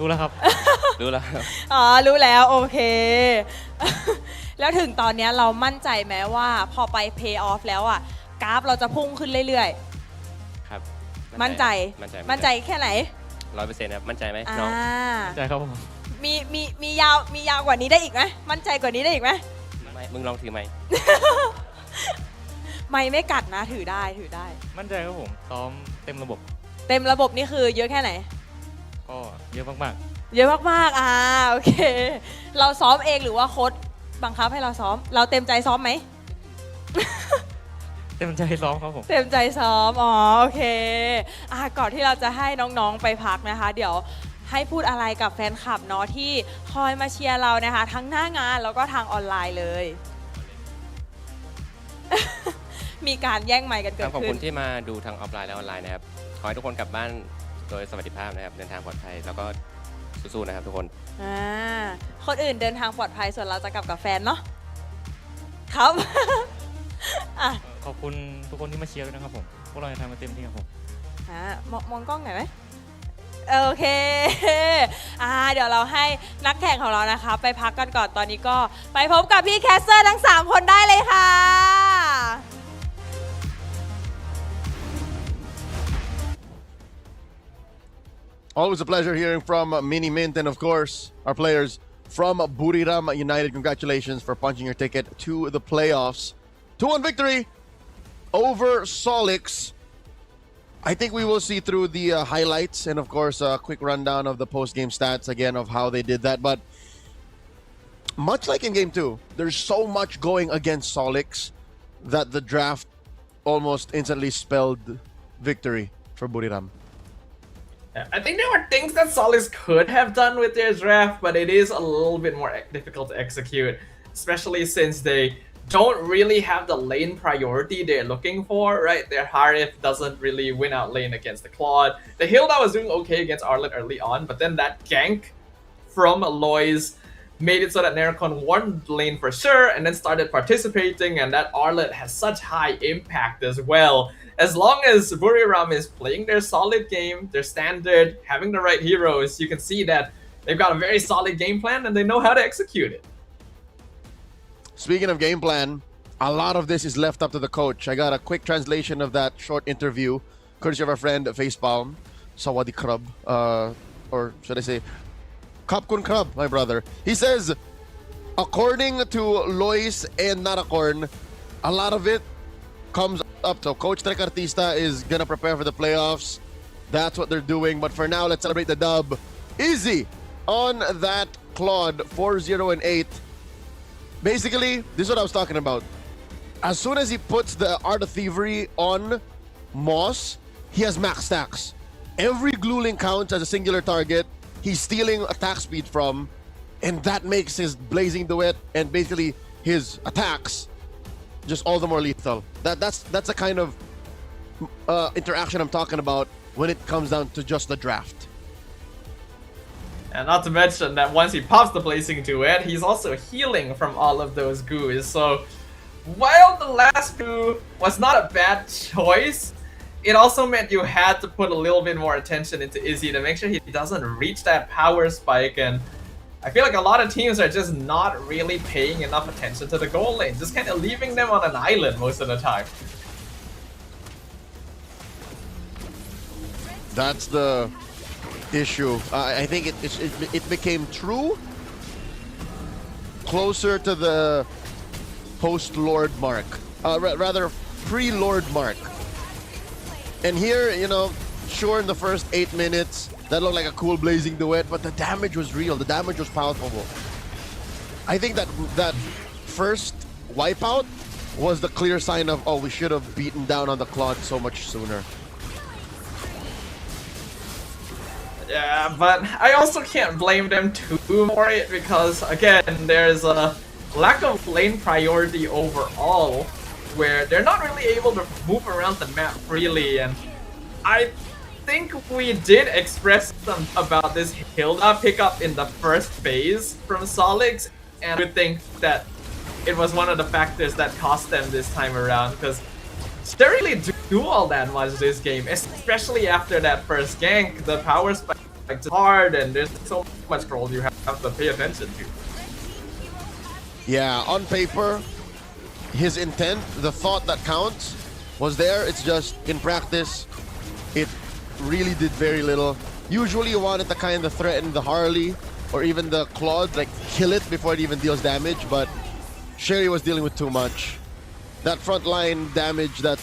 รู้แล้วครับรู้แล้วครับรู้แล้วโอเคแล้วถึงตอนนี้เรามั่นใจไหมว่าพอไป Pay Off แล้วกราฟเราจะพุ่งขึ้นเรื่อยๆครับมั่นใจแค่ไหน 100% ครับมั่นใจไหมน้องมั่นใจครับผมมียาวกว่านี้ได้อีกไหมมั่นใจกว่านี้ได้อีกไหมไม่มึงลองถือไหมไม่กัดนะถือได้มั่นใจครับผมซ้อมเต็มระบบ เต็มระบบนี่คือเยอะแค่ไหน ก็เยอะมาก เยอะมากๆโอเค เราซ้อมเองหรือว่าโค้ชบังคับให้เราซ้อม เราเต็มใจซ้อมไหม ๆเต็มใจซ้อมครับผม เต็มใจซ้อม อ๋อ โอเคก่อนที่เราจะให้น้องๆไปพักนะคะ เดี๋ยวให้พูดอะไรกับแฟนคลับเนาะที่คอยมาเชียร์เรานะคะ ทั้งหน้างานแล้วก็ทางออนไลน์เลย มีการแย่งไมค์กันเกิด ขอบ ขึ้ คุ น ณที่มาดูทางออฟไลน์และออนไลน์นะครับ ขอให้ทุกคนกลับบ้านโดยสวัสดิภาพนะครับ เดินทางปลอดภัยแล้วก็สู้ๆนะครับทุกคน คนอื่นเดินทางปลอดภัยส่วนเราจะกลับกับแฟนเนาะ ครับ ขอบคุณทุกคนที่มาเชียร์ด้วยนะครับผม พวกเราจะทำมาเต็มที่ครับผม มองกล้องหน่อยไหมโอเค เดี๋ยวเราให้นักแข่งของเรานะคะ ไปพักกันก่อน ตอนนี้ก็ไปพบกับพี่แคสเซอร์ทั้ง 3 คนได้เลยค่ะ Always a pleasure hearing from Mini Mint and, of course, our players from Buriram United. Congratulations for punching your ticket to the playoffs. 2-1 victory over Solix. I think we will see through the highlights and, of course, a quick rundown of the post-game stats again of how they did that. But much like in Game 2, there's so much going against Solix that the draft almost instantly spelled victory for Buriram. I think there were things that Solix could have done with their draft, but it is a little bit more difficult to execute, especially since they don't really have the lane priority they're looking for, right? Their Harif doesn't really win out lane against the Claude. The Hilda was doing okay against Arlet early on, but then that gank from Lois made it so that Nericon won lane for sure and then started participating, and that Arlet has such high impact as well. As long as Buriram is playing their solid game, their standard, having the right heroes, you can see that they've got a very solid game plan and they know how to execute it. Speaking of game plan, a lot of this is left up to the coach. I got a quick translation of that short interview, courtesy of our friend Facepalm, Sawadi Krab, or should I say, Kapkun Krab, my brother. He says, according to Lois and Narakorn, a lot of it comes up. So Coach Trecartista is gonna prepare for the playoffs. That's what they're doing. But for now, let's celebrate the dub. Easy on that Claude 4-0 and 8. Basically, this is what I was talking about. As soon as he puts the Art of Thievery on Moss, he has max stacks. Every glue link counts as a singular target. He's stealing attack speed from, and that makes his Blazing Duet and basically his attacks just all the more lethal. That's the kind of interaction I'm talking about when it comes down to just the draft. And not to mention that once he pops the Blazing Duet, he's also healing from all of those goos. So while the last goo was not a bad choice, it also meant you had to put a little bit more attention into Izzy to make sure he doesn't reach that power spike. And I feel like a lot of teams are just not really paying enough attention to the goal lane, just kind of leaving them on an island most of the time. That's the issue. I think it became true closer to the post-Lord mark, rather pre-Lord mark. And here, you know, sure in the first 8 minutes, that looked like a cool Blazing Duet, but the damage was real. The damage was palpable. I think that first wipeout was the clear sign of, oh, we should have beaten down on the Claude so much sooner. Yeah, but I also can't blame them too for it because, again, there's a lack of lane priority overall where they're not really able to move around the map freely, and I think we did express some about this Hilda pickup in the first phase from Solix, and I would think that it was one of the factors that cost them this time around because they really do all that much this game, especially after that first gank. The power spike is hard and there's so much control you have to pay attention to. Yeah, on paper, his intent, the thought that counts, was there. It's just in practice, it really did very little. Usually you wanted to kind of threaten the Harley or even the Claude, like kill it before it even deals damage, but Sherry was dealing with too much. That frontline damage that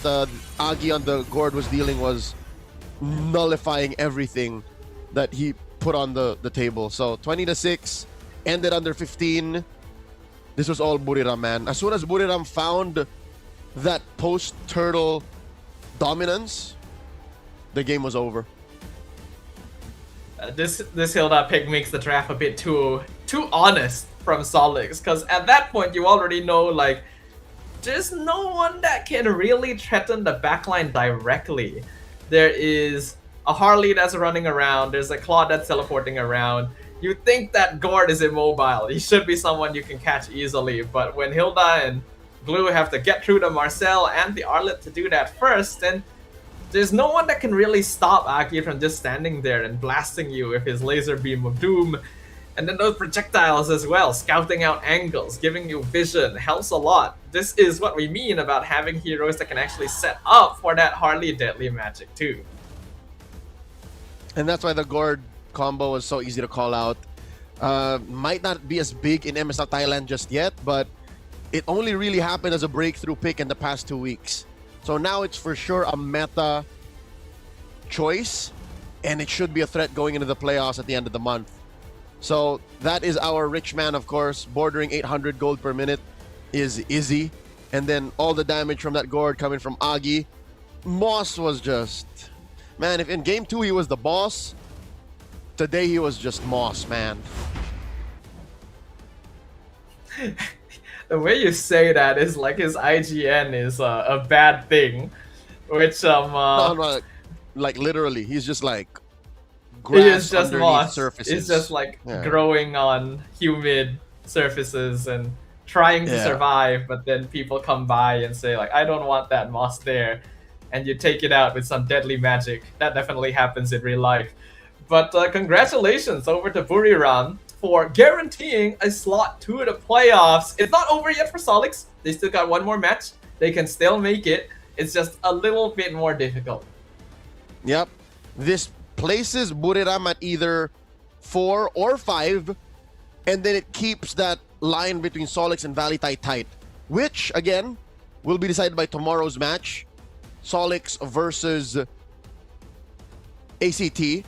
Agi on the Gord was dealing was nullifying everything that he put on the table. So 20-6, ended under 15. This was all Buriram, man. As soon as Buriram found that post-turtle dominance, the game was over. This Hilda pick makes the draft a bit too honest from Solix, because at that point you already know, like, there's no one that can really threaten the backline directly. There is a Harley that's running around, there's a Claude that's teleporting around. You think that Gord is immobile, he should be someone you can catch easily, but when Hilda and Glue have to get through the Marcel and the Arlet to do that first, then there's no one that can really stop Aki from just standing there and blasting you with his laser beam of doom. And then those projectiles as well, scouting out angles, giving you vision, helps a lot. This is what we mean about having heroes that can actually set up for that Harley deadly magic too. And that's why the Gord combo was so easy to call out. Might not be as big in MSL Thailand just yet, but it only really happened as a breakthrough pick in the past 2 weeks. So now it's for sure a meta choice, and it should be a threat going into the playoffs at the end of the month. So that is our rich man, of course, bordering 800 gold per minute is Izzy. And then all the damage from that Gord coming from Agi. Moss was just... Man, if in game 2 he was the boss, today he was just Moss, man. The way you say that is like his IGN is a bad thing, which no, like literally, he's just like he is just underneath moss. surfaces. It's just like growing on humid surfaces and trying to survive, but then people come by and say like, I don't want that moss there, and you take it out with some deadly magic. That definitely happens in real life. But congratulations over to Buriram for guaranteeing a slot to the playoffs. It's not over yet for Solix. They still got one more match. They can still make it. It's just a little bit more difficult. Yep. This places Buriram at either 4 or 5, and then it keeps that line between Solix and VLTH tight, which, again, will be decided by tomorrow's match. Solix versus ACT,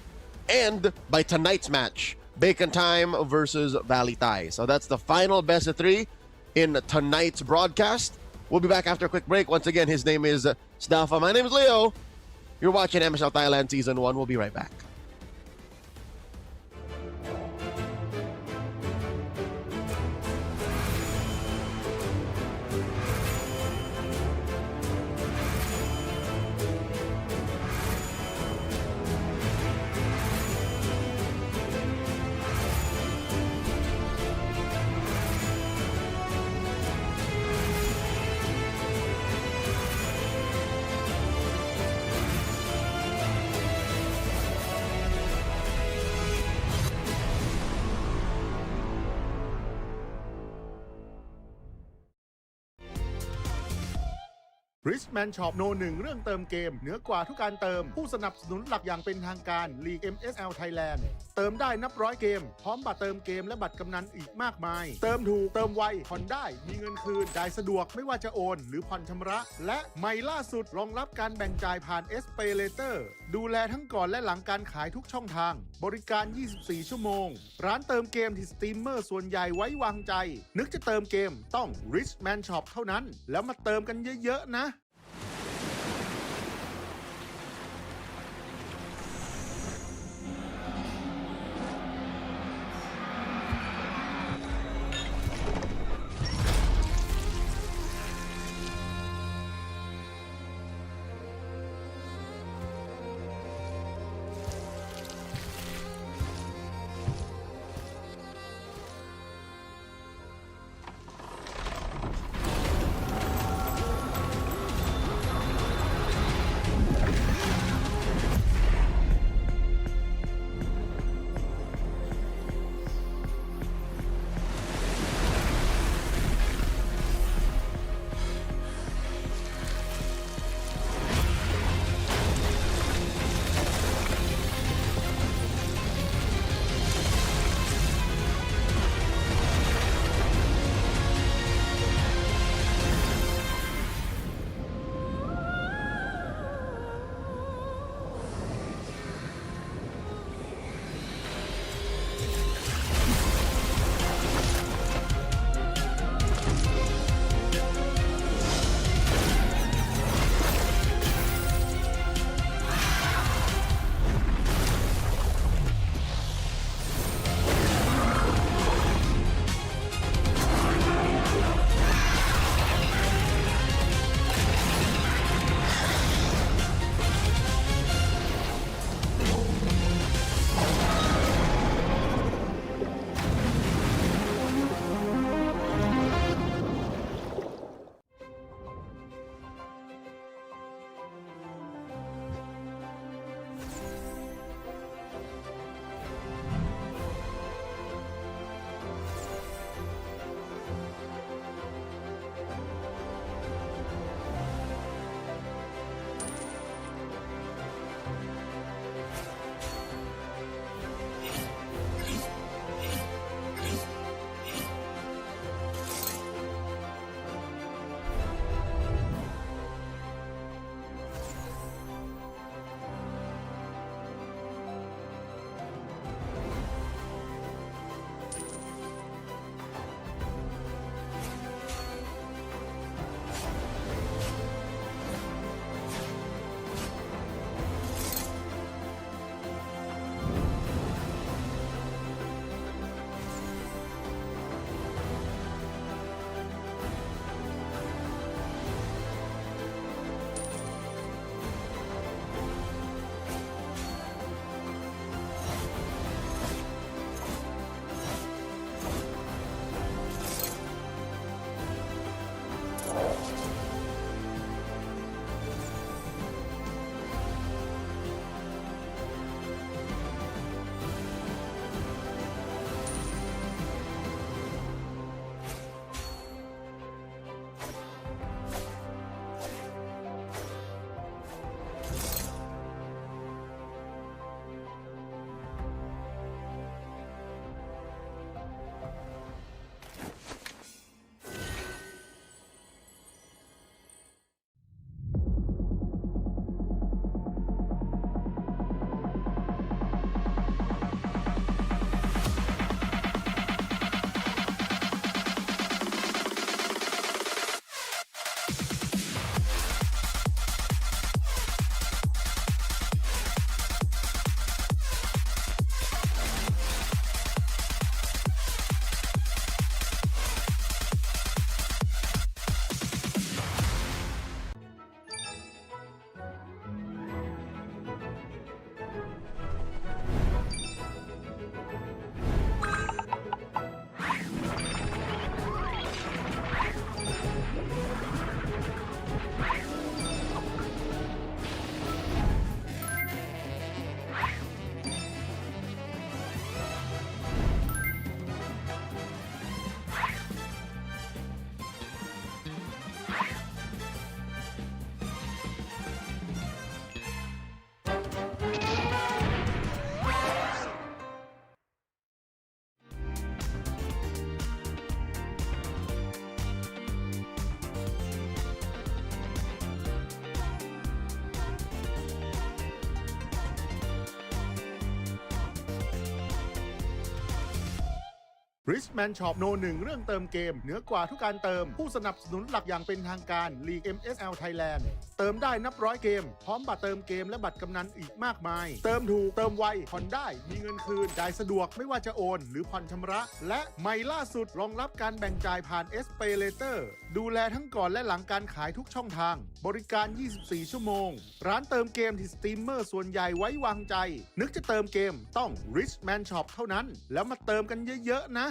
and by tonight's match, Bacon Time versus VLTH. So that's the final best of 3 in tonight's broadcast. We'll be back after a quick break. Once again, his name is Stafa. My name is Leo. You're watching MSL Thailand Season 1. We'll be right back. Richman Shop โน 1 เรื่องเติมเกมเหนือกว่าทุกการเติมผู้สนับสนุนหลักอย่างเป็นทางการ League MSL Thailand เติมได้นับร้อยเกมพร้อมบัตรเติมเกมและบัตรกำนันอีกมากมายเติมถูกเติมไวผ่อนได้มีเงินคืนจ่ายสะดวกไม่ว่าจะโอนหรือผ่อนชำระและใหม่ล่าสุดรองรับการแบ่งจ่ายผ่าน SPayLater ดูแลทั้งก่อนและหลังการขายทุกช่องทางบริการ 24 ชั่วโมงร้านเติมเกมที่สตรีมเมอร์ส่วนใหญ่ไว้วางใจนึกจะเติมเกมต้อง Richman Shop เท่านั้นแล้วมาเติมกันเยอะๆนะ Richman Shop โนหนึ่งเรื่องเติมเกมเหนือกว่าทุกการเติมผู้สนับสนุนหลักอย่างเป็นทางการ League MSL Thailand เติมได้นับร้อยเกมพร้อมบัตรเติมเกมและบัตรกำนันอีกมากมายเติมถูกเติมไวผ่อนได้มีเงินคืนจ่ายสะดวกไม่ว่าจะโอนหรือผ่อนชำระและใหม่ล่าสุดรองรับการแบ่งจ่ายผ่าน SPayLater ดูแลทั้งก่อนและหลังการขายทุกช่องทางบริการ 24 ชั่วโมงร้านเติมเกมที่สตรีมเมอร์ส่วนใหญ่ไว้วางใจนึกจะเติมเกมต้อง Richman Shop เท่านั้นแล้วมาเติมกันเยอะๆนะ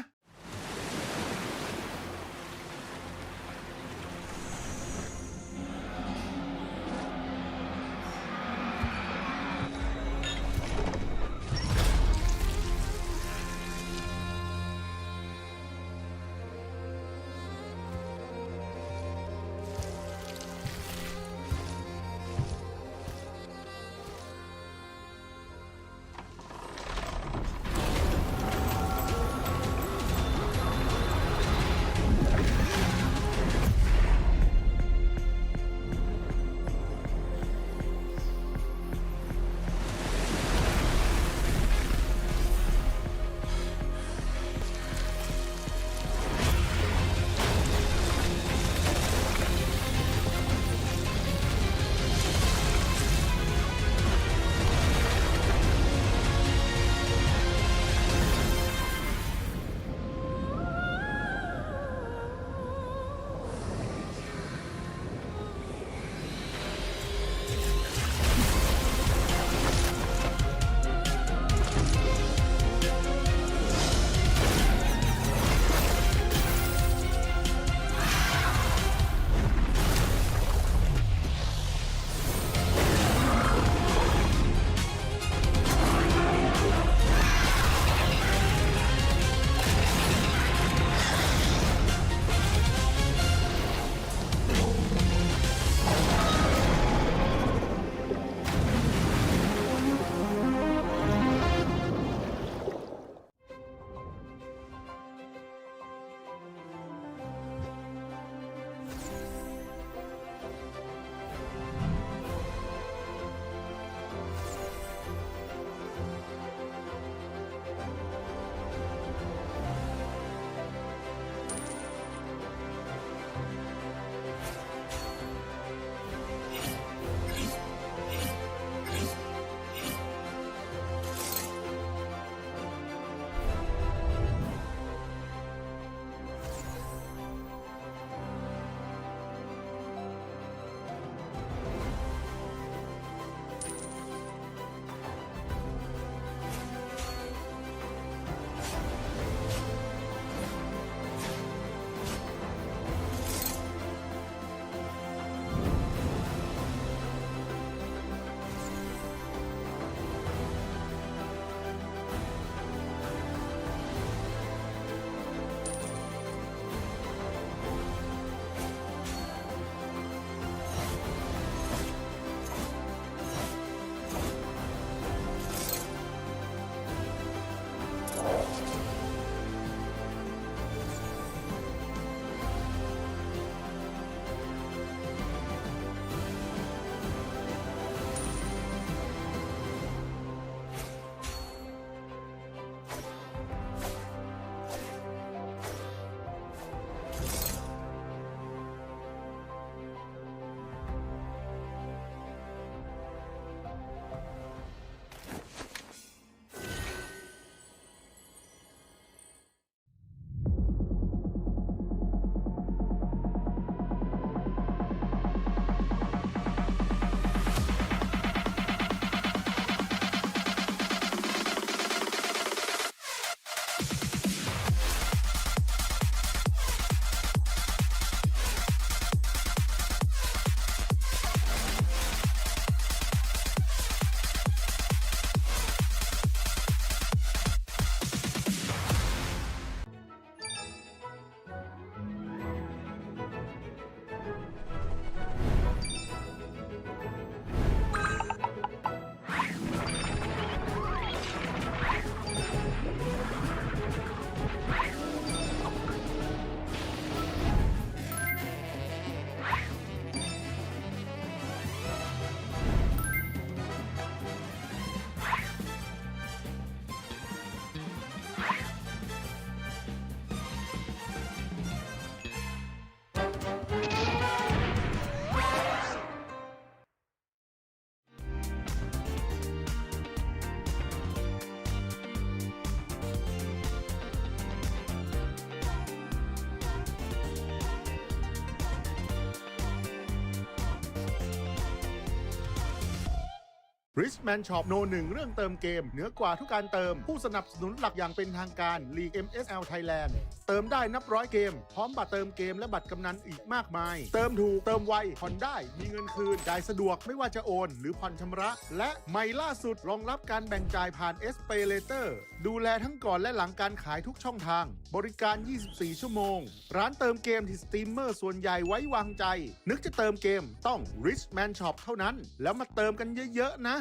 Richman Shop โนหนึ่งเรื่องเติมเกมเหนือกว่าทุกการเติมผู้สนับสนุนหลักอย่างเป็นทางการ League MSL Thailand เติมได้นับร้อยเกมพร้อมบัตรเติมเกมและบัตรกำนันอีกมากมายเติมถูกเติมไวผ่อนได้มีเงินคืนจ่ายสะดวกไม่ว่าจะโอนหรือผ่อนชำระและใหม่ล่าสุดรองรับการแบ่งจ่ายผ่าน SPayLater ดูแลทั้งก่อนและหลังการขายทุกช่องทางบริการ 24 ชั่วโมงร้านเติมเกมที่สตรีมเมอร์ส่วนใหญ่ไว้วางใจนึกจะเติมเกมต้อง Richman Shop เท่านั้นแล้วมาเติมกันเยอะๆนะ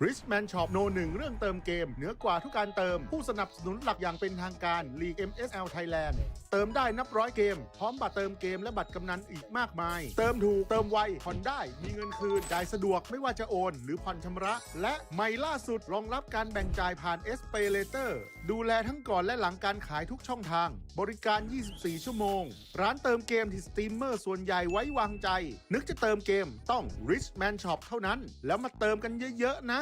Richman Shop โน1เรื่องเติมเกมเหนือกว่าทุกการเติมผู้สนับสนุนหลักอย่างเป็นทางการ League MSL Thailand เติมได้นับร้อยเกมพร้อมบัตรเติมเกมและบัตรกำนันอีกมากมายเติมถูกเติมไวผ่อนได้มีเงินคืนจ่ายสะดวกไม่ว่าจะโอนหรือผ่อนชำระและใหม่ล่าสุดรองรับการแบ่งจ่ายผ่าน SPayLater ดูแลทั้งก่อนและหลังการขายทุกช่องทางบริการ 24 ชั่วโมงร้านเติมเกมที่สตรีมเมอร์ส่วนใหญ่ไว้วางใจนึกจะเติมเกมต้อง Richman Shop เท่านั้นแล้วมาเติมกันเยอะๆนะ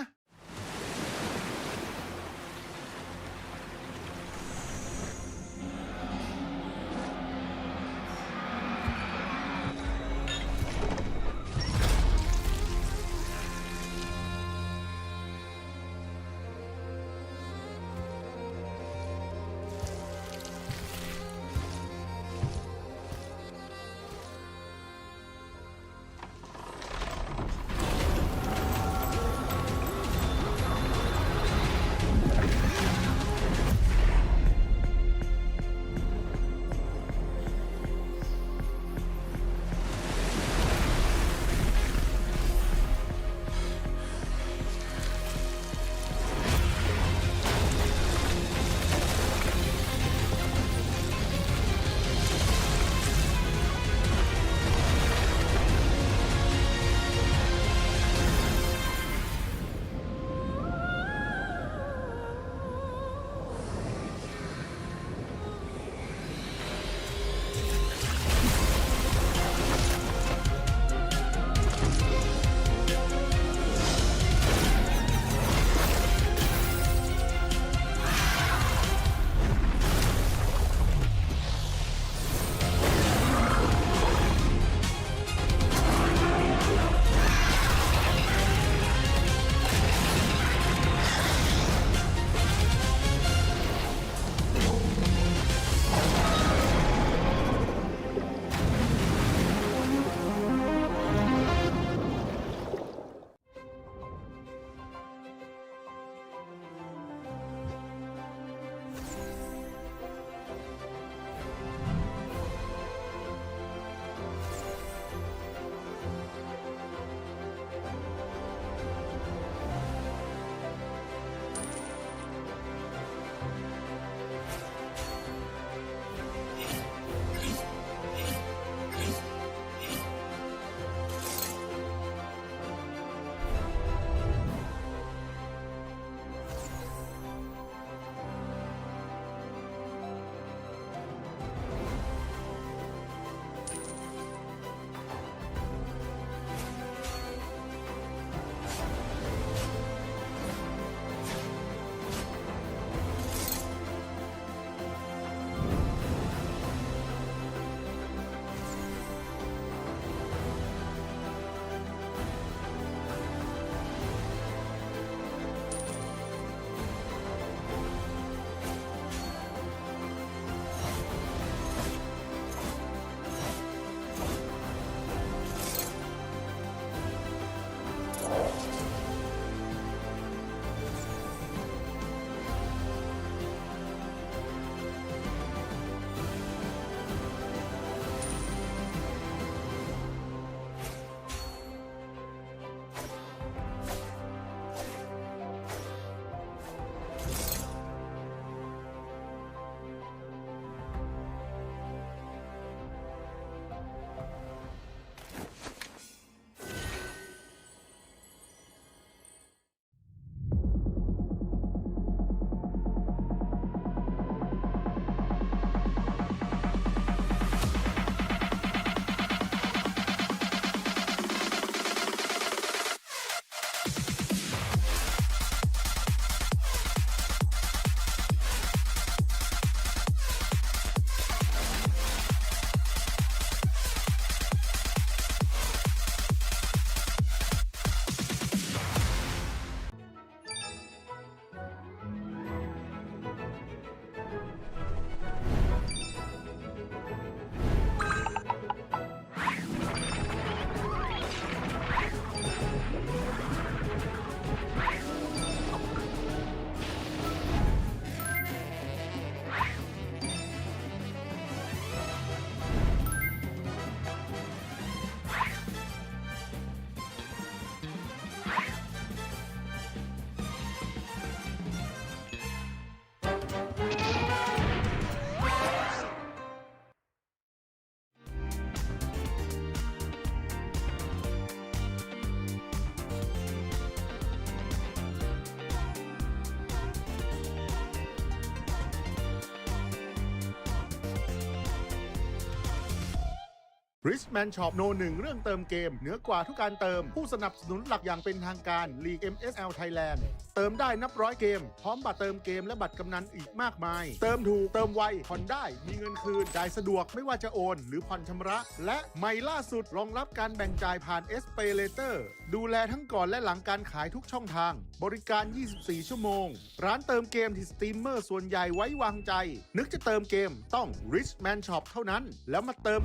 Richman Shop โน1เรื่องเติมเกมเหนือกว่าทุกการเติมผู้สนับสนุนหลักอย่างเป็นทางการ League MSL Thailand เติมได้นับร้อยเกมพร้อมบัตรเติมเกมและบัตรกำนันอีกมากมายเติมถูกเติมไวผ่อนได้มีเงินคืนจ่ายสะดวกไม่ว่าจะโอนหรือผ่อนชำระและใหม่ล่าสุดรองรับการแบ่งจ่ายผ่าน SPayLater ดูแลทั้งก่อนและหลังการขายทุกช่องทางบริการ 24 ชั่วโมงร้านเติมเกมที่สตรีมเมอร์ส่วนใหญ่ไว้วางใจนึกจะเติมเกมต้อง Richman Shop เท่านั้นแล้วมาเติม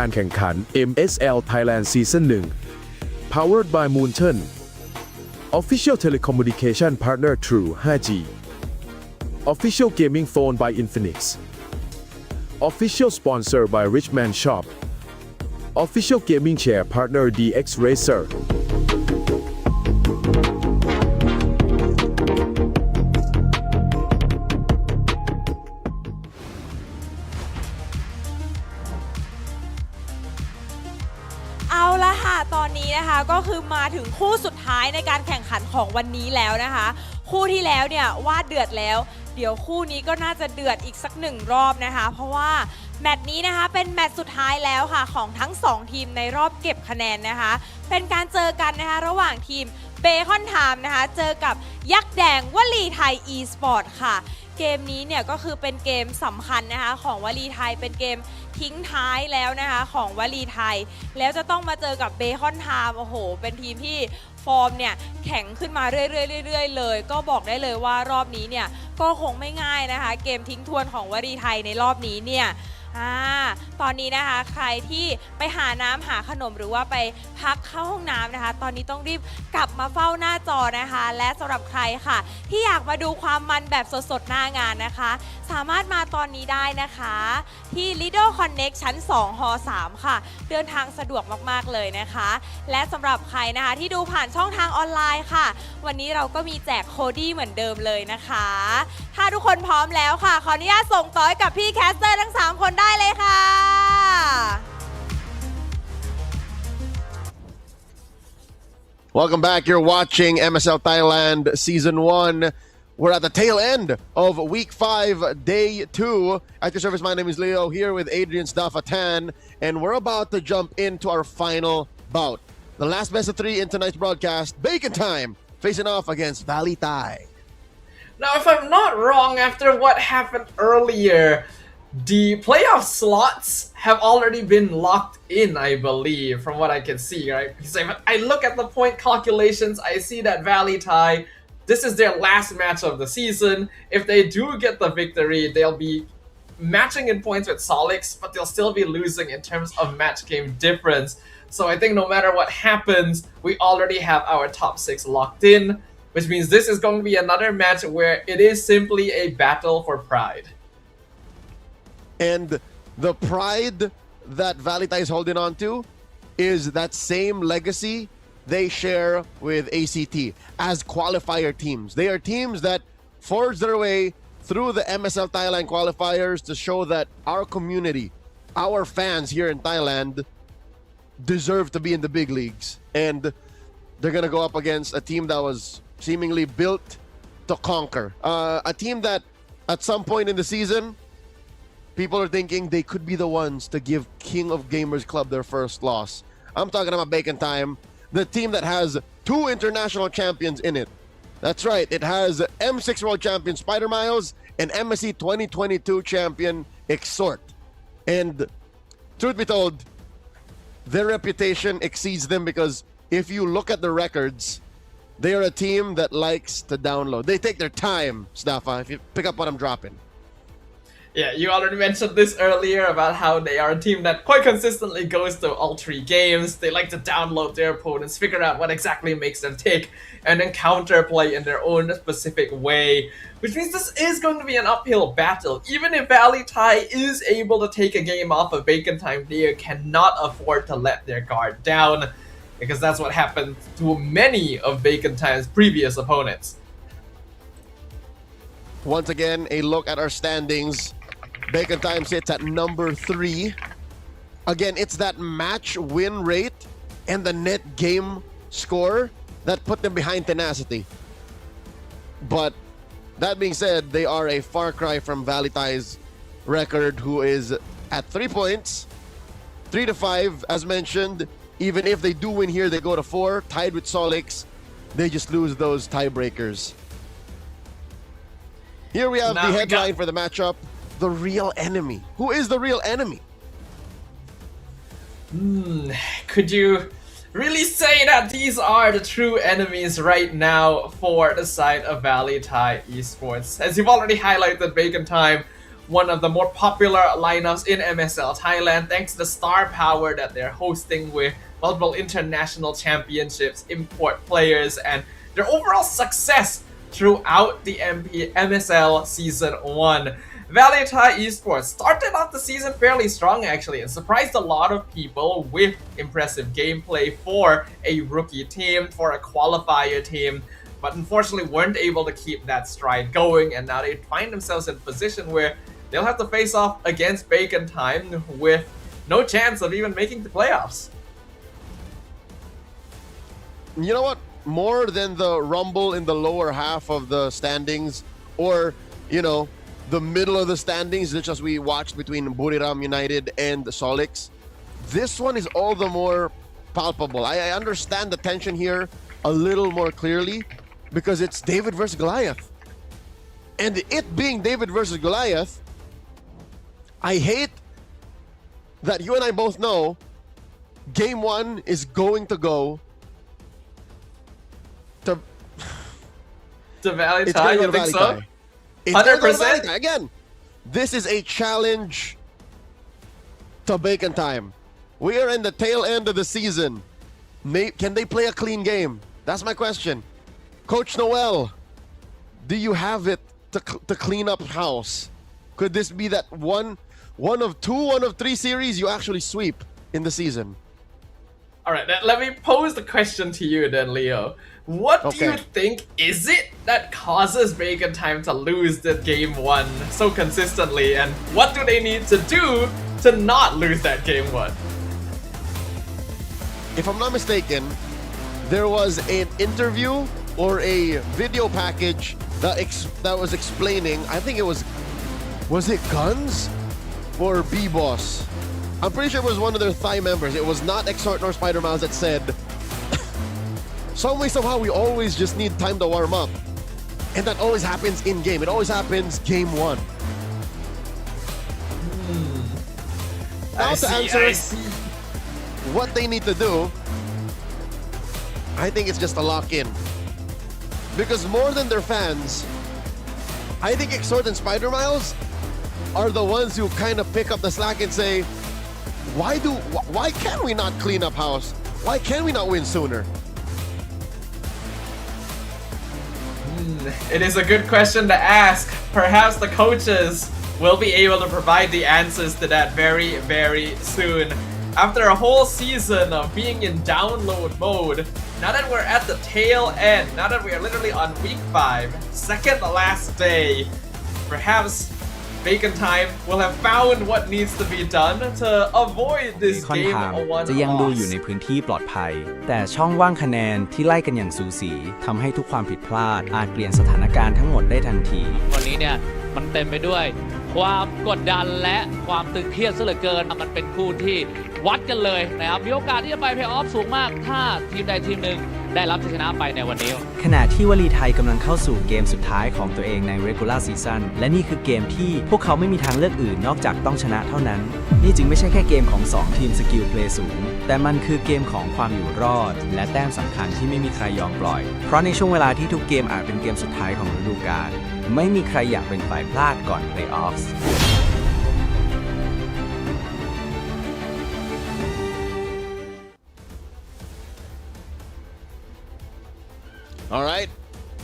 การแข่งขัน MSL Thailand Season 1 Powered by Moonton Official Telecommunication Partner True 5G Official Gaming Phone by Infinix Official Sponsor by Richman Shop Official Gaming Chair Partner DX Racerเอาละค่ะตอนนี้นะคะก็คือมาถึงคู่สุดท้ายในการแข่งขันของวันนี้แล้วนะคะคู่ที่แล้วเนี่ยว่าเดือดแล้วเดี๋ยวคู่นี้ก็น่าจะเดือดอีกสักหนึ่งรอบนะคะเพราะว่าแมตช์นี้นะคะเป็นแมตช์สุดท้ายแล้วค่ะของทั้ง2ทีมในรอบเก็บคะแนนนะคะเป็นการเจอกันนะคะระหว่างทีมเบคอนไทม์นะคะเจอกับยักษ์แดงวลีไทย e-sport ค่ะเกมนี้เนี่ยก็คือเป็นเกมสำคัญนะคะของวลีไทยเป็นเกมทิ้งท้ายแล้วนะคะของวลีไทยแล้วจะต้องมาเจอกับเบคอนไทม์โอ้โหเป็นทีมที่ฟอร์มเนี่ยแข็งขึ้นมาเรื่อยๆเลยก็บอกได้เลยว่ารอบนี้เนี่ยก็คงไม่ง่ายนะคะเกมทิ้งทวนของวลีไทยในรอบนี้เนี่ยตอนนี้นะคะใครที่ไปหาน้ำหาขนมหรือว่าไปพักเข้าห้องน้ำนะคะตอนนี้ต้องรีบกลับมาเฝ้าหน้าจอนะคะและสำหรับใครค่ะที่อยากมาดูความมันแบบสดๆหน้างานนะคะสามารถมาตอนนี้ได้นะคะที่ Lido Connect ชั้น2 ฮ3 ค่ะเดินทางสะดวกมากๆเลยนะคะและสำหรับใครนะคะที่ดูผ่านช่องทางออนไลน์ค่ะวันนี้เราก็มีแจกโคดี้เหมือนเดิมเลยนะคะถ้าทุกคนพร้อมแล้วค่ะขออนุญาตส่งต่อให้กับพี่แคสเตอร์ทั้ง3คนได้เลยค่ะ Welcome back. You're watching MSL Thailand Season 1. We're at the tail end of Week 5, Day 2. At your service, my name is Leo, here with Adrian Staffatan, and we're about to jump into our final bout. The last best of 3 in tonight's broadcast, Bacon Time, facing off against Valley Thai. Now, if I'm not wrong, after what happened earlier, the playoff slots have already been locked in, I believe, from what I can see, right? Because if I look at the point calculations, I see that Valley Thai, this is their last match of the season. If they do get the victory, they'll be matching in points with Solix, but they'll still be losing in terms of match game difference. So I think no matter what happens, we already have our top 6 locked in, which means this is going to be another match where it is simply a battle for pride. And the pride that Valley Thai is holding on to is that same legacy they share with ACT as qualifier teams. They are teams that forged their way through the MSL Thailand qualifiers to show that our community, our fans here in Thailand, deserve to be in the big leagues. And they're going to go up against a team that was seemingly built to conquer. A team that at some point in the season, people are thinking they could be the ones to give King of Gamers Club their first loss. I'm talking about Bacon Time, the team that has 2 international champions in it. That's right, it has M6 World Champion Spider Miles and MSC 2022 champion Exhort. And truth be told, their reputation exceeds them because if you look at the records, they are a team that likes to download. They take their time, Staffa, if you pick up what I'm dropping. Yeah, you already mentioned this earlier about how they are a team that quite consistently goes to all 3 games. They like to download their opponents, figure out what exactly makes them tick, and then counterplay in their own specific way. Which means this is going to be an uphill battle. Even if VLTH is able to take a game off of Bacon Time, they cannot afford to let their guard down, because that's what happened to many of Bacon Time's previous opponents. Once again, a look at our standings. Bacon Time sits at number 3. Again, it's that match win rate and the net game score that put them behind Tenacity. But that being said, they are a far cry from VLTH's record, who is at 3 points, 3 to 5, as mentioned. Even if they do win here, they go to 4, tied with Solix. They just lose those tiebreakers. Here we have the headline for the matchup. The real enemy. Who is the real enemy? Could you really say that these are the true enemies right now for the side of VLTH Esports? As you've already highlighted, Bacon Time, one of the more popular lineups in MSL Thailand, thanks to the star power that they're hosting with multiple international championships, import players, and their overall success throughout the MSL Season 1. VLTH Esports started off the season fairly strong actually and surprised a lot of people with impressive gameplay for a rookie team, for a qualifier team, but unfortunately weren't able to keep that stride going, and now they find themselves in a position where they'll have to face off against Bacon Time with no chance of even making the playoffs. You know what? More than the rumble in the lower half of the standings, or, you know, the middle of the standings, such as we watched between Buriram United and Solix, this one is all the more palpable. I understand the tension here a little more clearly because it's David versus Goliath. And it being David versus Goliath, I hate that you and I both know game 1 is going to go to VLTH, you think so? 100%? Again, this is a challenge to Bacon Time. We are in the tail end of the season. Can they play a clean game? That's my question. Coach Noel, do you have it to clean up house? Could this be that one of 3 series you actually sweep in the season? Alright, let me pose the question to you then, Leo. What do you think is it that causes Bacon Time to lose the game 1 so consistently, and what do they need to do to not lose that game 1? If I'm not mistaken, there was an interview or a video package that was explaining, I think it was it Guns or B-Boss? I'm pretty sure it was one of their Thai members. It was not Exhort nor Spider Miles that said, some way, somehow, we always just need time to warm up. And that always happens in-game. It always happens game 1. Now to answer what they need to do, I think it's just a lock-in. Because more than their fans, I think Exhort and Spider Miles are the ones who kind of pick up the slack and say, why can we not clean up house? Why can we not win sooner? It is a good question to ask. Perhaps the coaches will be able to provide the answers to that very, very soon. After a whole season of being in download mode, now that we're at the tail end, now that we are literally on week 5, second to last day, perhaps Bacon Time will have found what needs to be done to avoid this คอน game ไทม์ one จะยังดูอยู่ loss. ในพื้นที่ปลอดภัย แต่ช่องว่างคะแนนที่ไล่กันอย่างสูสีทำให้ทุกความผิดพลาดอาจเปลี่ยนสถานการณ์ทั้งหมดได้ทันที วันนี้เนี่ยมันเต็มไปด้วยความกดดันและความตึงเครียดซะเหลือเกินมันเป็นคู่ที่วัดกันเลยนะครับมีโอกาสที่จะไปเพลย์ออฟสูงมากถ้าทีมใดทีมหนึ่งได้รับชัยชนะไปในวันนี้ ขณะที่วลีไทยกำลังเข้าสู่เกมสุดท้ายของตัวเองใน Regular Season และนี่คือเกมที่พวกเขาไม่มีทางเลือกอื่นนอกจากต้องชนะเท่านั้น นี่จึงไม่ใช่แค่เกมของ2ทีมสกิลเพลย์สูงแต่มันคือเกมของความอยู่รอดและแต้มสำคัญที่ไม่มีใครยอมปล่อยเพราะในช่วงเวลาที่ทุกเกมอาจเป็นเกมสุดท้ายของฤดูกาลไม่มีใครอยากเป็นฝ่ายพลาดก่อน Playoffs All right,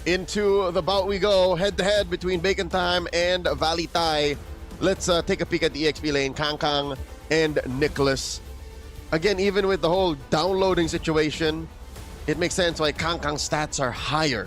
into the bout we go, head-to-head between Bacon Time and Valley Thai. Let's take a peek at the EXP lane, Kang and Nicholas. Again, even with the whole downloading situation, it makes sense why Kang's stats are higher.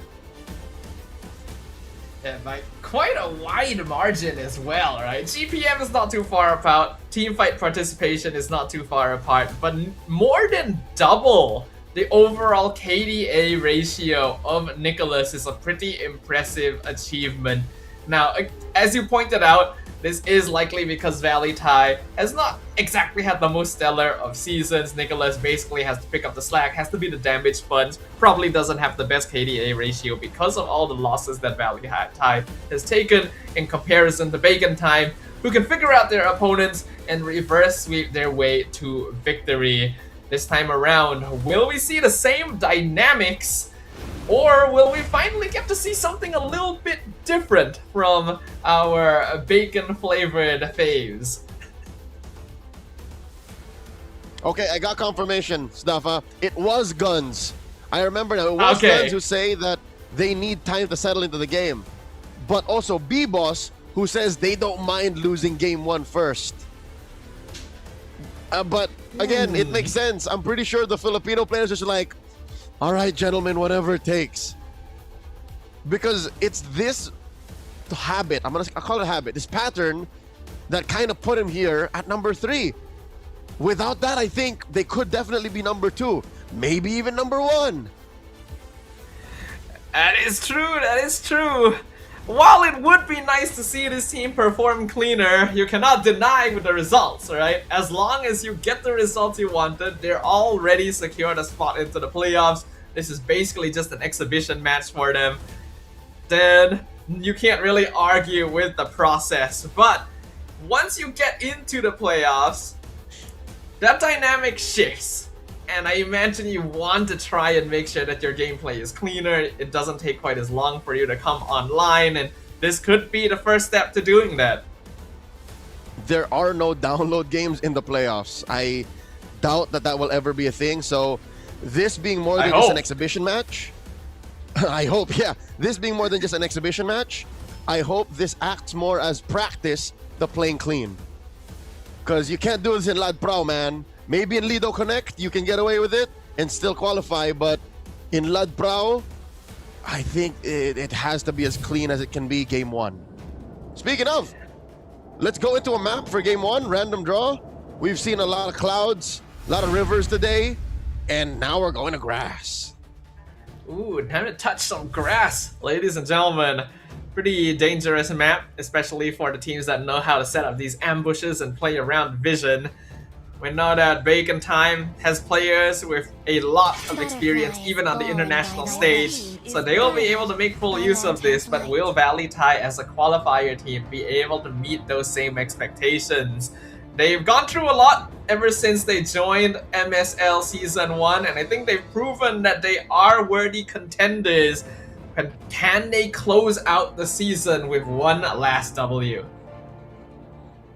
Yeah, by quite a wide margin as well, right? GPM is not too far apart, teamfight participation is not too far apart, but more than double the overall KDA ratio of Nicholas is a pretty impressive achievement. Now, as you pointed out, this is likely because Valley Thai has not exactly had the most stellar of seasons. Nicholas basically has to pick up the slack, has to be the damage sponge, probably doesn't have the best KDA ratio because of all the losses that Valley Thai has taken in comparison to Bacon Time, who can figure out their opponents and reverse sweep their way to victory. This time around, will we see the same dynamics, or will we finally get to see something a little bit different from our bacon-flavored faves? Okay, I got confirmation, Staffa. It was Guns. I remember now, it was Guns who say that they need time to settle into the game. But also B-Boss, who says they don't mind losing game 1 first. But again, it makes sense. I'm pretty sure the Filipino players are just like, all right, gentlemen, whatever it takes. Because it's this habit, I'll call it a habit, this pattern that kind of put him here at number 3. Without that, I think they could definitely be number 2, maybe even number 1. That is true, that is true. While it would be nice to see this team perform cleaner, you cannot deny with the results, right? As long as you get the results you wanted, they're already secured a spot into the playoffs. This is basically just an exhibition match for them. Then you can't really argue with the process. But once you get into the playoffs, that dynamic shifts. And I imagine you want to try and make sure that your gameplay is cleaner. It doesn't take quite as long for you to come online, and this could be the first step to doing that. There are no download games in the playoffs. I doubt that that will ever be a thing. So this being more than just an exhibition match, I hope, yeah, this being more than just an exhibition match, I hope this acts more as practice to playing clean. Because you can't do this in Ladprao, man. Maybe in Lido Connect, you can get away with it and still qualify, but in Ladprao, I think it has to be as clean as it can be game 1. Speaking of, let's go into a map for game 1, random draw. We've seen a lot of clouds, a lot of rivers today, and now we're going to grass. Ooh, time to touch some grass, ladies and gentlemen. Pretty dangerous map, especially for the teams that know how to set up these ambushes and play around vision. We know that Bacon Time has players with a lot of experience even on the international stage, so they will be able to make full use of this, but will Valley Thai as a qualifier team be able to meet those same expectations? They've gone through a lot ever since they joined MSL Season 1, and I think they've proven that they are worthy contenders. Can they close out the season with one last W?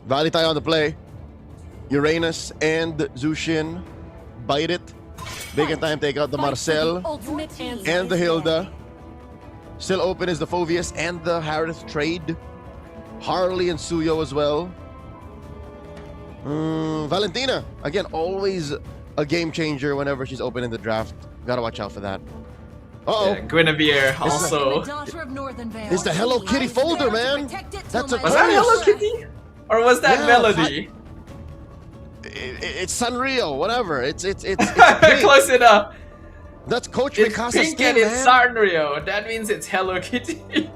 Valley Thai on the play. Uranus and Zushin bite it. Bacon Time take out the Marcel and the Hilda. Still open is the Phovius and the Harith trade. Harley and Suyo as well. Valentina, again, always a game changer whenever she's open in the draft. Gotta watch out for that. Uh-oh. Guinevere also. It's the Hello Kitty folder, man. That's a Was that Hello Kitty? Or was that Melody? It's Sanrio, whatever. It's Close enough. That's Coach It's Micasa's pink thing, and it's man. Sanrio. That means it's Hello Kitty.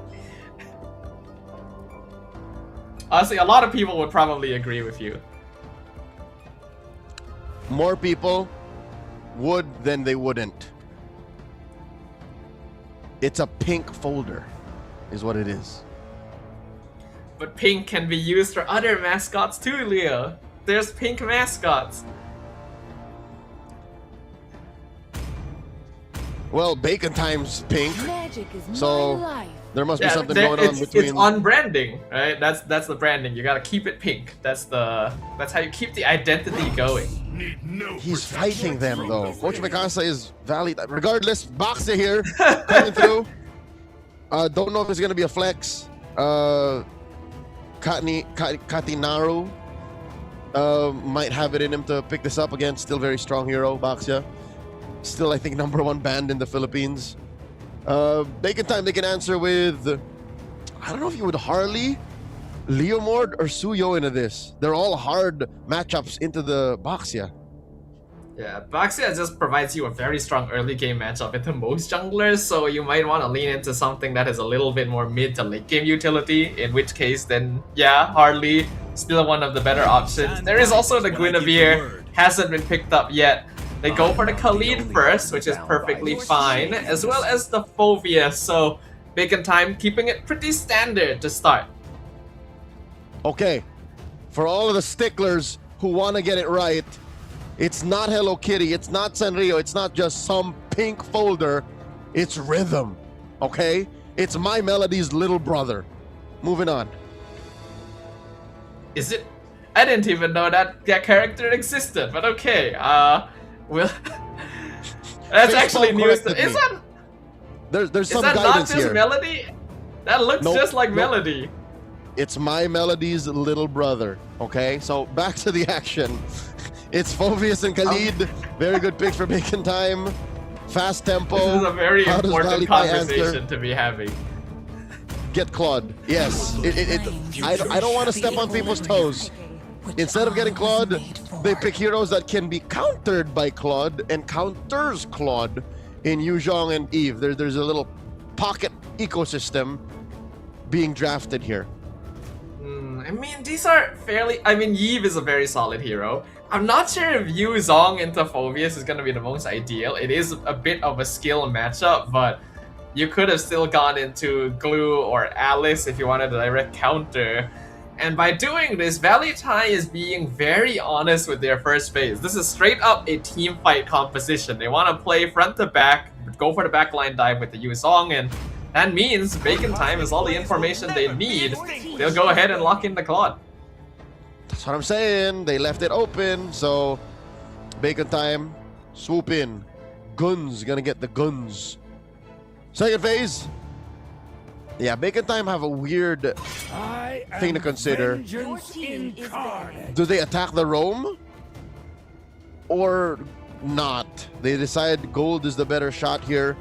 Honestly, a lot of people would probably agree with you. More people would than they wouldn't. It's a pink folder, is what it is. But pink can be used for other mascots too, Leo. There's pink mascots. Well, Bacon Time's pink, so there must be something there- going on between. It's on branding, right? That's the branding. You gotta keep it pink. That's how you keep the identity going. He's fighting them though. Coach Mikasa is valid. Regardless, Boxer here coming through. Don't know if it's gonna be a flex. Katinaru might have it in him to pick this up again. Still very strong hero, Baxia. Still, I think, #1 banned in the Philippines. Bacon Time, they can answer with, I don't know if you would Harley, Leomord, or Suyo into this. They're all hard matchups into the Baxia. Yeah, Baxia just provides you a very strong early game matchup into most junglers, so you might want to lean into something that has a little bit more mid to late game utility, in which case then, yeah, Harley, still one of the better options. There is also the Guinevere, hasn't been picked up yet. They go for the Khalid first, which is perfectly fine, as well as the Fovea, so Bacon Time keeping it pretty standard to start. Okay, for all of the sticklers who want to get it right, it's not Hello Kitty, it's not Sanrio, it's not just some pink folder, it's Rhythm, okay? It's My Melody's little brother. Moving on. Is it? I didn't even know that character existed, but okay, well, that's actually news. Is that? There's some is that not guidance just here. Melody? That looks Nope, just like nope. Melody. It's My Melody's little brother. Okay, so back to the action. It's Phoveus and Khalid. Very good picks for Bacon Time. Fast tempo. This is a very How does important Valley Pie conversation answer? to be having. Get Claude. Yes. I don't want to step on people's toes. Instead of getting Claude, they pick heroes that can be countered by Claude and counters Claude in Yu Zhong and Eve. There's a little pocket ecosystem being drafted here. I mean, these are fairly... I mean, Eve is a very solid hero. I'm not sure if Yu Zhong into Phoveus is going to be the most ideal. It is a bit of a skill matchup, but you could have still gone into Glue or Alice if you wanted a direct counter. And by doing this, Valley Tai is being very honest with their first phase. This is straight up a team fight composition. They want to play front to back, go for the backline dive with the Yu Zhong, and that means Bacon Time is all the information they need. They'll go ahead and lock in the Claude. That's what I'm saying. They left it open, so Bacon Time, swoop in. Guns, gonna get the guns. Second phase. Yeah, Bacon Time have a weird thing to consider. Do they attack the roam? Or not? They decide gold is the better shot here.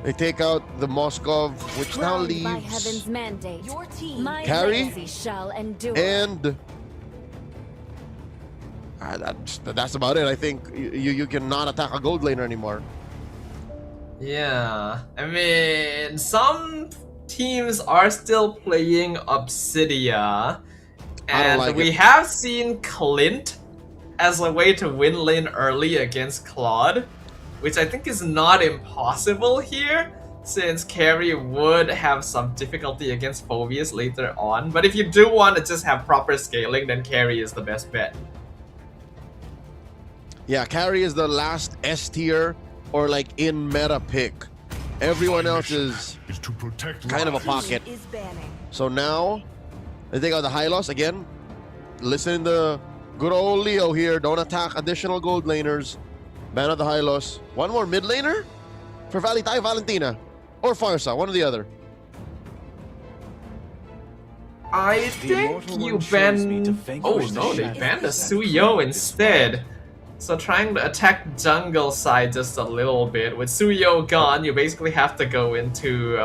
They take out the Moskov, which now Crowned by leaves heaven's mandate. My Carry legacy shall endure. and that's about it. I think you cannot attack a gold laner anymore. Yeah, I mean, some teams are still playing Obsidia, and like we it. have seen Clint as a way to win lane early against Claude, which I think is not impossible here, since Carry would have some difficulty against Phoveus later on. But if you do want to just have proper scaling, then Carry is the best bet. Yeah, Carry is the last S tier or like in meta pick. Everyone else is kind of a pocket. So now they take out the Hylos again. Listen to good old Leo here. Don't attack additional gold laners. Ban out the Hylos. One more mid laner for Valley Tai, Valentina, or Farsa, one or the other. I think you ban... Oh no, they banned the Suyo instead. So trying to attack jungle side just a little bit. With Suyo gone, you basically have to go into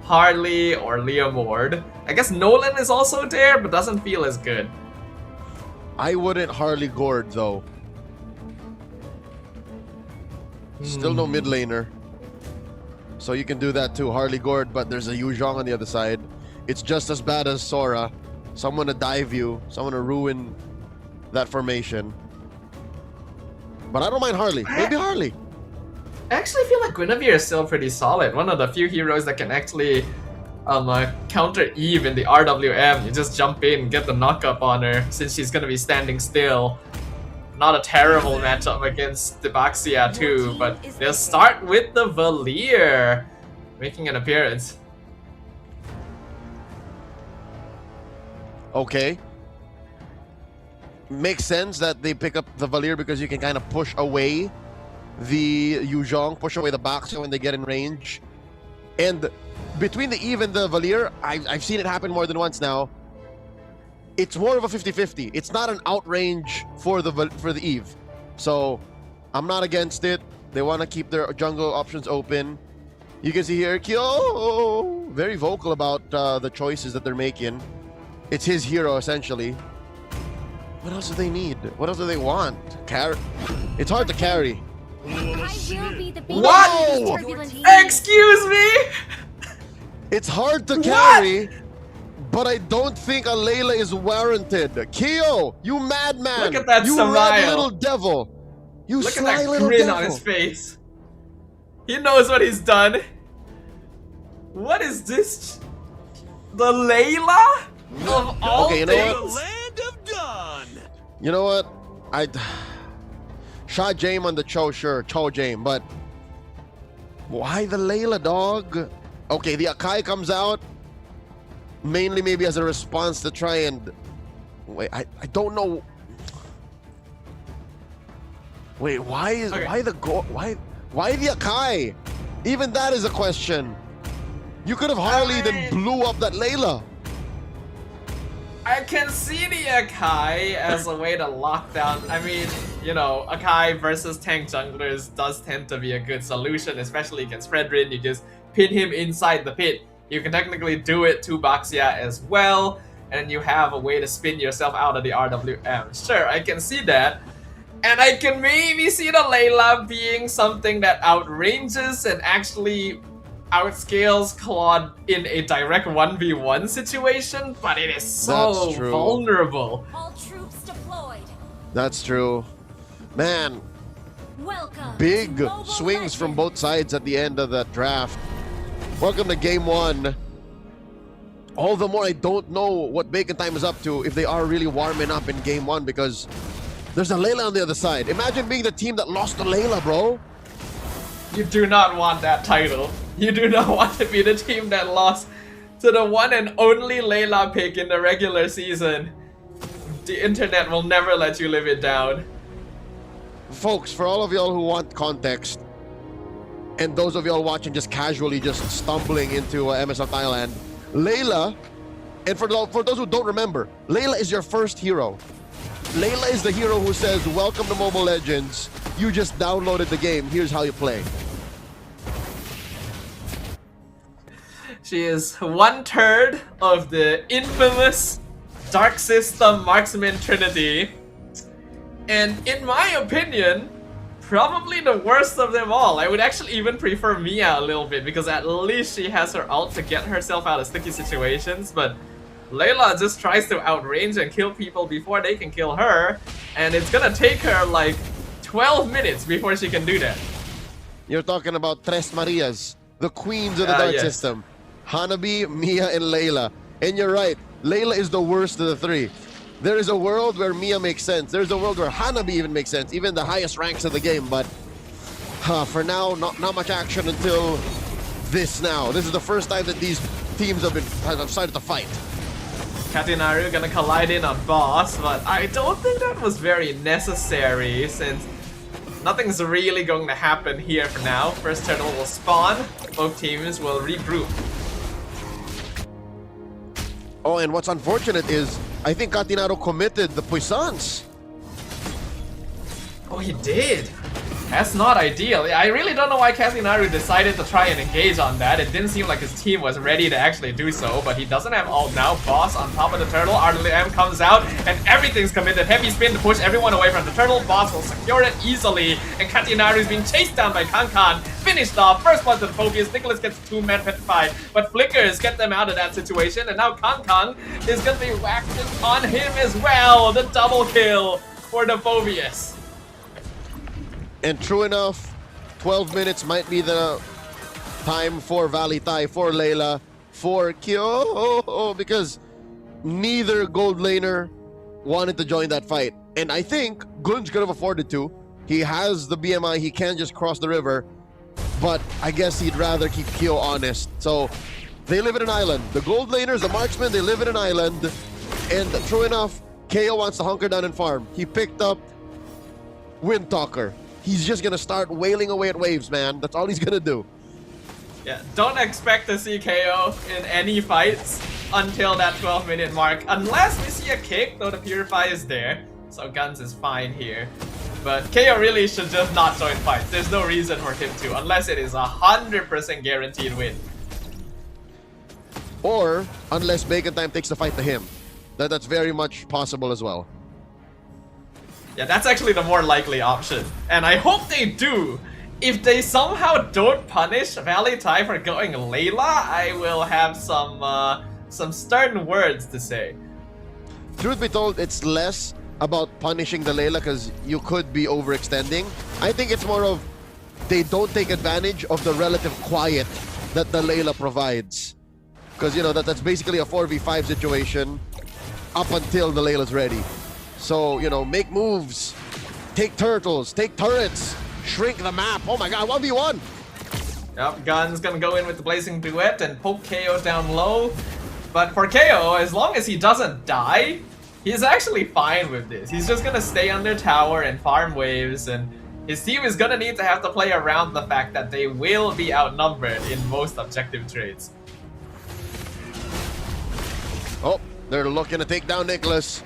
Harley or Leomord. I guess Nolan is also there, but doesn't feel as good. I wouldn't Harley Gord though. Still no mid laner. So you can do that too, Harley Gord, but there's a Yu Zhong on the other side. It's just as bad as Sora. Someone to dive you, someone to ruin that formation. But I don't mind Harley. Maybe Harley. I actually feel like Guinevere is still pretty solid. One of the few heroes that can actually counter Eve in the RWM. You just jump in, get the knockup on her since she's gonna be standing still. Not a terrible matchup against Debaxia too, but they'll start with the Valier making an appearance. Okay. Makes sense that they pick up the Valier because you can kind of push away the Yu Zhong, push away the Baxia when they get in range. And between the Eve and the Valier, I've seen it happen more than once now. It's more of a 50-50. It's not an outrange for the Eve. So I'm not against it. They want to keep their jungle options open. You can see here, Kyo very vocal about the choices that they're making. It's his hero, essentially. What else do they need? What else do they want? It's hard to carry. What? Excuse me? It's hard to carry, but I don't think a Layla is warranted. Kyo, you madman! Look at that you smile. red little devil! You Look at sly that little grin devil. on his face. He knows what he's done. What is this? The Layla of all Okay, you know things? what? You know what? Shot Jame on the Cho, sure, Cho Jame, but why the Layla, dog? Okay, the Akai comes out mainly maybe as a response to try and wait. I don't know. Wait, why the Akai? Even that is a question. You could have Harley then blew up that Layla. I can see the Akai as a way to lock down. I mean, you know, Akai versus tank junglers does tend to be a good solution, especially against Fredrin. You just pin him inside the pit. You can technically do it to Baxia as well, and you have a way to spin yourself out of the RWM. Sure, I can see that. And I can maybe see the Layla being something that outranges and actually outscales Claude in a direct 1v1 situation, but it is so vulnerable. All troops deployed. That's true. Man, big swings from both sides at the end of that draft. Welcome to game one. All the more I don't know what Bacon Time is up to if they are really warming up in game one, because there's a Layla on the other side. Imagine being the team that lost to Layla, bro. You do not want that title. You do not want to be the team that lost to the one and only Layla pick in the regular season. The internet will never let you live it down. Folks, for all of y'all who want context, and those of y'all watching just casually just stumbling into MSL Thailand, Layla, and for those who don't remember, Layla is your first hero. Layla is the hero who says, welcome to Mobile Legends. You just downloaded the game. Here's how you play. She is 1/3 of the infamous Dark System Marksman Trinity. And in my opinion, probably the worst of them all. I would actually even prefer Mia a little bit, because at least she has her ult to get herself out of sticky situations, but Layla just tries to outrange and kill people before they can kill her, and it's gonna take her like 12 minutes before she can do that. You're talking about Tres Marias, the queens of the Dark yes. System. Hanabi, Mia, and Layla. And you're right, Layla is the worst of the three. There is a world where Mia makes sense. There's a world where Hanabi even makes sense, even the highest ranks of the game, but for now, not much action until this now. This is the first time that these teams have started to fight. Katinaru gonna collide in on boss, but I don't think that was very necessary since nothing's really going to happen here for now. First turtle will spawn, both teams will regroup. Oh, and what's unfortunate is, I think Katinaru committed the puissance. Oh, he did. That's not ideal. I really don't know why Cathinaru decided to try and engage on that. It didn't seem like his team was ready to actually do so, but he doesn't have ult now. Boss on top of the turtle. RWM comes out, and everything's committed. Heavy spin to push everyone away from the turtle. Boss will secure it easily, and Cathinaru is being chased down by Kankan. Finished off. First one to the Phobius. Nicholas gets 2-man petrified, but flickers get them out of that situation, and now Kankan is going to be whacked on him as well. The double kill for the Phobius. And true enough, 12 minutes might be the time for VLTH, for Layla, for Kyo, because neither gold laner wanted to join that fight. And I think Gunj could have afforded to. He has the BMI, he can just cross the river, but I guess he'd rather keep Kyo honest. So they live in an island. The gold laners, the marksmen, they live in an island. And true enough, KO wants to hunker down and farm. He picked up Windtalker. He's just gonna start wailing away at waves, man. That's all he's gonna do. Yeah, don't expect to see KO in any fights until that 12-minute mark. Unless we see a kick, though the Purify is there. So Guns is fine here. But KO really should just not join fights. There's no reason for him to, unless it is 100% guaranteed win. Or, unless Bacon Time takes the fight to him. That's very much possible as well. Yeah, that's actually the more likely option. And I hope they do. If they somehow don't punish VLTH for going Layla, I will have some stern words to say. Truth be told, it's less about punishing the Layla because you could be overextending. I think it's more of they don't take advantage of the relative quiet that the Layla provides. Because, you know, that's basically a 4v5 situation up until the Layla's ready. So, you know, make moves, take turtles, take turrets, shrink the map. Oh my god, 1v1! Yep, Gun's gonna go in with the Blazing Duet and poke KO down low. But for KO, as long as he doesn't die, he's actually fine with this. He's just gonna stay under tower and farm waves, and his team is gonna need to have to play around the fact that they will be outnumbered in most objective trades. Oh, they're looking to take down Nicholas.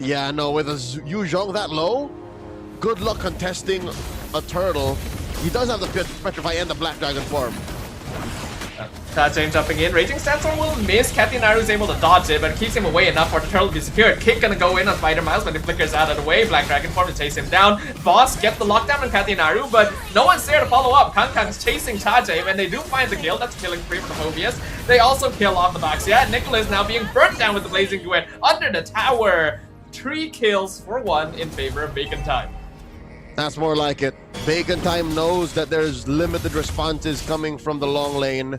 Yeah, no, with a Yu Zhong that low, good luck contesting a turtle. He does have the Petrify and the Black Dragon form. James jumping in. Raging Sandstorm will miss. Cathinaru is able to dodge it, but it keeps him away enough for the turtle to be secured. Kick gonna go in on Spider Miles, but it flickers out of the way. Black Dragon form to chase him down. Boss gets the lockdown on Cathinaru, but no one's there to follow up. Kankang's chasing James, and they do find the kill. That's a killing spree for the Phobius. They also kill off the Baxia. Nicholas now being burnt down with the Blazing Duet under the tower. 3 kills for 1 in favor of Bacon Time. That's more like it. Bacon Time knows that there's limited responses coming from the long lane,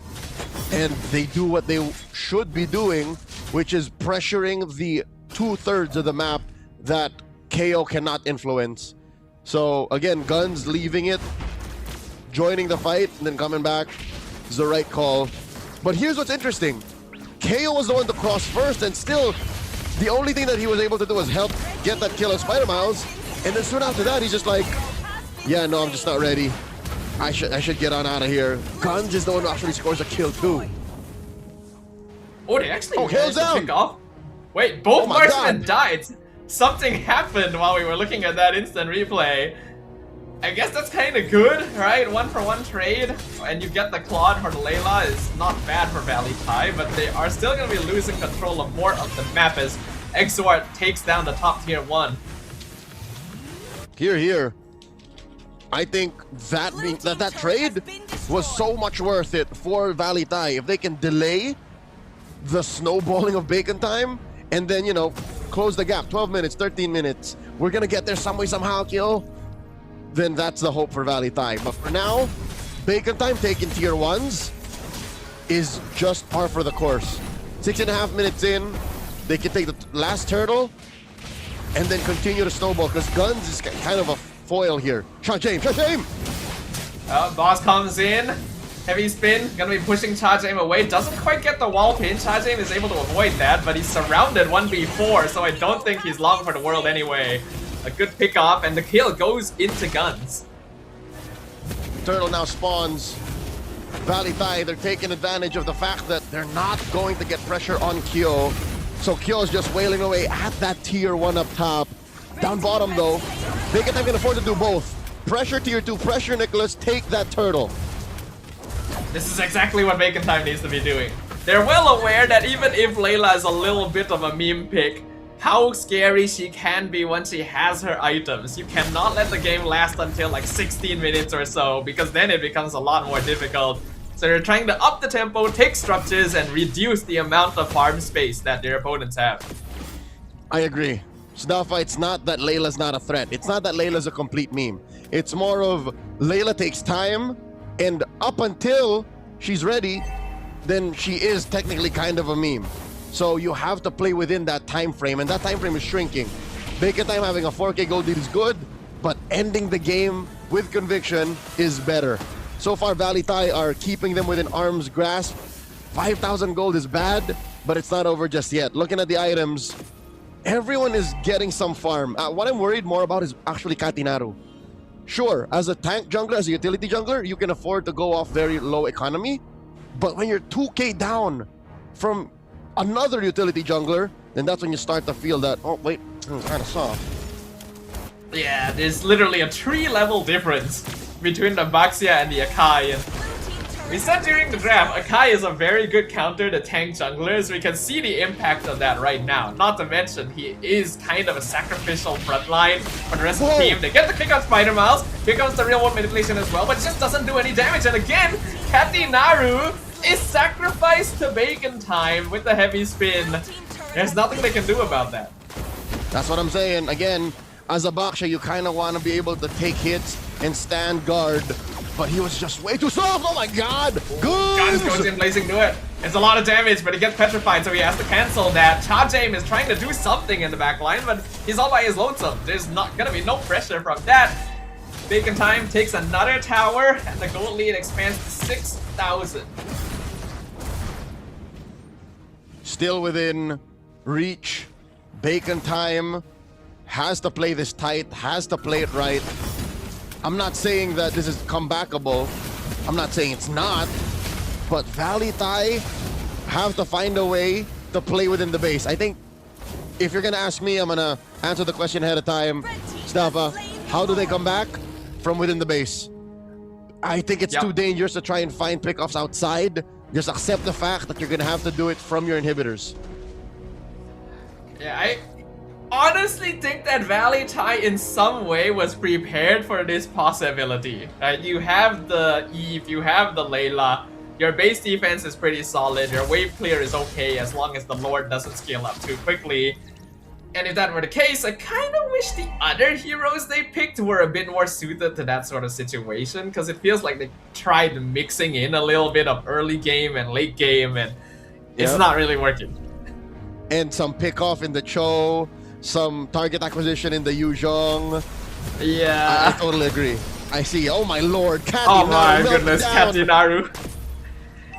and they do what they should be doing, which is pressuring the 2/3 of the map that KO cannot influence. So again, Guns leaving it, joining the fight, and then coming back is the right call. But here's what's interesting. KO was the one to cross first, and still the only thing that he was able to do was help get that kill of Spider Miles. And then soon after that, he's just like, yeah, no, I'm just not ready. I should get on out of here. Guns is the one who actually scores a kill too. Oh, they actually hands managed to pick off. Wait, both marksmen died. Something happened while we were looking at that instant replay. I guess that's kind of good, right? 1-for-1 trade, and you get the Claude for the Layla is not bad for VLTH, but they are still going to be losing control of more of the map as Exort takes down the top tier 1. Here. I think that trade was so much worth it for VLTH. If they can delay the snowballing of Bacon Time and then, you know, close the gap, 12 minutes, 13 minutes, we're gonna get there some way, somehow, kill, then that's the hope for VLTH. But for now, Bacon Time taking tier 1s is just par for the course. 6.5 minutes in, they can take the last turtle and then continue to snowball, because Guns is kind of a foil here. James! Boss comes in. Heavy spin, gonna be pushing James away. Doesn't quite get the wall pin. James is able to avoid that, but he's surrounded 1v4, so I don't think he's long for the world anyway. A good pick off, and the kill goes into Guns. Turtle now spawns. VLTH, they're taking advantage of the fact that they're not going to get pressure on Kyo. So Kyo is just wailing away at that tier 1 up top. Down bottom though, Bacon Time can afford to do both. Pressure tier 2, pressure Nicholas, take that turtle. This is exactly what Bacon Time needs to be doing. They're well aware that even if Layla is a little bit of a meme pick, how scary she can be once she has her items. You cannot let the game last until like 16 minutes or so, because then it becomes a lot more difficult. So they're trying to up the tempo, take structures, and reduce the amount of farm space that their opponents have. I agree. Sdafa, it's not that Layla's not a threat. It's not that Layla's a complete meme. It's more of Layla takes time, and up until she's ready, then she is technically kind of a meme. So you have to play within that time frame, and that time frame is shrinking. Bacon Time having a 4K gold lead is good, but ending the game with conviction is better. So far, VLTH are keeping them within arm's grasp. 5,000 gold is bad, but it's not over just yet. Looking at the items, everyone is getting some farm. What I'm worried more about is actually Katinaru. Sure, as a tank jungler, as a utility jungler, you can afford to go off very low economy. But when you're 2K down from another utility jungler, then that's when you start to feel that, oh wait, it's kind of soft. Yeah, there's literally a 3-level difference between the Baxia and the Akai. And we said during the draft, Akai is a very good counter to tank junglers. We can see the impact of that right now. Not to mention, he is kind of a sacrificial frontline for the rest of the team. They get the kick on Spider Miles. Here comes the real world manipulation as well, but it just doesn't do any damage. And again, Katinaru is sacrificed to Bacon Time with the heavy spin. There's nothing they can do about that. That's what I'm saying. Again, as a Baksha, you kind of want to be able to take hits and stand guard, but he was just way too soft. Oh my god! Good! Guns goes in blazing to it. It's a lot of damage, but he gets petrified, so he has to cancel that. Chajame is trying to do something in the back line, but he's all by his lonesome. There's not gonna be no pressure from that. Bacon Time takes another tower, and the gold lead expands to 6,000. Still within reach. Bacon Time has to play this tight, has to play it right. I'm not saying that this is comebackable. I'm not saying it's not. But VLTH have to find a way to play within the base. I think if you're gonna ask me, I'm gonna answer the question ahead of time. Sdafa, how do they come back from within the base? I think it's too dangerous to try and find pickoffs outside. Just accept the fact that you're gonna have to do it from your inhibitors. Yeah, I honestly think that VLTH in some way was prepared for this possibility. You have the Eve, you have the Layla, your base defense is pretty solid, your wave clear is okay as long as the Lord doesn't scale up too quickly. And if that were the case, I kind of wish the other heroes they picked were a bit more suited to that sort of situation, because it feels like they tried mixing in a little bit of early game and late game, and it's not really working. And some pickoff in the Cho, some target acquisition in the Yuzhong. Yeah. I totally agree. I see. Oh my lord, Katinaru. Oh my goodness, Katinaru.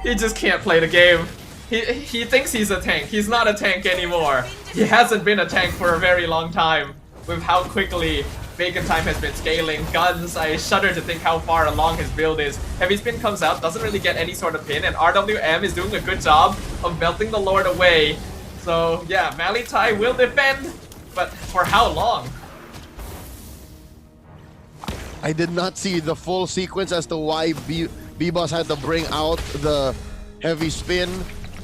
He just can't play the game. He thinks he's a tank. He's not a tank anymore. He hasn't been a tank for a very long time. With how quickly Bacon Time has been scaling. Guns, I shudder to think how far along his build is. Heavy Spin comes out, doesn't really get any sort of pin, and RWM is doing a good job of melting the Lord away. So yeah, VLTH will defend, but for how long? I did not see the full sequence as to why B-Boss had to bring out the heavy spin,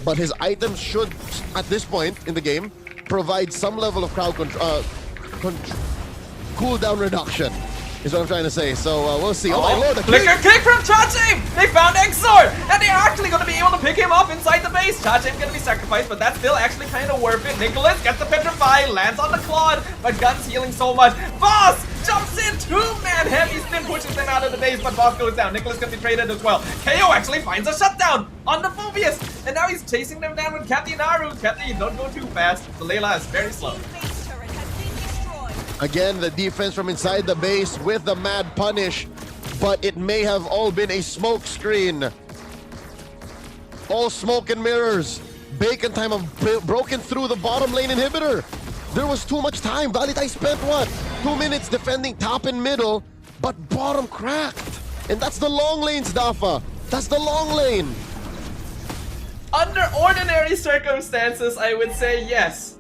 but his items should, at this point in the game, provide some level of crowd control, cooldown reduction, is what I'm trying to say. So we'll see. Oh my lord, the Flicker kick from Chajame! They found Exor! And they're actually going to be able to pick him up inside the base. Chajame's going to be sacrificed, but that's still actually kind of worth it. Nicholas gets the Petrify, lands on the Claude, but Gun's healing so much. Boss jumps in, two-man heavy spin pushes them out of the base, but Boss goes down. Nicholas can be traded as well. KO actually finds a shutdown on the Phobius, and now he's chasing them down with Katinaru. Kathy, don't go too fast. The Layla is very slow. Again, the defense from inside the base with the mad punish, but it may have all been a smoke screen. All smoke and mirrors. Bacon Time have broken through the bottom lane inhibitor. There was too much time. VLTH spent what? 2 minutes defending top and middle, but bottom cracked. And that's the long lane, Sdafa. That's the long lane. Under ordinary circumstances, I would say yes.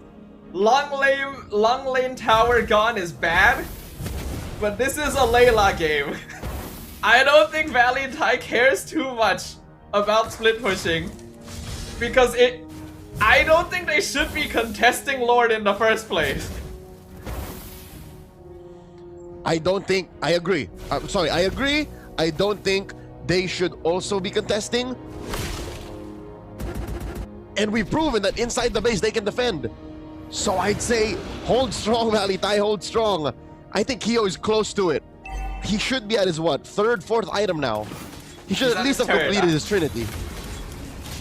Long lane tower gone is bad, but this is a Layla game. I don't think VLTH cares too much about split pushing because I don't think they should be contesting Lord in the first place. I agree. I agree. I don't think they should also be contesting. And we've proven that inside the base they can defend. So I'd say hold strong, VLTH, hold strong. I think Keo is close to it. He should be at his what? Third, fourth item now. He should at least have completed his Trinity.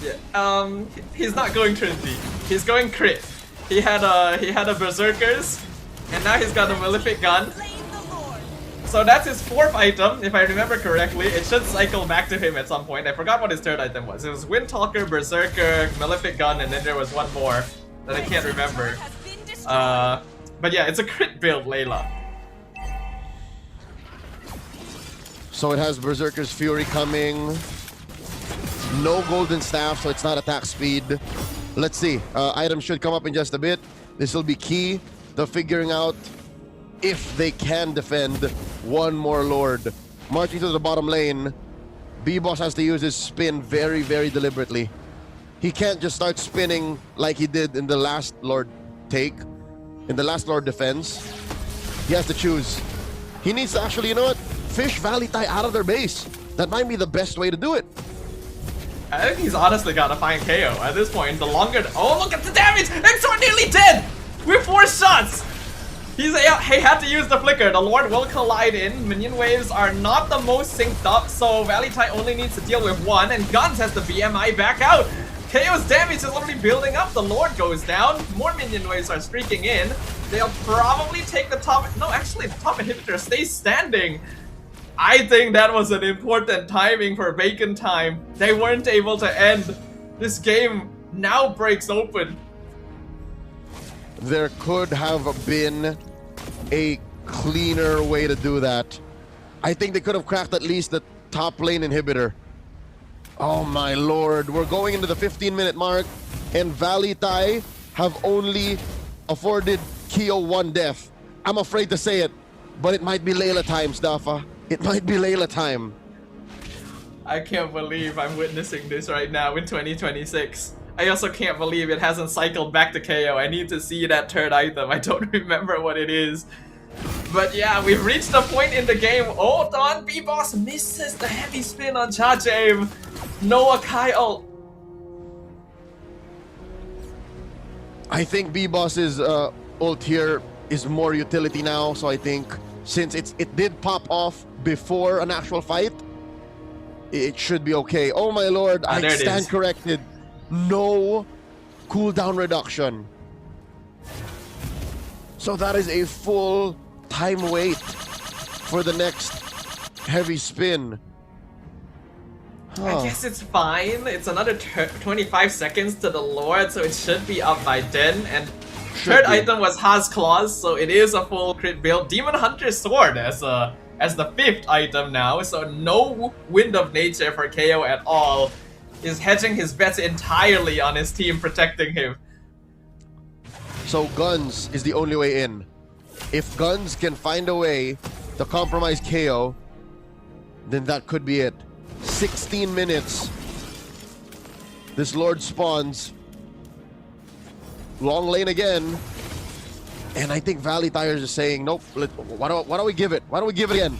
Yeah. He's not going Trinity. He's going crit. He had a Berserkers, and now he's got a Malefic Gun. So that's his fourth item, if I remember correctly. It should cycle back to him at some point. I forgot what his third item was. It was Windtalker, Berserker, Malefic Gun, and then there was one more that I can't remember. But yeah, it's a crit build, Layla. So it has Berserker's Fury coming. No Golden Staff, so it's not attack speed. Let's see. Items should come up in just a bit. This will be key to figuring out if they can defend one more Lord. Marching to the bottom lane, B-Boss has to use his spin very, very deliberately. He can't just start spinning like he did in the last Lord take, in the last Lord defense. He has to choose. He needs to actually, you know what? Fish VLTH out of their base. That might be the best way to do it. I think he's honestly gotta find KO at this point. The longer... Oh, look at the damage! Exor nearly dead! With 4 shots! He had to use the flicker. The Lord will collide in. Minion waves are not the most synced up, so VLTH only needs to deal with 1, and Guns has the BMI back out. KO's damage is already building up. The Lord goes down. More minion waves are streaking in. They'll probably take the top... No, actually, the top inhibitor stays standing. I think that was an important timing for Bacon Time. They weren't able to end. This game now breaks open. There could have been a cleaner way to do that. I think they could have cracked at least the top lane inhibitor. Oh my lord, we're going into the 15-minute mark, and VLTH have only afforded Keo 1 death. I'm afraid to say it, but it might be Layla time, Staffa. It might be Layla time. I can't believe I'm witnessing this right now in 2026. I also can't believe it hasn't cycled back to KO. I need to see that third item. I don't remember what it is. But yeah, we've reached a point in the game. Hold on, B-Boss misses the heavy spin on charge aim. Noah Kyle. I think B-Boss's ult here is more utility now, so I think since it did pop off before an actual fight, it should be okay. Oh my lord, I stand corrected. No cooldown reduction. So that is a full time wait for the next heavy spin. I guess it's fine. It's another 25 seconds to the Lord, so it should be up by then. And third item was Ha's Claws, so it is a full crit build. Demon Hunter's Sword as the 5th item now, so no Wind of Nature for KO at all. Is hedging his bets entirely on his team protecting him. So Guns is the only way in. If Guns can find a way to compromise KO, then that could be it. 16 minutes. This Lord spawns. Long lane again. And I think VLTH is just saying, nope, why don't we give it? Why don't we give it again?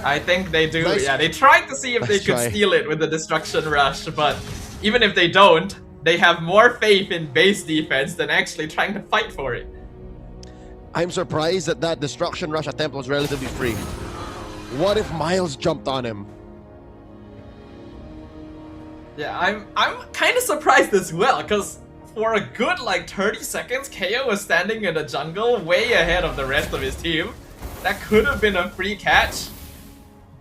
I think they do, yeah. They tried to see if they could steal it with the Destruction Rush, but even if they don't, they have more faith in base defense than actually trying to fight for it. I'm surprised that that Destruction Rush attempt was relatively free. What if Miles jumped on him? Yeah, I'm kind of surprised as well, because for a good like 30 seconds, KO was standing in the jungle way ahead of the rest of his team. That could have been a free catch.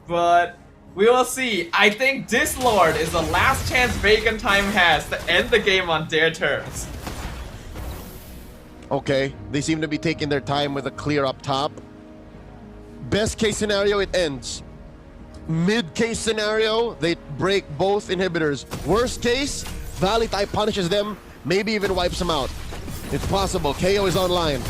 But we will see. I think this Lord is the last chance Bacon Time has to end the game on their terms. Okay, they seem to be taking their time with a clear up top. Best case scenario, it ends. Mid case scenario, they break both inhibitors. Worst case, VLTH punishes them, maybe even wipes them out. It's possible. KO is online.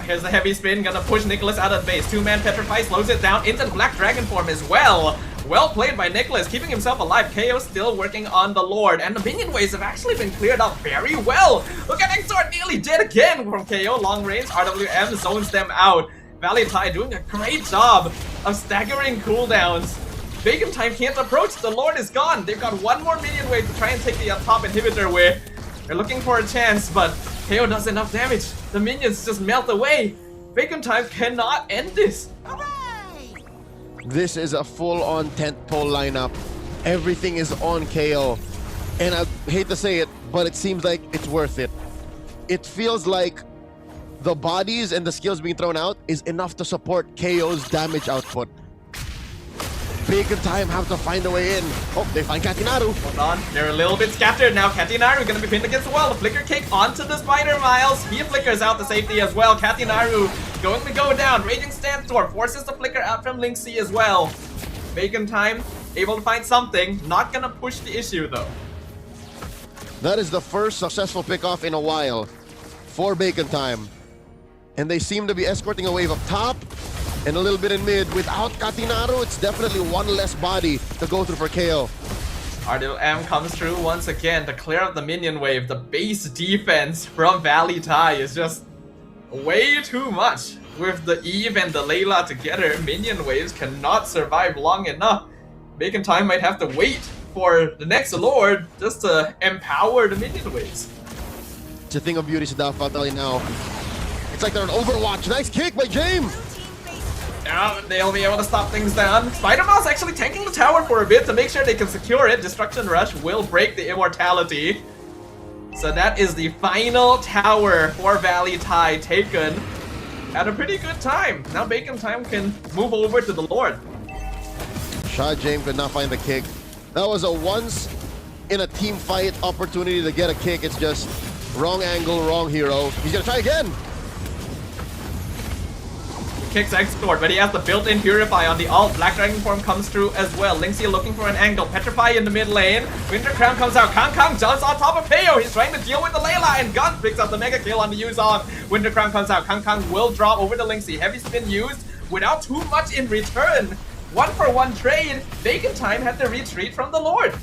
Here's the heavy spin, gonna push Nicholas out of base. Two-man Petrify slows it down into the Black Dragon form as well. Well played by Nicholas, keeping himself alive. KO still working on the Lord, and the minion waves have actually been cleared up very well. Look at Exort nearly dead again from KO. Long range, RWM zones them out. VLTH doing a great job of staggering cooldowns. Bacon Time can't approach, the Lord is gone. They've got one more minion wave to try and take the top inhibitor with. They're looking for a chance, but KO does enough damage. The minions just melt away. Bacon Time cannot end this. This is a full-on tentpole lineup. Everything is on KO. And I hate to say it, but it seems like it's worth it. It feels like the bodies and the skills being thrown out is enough to support KO's damage output. Bacon Time have to find a way in. Oh, they find Katinaru. Hold on, they're a little bit scattered now. Katinaru gonna be pinned against the wall. The flicker kick onto the spider, Miles. He flickers out the safety as well. Katinaru going to go down. Raging Sandstorm forces the flicker out from Linksy as well. Bacon Time able to find something. Not gonna push the issue though. That is the first successful pickoff in a while for Bacon Time. And they seem to be escorting a wave up top and a little bit in mid. Without Katinaru, it's definitely one less body to go through for KO. RWM comes through once again to clear up the minion wave. The base defense from VLTH is just way too much. With the Eve and the Layla together, minion waves cannot survive long enough. Bacon Time might have to wait for the next Lord just to empower the minion waves. It's a thing of beauty, Sadaf, I'll tell you now. It's like they're on Overwatch. Nice kick by James! Now they'll be able to stop things down. Spider-Mouse actually tanking the tower for a bit to make sure they can secure it. Destruction Rush will break the immortality. So that is the final tower for VLTH taken at a pretty good time. Now Bacon Time can move over to the Lord. Shah James could not find the kick. That was a once in a team fight opportunity to get a kick. It's just wrong angle, wrong hero. He's gonna try again. Kicks Extort, but he has the built-in Purify on the ult. Black Dragon form comes through as well. Linksy looking for an angle. Petrify in the mid lane. Winter Crown comes out. Kang jumps on top of KO. He's trying to deal with the Layla, and Gun picks up the mega kill on the Yuzong. Winter Crown comes out. Kang will drop over the Linksy. Heavy spin used without too much in return. 1-for-1 trade. Bacon Time had to retreat from the Lord.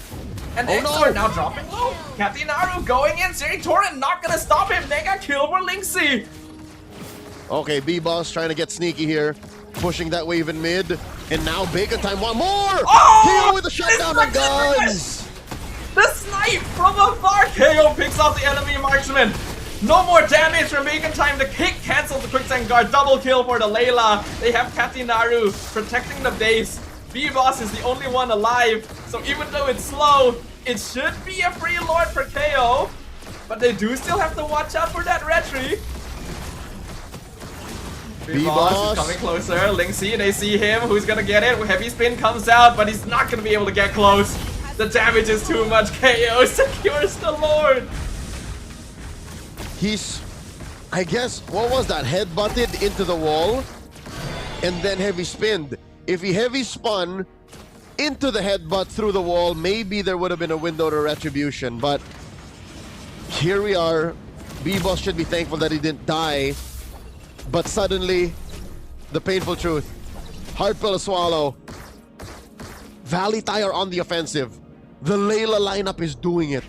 And Extort now dropping low. Katinaru going in. Searing Torrent not gonna stop him. Mega kill for Linksy. Okay, B-Boss trying to get sneaky here. Pushing that wave in mid. And now Bacon Time want more! KO with the shutdown and guns! The snipe from afar! KO picks off the enemy marksman. No more damage from Bacon Time. The kick cancels the quicksand guard. Double kill for the Layla. They have Katinaru protecting the base. B-Boss is the only one alive. So even though it's slow, it should be a free Lord for KO. But they do still have to watch out for that retry. B-Boss is coming closer. Linksy, they see him. Who's gonna get it? Heavy spin comes out, but he's not gonna be able to get close. The damage is too much. KO secures the Lord. He's, I guess, what was that? Head-butted into the wall and then heavy spinned. If he heavy spun into the headbutt through the wall, maybe there would have been a window to retribution. But here we are. B-Boss should be thankful that he didn't die. But suddenly, the painful truth. Hard pill to swallow. VLTH are on the offensive. The Layla lineup is doing it.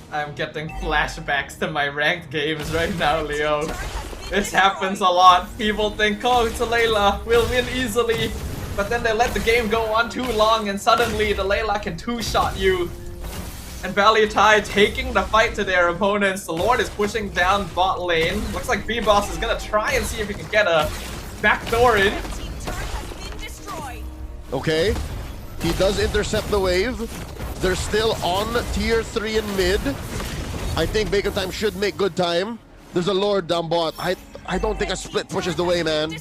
I'm getting flashbacks to my ranked games right now, Leo. This happens a lot. People think, oh, it's a Layla, we'll win easily. But then they let the game go on too long and suddenly the Layla can two-shot you. And VLTH taking the fight to their opponents. The Lord is pushing down bot lane. Looks like B-Boss is gonna try and see if he can get a backdoor in. Okay, he does intercept the wave. They're still on tier 3 in mid. I think Bacon Time should make good time. There's a Lord down bot. I don't think a split pushes the way, man.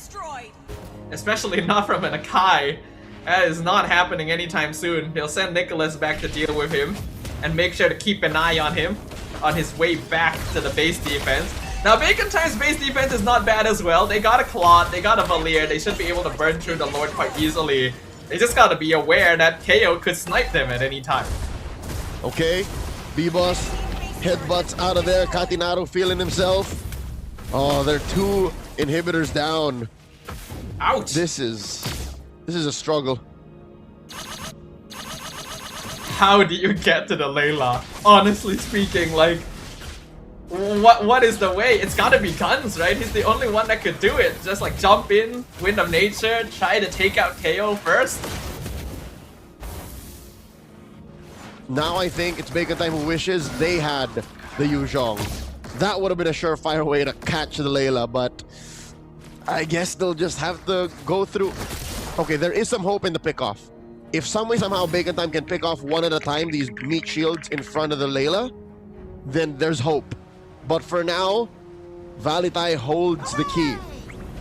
Especially not from an Akai. That is not happening anytime soon. He'll send Nicholas back to deal with him. And make sure to keep an eye on him on his way back to the base defense. Now Bacon Time's base defense is not bad as well. They got a Claude, they got a Valier, they should be able to burn through the Lord quite easily. They just gotta be aware that KO could snipe them at any time. Okay, B-Boss Headbutts out of there. Katinaru feeling himself. Oh, they're 2 inhibitors down. Ouch! This is a struggle. How do you get to the Layla? Honestly speaking, like, what is the way? It's gotta be guns, right? He's the only one that could do it. Just like jump in, Wind of Nature, try to take out KO first. Now I think it's Bacon Time who wishes they had the Yuzhong. That would have been a surefire way to catch the Layla, but I guess they'll just have to go through. Okay, there is some hope in the pickoff. If some way somehow Bacon Time can pick off one at a time these meat shields in front of the Layla, then there's hope. But for now, VLTH holds the key.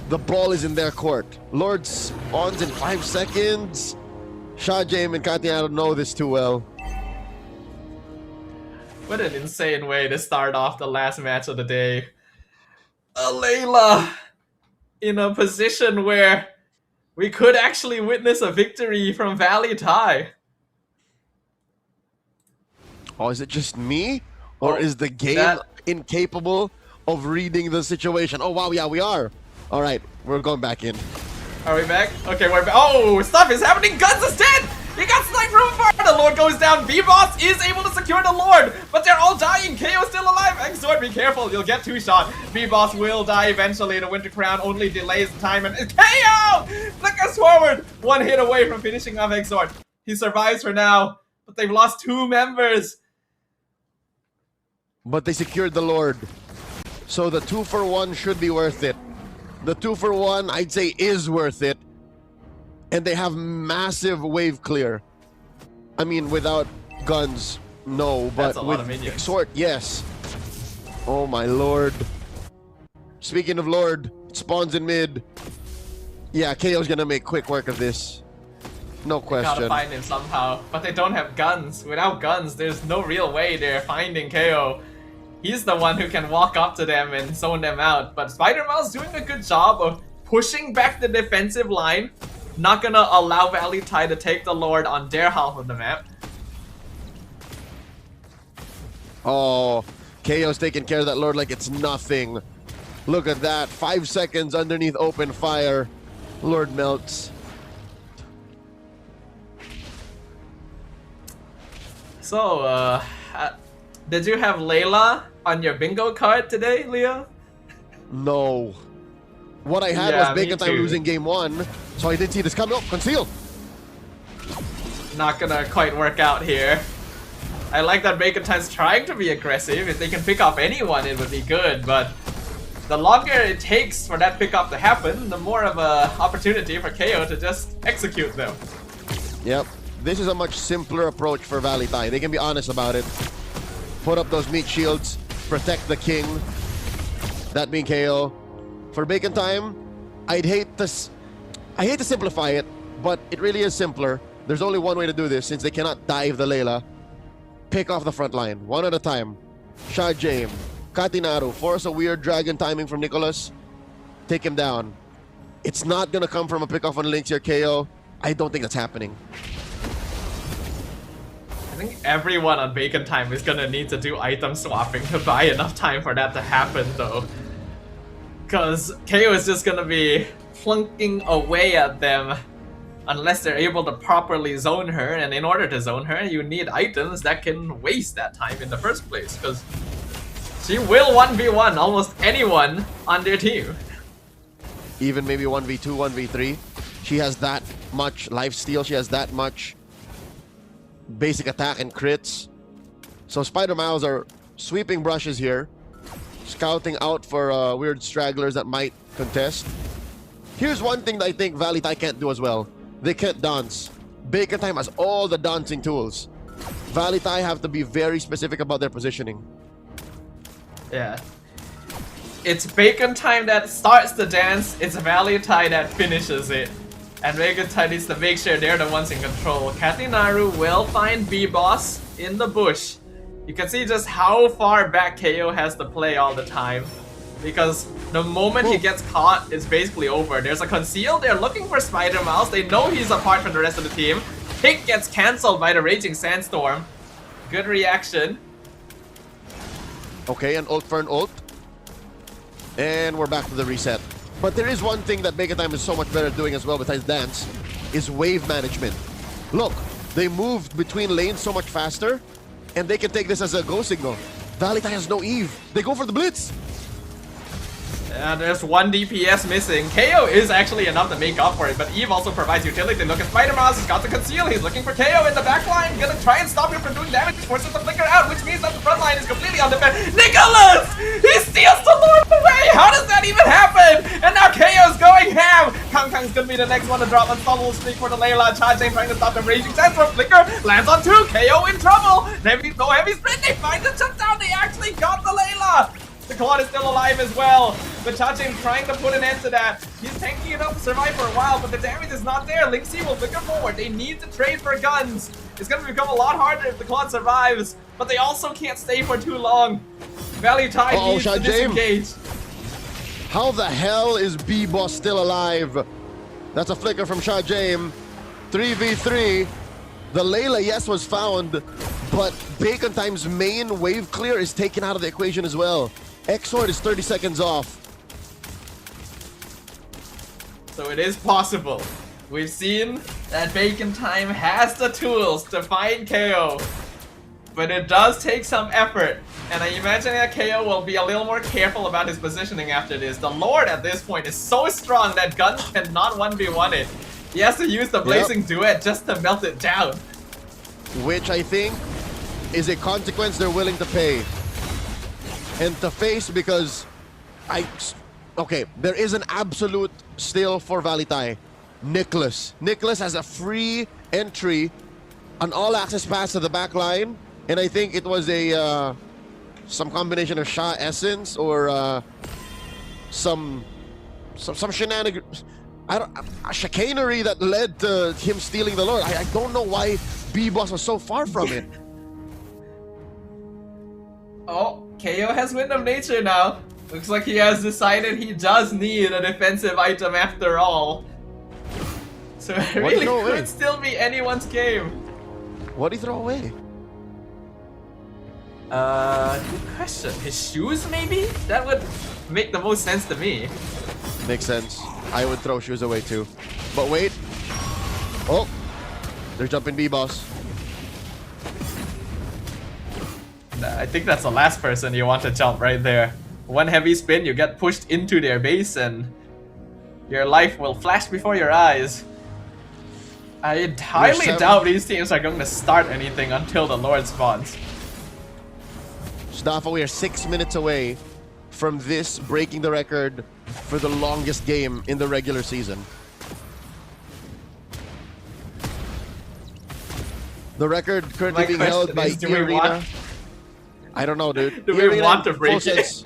The ball is in their court. Lord spawns in 5 seconds. Shajame and Katinaru know this too well. What an insane way to start off the last match of the day. A Layla in a position where we could actually witness a victory from VLTH. Oh, is it just me? Or is the game incapable of reading the situation? Oh, wow, yeah, we are. All right, we're going back in. Are we back? Okay, we're back. Oh, stuff is happening. Guns is dead! He got sniped from afar! The Lord goes down. V-Boss is able to secure the Lord, but they're all dying. KO still alive. Exort, be careful. You'll get 2-shot. V-Boss will die eventually. The Winter Crown only delays the time. And KO! Flickers forward. 1 hit away from finishing off Exort. He survives for now, but they've lost 2 members. But they secured the Lord. So the 2-for-1 should be worth it. The 2-for-1, I'd say, is worth it. And they have massive wave clear. I mean, without guns, no. But with Exort, yes. Oh my lord. Speaking of Lord, it spawns in mid. Yeah, KO's gonna make quick work of this. No question. Gotta find him somehow. But they don't have guns. Without guns, there's no real way they're finding KO. He's the one who can walk up to them and zone them out. But Spider-Man's doing a good job of pushing back the defensive line. Not gonna allow VLTH to take the Lord on their half of the map. Oh, KO's taking care of that Lord like it's nothing. Look at that. 5 seconds underneath open fire. Lord melts. So, did you have Layla on your bingo card today, Leo? No. What I had was Bacon Time losing game 1, so I didn't see this coming. Oh, conceal! Not gonna quite work out here. I like that Bacon Time's trying to be aggressive. If they can pick off anyone, it would be good, but the longer it takes for that pickup to happen, the more of a opportunity for KO to just execute them. Yep. This is a much simpler approach for VLTH. They can be honest about it. Put up those meat shields, protect the king, that being KO. For Bacon Time, I hate to simplify it, but it really is simpler. There's only one way to do this since they cannot dive the Layla. Pick off the front line, one at a time. Shajame, Katinaru, force a weird dragon timing from Nicholas. Take him down. It's not gonna come from a pick off on Lynx or KO. I don't think that's happening. I think everyone on Bacon Time is gonna need to do item swapping to buy enough time for that to happen though. Because KO is just gonna be flunking away at them unless they're able to properly zone her, and in order to zone her you need items that can waste that time in the first place, because she will 1v1 almost anyone on their team. Even maybe 1v2, 1v3. She has that much lifesteal, she has that much basic attack and crits. So Spider-Mouths are sweeping brushes here, scouting out for weird stragglers that might contest. Here's one thing that I think VLTH can't do as well. They can't dance. Bacon Time has all the dancing tools. VLTH have to be very specific about their positioning. Yeah. It's Bacon Time that starts the dance, it's VLTH that finishes it. And Bacon Time needs to make sure they're the ones in control. Katinaru will find B-Boss in the bush. You can see just how far back KO has to play all the time. Because the moment he gets caught, it's basically over. There's a conceal, they're looking for Spider-Mouse, they know he's apart from the rest of the team. Pick gets cancelled by the Raging Sandstorm. Good reaction. Okay, an ult for an ult. And we're back to the reset. But there is one thing that Bacon Time is so much better at doing as well besides dance, is wave management. Look, they moved between lanes so much faster, and they can take this as a go signal. VLTH has no Eve. They go for the blitz. And there's one DPS missing. KO is actually enough to make up for it, but Eve also provides utility. Look at Spider-Mouse, he's got the conceal, he's looking for KO in the back line, gonna try and stop him from doing damage, forces the flicker out, which means that the front line is completely undefended. Nicholas! He steals the Lord away! How does that even happen? And now KO's going ham! Kang Kang's gonna be the next one to drop unstoppable streak for the Layla. Cha-Ching trying to stop them, raging sense from flicker, lands on 2, KO in trouble! No heavy sprint, they find the shutdown, they actually got the Layla! The Claude is still alive as well, but Cha-Ching trying to put an end to that. He's tanking enough to survive for a while, but the damage is not there. Lingxi will flicker forward. They need to trade for guns. It's going to become a lot harder if the Claude survives, but they also can't stay for too long. VLTH needs to disengage. How the hell is B-Boss still alive? That's a flicker from Shah James. 3v3. The Layla, yes, was found, but Bacon Time's main wave clear is taken out of the equation as well. Exord is 30 seconds off. So it is possible. We've seen that Bacon Time has the tools to find KO, but it does take some effort. And I imagine that KO will be a little more careful about his positioning after this. The Lord at this point is so strong that guns cannot 1v1 it. He has to use the Blazing Duet just to melt it down. Which I think is a consequence they're willing to pay. And to face because okay, there is an absolute still for VLTH. Nicholas has a free entry, an all-access pass to the back line, and I think it was a some combination of Shah Essence or some shenanigans, a chicanery that led to him stealing the Lord. I don't know why B-Boss was so far from it. Oh, KO has Wind of Nature now. Looks like he has decided he does need a defensive item after all. So it really could still be anyone's game. What did he throw away? Good question. His shoes, maybe? That would make the most sense to me. Makes sense. I would throw shoes away too. But wait. Oh, they're jumping B-Boss. I think that's the last person you want to jump right there. One heavy spin, you get pushed into their base and your life will flash before your eyes. I highly doubt these teams are going to start anything until the Lord spawns. Stafa, we are 6 minutes away from this breaking the record for the longest game in the regular season. The record currently being held by Arena. I don't know, dude. Do we want to break it?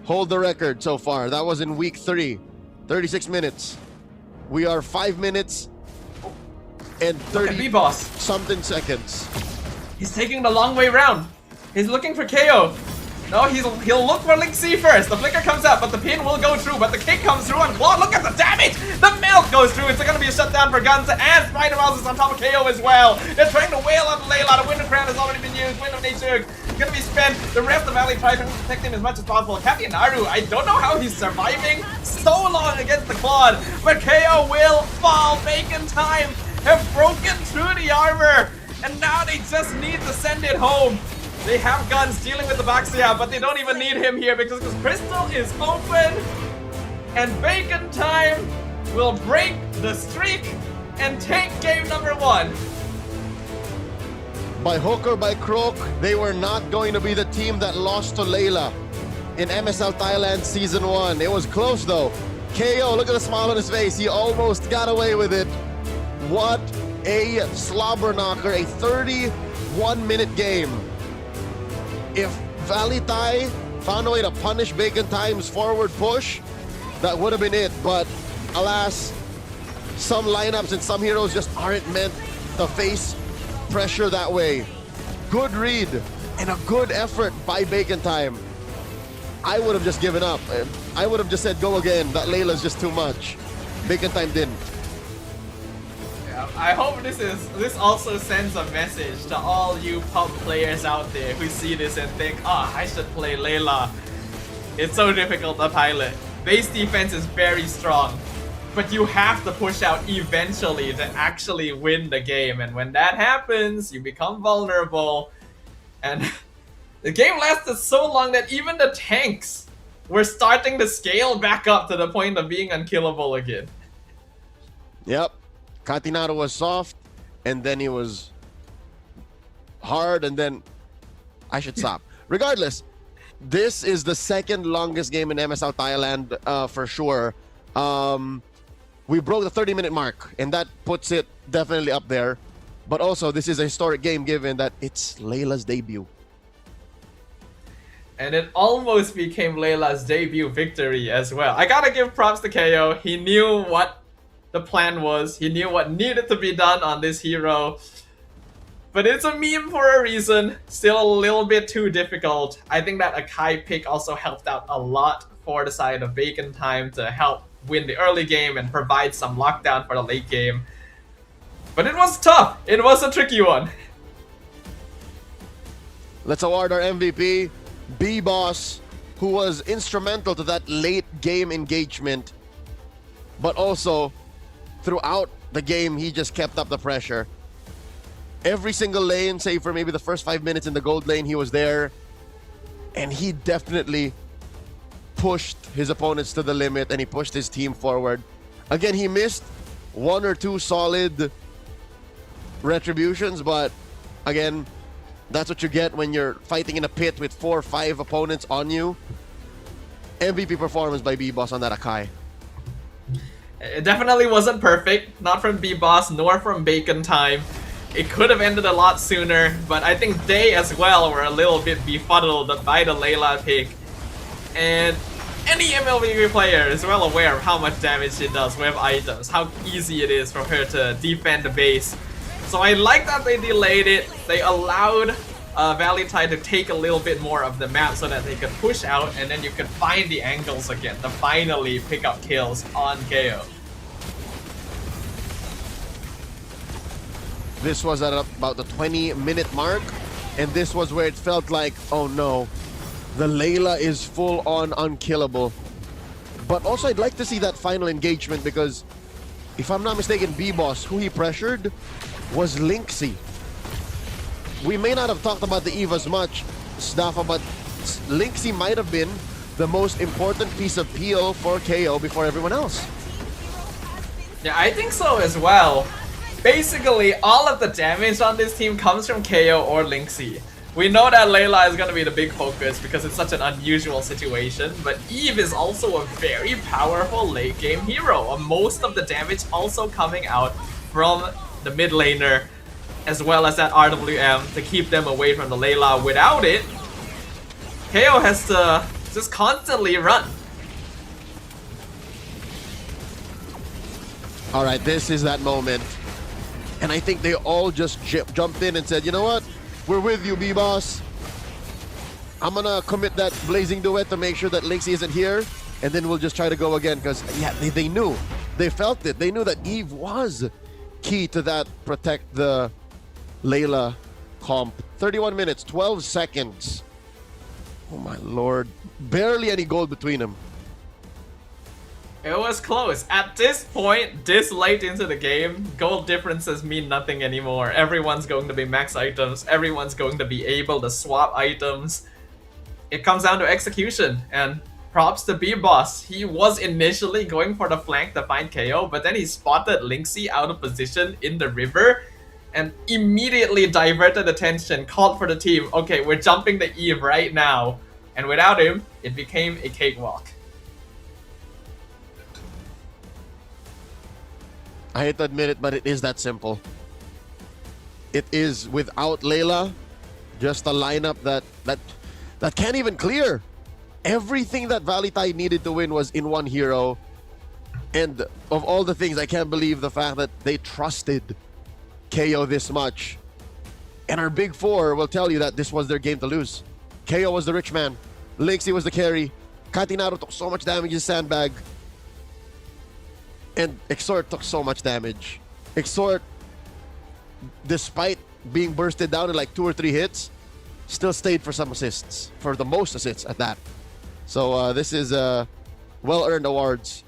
Hold the record so far. That was in week 3. 36 minutes. We are 5 minutes and 30 something seconds. He's taking the long way round. He's looking for KO. No, he'll look for Lingxi first. The flicker comes out, but the pin will go through. But the kick comes through on Claude. Look at the damage! The melt goes through. It's gonna be a shutdown for guns, and Spider-Mouse is on top of KO as well. They're trying to wail on Layla. The Wind of Crown has already been used. Wind of Nature gonna be spent. The rest of VLTH tries to protect him as much as possible. Captain Naru, I don't know how he's surviving so long against the Claude, but KO will fall. Bacon Time have broken through the armor, and now they just need to send it home. They have guns dealing with the Baxia, but they don't even need him here because Crystal is open, and Bacon Time will break the streak and take game number 1. By hook or by crook, they were not going to be the team that lost to Layla in MSL Thailand Season 1. It was close though. KO, look at the smile on his face. He almost got away with it. What a slobber knocker, a 31-minute game. If VLTH found a way to punish Bacon Time's forward push, that would have been it. But alas, some lineups and some heroes just aren't meant to face pressure that way. Good read and a good effort by Bacon Time. I would have just given up. I would have just said go again. That Layla's just too much. Bacon Time didn't. Yeah, I hope this also sends a message to all you pub players out there who see this and think, oh, I should play Layla. It's so difficult to pilot. Base defense is very strong, but you have to push out eventually to actually win the game. And when that happens, you become vulnerable. And the game lasted so long that even the tanks were starting to scale back up to the point of being unkillable again. Yep. Catinado was soft, and then he was hard, and then I should stop. Regardless, this is the second longest game in MSL Thailand for sure. We broke the 30-minute mark, and that puts it definitely up there. But also, this is a historic game given that it's Layla's debut. And it almost became Layla's debut victory as well. I gotta give props to KO. He knew what the plan was. He knew what needed to be done on this hero. But it's a meme for a reason. Still a little bit too difficult. I think that Akai pick also helped out a lot for the side of Bacon Time to help win the early game and provide some lockdown for the late game. But it was tough. It was a tricky one. Let's award our MVP, B-Boss, who was instrumental to that late game engagement. But also, throughout the game, he just kept up the pressure. Every single lane, save for maybe the first 5 minutes in the gold lane, he was there. And he definitely pushed his opponents to the limit, and he pushed his team forward. Again, he missed 1 or 2 solid retributions, but again, that's what you get when you're fighting in a pit with 4 or 5 opponents on you. MVP performance by B-Boss on that Akai. It definitely wasn't perfect, not from B-Boss nor from Bacon Time. It could have ended a lot sooner, but I think they as well were a little bit befuddled by the Layla pick. And any MLB player is well aware of how much damage she does with items, how easy it is for her to defend the base. So I like that they delayed it. They allowed VLTH to take a little bit more of the map so that they could push out, and then you could find the angles again to finally pick up kills on KO. This was at about the 20-minute mark, and this was where it felt like, oh no, the Layla is full-on unkillable. But also I'd like to see that final engagement because, if I'm not mistaken, B-Boss, who he pressured, was Lynxy. We may not have talked about the Eve as much, Staffa, but Lynxy might have been the most important piece of peel for KO before everyone else. Yeah, I think so as well. Basically, all of the damage on this team comes from KO or Lynxy. We know that Layla is going to be the big focus because it's such an unusual situation, but Eve is also a very powerful late game hero. Most of the damage also coming out from the mid laner, as well as that RWM to keep them away from the Layla. Without it, KO has to just constantly run. Alright, this is that moment. And I think they all just jumped in and said, you know what? We're with you, B-Boss. I'm gonna commit that Blazing Duet to make sure that Lynxy isn't here. And then we'll just try to go again because, yeah, they knew. They felt it. They knew that Eve was key to that protect the Layla comp. 31 minutes, 12 seconds. Oh my lord. Barely any gold between them. It was close. At this point, this late into the game, gold differences mean nothing anymore. Everyone's going to be max items. Everyone's going to be able to swap items. It comes down to execution, and props to B-Boss. He was initially going for the flank to find KO, but then he spotted Lynxy out of position in the river and immediately diverted attention, called for the team, okay, we're jumping the Eve right now. And without him, it became a cakewalk. I hate to admit it, but it is that simple. It is, without Layla, just a lineup that can't even clear. Everything that VLTH needed to win was in one hero. And of all the things, I can't believe the fact that they trusted KO this much. And our big four will tell you that this was their game to lose. KO was the rich man. Lynxy was the carry. Catinado took so much damage in Sandbag. And Exort took so much damage. Exort despite being bursted down in like 2 or 3 hits, still stayed for some assists, for the most assists at that. So this is well-earned awards.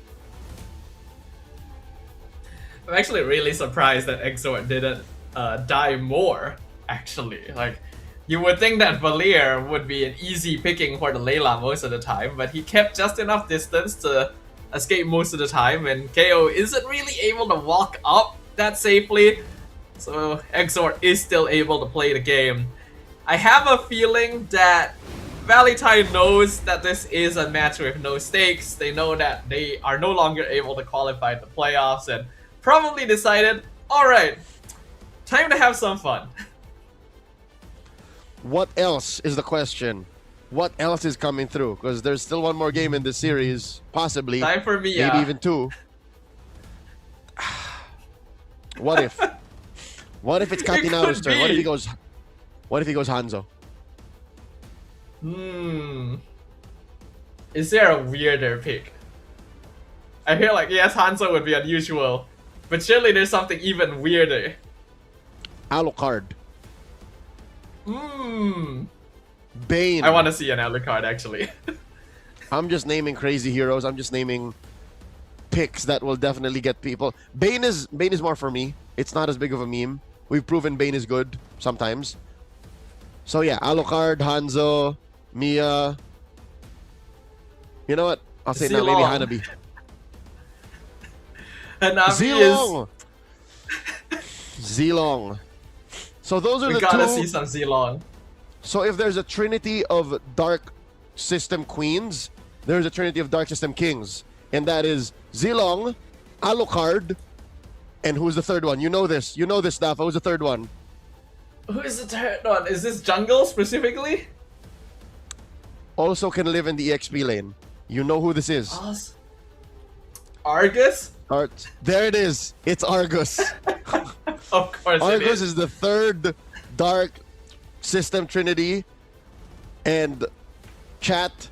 I'm actually really surprised that Exort didn't die more, actually. Like, you would think that Valier would be an easy picking for the Layla most of the time, but he kept just enough distance to escape most of the time, and KO isn't really able to walk up that safely, so Exort is still able to play the game. I have a feeling that VLTH knows that this is a match with no stakes. They know that they are no longer able to qualify the playoffs, and probably decided, alright, time to have some fun. What else is the question? What else is coming through? Because there's still one more game in this series, possibly. Time for me, maybe even 2. What if? What if it's Katinao's turn? What if he goes? What if he goes Hanzo? Is there a weirder pick? I feel like, yes, Hanzo would be unusual, but surely there's something even weirder. Alucard. Bane. I want to see an Alucard, actually. I'm just naming crazy heroes. I'm just naming picks that will definitely get people. Bane is more for me. It's not as big of a meme. We've proven Bane is good sometimes. So yeah, Alucard, Hanzo, Mia. You know what? I'll say now maybe Hanabi. Zilong! Zilong. So those are the 2. We gotta see some Zilong. So if there's a trinity of Dark System Queens, there's a trinity of Dark System Kings. And that is Zilong, Alucard, and who's the third one? You know this. You know this, Dafa. Who's the third one? Who is the third one? Is this jungle specifically? Also can live in the EXP lane. You know who this is. Argus? There it is. It's Argus. Of course Argus is the third Dark System Trinity. And chat,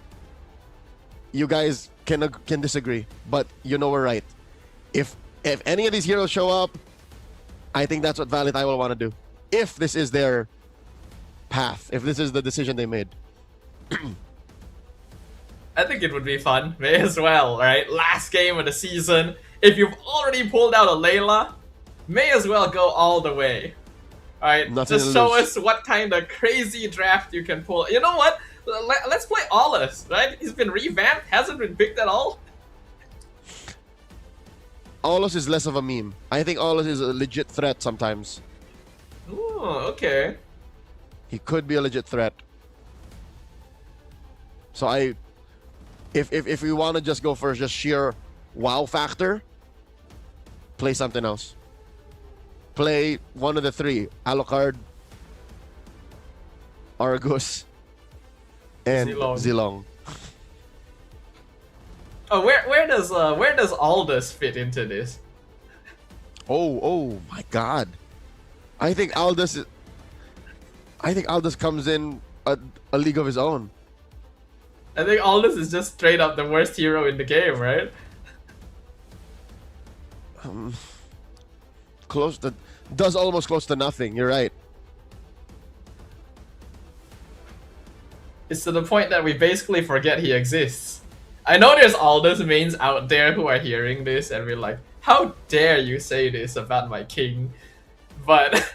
you guys can disagree, but you know we're right. If any of these heroes show up, I think that's what VLTH will want to do. If this is their path, if this is the decision they made. I think it would be fun. May as well, right? Last game of the season. If you've already pulled out a Layla, may as well go all the way. Alright, just show us what kind of crazy draft you can pull. You know what? Let's play Aulus, right? He's been revamped, hasn't been picked at all. Aulus is less of a meme. I think Aulus is a legit threat sometimes. Ooh, okay. He could be a legit threat. So if we want to just go for just sheer wow factor, play something else. Play one of the 3: Alucard, Argus, and Zilong. Oh, where does Aldous fit into this? Oh my God! I think Aldous comes in a league of his own. I think Aldous is just straight up the worst hero in the game, right? Does almost close to nothing. You're right. It's to the point that we basically forget he exists. I know there's Aldous mains out there who are hearing this and we're like, how dare you say this about my king? But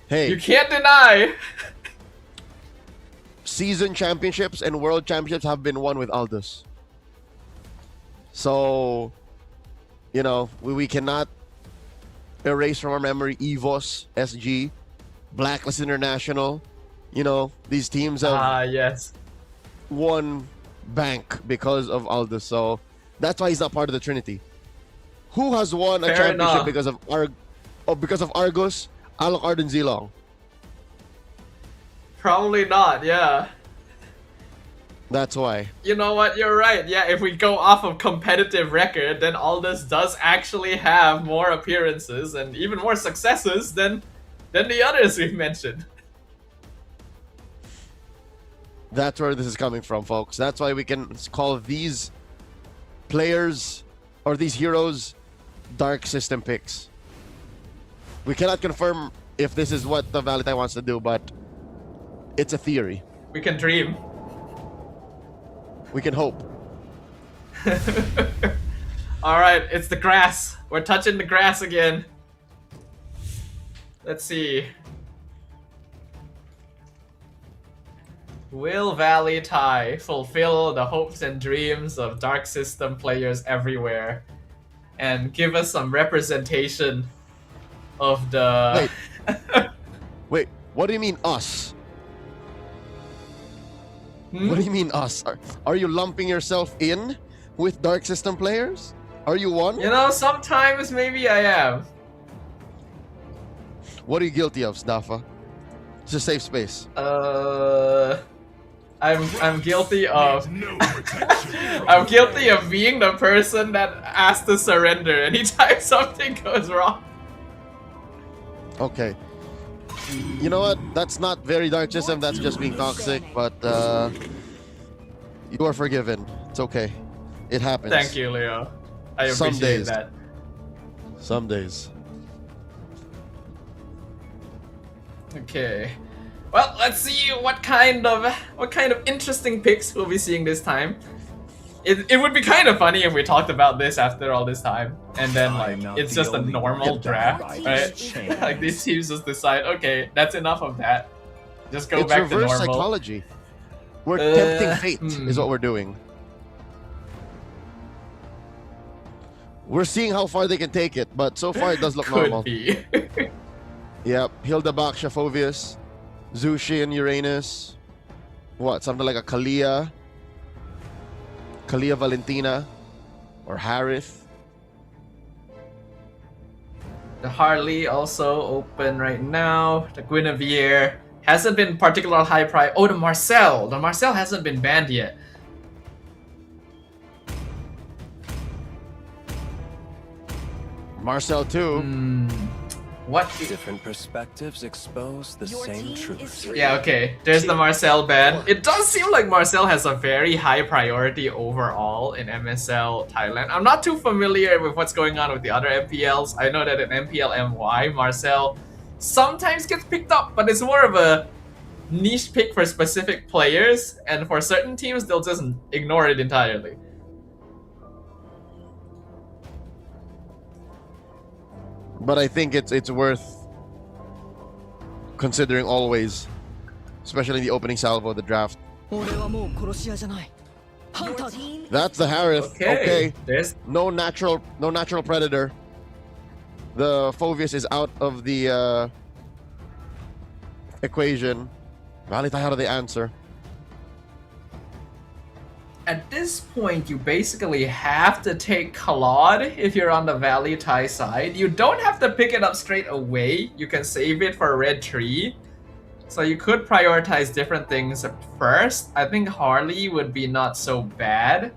hey, you can't deny. Season championships and world championships have been won with Aldous. So, you know, we cannot erase from our memory EVOS, SG, Blacklist International. You know, these teams have won bank because of Aldous. So that's why he's not part of the Trinity. Who has won a championship because of Argus, Alucard, and Zilong? Probably not, yeah. That's why. You know what, you're right. Yeah, if we go off of competitive record, then Aldous does actually have more appearances and even more successes than the others we've mentioned. That's where this is coming from, folks. That's why we can call these players or these heroes Dark System picks. We cannot confirm if this is what the VLTH wants to do, but it's a theory. We can dream. We can hope. All right, it's the grass. We're touching the grass again. Let's see. Will VLTH fulfill the hopes and dreams of Dark System players everywhere and give us some representation of the... Wait, what do you mean us? What do you mean us? Are you lumping yourself in with Dark System players? Are you one? You know, sometimes maybe I am. What are you guilty of, Snafa? It's a safe space. I'm guilty of I'm guilty of being the person that asks to surrender anytime something goes wrong. Okay. You know what? That's not very Dark System, that's just being toxic, but you are forgiven. It's okay. It happens. Thank you, Leo. I appreciate that. Some days. Okay. Well, let's see what kind of interesting picks we'll be seeing this time. It would be kind of funny if we talked about this after all this time, and then like it's just a normal draft, right? Like these teams just decide, okay, that's enough of that. Just go back to normal. It's reverse psychology. We're tempting fate, is what we're doing. We're seeing how far they can take it, but so far it does look normal. Be. Yep, Hilda Baksha, Phoveus, Zushi and Uranus. What, something like a Kalia Valentina, or Harith. The Harley also open right now. The Guinevere hasn't been particularly high price. Oh, the Marcel. The Marcel hasn't been banned yet. Marcel too. What? Different perspectives expose the same truth. Yeah, okay. There's the Marcel ban. It does seem like Marcel has a very high priority overall in MSL Thailand. I'm not too familiar with what's going on with the other MPLs. I know that in MPL MY, Marcel sometimes gets picked up, but it's more of a niche pick for specific players, and for certain teams, they'll just ignore it entirely. But I think it's worth considering always, especially in the opening salvo of the draft. That's the Harith. Okay. There's no natural predator. The Phoveus is out of the equation. VLTH, how do they answer? At this point, you basically have to take Claude if you're on the VLTH side. You don't have to pick it up straight away. You can save it for Red Tree. So you could prioritize different things first. I think Harley would be not so bad.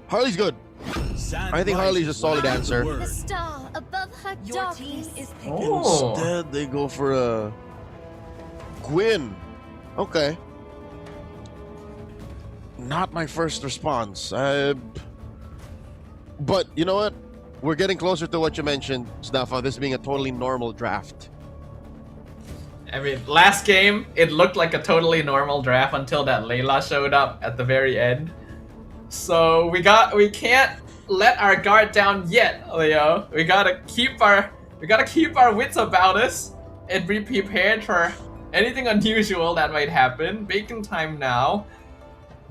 Harley's good. I think Harley's a solid answer. The star above her darkness. Instead, they go for a Gwyn. Okay. Not my first response. But you know what? We're getting closer to what you mentioned, Snafa, this being a totally normal draft. I mean, last game, it looked like a totally normal draft until that Layla showed up at the very end. So we can't let our guard down yet, Leo. We gotta keep our wits about us and be prepared for anything unusual that might happen. Baking time now.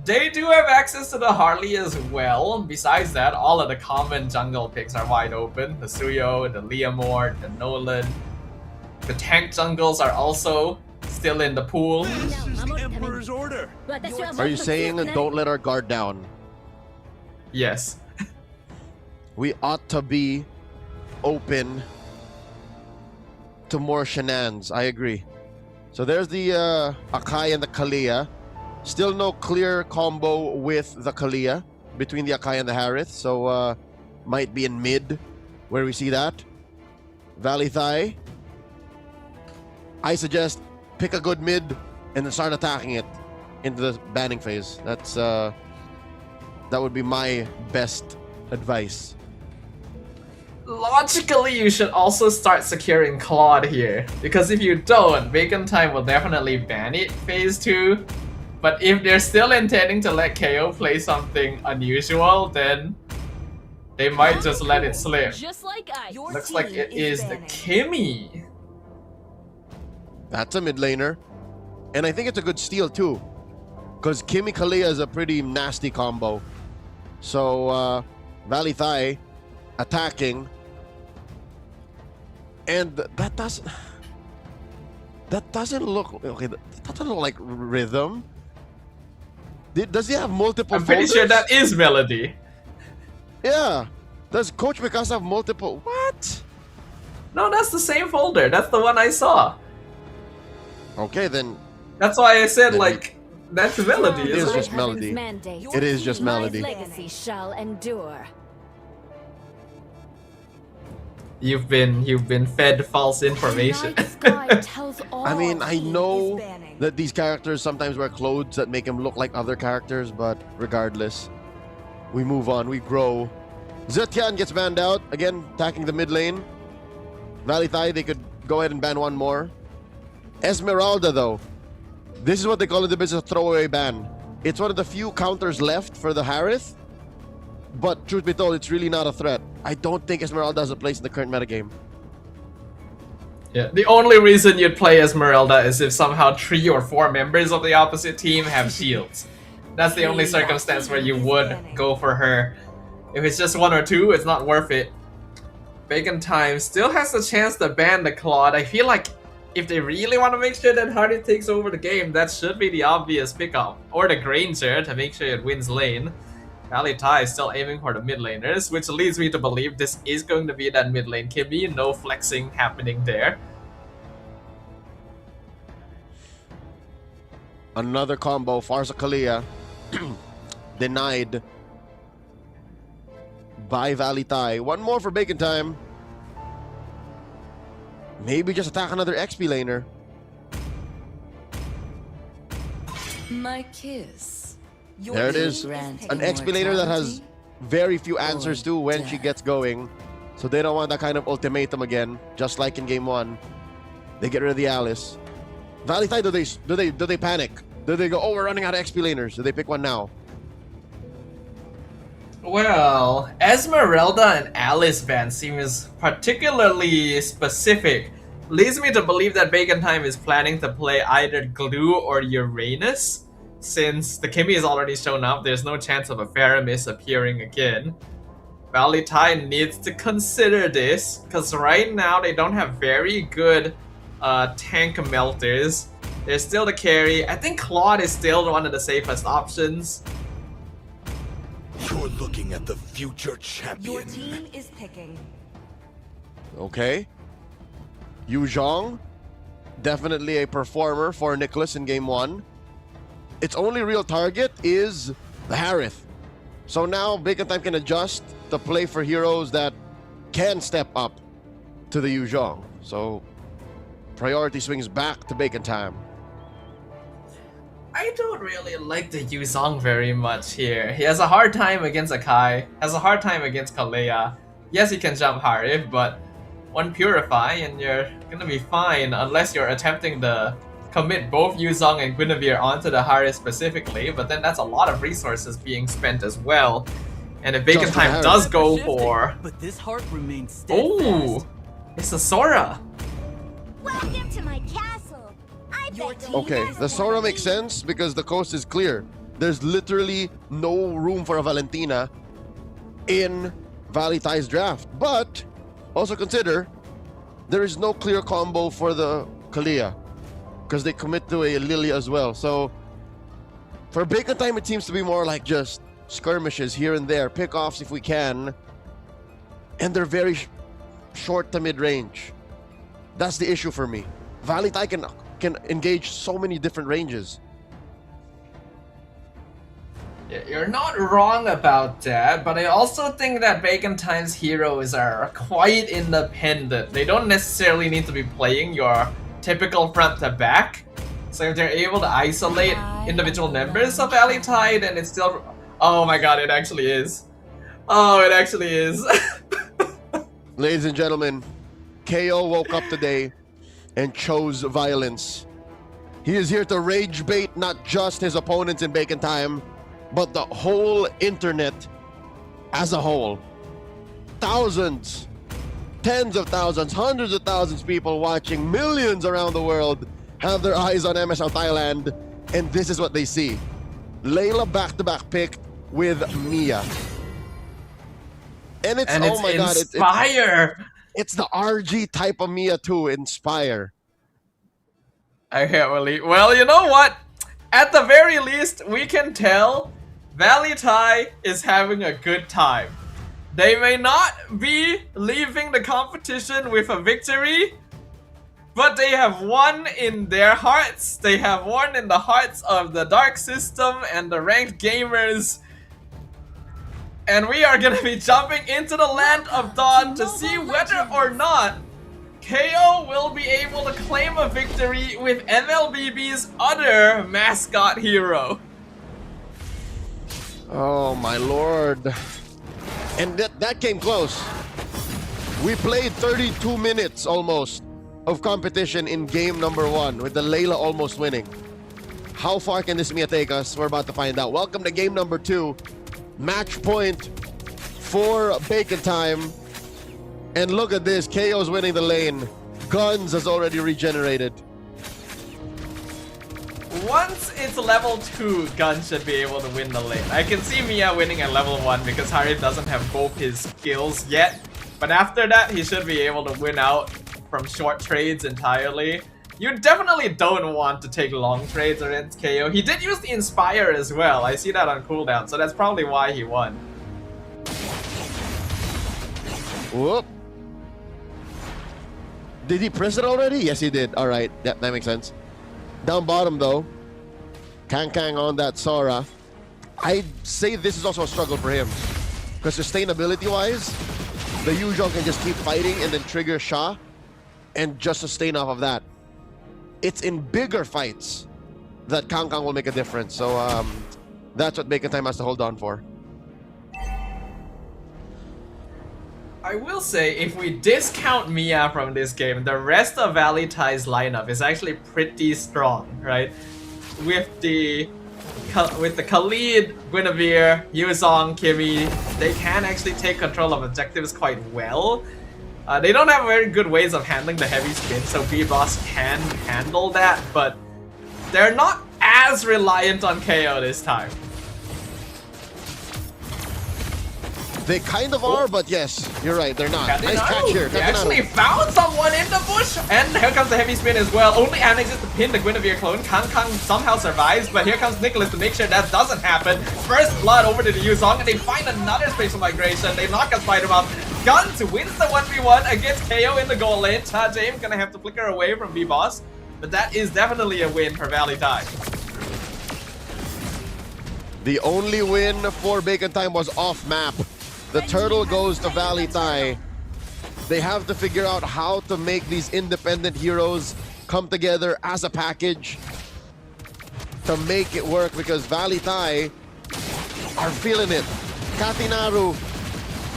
They do have access to the Harley as well. Besides that, all of the common jungle picks are wide open. The Suyo, the Leomord, the Nolan. The tank jungles are also still in the pool. Emperor's order. Are you saying don't let our guard down? Yes. We ought to be open to more shenanigans. I agree. So there's the Akai and the Kalia. Still no clear combo with the Kalia between the Akai and the Harith. So might be in mid where we see that. VLTH. I suggest pick a good mid and then start attacking it into the banning phase. That's that would be my best advice. logically you should also start securing Claude here, because if you don't, Bacon Time will definitely ban it phase 2. But if they're still intending to let KO play something unusual, then they might just let it slip. Just like ice. Looks like it is the Kimmy. That's a mid laner. And I think it's a good steal too. Because Kimmy Kalia is a pretty nasty combo. So, VLTH attacking. And that doesn't look... Okay, that doesn't look like rhythm. Does he have multiple I'm pretty sure folders? that is Melody. Yeah. Does Coach Mikasa have multiple... What? No, that's the same folder. That's the one I saw. Okay, then... That's why I said, like, that's Melody, It is isn't just it? Melody. Mandate. It is just Melody. My legacy shall endure. You've been fed false information. I mean, I know that these characters sometimes wear clothes that make them look like other characters, but regardless, we move on, we grow. Zetian gets banned out, again attacking the mid lane. VLTH, they could go ahead and ban one more. Esmeralda though, this is what they call in the business a throwaway ban. It's one of the few counters left for the Harith, but truth be told, it's really not a threat. I don't think Esmeralda has a place in the current metagame. Yeah, the only reason you'd play Esmeralda is if somehow 3 or 4 members of the opposite team have shields. That's the only circumstance where you would go for her. If it's just 1 or 2, it's not worth it. Bacon Time still has the chance to ban the Claude. I feel like if they really want to make sure that Hardy takes over the game, that should be the obvious pickup. Or the Granger to make sure it wins lane. VLTH is still aiming for the mid laners, which leads me to believe this is going to be that mid lane Kimmy. No flexing happening there. Another combo, Farsa Kalia, denied by VLTH. One more for Bacon Time. Maybe just attack another XP laner. My kiss. There it is. An XP laner that has very few answers to when she gets going. So they don't want that kind of ultimatum again. Just like in game 1. They get rid of the Alice. VLTH, do they panic? Do they go, oh, we're running out of XP laners? Do they pick one now? Well, Esmeralda and Alice ban seems particularly specific. Leads me to believe that Bacon Time is planning to play either Glue or Uranus. Since the Kimmy has already shown up, there's no chance of a Faramis appearing again. VLTH needs to consider this, because right now they don't have very good tank melters. There's still the carry. I think Claude is still one of the safest options. You're looking at the future champion. Your team is picking. Okay. Yu Zhong, definitely a performer for Nicholas in game 1. Its only real target is the Harith. So now Bacon Time can adjust to play for heroes that can step up to the Yu Zhong. So priority swings back to Bacon Time. I don't really like the Yuzong very much here. He has a hard time against Akai, has a hard time against Kalea. Yes, he can jump Harith, but one Purify and you're gonna be fine unless you're attempting to commit both Yuzong and Guinevere onto the Harith specifically, but then that's a lot of resources being spent as well. And if Bacon Time does go for... But this heart remains steadfast. Oh! It's a Sora! Welcome to my castle. Okay, the Sora makes sense because the coast is clear. There's literally no room for a Valentina in VLTH's draft. But also consider there is no clear combo for the Kalia because they commit to a Lilia as well. So for Bacon Time, it seems to be more like just skirmishes here and there, pick-offs if we can, and they're very short to mid-range. That's the issue for me. VLTH can engage so many different ranges. Yeah, you're not wrong about that, but I also think that Bacon Time's heroes are quite independent. They don't necessarily need to be playing your typical front to back. So if they're able to isolate individual members of VLTH, then it's still... Oh my god, it actually is. Oh, it actually is. Ladies and gentlemen, KO woke up today and chose violence. He is here to rage bait not just his opponents in Bacon Time, but the whole internet as a whole. Thousands, tens of thousands, hundreds of thousands of people watching, millions around the world have their eyes on MSL Thailand, and this is what they see. Layla back-to-back pick with Mia. And it's, oh my god, Inspire! It's the RG type of Mia too, Inspire. I can't believe. Well, you know what? At the very least, we can tell VLTH is having a good time. They may not be leaving the competition with a victory, but they have won in their hearts. They have won in the hearts of the Dark System and the ranked gamers. And we are gonna be jumping into the Land of Dawn to see whether or not KO will be able to claim a victory with MLBB's other mascot hero. Oh my lord. And that came close. We played 32 minutes almost of competition in game number 1 with the Layla almost winning. How far can this Mia take us? We're about to find out. Welcome to game number 2. Match point for Bacon Time. And look at this, KO's winning the lane. Guns has already regenerated. Once it's level 2, Gun should be able to win the lane. I can see Mia winning at level 1 because Harith doesn't have both his skills yet. But after that, he should be able to win out from short trades entirely. You definitely don't want to take long trades against KO. He did use the Inspire as well. I see that on cooldown, so that's probably why he won. Whoop. Did he press it already? Yes, he did. Alright, that makes sense. Down bottom though, Kang on that Sora. I'd say this is also a struggle for him. Because sustainability wise, the usual can just keep fighting and then trigger Sha and just sustain off of that. It's in bigger fights that Kang will make a difference. So that's what Bacon Time has to hold on for. I will say, if we discount Mia from this game, the rest of VLTH's lineup is actually pretty strong, right? With the Khalid, Guinevere, Yuzong, Kimmy, they can actually take control of objectives quite well. They don't have very good ways of handling the heavy spin, so B-Boss can handle that, but they're not as reliant on KO this time. They kind of are, but yes, you're right, they're not. Nice catch here. They actually found someone in the bush! And here comes the heavy spin as well. Only Annex is to pin the Guinevere clone. Kang somehow survives, but here comes Nicholas to make sure that doesn't happen. First blood over to the Yuzong, and they find another spatial migration. They knock a spider up. Guns wins the 1v1 against KO in the goal lane. James gonna have to flicker away from B-Boss, but that is definitely a win for VLTH. The only win for Bacon Time was off map. The turtle goes to VLTH. They have to figure out how to make these independent heroes come together as a package to make it work, because VLTH are feeling it. Katinaru,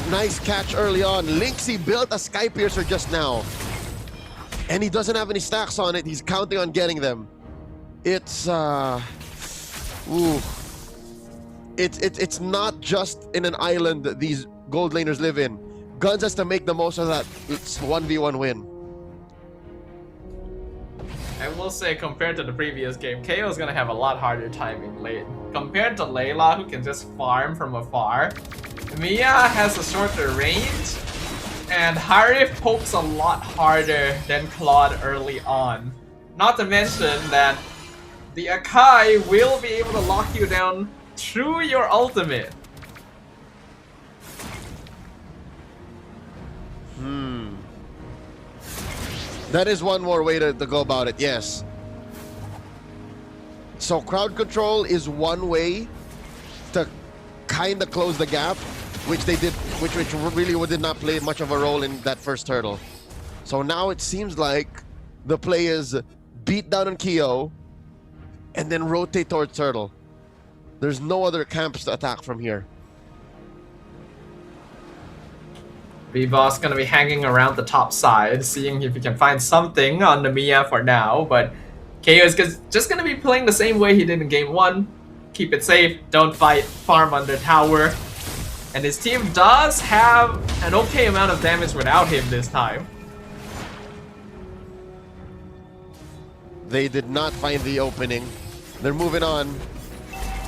nice catch early on. Linksy built a Sky Piercer just now, and he doesn't have any stacks on it. He's counting on getting them. It's It's not just in an island that these gold laners live in. Guns has to make the most of that 1v1 win. I will say, compared to the previous game, KO is gonna have a lot harder time in lane. Compared to Layla, who can just farm from afar, Mia has a shorter range, and Harith pokes a lot harder than Claude early on. Not to mention that the Akai will be able to lock you down through your ultimate. That is one more way to go about it, yes. So crowd control is one way to kind of close the gap, which they did, which really did not play much of a role in that first turtle. So now it seems like the play is beat down on Kyo and then rotate towards turtle. There's no other camps to attack from here. B-Boss gonna be hanging around the top side, seeing if he can find something on the Mia for now, but KO is just gonna be playing the same way he did in game 1. Keep it safe, don't fight, farm under tower. And his team does have an okay amount of damage without him this time. They did not find the opening. They're moving on.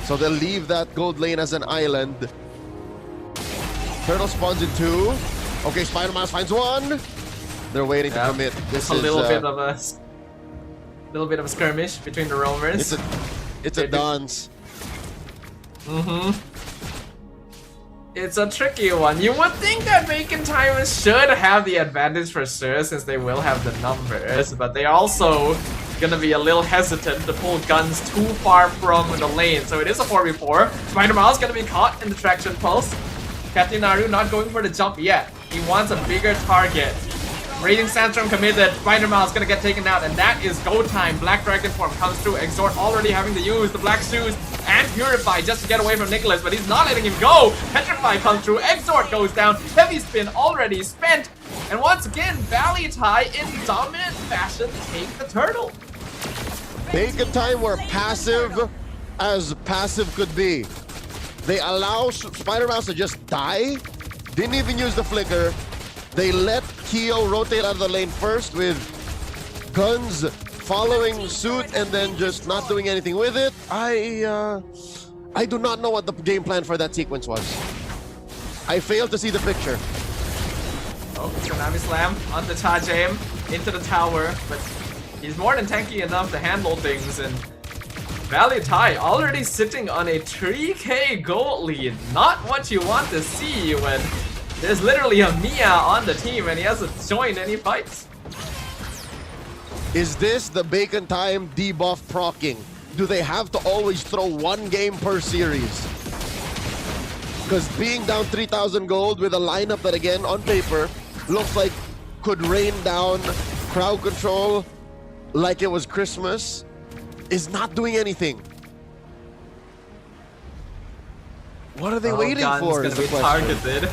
So they'll leave that gold lane as an island. Turtle spawns in 2. Okay, Spider-Man finds 1. They're waiting to commit. This a is little bit of a skirmish between the roamers. It's a dance. It's a tricky one. You would think that Vacant Time should have the advantage for sure, since they will have the numbers, but they also gonna be a little hesitant to pull guns too far from the lane. So it is a 4v4. Spider-Man's gonna be caught in the traction pulse. Captain Naru not going for the jump yet. He wants a bigger target. Raging Sandstorm committed. Spider-Man's gonna get taken out, and that is go time. Black Dragon form comes through. Exhort already having to use the Black Shoes and Purify just to get away from Nicholas, but he's not letting him go. Petrify comes through. Exhort goes down. Heavy Spin already spent. And once again, Valley Tie in dominant fashion take the turtle. Bacon Time were passive as passive could be. They allow Spider-Man to just die. Didn't even use the flicker. They let Kyo rotate out of the lane first with guns following suit and then just not doing anything with it. I do not know what the game plan for that sequence was. I failed to see the picture. Oh, Tsunami Slam on the charge aim into the tower, but he's more than tanky enough to handle things, and Valley Tai already sitting on a 3k gold lead. Not what you want to see when there's literally a Mia on the team and he hasn't joined any fights. Is this the Bacon Time debuff proccing? Do they have to always throw 1 game per series? Because being down 3,000 gold with a lineup that again on paper looks like could rain down crowd control like it was Christmas is not doing anything. What are they waiting for? Guns gonna be targeted.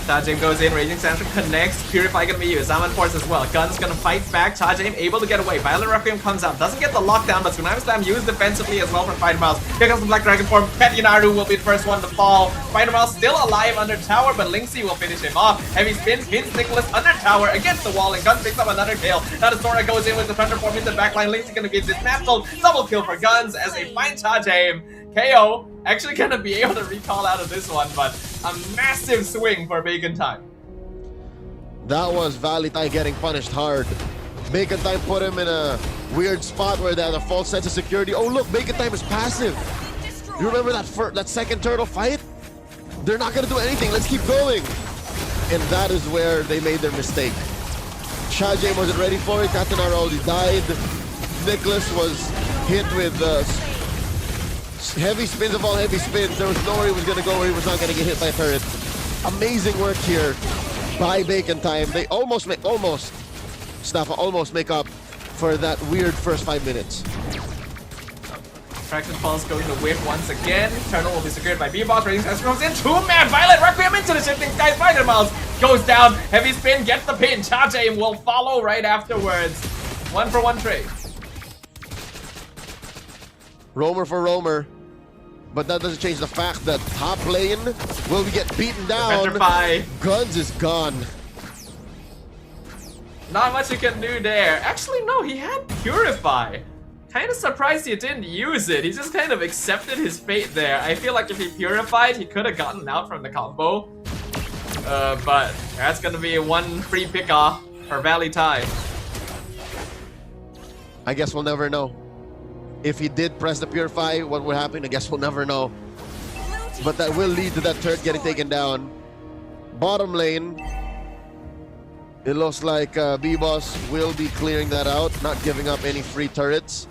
Tajim goes in, Raging Sandstorm connects, Purify gonna be used, Zaman Force as well. Guns gonna fight back, Tajim able to get away. Violent Requiem comes out, doesn't get the lockdown, but Tsunami Slam used defensively as well from Spider Mouse. Here comes the Black Dragon form, Petty Naru will be the first one to fall. Spider Mouse still alive under tower, but Linksy will finish him off. Heavy spins, hits Nicholas under tower against the wall, and Guns picks up another kill. Now the Sora goes in with the Thunder form in the backline, Linksy gonna be dismantled. Double kill for Guns as they find Tajim. KO actually gonna be able to recall out of this one, but a massive swing for Bacon Time. That was Valley Tai getting punished hard. Bacon Time put him in a weird spot where they had a false sense of security. Oh look, Bacon Time is passive. You remember that second turtle fight? They're not gonna do anything, let's keep going. And that is where they made their mistake. Shajay wasn't ready for it, Katanar already died. Nicholas was hit with heavy spins of all heavy spins. There was nowhere he was gonna go where he was not gonna get hit by a turret. Amazing work here by Bacon Time. They almost make up for that weird first 5 minutes. Traction Pulse going to whip once again. Turtle will be secured by B-Boss. Raging Sandstorm comes in. 2-man Violet Requiem into the shifting sky. Spider Mouse goes down. Heavy spin gets the pin. Charge aim will follow right afterwards. 1-for-1 trade. Roamer for Roamer. But that doesn't change the fact that top lane will get beaten down. Petrify. Guns is gone. Not much you can do there. Actually, no, he had Purify. Kind of surprised he didn't use it. He just kind of accepted his fate there. I feel like if he Purified, he could have gotten out from the combo. But that's gonna be one free pick-off for Valley Tai. I guess we'll never know. If he did press the Purify, what would happen? I guess we'll never know. But that will lead to that turret getting taken down. Bottom lane, it looks like B-Boss will be clearing that out, not giving up any free turrets.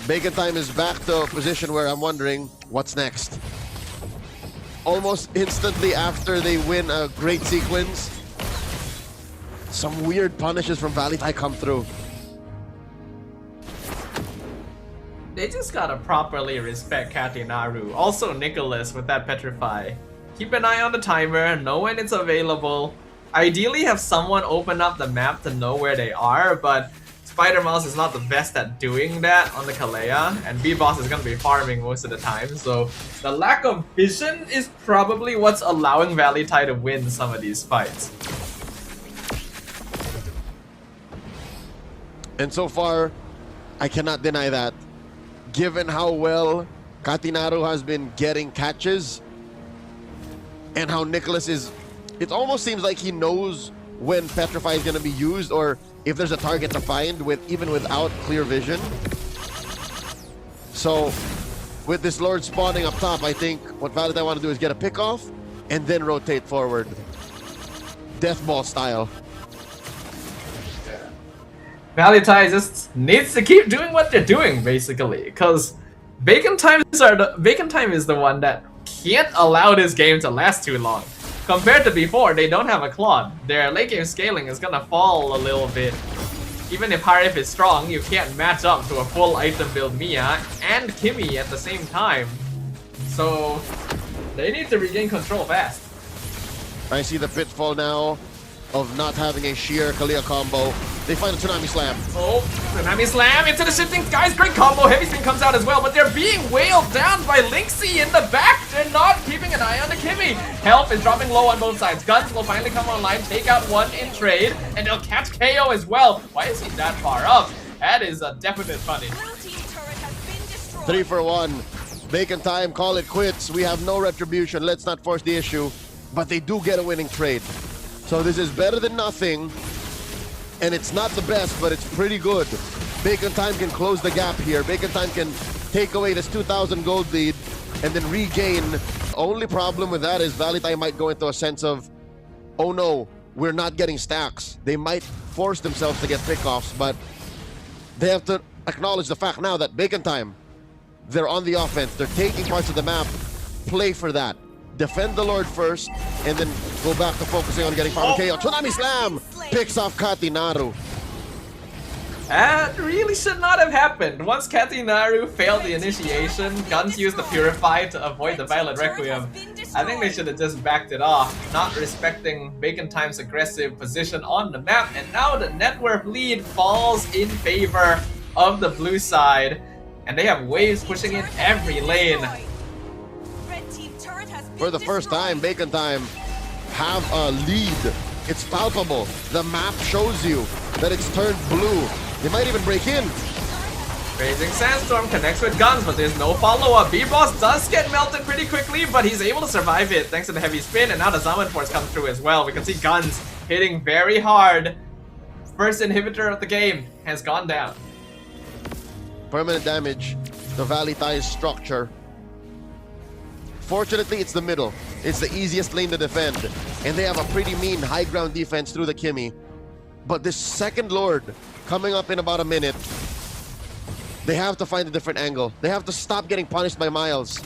Bacon Time is back to a position where I'm wondering, what's next? Almost instantly after they win a great sequence, some weird punishes from Valley Tai come through. They just gotta properly respect Katinaru. Also Nicholas with that Petrify. Keep an eye on the timer, know when it's available. Ideally have someone open up the map to know where they are, but Spider Mouse is not the best at doing that on the Kalea, and B-Boss is gonna be farming most of the time, so the lack of vision is probably what's allowing VLTH to win some of these fights. And so far, I cannot deny that. Given how well Katinaru has been getting catches, and how Nicholas is, it almost seems like he knows when Petrify is going to be used, or if there's a target to find, even without clear vision. So with this Lord spawning up top, I think what VLTH want to do is get a pick off and then rotate forward, death ball style. VLTH just needs to keep doing what they're doing, basically, because Bacon Time is the one that can't allow this game to last too long. Compared to before, they don't have a Claude. Their late game scaling is gonna fall a little bit. Even if Harif is strong, you can't match up to a full item build Mia and Kimmy at the same time. So they need to regain control fast. I see the pitfall now of not having a sheer Kalia combo. They find a Tsunami Slam. Oh, Tsunami Slam into the shifting skies. Great combo. Heavy Spin comes out as well, but they're being wailed down by Lynxie in the back. They're not keeping an eye on the Kimmy. Health is dropping low on both sides. Guns will finally come online, take out one in trade, and they'll catch KO as well. Why is he that far up? That is a definite funny. 3 for 1. Bacon Time, call it quits. We have no retribution. Let's not force the issue. But they do get a winning trade. So this is better than nothing. And it's not the best, but it's pretty good. Bacon Time can close the gap here. Bacon Time can take away this 2,000 gold lead and then regain. Only problem with that is VLTH might go into a sense of, oh no, we're not getting stacks. They might force themselves to get pickoffs, but they have to acknowledge the fact now that Bacon Time, they're on the offense. They're taking parts of the map. Play for that. Defend the Lord first, and then go back to focusing on getting farm KO. Tsunami Slam picks off Katinaru. That really should not have happened. Once Katinaru failed the initiation, Guns used the Purify to avoid the Violet Requiem. I think they should have just backed it off, not respecting Bacon Time's aggressive position on the map, and now the net worth lead falls in favor of the blue side, and they have waves pushing in every lane. For the first time, Bacon Time have a lead. It's palpable. The map shows you that it's turned blue. They might even break in. Raising Sandstorm connects with Guns, but there's no follow-up. B-Boss does get melted pretty quickly, but he's able to survive it thanks to the heavy spin, and now the Zaman Force comes through as well. We can see Guns hitting very hard. First inhibitor of the game has gone down. Permanent damage to VLTH's structure. Fortunately, it's the middle. It's the easiest lane to defend. And they have a pretty mean high ground defense through the Kimmy. But this second Lord, coming up in about a minute, they have to find a different angle. They have to stop getting punished by Miles.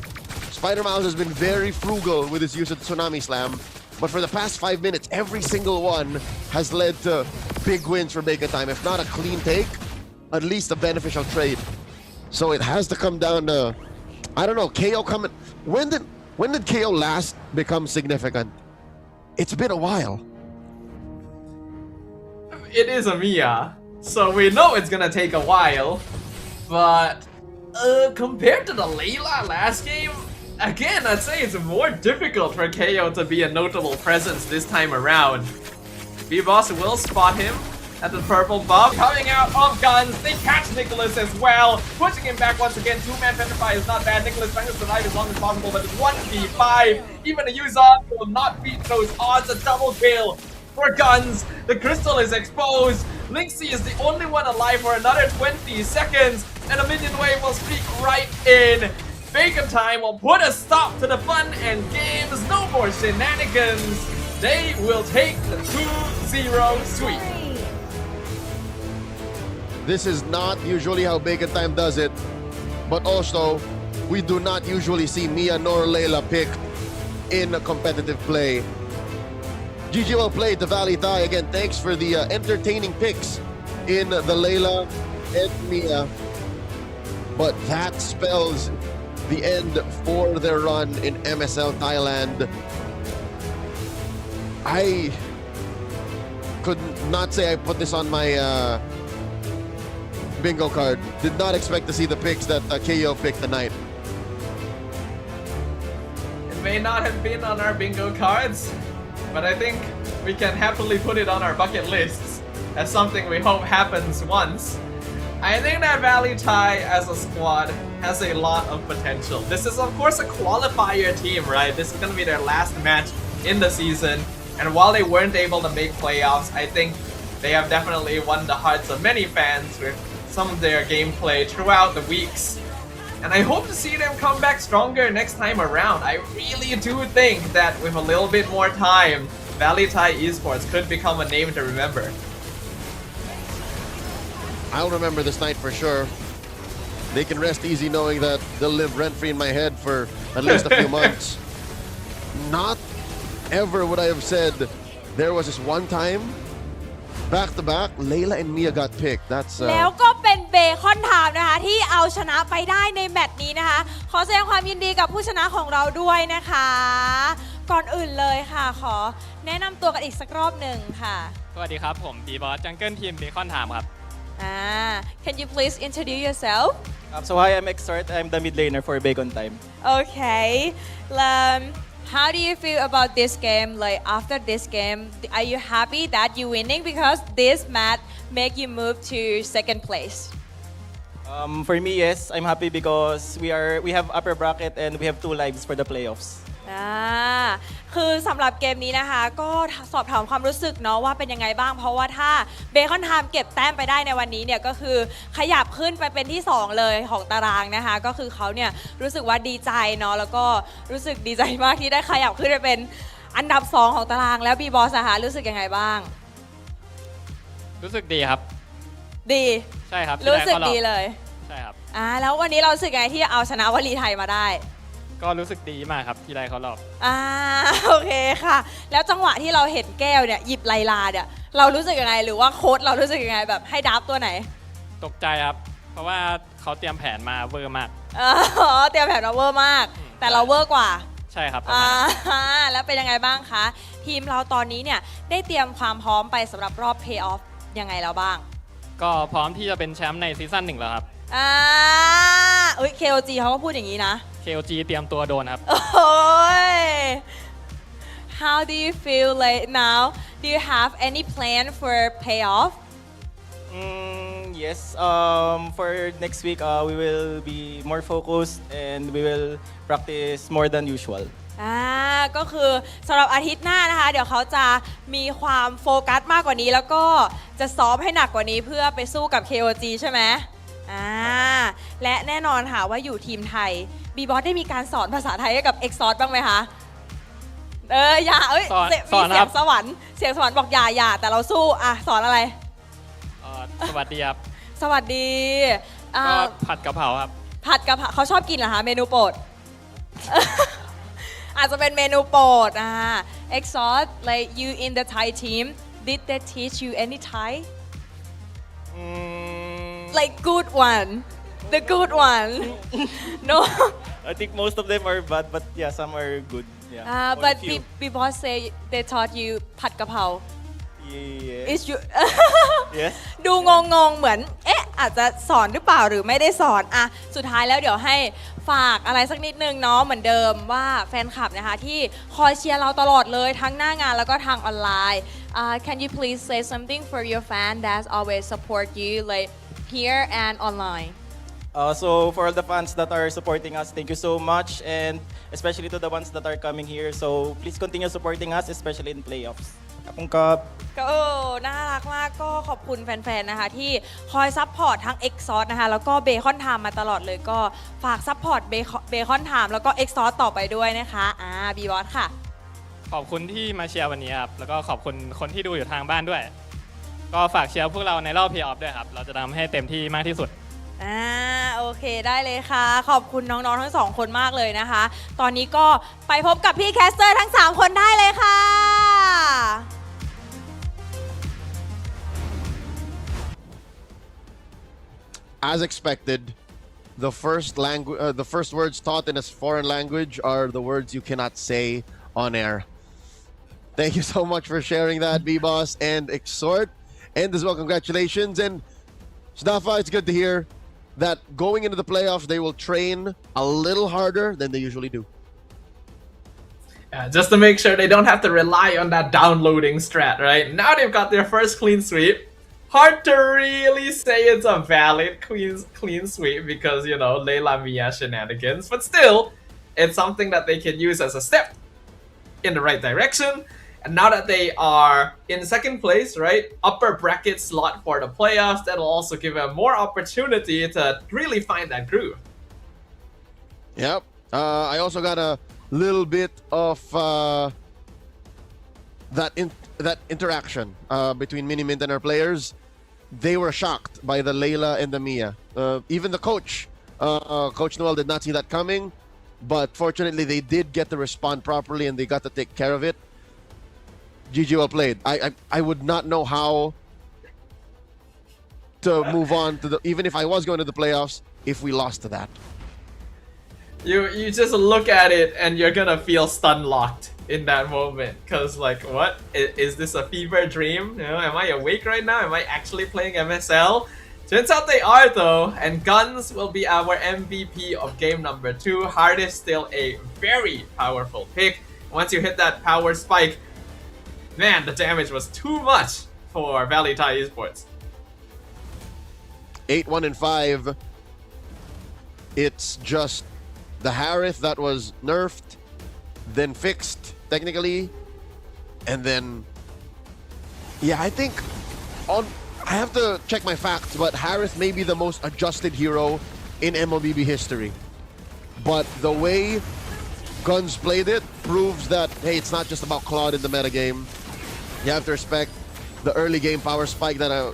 Spider Miles has been very frugal with his use of Tsunami Slam. But for the past 5 minutes, every single one has led to big wins for Bacon Time. If not a clean take, at least a beneficial trade. So it has to come down to, I don't know, KO coming. When did KO last become significant? It's been a while. It is a Mia, so we know it's gonna take a while. But compared to the Layla last game, again, I'd say it's more difficult for KO to be a notable presence this time around. B-Boss will spot him at the purple buff. Coming out of Guns, they catch Nicholas as well, pushing him back once again. Two-man Petrify is not bad. Nicholas trying to survive as long as possible, but it's 1v5. Even a Yuzon will not beat those odds. A double kill for Guns. The crystal is exposed. Lynxie is the only one alive for another 20 seconds, and a minion wave will speak right in. Bacon Time will put a stop to the fun and games. No more shenanigans. They will take the 2-0 sweep. This is not usually how Bacon Time does it, but also, we do not usually see Mia nor Layla picked in a competitive play. GG well played to VLTH. Again, thanks for the entertaining picks in the Layla and Mia. But that spells the end for their run in MSL Thailand. I could not say I put this on my bingo card. Did not expect to see the picks that KO picked tonight. It may not have been on our bingo cards, but I think we can happily put it on our bucket lists as something we hope happens once. I think that VLTH as a squad has a lot of potential. This is of course a qualifier team, right? This is going to be their last match in the season, and while they weren't able to make playoffs, I think they have definitely won the hearts of many fans with some of their gameplay throughout the weeks. And I hope to see them come back stronger next time around. I really do think that with a little bit more time, VLTH Esports could become a name to remember. I'll remember this night for sure. They can rest easy knowing that they'll live rent-free in my head for at least a few months. Not ever would I have said there was this one time, back-to-back, Layla and Mia got picked. That's แล้วก็เป็นเบคอนไทม์นะคะที่เอาชนะไปได้ในแมตช์นี้นะคะขอแสดงความยินดีกับผู้ชนะของเราด้วยนะคะก่อนอื่นเลยค่ะขอแนะนำตัวกันอีกสักรอบหนึ่งค่ะ สวัสดีครับผมบีบอสจังเกิลทีมเบคอนไทม์ครับ Can you please introduce yourself? So hi, I'm Xort. I'm the mid laner for Bacon Time. Okay. How do you feel about this game? Like after this game, are you happy that you're winning because this match make you move to second place? For me, yes, I'm happy because we have upper bracket and we have 2 lives for the playoffs. คือสำหรับเกมนี้นะคะก็สอบถามความรู้สึกเนาะว่าเป็นยังไงบ้างเพราะว่าถ้าเบคอนไทม์เก็บแต้มไปได้ในวันนี้เนี่ยก็คือขยับขึ้นไปเป็นที่2เลยของตารางนะคะก็คือเขาเนี่ยรู้สึกว่าดีใจเนาะแล้วก็รู้สึกดีใจมากที่ได้ขยับขึ้นไปเป็นอันดับ2ของตารางแล้วบีบอสนะคะรู้สึกยังไงบ้างรู้สึกดีครับดีใช่ครับรู้สึกดีเลยใช่ครับแล้ววันนี้เรารู้สึกยังไงที่เอาชนะวลีไทยมาได้ก็รู้สึกดีมากครับที่ได้เขารอบโอเคค่ะแล้วจังหวะที่เราเห็นแก้วเนี่ยหยิบไลลาเนี่ยเรารู้สึกยังไงหรือว่าโค้ชเรารู้สึกยังไงแบบให้ดับตัวไหนตกใจครับเพราะว่าเขาเตรียมแผนมาเวอร์มากเตรียมแผนมาเวอร์มากแต่เราเวอร์กว่าใช่ครับแล้วเป็นยังไงบ้างคะทีมเราตอนนี้เนี่ยได้เตรียมความพร้อมไปสำหรับรอบเพลย์ออฟยังไงแล้วบ้างก็พร้อมที่จะเป็นแชมป์ในซีซั่น1แล้วครับKOG เขาก็พูดอย่างนี้นะKOG เตรียมตัวโดนครับ How do you feel like now? Do you have any plan for payoff? Yes. For next week, we will be more focused and we will practice more than usual. ก็คือสำหรับอาทิตย์หน้านะคะเดี๋ยวเขาจะมีความโฟกัสมากกว่านี้แล้วก็จะซ้อมให้หนักกว่านี้เพื่อไปสู้กับ KOG ใช่ไหมและแน่นอนค่ะว่าอยู่ทีมไทยบีบอสได้มีการสอนภาษาไทยให้กับ Exhaust บ้างไหมคะอย่ามีเสียงสวรรค์บอกอย่าแต่เราสู้สอนอะไรสวัสดีครับสวัสดีก็ผัดกะเพราครับผัดกะเพราเขาชอบกินเหรอคะเมนูโปรด อาจจะเป็นเมนูโปรดExhaust like you in the Thai team did they teach you any Thai like good one the good one no I think most of them are bad but yeah some are good yeah but people say they taught you ผัดกะเพรา yes is you yes ดูงงเหมือนอาจจะสอนหรือเปล่าหรือไม่ได้สอนสุดท้ายแล้วเดี๋ยวให้ฝากอะไรสักนิดนึงเนาะเหมือนเดิมว่าแฟนคลับนะคะที่คอยเชียร์เราตลอดเลยทั้งหน้างานแล้วก็ทางออนไลน์ Can you please say something for your fan that always support you like here and online So for all the fans that are supporting us, thank you so much, and especially to the ones that are coming here. So please continue supporting us, especially in playoffs. ขอบคุณครับก็น่ารักมากก็ขอบคุณแฟนๆนะคะที่คอยซัพพอร์ตทั้ง Exhaust นะคะแล้วก็เบคอนไทม์มาตลอดเลยก็ฝากซัพพอร์ตเบคอนไทม์แล้วก็ Exhaust ต่อไปด้วยนะคะบีบอสค่ะขอบคุณที่มาเชียร์วันนี้ครับแล้วก็ขอบคุณคนที่ดูอยู่ทางบ้านด้วยก็ฝากเชียร์พวกเราในรอบเพลย์ออฟด้วยครับเราจะทำให้เต็มที่มากที่สุดโอเคได้เลยค่ะขอบคุณน้องๆทั้ง2คนมากเลยนะคะตอนนี้ก็ไปพบกับพี่แคสเตอร์ทั้ง3คนได้เลยค่ะ As expected, the first words taught in a foreign language are the words you cannot say on air. Thank you so much for sharing that, B-Boss and Exhort. And as well, congratulations. And Snafa, it's good to hear that going into the playoffs, they will train a little harder than they usually do. Yeah, just to make sure they don't have to rely on that downloading strat, right? Now they've got their first clean sweep. Hard to really say it's a valid clean sweep because, you know, Layla Mia shenanigans. But still, it's something that they can use as a step in the right direction. And now that they are in second place, right, upper bracket slot for the playoffs, that'll also give them more opportunity to really find that groove. Yep. I also got a little bit of that interaction between Minimint and our players. They were shocked by the Layla and the Mia. Even the coach, Coach Noel, did not see that coming. But fortunately, they did get to respond properly and they got to take care of it. GG, well played. I would not know how to move on to even if I was going to the playoffs, if we lost to that. You just look at it and you're gonna feel stun locked in that moment, cause like, what is this a fever dream? You know, am I awake right now? Am I actually playing MSL? Turns out they are though, and Guns will be our MVP of game number 2. Heart is still a very powerful pick. Once you hit that power spike, man, the damage was too much for Valley Thai Esports. 8-1 and 5. It's just the Harith that was nerfed, then fixed technically, and then yeah, I think I have to check my facts, but Harith may be the most adjusted hero in MLBB history. But the way Guns played it proves that, hey, it's not just about Claude in the metagame. You have to respect the early game power spike that a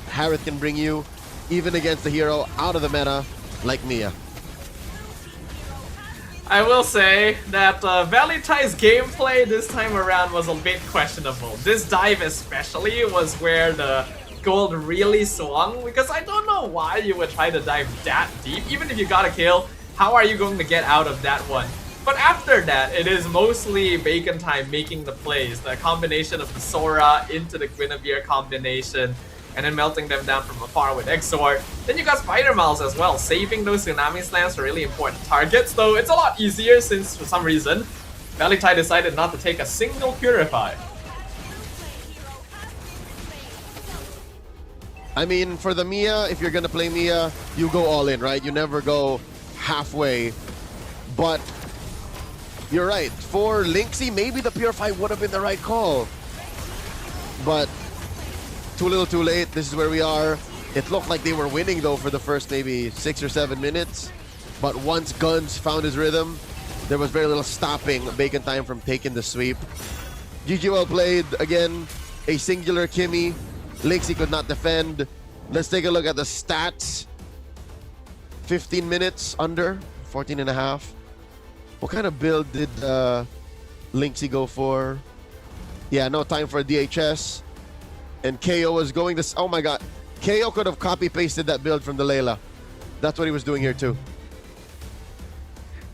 Harith can bring you, even against a hero out of the meta like Mia. I will say that Valley Thai's gameplay this time around was a bit questionable. This dive especially was where the gold really swung, because I don't know why you would try to dive that deep. Even if you got a kill, how are you going to get out of that one? But after that, it is mostly Bacon Time making the plays. The combination of the Sora into the Guinevere combination, and then melting them down from afar with Exort. Then you got Spider Miles as well, saving those Tsunami Slams for really important targets, though it's a lot easier since, for some reason, Valley Thai decided not to take a single Purify. I mean, for the Mia, if you're gonna play Mia, you go all in, right? You never go halfway. But you're right. For Lynxie, maybe the Purify would have been the right call. But too little too late. This is where we are. It looked like they were winning though for the first maybe 6 or 7 minutes. But once Guns found his rhythm, there was very little stopping Bacon Time from taking the sweep. GG well played. Again, a singular Kimmy. Lynxie could not defend. Let's take a look at the stats. 15 minutes under, 14 and a half. What kind of build did Lynxie go for? Yeah, no time for DHS. And KO was going this. Oh my god. KO could have copy-pasted that build from the Layla. That's what he was doing here too.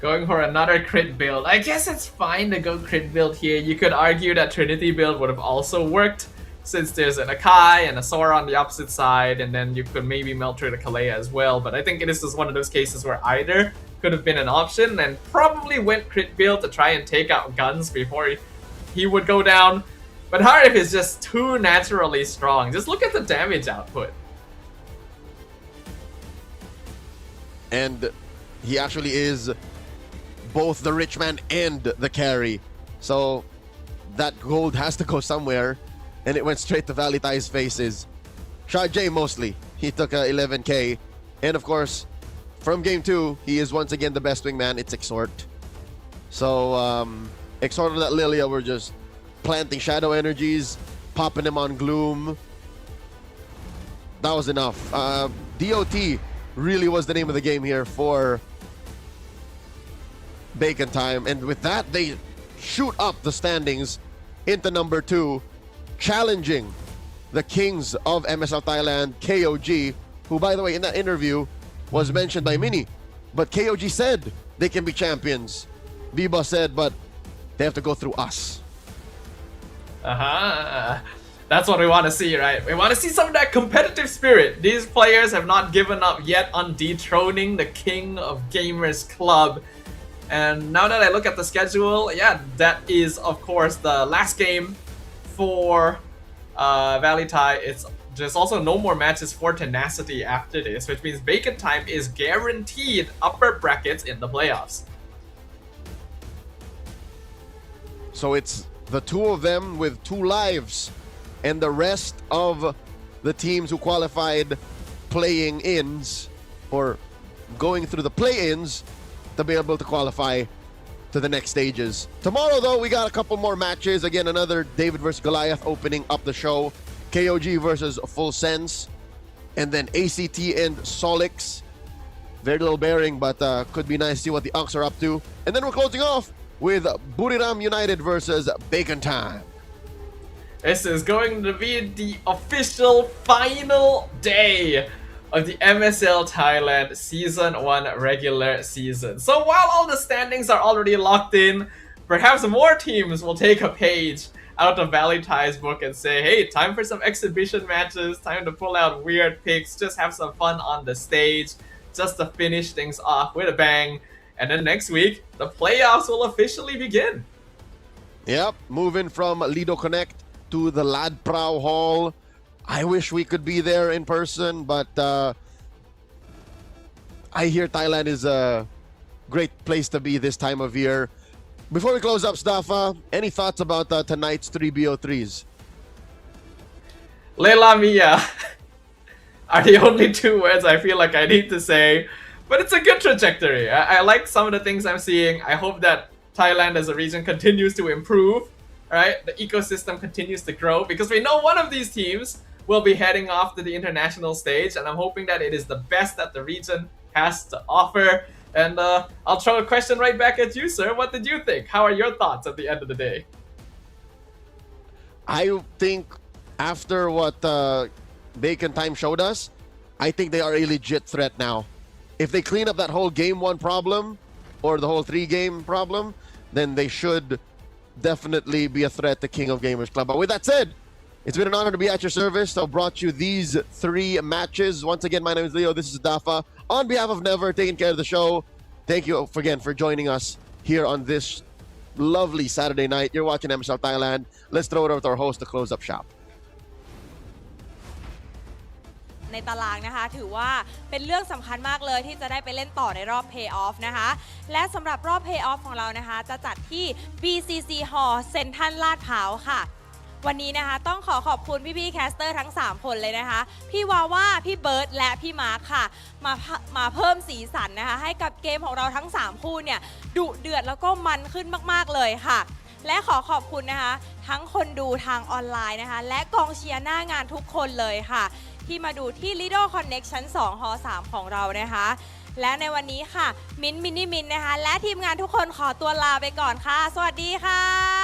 Going for another crit build. I guess it's fine to go crit build here. You could argue that Trinity build would have also worked, since there's an Akai and a Sora on the opposite side, and then you could maybe melt through the Kalea as well. But I think this is one of those cases where either could have been an option, and probably went crit build to try and take out Guns before he would go down. But Harif is just too naturally strong. Just look at the damage output. And he actually is both the rich man and the carry. So that gold has to go somewhere. And it went straight to Valley Thai's faces. Shot J mostly. He took 11k. And of course, from game 2, he is once again the best wingman. It's Exhort. So Exhort and that Lilia were just planting shadow energies, popping him on Gloom. That was enough. DOT really was the name of the game here for Bacon Time. And with that, they shoot up the standings into number 2, challenging the kings of MSL Thailand, KOG, who, by the way, in that interview, was mentioned by Mini. But KOG said they can be champions. Biba said, but they have to go through us. That's what we want to see, right? We want to see some of that competitive spirit. These players have not given up yet on dethroning the king of gamers club. And now that I look at the schedule, yeah, that is of course the last game for VLTH. There's also no more matches for Tenacity after this, which means Bacon Time is guaranteed upper brackets in the playoffs. So it's the two of them with 2 lives, and the rest of the teams who qualified playing ins or going through the play-ins to be able to qualify to the next stages. Tomorrow, though, we got a couple more matches. Again, another David vs. Goliath opening up the show. KOG versus Full Sense. And then ACT and Solix. Very little bearing, but could be nice to see what the Unks are up to. And then we're closing off with Buriram United versus Bacon Time. This is going to be the official final day of the MSL Thailand Season 1 regular season. So while all the standings are already locked in, perhaps more teams will take a page out of VLTH's book and say, hey, time for some exhibition matches, time to pull out weird picks, just have some fun on the stage, just to finish things off with a bang. And then next week, the playoffs will officially begin. Yep, moving from Lido Connect to the Ladprao Hall. I wish we could be there in person, but I hear Thailand is a great place to be this time of year. Before we close up, Stafa, any thoughts about tonight's 3BO3s? Lela Mia are the only 2 words I feel like I need to say. But it's a good trajectory. I like some of the things I'm seeing. I hope that Thailand as a region continues to improve. Right? The ecosystem continues to grow because we know one of these teams will be heading off to the international stage, and I'm hoping that it is the best that the region has to offer. And I'll throw a question right back at you, sir. What did you think? How are your thoughts at the end of the day? I think after what Bacon Time showed us, I think they are a legit threat now. If they clean up that whole game 1 problem or the whole 3-game problem, then they should definitely be a threat to King of Gamers Club. But with that said, it's been an honor to be at your service. I brought you these 3 matches. Once again, my name is Leo. This is Dafa. On behalf of Never, taking care of the show, thank you again for joining us here on this lovely Saturday night. You're watching MSL Thailand. Let's throw it over to our host to close up shop. ในตารางนะคะถือว่าเป็นเรื่องสำคัญมากเลยที่จะได้ไปเล่นต่อในรอบ Play-off นะคะและสำหรับรอบ Play-off ของเรานะคะจะจัดที่ BCC Hall เซ็นทรัลลาดพร้าวค่ะวันนี้นะคะต้องขอบคุณพี่ๆแคสเตอร์ทั้ง3คนเลยนะคะพี่วาว่าพี่เบิร์ดและพี่มาร์คค่ะมาเพิ่มสีสันนะคะให้กับเกมของเราทั้ง3คู่เนี่ยดุเดือดแล้วก็มันขึ้นมากๆเลยค่ะและขอบคุณนะคะทั้งคนดูทางออนไลน์นะคะและกองเชียร์หน้างานทุกคนเลยค่ะที่มาดูที่ Lido Connect ชั้น2 ฮอ 3 ของเรานะคะและในวันนี้ค่ะมินมินิมินนะคะและทีมงานทุกคนขอตัวลาไปก่อนค่ะสวัสดีค่ะ